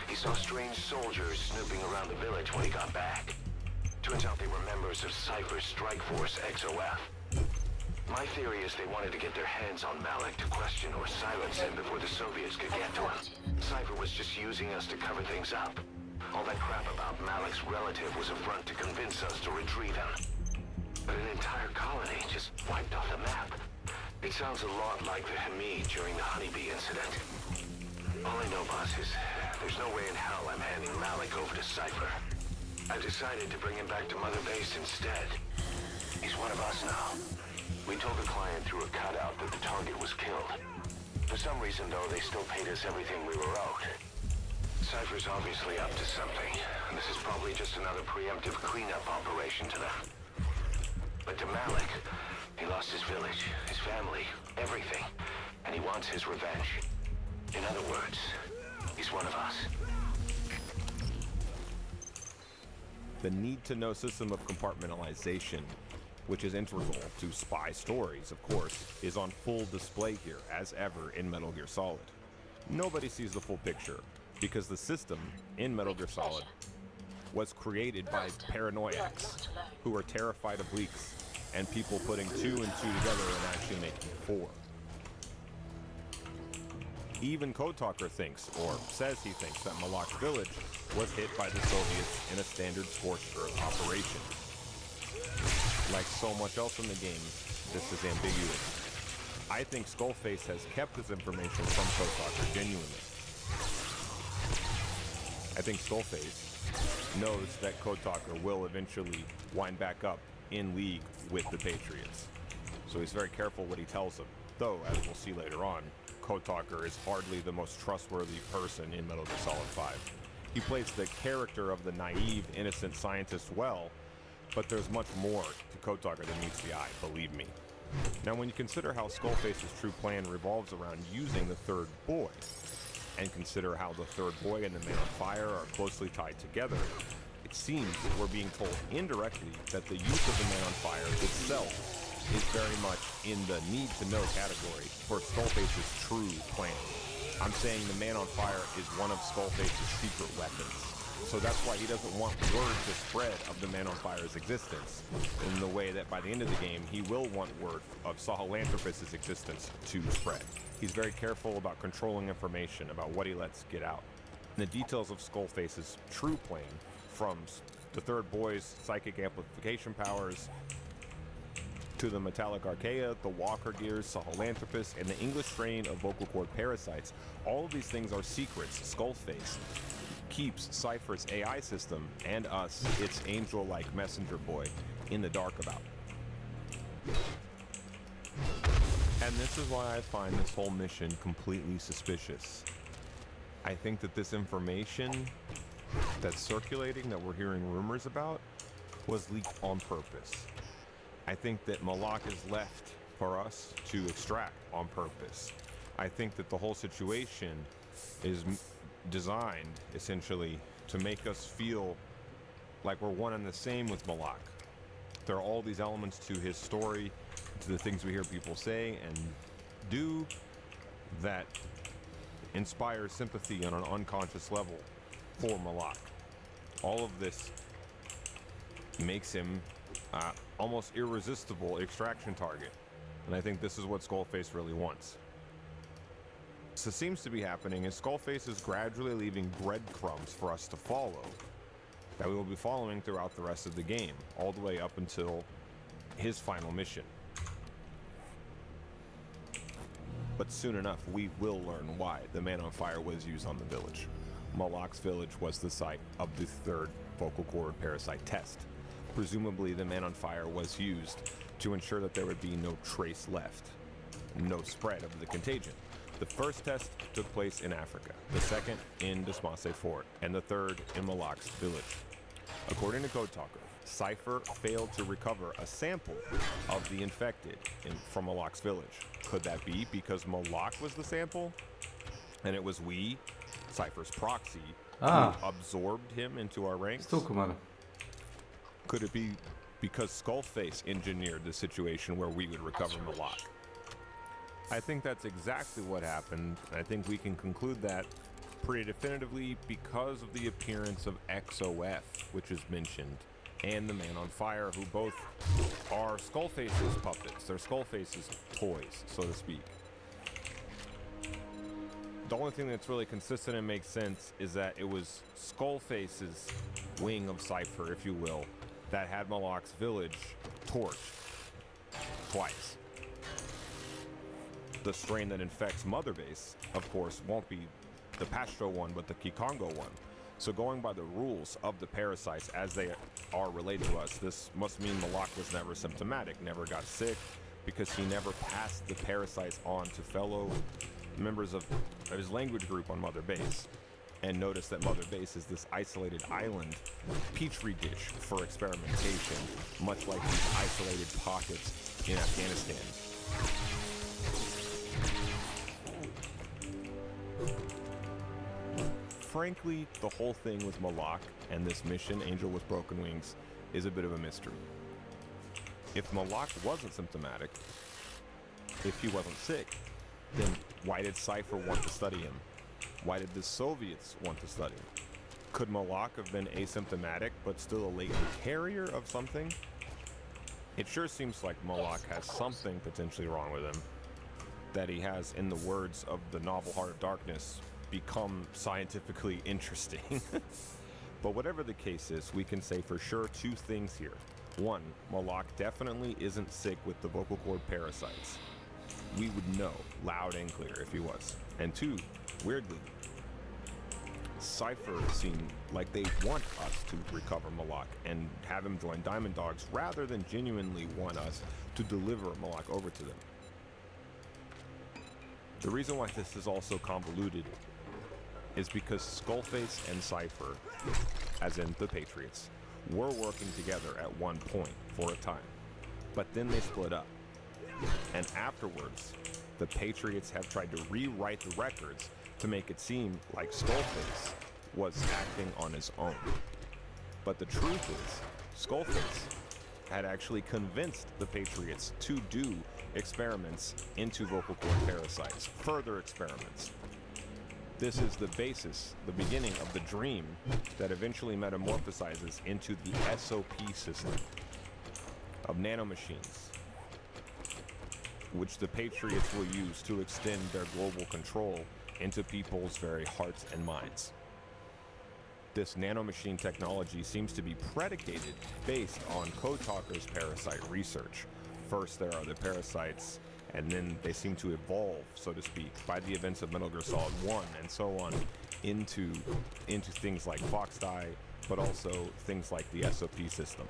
he saw strange soldiers snooping around the village when he got back. Turns out they were members of Cypher's Strike Force XOF. My theory is they wanted to get their hands on Malik to question or silence him before the Soviets could get to him. Cypher was just using us to cover things up. All that crap about Malik's relative was a front to convince us to retrieve him. But an entire colony just wiped off the map. It sounds a lot like the Hamid during the Honeybee incident. All I know, boss, is there's no way in hell I'm handing Malik over to Cypher. I've decided to bring him back to Mother Base instead. He's one of us now. We told the client through a cutout that the target was killed. For some reason, though, they still paid us everything we were owed. Cypher's obviously up to something, and this is probably just another preemptive cleanup operation to them. But to Malik, he lost his village, his family, everything, and he wants his revenge. In other words, he's one of us. The need-to-know system of compartmentalization, which is integral to spy stories, of course, is on full display here, as ever, in Metal Gear Solid. Nobody sees the full picture, because the system in Metal Gear Solid was created by paranoiacs, who are terrified of leaks, and people putting 2 and 2 together and actually making 4. Even Code Talker thinks, or says he thinks, that Malak's village was hit by the Soviets in a standard scorched earth operation. Like so much else in the game, this is ambiguous. I think Skullface has kept this information from Code Talker genuinely. I think Skullface knows that Code Talker will eventually wind back up in league with the Patriots. So he's very careful what he tells them. Though, as we'll see later on, Code Talker is hardly the most trustworthy person in Metal Gear Solid 5. He plays the character of the naive, innocent scientist well, but there's much more to Code Talker than meets the eye, believe me. Now, when you consider how Skullface's true plan revolves around using the third boy, and consider how the third boy and the Man on Fire are closely tied together, it seems that we're being told indirectly that the use of the Man on Fire itself is very much in the need-to-know category for Skullface's true plan. I'm saying the Man on Fire is one of Skullface's secret weapons. So that's why he doesn't want word to spread of the Man on Fire's existence, in the way that by the end of the game, he will want word of Sahelanthropus' existence to spread. He's very careful about controlling information about what he lets get out. And the details of Skullface's true plan, from the third boy's psychic amplification powers, to the metallic archaea, the walker gears, Sahelanthropus, and the English strain of vocal cord parasites, all of these things are secrets Skullface keeps Cypher's AI system and us, its angel-like messenger boy, in the dark about. And this is why I find this whole mission completely suspicious. I think that this information that's circulating, that we're hearing rumors about, was leaked on purpose. I think that Malak is left for us to extract on purpose. I think that the whole situation is designed, essentially, to make us feel like we're one and the same with Malak. There are all these elements to his story, to the things we hear people say and do, that inspire sympathy on an unconscious level for Malak. All of this makes him almost irresistible extraction target, and I think this is what Skullface really wants. So seems to be happening is Skullface is gradually leaving breadcrumbs for us to follow, that we will be following throughout the rest of the game, all the way up until his final mission. But soon enough, we will learn why the Man on Fire was used on the village. Malak's village was the site of the third vocal cord parasite test. Presumably, the Man on Fire was used to ensure that there would be no trace left, no spread of the contagion. The first test took place in Africa, the second in Desmace Fort, and the third in Malak's village. According to Code Talker, Cypher failed to recover a sample of the infected from Malak's village. Could that be because Malak was the sample, and it was we, Cypher's proxy, who absorbed him into our ranks? Could it be because Skullface engineered the situation where we would recover Malak? I think that's exactly what happened. I think we can conclude that pretty definitively because of the appearance of XOF, which is mentioned, and the Man on Fire, who both are Skullface's puppets. They're Skullface's toys, so to speak. The only thing that's really consistent and makes sense is that it was Skullface's wing of Cypher, if you will, that had Malak's village torched twice. The strain that infects Mother Base, of course, won't be the Pastro one, but the Kikongo one. So going by the rules of the parasites as they are related to us, this must mean Malak was never symptomatic, never got sick, because he never passed the parasites on to fellow members of his language group on Mother Base. And notice that Mother Base is this isolated island petri dish for experimentation, much like these isolated pockets in Afghanistan. Frankly, the whole thing with Malak and this mission, Angel with Broken Wings, is a bit of a mystery. If Malak wasn't symptomatic, if he wasn't sick, then why did Cypher want to study him? Why did the Soviets want to study him? Could Malak have been asymptomatic but still a latent carrier of something? It sure seems like Malak has something potentially wrong with him, that he has, in the words of the novel Heart of Darkness, become scientifically interesting. But whatever the case is, we can say for sure two things here. One, Malak definitely isn't sick with the vocal cord parasites. We would know loud and clear if he was. And two, weirdly, Cypher seem like they want us to recover Malak and have him join Diamond Dogs rather than genuinely want us to deliver Malak over to them. The reason why this is also convoluted is because Skullface and Cypher, as in the Patriots, were working together at one point for a time, but then they split up. And afterwards, the Patriots have tried to rewrite the records to make it seem like Skullface was acting on his own. But the truth is, Skullface had actually convinced the Patriots to do experiments into vocal cord parasites, further experiments. This is the basis, the beginning of the dream that eventually metamorphosizes into the SOP system of nanomachines, which the Patriots will use to extend their global control into people's very hearts and minds. This nanomachine technology seems to be predicated based on Code Talker's parasite research. First there are the parasites, and then they seem to evolve, so to speak, by the events of Metal Gear Solid 1 and so on into things like Fox Die, but also things like the SOP system.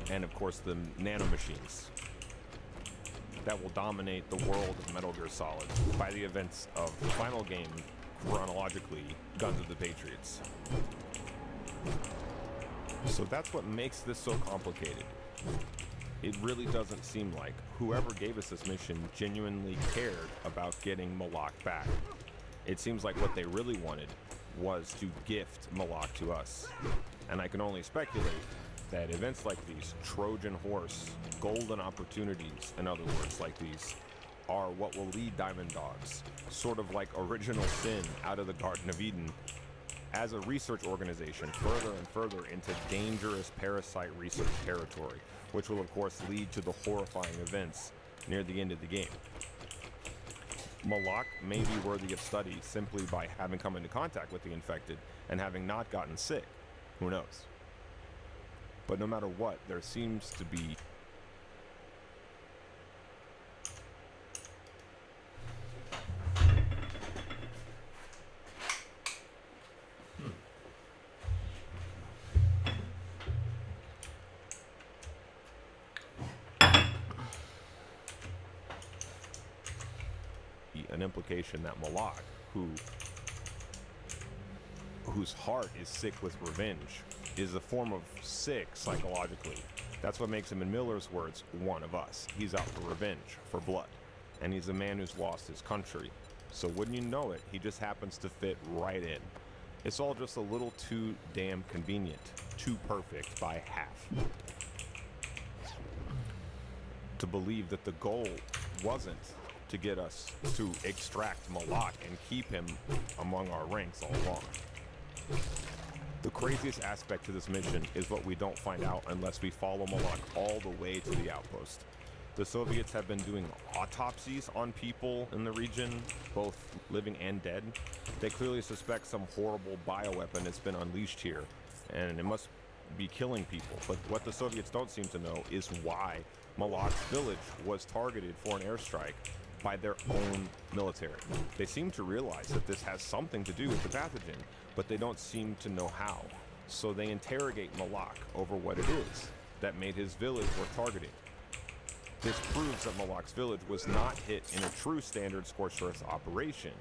And of course the nanomachines that will dominate the world of Metal Gear Solid by the events of the final game, chronologically, Guns of the Patriots. So that's what makes this so complicated. It really doesn't seem like whoever gave us this mission genuinely cared about getting Malak back. It seems like what they really wanted was to gift Malak to us. And I can only speculate that events like these, Trojan Horse, golden opportunities, in other words, like these, are what will lead Diamond Dogs, sort of like Original Sin out of the Garden of Eden, as a research organization further and further into dangerous parasite research territory, which will of course lead to the horrifying events near the end of the game. Malak may be worthy of study simply by having come into contact with the infected and having not gotten sick. Who knows? But no matter what, there seems to be an implication that Malak, whose heart is sick with revenge, is a form of sick psychologically. That's what makes him, in Miller's words, one of us. He's out for revenge, for blood. And he's a man who's lost his country. So wouldn't you know it, he just happens to fit right in. It's all just a little too damn convenient, too perfect by half. To believe that the goal wasn't to get us to extract Malak and keep him among our ranks all along. The craziest aspect to this mission is what we don't find out unless we follow Malak all the way to the outpost. The Soviets have been doing autopsies on people in the region, both living and dead. They clearly suspect some horrible bioweapon has been unleashed here, and it must be killing people. But what the Soviets don't seem to know is why Malak's village was targeted for an airstrike by their own military. They seem to realize that this has something to do with the pathogen, but they don't seem to know how. So they interrogate Malak over what it is that made his village worth targeting. This proves that Malak's village was not hit in a true standard scorched earth operation.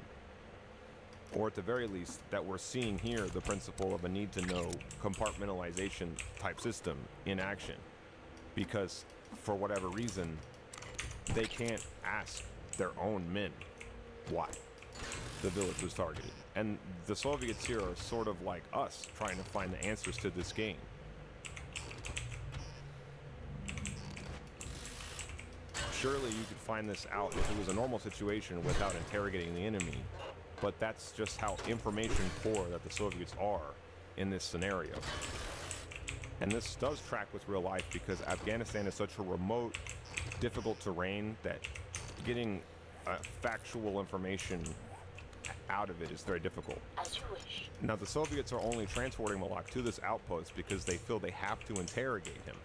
Or at the very least, that we're seeing here the principle of a need-to-know compartmentalization type system in action. Because, for whatever reason, they can't ask their own men why the village was targeted. And the Soviets here are sort of like us, trying to find the answers to this game. Surely you could find this out if it was a normal situation without interrogating the enemy, but that's just how information poor that the Soviets are in this scenario. And this does track with real life because Afghanistan is such a remote, difficult terrain that getting factual information out of it is very difficult. As you wish. Now the Soviets are only transporting Malak to this outpost because they feel they have to interrogate him.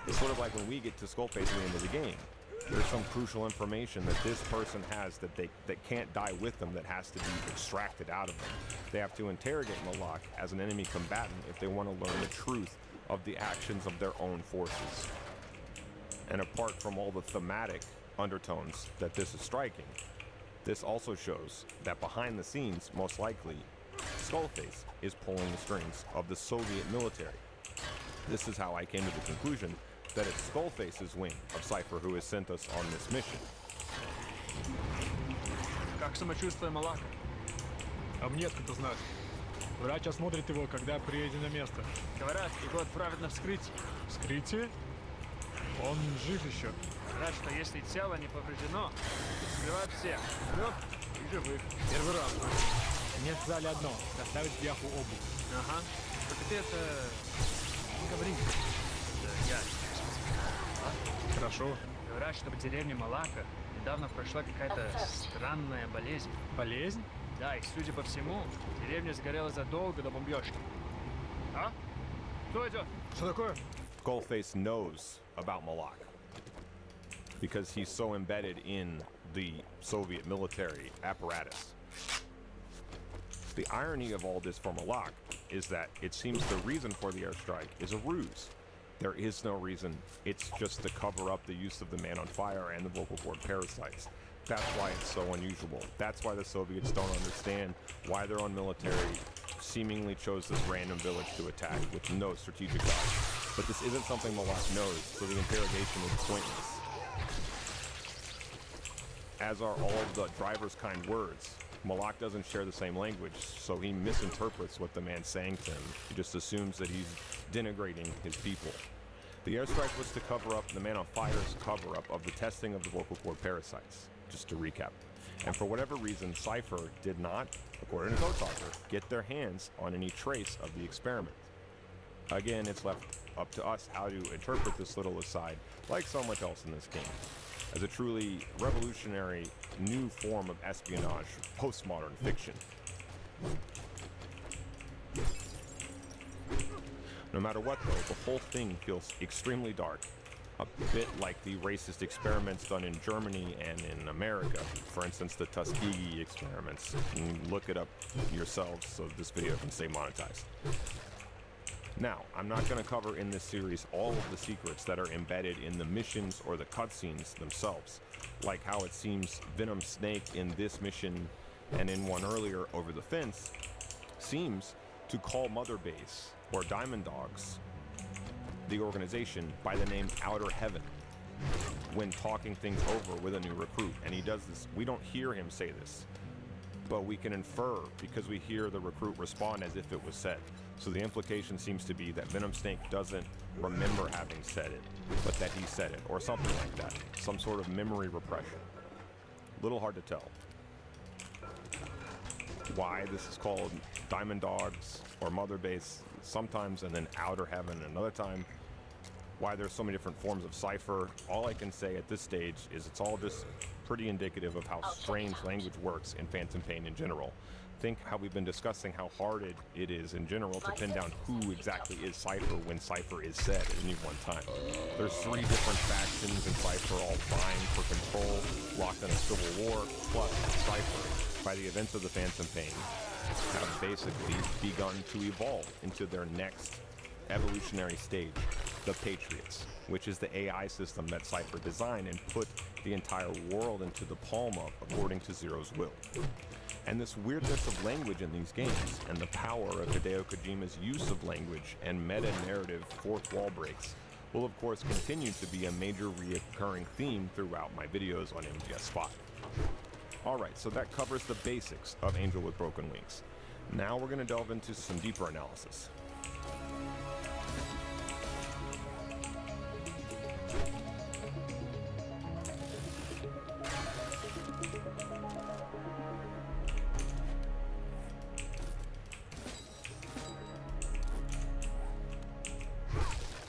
It's sort of like when we get to Skullface at the end of the game. There's some crucial information that this person has that can't die with them, that has to be extracted out of them. They have to interrogate Malak as an enemy combatant if they want to learn the truth of the actions of their own forces. And apart from all the thematic undertones that this is striking, this also shows that behind the scenes, most likely, Skullface is pulling the strings of the Soviet military. This is how I came to the conclusion that it's Skullface's wing of Cypher who has sent us on this mission. Как самочувствие Малака? А мне откуда знать? Врач осмотрит его, когда приедем на место. Говорят, его отправят на вскрытие. Вскрытие? Он жив еще. Говорят, что если тело не повреждено, вскрывают всех, мертвых и живых. Первый раз. Мне сказали одно — доставить Яху обувь. Ага. Только ты это... не говори. Да я... Хорошо. Говорят, что в деревне Малака недавно прошла какая-то странная болезнь. Болезнь? Да, и судя по всему, деревня сгорела задолго до бомбежки. А? Кто идет? Что такое? Skullface knows about Malak because he's so embedded in the Soviet military apparatus. The irony of all this for Malak is that it seems the reason for the airstrike is a ruse. There is no reason. It's just to cover up the use of the man on fire and the vocal cord parasites. That's why it's so unusual. That's why the Soviets don't understand why their own military seemingly chose this random village to attack with no strategic value. But this isn't something Malak knows, so the interrogation is pointless. As are all of the driver's kind words. Malak doesn't share the same language, so he misinterprets what the man's saying to him. He just assumes that he's denigrating his people. The airstrike was to cover up the Man on Fire's cover-up of the testing of the vocal cord parasites, just to recap. And for whatever reason, Cypher did not, according to Code Talker, get their hands on any trace of the experiment. Again, it's left up to us how to interpret this little aside, like so much else in this game, as a truly revolutionary new form of espionage, postmodern fiction. No matter what though, the whole thing feels extremely dark, a bit like the racist experiments done in Germany and in America. For instance, the Tuskegee experiments. You can look it up yourselves so this video can stay monetized. Now, I'm not going to cover in this series all of the secrets that are embedded in the missions or the cutscenes themselves, like how it seems Venom Snake in this mission and in one earlier over the fence seems to call Mother Base or Diamond Dogs, the organization, by the name Outer Heaven when talking things over with a new recruit. And he does this, we don't hear him say this, but we can infer because we hear the recruit respond as if it was said. So the implication seems to be that Venom Snake doesn't remember having said it, but that he said it, or something like that. Some sort of memory repression. Little hard to tell. Why this is called Diamond Dogs or Mother Base sometimes, and then Outer Heaven another time. Why there's so many different forms of Cypher. All I can say at this stage is it's all just pretty indicative of how strange language works in Phantom Pain in general. Think how we've been discussing how hard it is in general to pin down who exactly is Cypher when Cypher is said at any one time. There's 3 different factions in Cypher all vying for control, locked in a civil war, plus Cypher, by the events of the Phantom Pain, have basically begun to evolve into their next evolutionary stage, the Patriots, which is the AI system that Cypher designed and put the entire world into the palm of according to Zero's will. And this weirdness of language in these games, and the power of Hideo Kojima's use of language and meta-narrative fourth wall breaks, will of course continue to be a major reoccurring theme throughout my videos on MGS5. Alright, so that covers the basics of Angel with Broken Wings. Now we're going to delve into some deeper analysis.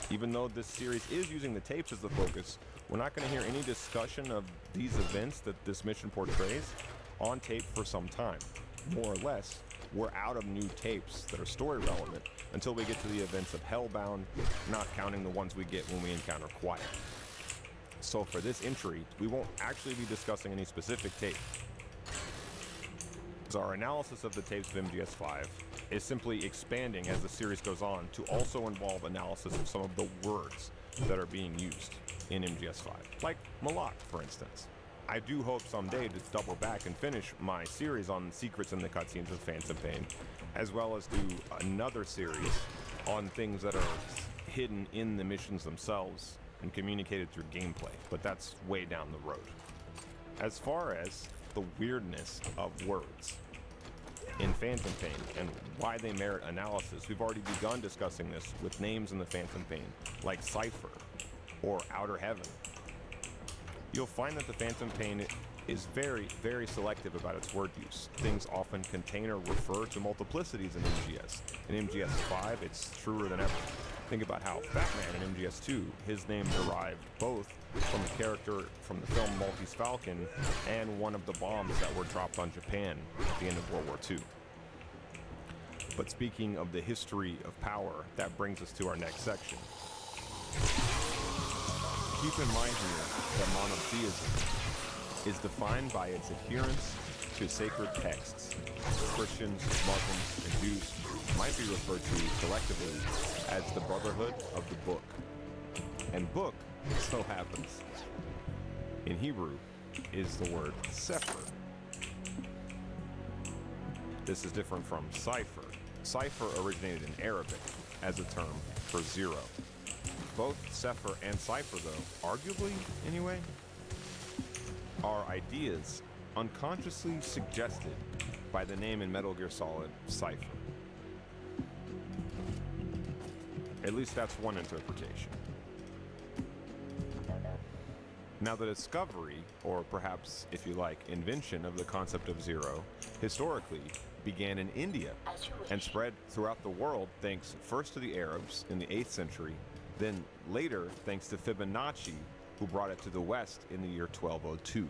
Even though this series is using the tapes as the focus, we're not going to hear any discussion of these events that this mission portrays on tape for some time. More or less, we're out of new tapes that are story relevant until we get to the events of Hellbound, not counting the ones we get when we encounter Quiet. So for this entry, we won't actually be discussing any specific tape. So our analysis of the tapes of MGS5 is simply expanding as the series goes on to also involve analysis of some of the words that are being used in MGS5, like Malak, for instance. I do hope someday to double back and finish my series on secrets in the cutscenes of Phantom Pain, as well as do another series on things that are hidden in the missions themselves and communicated through gameplay, but that's way down the road. As far as the weirdness of words in Phantom Pain and why they merit analysis, we've already begun discussing this with names in the Phantom Pain, like Cypher or Outer Heaven. You'll find that the Phantom Pain is very, very selective about its word use. Things often contain or refer to multiplicities in MGS. In MGS5, it's truer than ever. Think about how Batman in MGS2, his name derived both from a character from the film Maltese Falcon and one of the bombs that were dropped on Japan at the end of World War II. But speaking of the history of power, that brings us to our next section. Keep in mind here that monotheism is defined by its adherence to sacred texts. Christians, Muslims, and Jews might be referred to collectively as the Brotherhood of the Book. And book, it so happens, in Hebrew, is the word sefer. This is different from cipher. Cipher originated in Arabic as a term for zero. Both sefer and cipher, though, arguably anyway, are ideas unconsciously suggested by the name in Metal Gear Solid, Cypher. At least that's one interpretation. Now, the discovery, or perhaps, if you like, invention of the concept of zero, historically began in India and spread throughout the world thanks first to the Arabs in the 8th century, then later thanks to Fibonacci, who brought it to the West in the year 1202.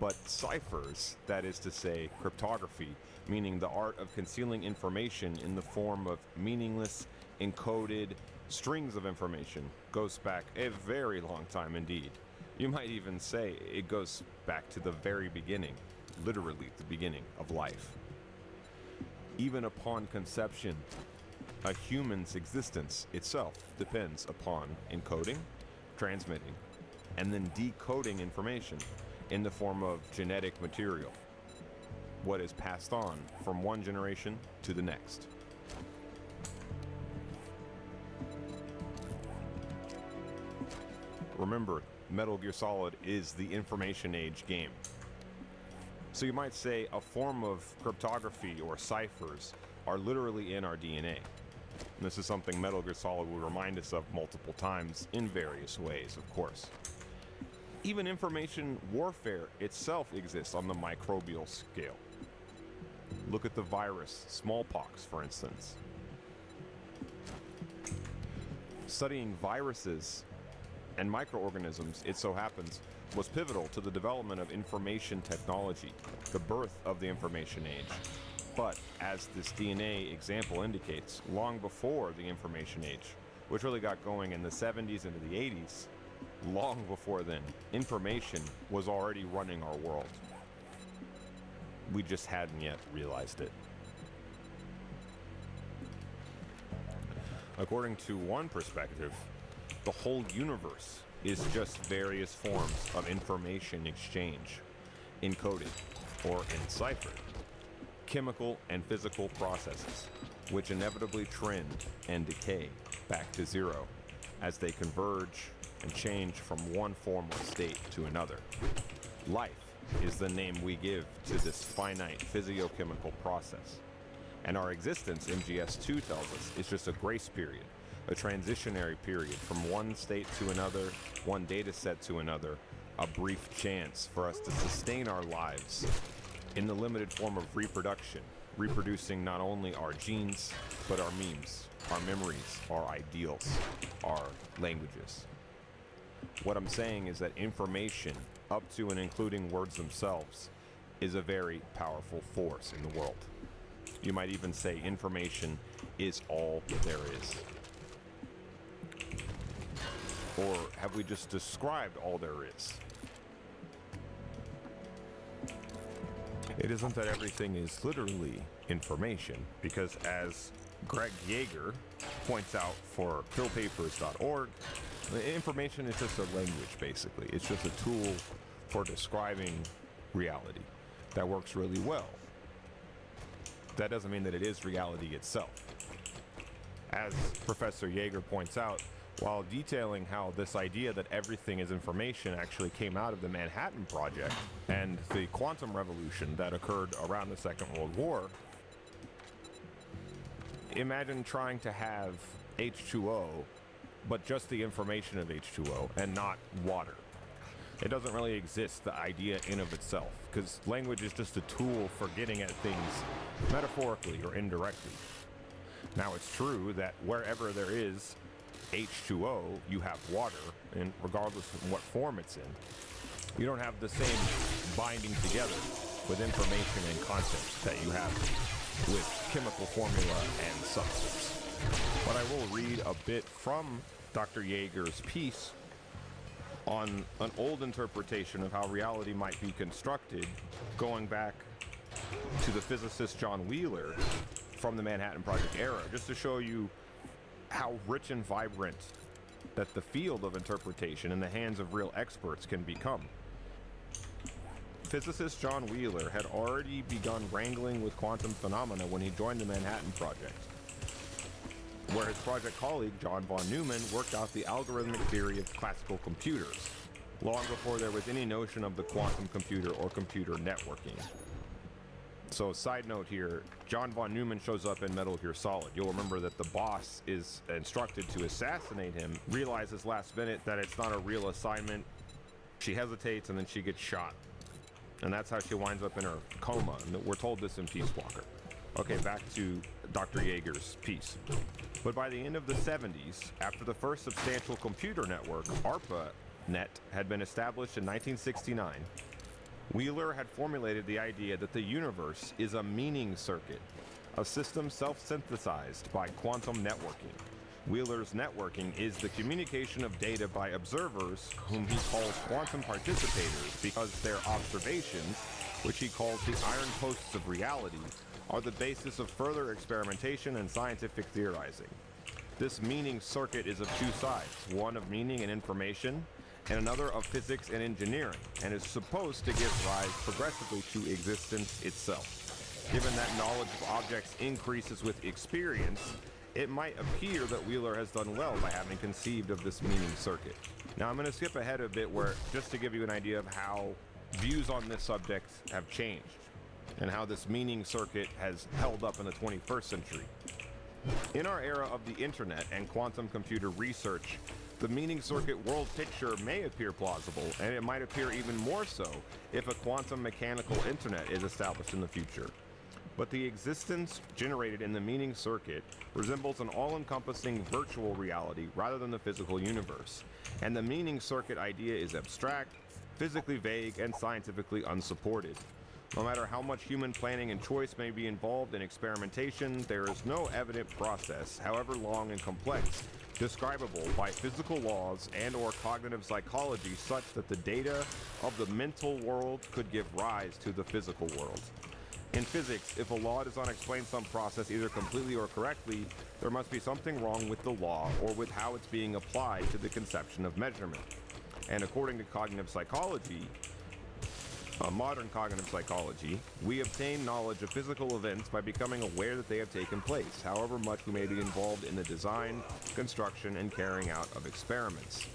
But ciphers, that is to say cryptography, meaning the art of concealing information in the form of meaningless, encoded strings of information, goes back a very long time indeed. You might even say it goes back to the very beginning, literally the beginning of life. Even upon conception, a human's existence itself depends upon encoding, transmitting, and then decoding information in the form of genetic material, what is passed on from one generation to the next. Remember, Metal Gear Solid is the information age game. So you might say a form of cryptography or ciphers are literally in our DNA. And this is something Metal Gear Solid will remind us of multiple times in various ways, of course. Even information warfare itself exists on the microbial scale. Look at the virus, smallpox, for instance. Studying viruses and microorganisms, it so happens, was pivotal to the development of information technology, the birth of the information age. But, as this DNA example indicates, long before the information age, which really got going in the 70s into the 80s, long before then, information was already running our world. We just hadn't yet realized it. According to one perspective, the whole universe is just various forms of information exchange, encoded or enciphered, chemical and physical processes, which inevitably trend and decay back to zero as they converge and change from one form or state to another. Life is the name we give to this finite physiochemical process. And our existence, MGS2 tells us, is just a grace period, a transitionary period from one state to another, one data set to another, a brief chance for us to sustain our lives in the limited form of reproduction, reproducing not only our genes, but our memes, our memories, our ideals, our languages. What I'm saying is that information, up to and including words themselves, is a very powerful force in the world. You might even say information is all there is. Or have we just described all there is? It isn't that everything is literally information, because as Greg Yeager points out for philpapers.org, information is just a language, basically. It's just a tool for describing reality that works really well. That doesn't mean that it is reality itself. As Professor Yeager points out, while detailing how this idea that everything is information actually came out of the Manhattan Project and the quantum revolution that occurred around the Second World War, imagine trying to have H2O, but just the information of H2O and not water. It doesn't really exist, the idea in of itself, because language is just a tool for getting at things metaphorically or indirectly. Now, it's true that wherever there is H2O, you have water, and regardless of what form it's in, you don't have the same binding together with information and content that you have with chemical formula and substance. But I will read a bit from Dr. Yeager's piece on an old interpretation of how reality might be constructed, going back to the physicist John Wheeler from the Manhattan Project era, just to show you how rich and vibrant that the field of interpretation in the hands of real experts can become. Physicist John Wheeler had already begun wrangling with quantum phenomena when he joined the Manhattan Project, where his project colleague John von Neumann worked out the algorithmic theory of classical computers, long before there was any notion of the quantum computer or computer networking. So, side note here, John von Neumann shows up in Metal Gear Solid. You'll remember that the boss is instructed to assassinate him, realizes last minute that it's not a real assignment. She hesitates and then she gets shot. And that's how she winds up in her coma. And we're told this in Peace Walker. Okay, back to Dr. Yeager's piece. But by the end of the 70s, after the first substantial computer network, ARPANET, had been established in 1969, Wheeler had formulated the idea that the universe is a meaning circuit, a system self-synthesized by quantum networking. Wheeler's networking is the communication of data by observers, whom he calls quantum participators, because their observations, which he calls the iron posts of reality, are the basis of further experimentation and scientific theorizing. This meaning circuit is of two sides, one of meaning and information, and another of physics and engineering, and is supposed to give rise progressively to existence itself. Given that knowledge of objects increases with experience, it might appear that Wheeler has done well by having conceived of this meaning circuit. Now I'm going to skip ahead a bit just to give you an idea of how views on this subject have changed, and how this meaning circuit has held up in the 21st century. In our era of the internet and quantum computer research, the meaning circuit world picture may appear plausible, and it might appear even more so if a quantum mechanical internet is established in the future. But the existence generated in the meaning circuit resembles an all-encompassing virtual reality rather than the physical universe, and the meaning circuit idea is abstract, physically vague, and scientifically unsupported. No matter how much human planning and choice may be involved in experimentation, there is no evident process, however long and complex, describable by physical laws and or cognitive psychology such that the data of the mental world could give rise to the physical world. In physics, if a law does not explain some process either completely or correctly, there must be something wrong with the law or with how it's being applied to the conception of measurement. And according to cognitive psychology, modern cognitive psychology, we obtain knowledge of physical events by becoming aware that they have taken place, however much we may be involved in the design, construction, and carrying out of experiments.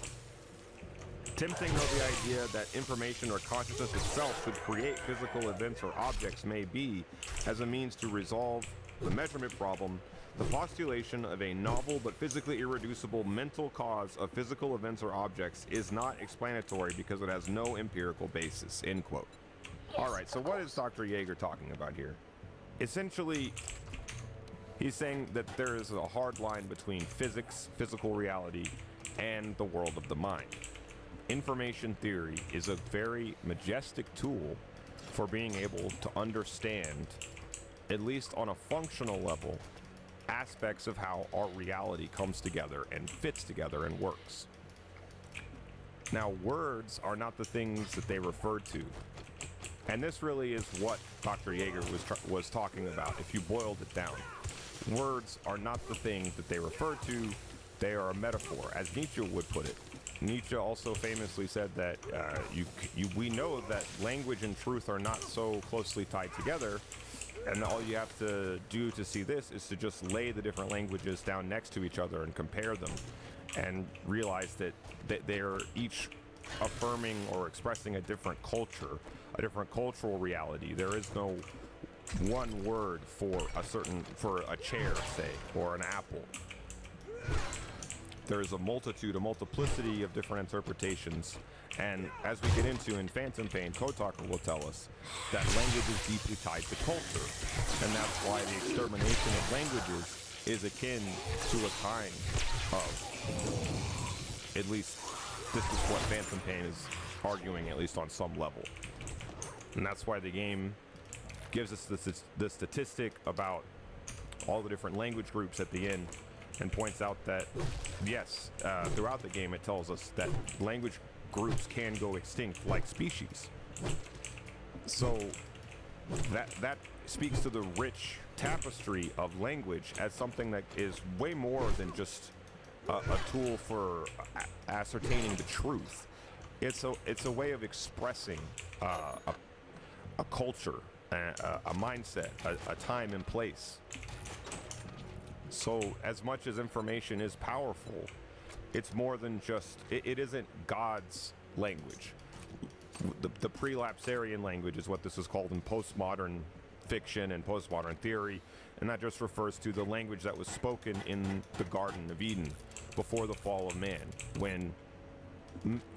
Tempting though the idea that information or consciousness itself could create physical events or objects may be, as a means to resolve the measurement problem, the postulation of a novel but physically irreducible mental cause of physical events or objects is not explanatory because it has no empirical basis, end quote. Alright, so what is Dr. Yeager talking about here? Essentially, he's saying that there is a hard line between physics, physical reality, and the world of the mind. Information theory is a very majestic tool for being able to understand, at least on a functional level, aspects of how our reality comes together and fits together and works. Now, words are not the things that they refer to. And this really is what Dr. Jaeger was talking about, if you boiled it down. Words are not the thing that they refer to, they are a metaphor, as Nietzsche would put it. Nietzsche also famously said that we know that language and truth are not so closely tied together, and all you have to do to see this is to just lay the different languages down next to each other and compare them, and realize that they're each affirming or expressing a different culture, a different cultural reality. There is no one word for a chair, say, or an apple. There is a multiplicity of different interpretations, and as we get into in Phantom Pain, Kotaku will tell us that language is deeply tied to culture, and that's why the extermination of languages is akin to a kind of, at least this is what Phantom Pain is arguing, at least on some level. And that's why the game gives us the statistic about all the different language groups at the end, and points out that, yes, throughout the game it tells us that language groups can go extinct like species. So that speaks to the rich tapestry of language as something that is way more than just a tool for ascertaining the truth. It's a way of expressing a culture, a mindset, a time and place. So as much as information is powerful, it's more than just, it isn't God's language. The prelapsarian language is what this is called in postmodern fiction and postmodern theory, and that just refers to the language that was spoken in the Garden of Eden before the fall of man, when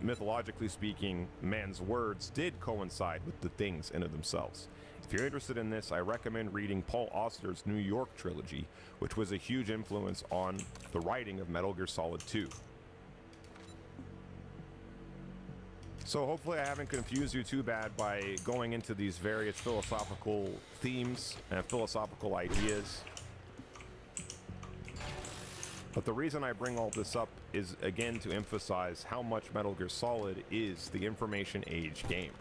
mythologically speaking, man's words did coincide with the things in of themselves. If you're interested in this, I recommend reading Paul Auster's New York trilogy, which was a huge influence on the writing of Metal Gear Solid 2. So hopefully I haven't confused you too bad by going into these various philosophical themes and philosophical ideas. But the reason I bring all this up is, again, to emphasize how much Metal Gear Solid is the information age game,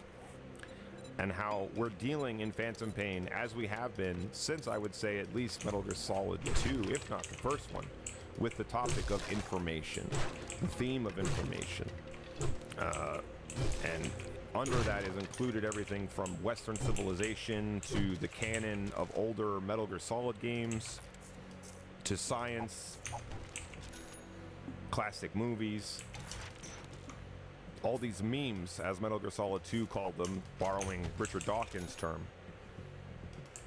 and how we're dealing in Phantom Pain, as we have been since, I would say, at least Metal Gear Solid 2, if not the first one, with the topic of information, the theme of information. And under that is included everything from Western civilization to the canon of older Metal Gear Solid games, to science, classic movies, all these memes, as Metal Gear Solid 2 called them, borrowing Richard Dawkins' term.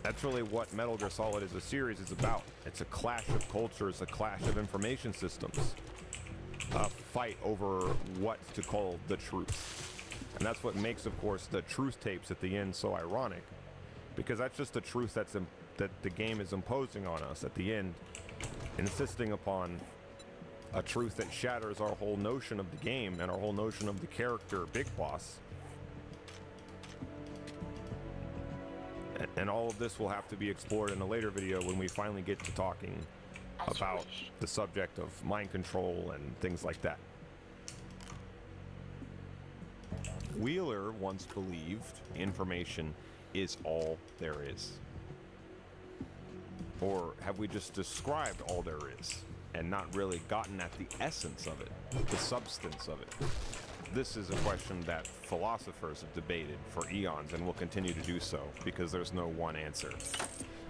That's really what Metal Gear Solid as a series is about. It's a clash of cultures, a clash of information systems, a fight over what to call the truth. And that's what makes, of course, the truth tapes at the end so ironic, because that's just the truth that the game is imposing on us at the end, insisting upon a truth that shatters our whole notion of the game and our whole notion of the character Big Boss. And all of this will have to be explored in a later video when we finally get to talking about the subject of mind control and things like that. Wheeler once believed information is all there is. Or have we just described all there is and not really gotten at the essence of it, the substance of it? This is a question that philosophers have debated for eons and will continue to do so, because there's no one answer.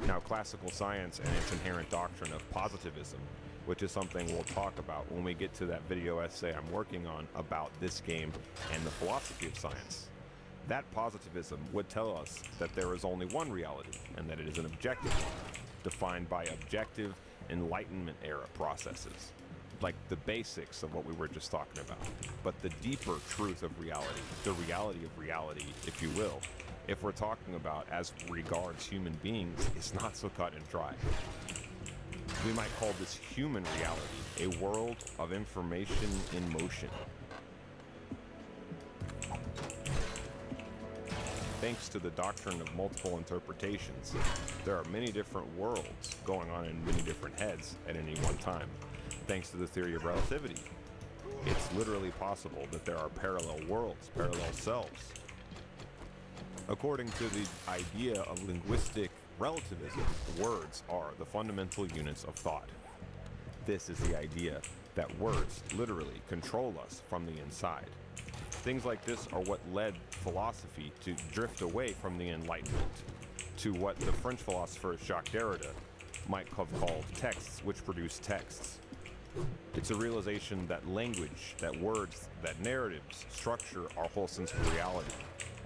Now, classical science and its inherent doctrine of positivism, which is something we'll talk about when we get to that video essay I'm working on about this game and the philosophy of science. That positivism would tell us that there is only one reality, and that it is an objective one, defined by objective Enlightenment era processes, like the basics of what we were just talking about. But the deeper truth of reality, the reality of reality, if you will, if we're talking about as regards human beings, is not so cut and dry. We might call this human reality, a world of information in motion. Thanks to the doctrine of multiple interpretations, there are many different worlds going on in many different heads at any one time, thanks to the theory of relativity. It's literally possible that there are parallel worlds, parallel selves. According to the idea of linguistic relativism, words are the fundamental units of thought. This is the idea that words literally control us from the inside. Things like this are what led philosophy to drift away from the Enlightenment to what the French philosopher Jacques Derrida might have called texts which produce texts. It's a realization that language, that words, that narratives structure our whole sense of reality.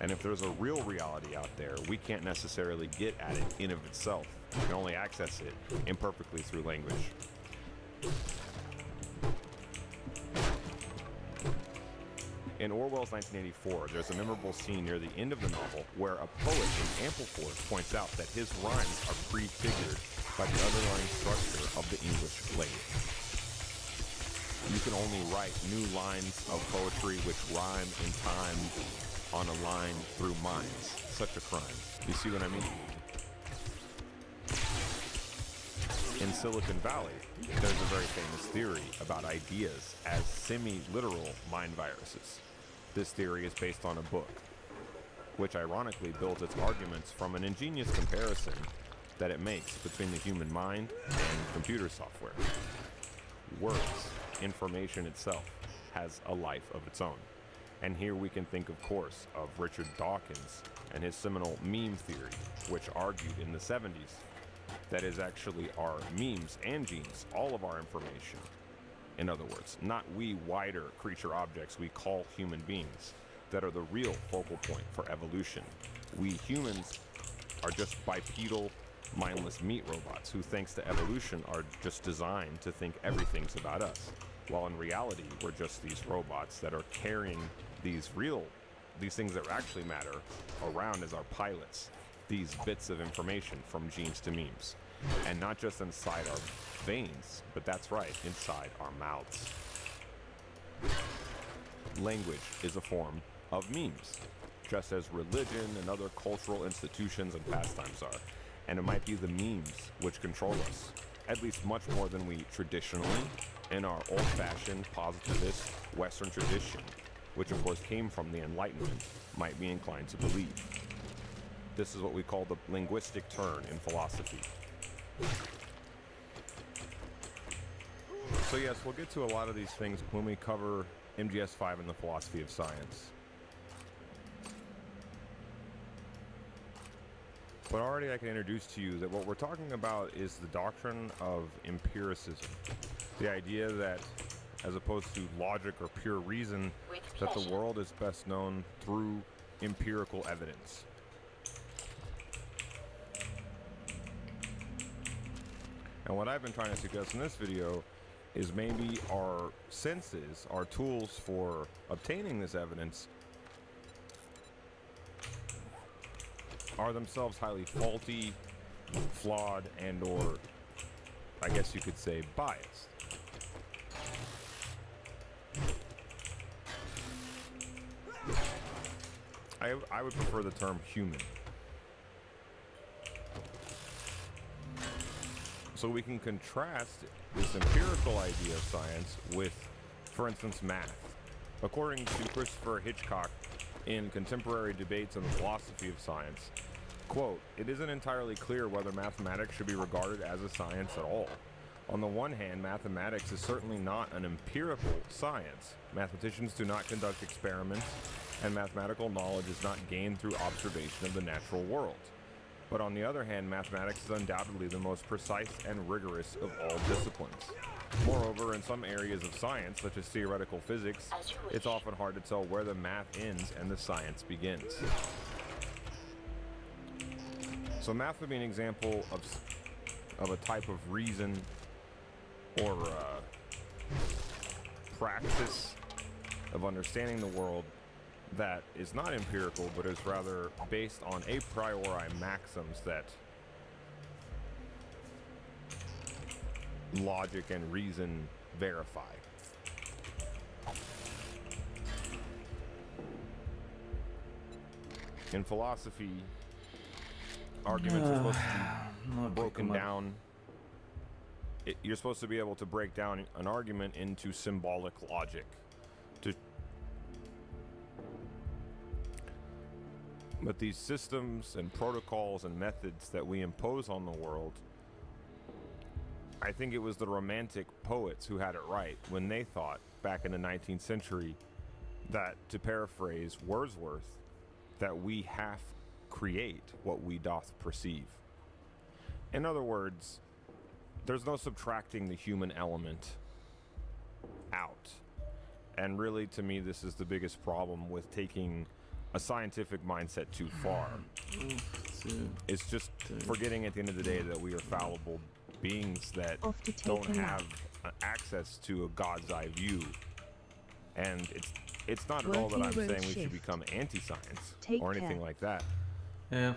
And if there's a real reality out there, we can't necessarily get at it in of itself. We can only access it imperfectly through language. In Orwell's 1984, there's a memorable scene near the end of the novel where a poet in ample force points out that his rhymes are prefigured by the underlying structure of the English language. You can only write new lines of poetry which rhyme in time on a line through minds. Such a crime. You see what I mean? In Silicon Valley, there's a very famous theory about ideas as semi-literal mind viruses. This theory is based on a book, which ironically builds its arguments from an ingenious comparison that it makes between the human mind and computer software. Words, information itself, has a life of its own. And here we can think, of course, of Richard Dawkins and his seminal meme theory, which argued in the 70s that is actually our memes and genes, all of our information. In other words, not we wider creature objects we call human beings that are the real focal point for evolution. We humans are just bipedal, mindless meat robots who, thanks to evolution, are just designed to think everything's about us. While in reality, we're just these robots that are carrying these things that actually matter around as our pilots, these bits of information from genes to memes. And not just inside our veins, but that's right, inside our mouths. Language is a form of memes, just as religion and other cultural institutions and pastimes are. And it might be the memes which control us, at least much more than we traditionally, in our old-fashioned, positivist, Western tradition, which of course came from the Enlightenment, might be inclined to believe. This is what we call the linguistic turn in philosophy. So yes, we'll get to a lot of these things when we cover MGS5 and the philosophy of science. But already I can introduce to you that what we're talking about is the doctrine of empiricism. The idea that, as opposed to logic or pure reason, that the world is best known through empirical evidence. And what I've been trying to suggest in this video is maybe our senses, our tools for obtaining this evidence, are themselves highly faulty, flawed, and or, I guess you could say, biased. I would prefer the term human. So we can contrast this empirical idea of science with, for instance, math. According to Christopher Hitchcock in Contemporary Debates on the Philosophy of Science, quote, "It isn't entirely clear whether mathematics should be regarded as a science at all. On the one hand, mathematics is certainly not an empirical science. Mathematicians do not conduct experiments, and mathematical knowledge is not gained through observation of the natural world. But on the other hand, mathematics is undoubtedly the most precise and rigorous of all disciplines. Moreover, in some areas of science, such as theoretical physics, it's often hard to tell where the math ends and the science begins." So math would be an example of a type of reason or practice of understanding the world that is not empirical, but is rather based on a priori maxims that logic and reason verify. In philosophy, arguments are supposed to be broken down you're supposed to be able to break down an argument into symbolic logic. But these systems and protocols and methods that we impose on the world, I think it was the Romantic poets who had it right when they thought back in the 19th century that, to paraphrase Wordsworth, that we half create what we doth perceive. In other words, there's no subtracting the human element out. And really, to me, this is the biggest problem with taking a scientific mindset too far. It's just forgetting at the end of the day that we are fallible beings that don't have access to a God's eye view. And it's not at all that I'm saying we should become anti-science or anything like that. Yeah.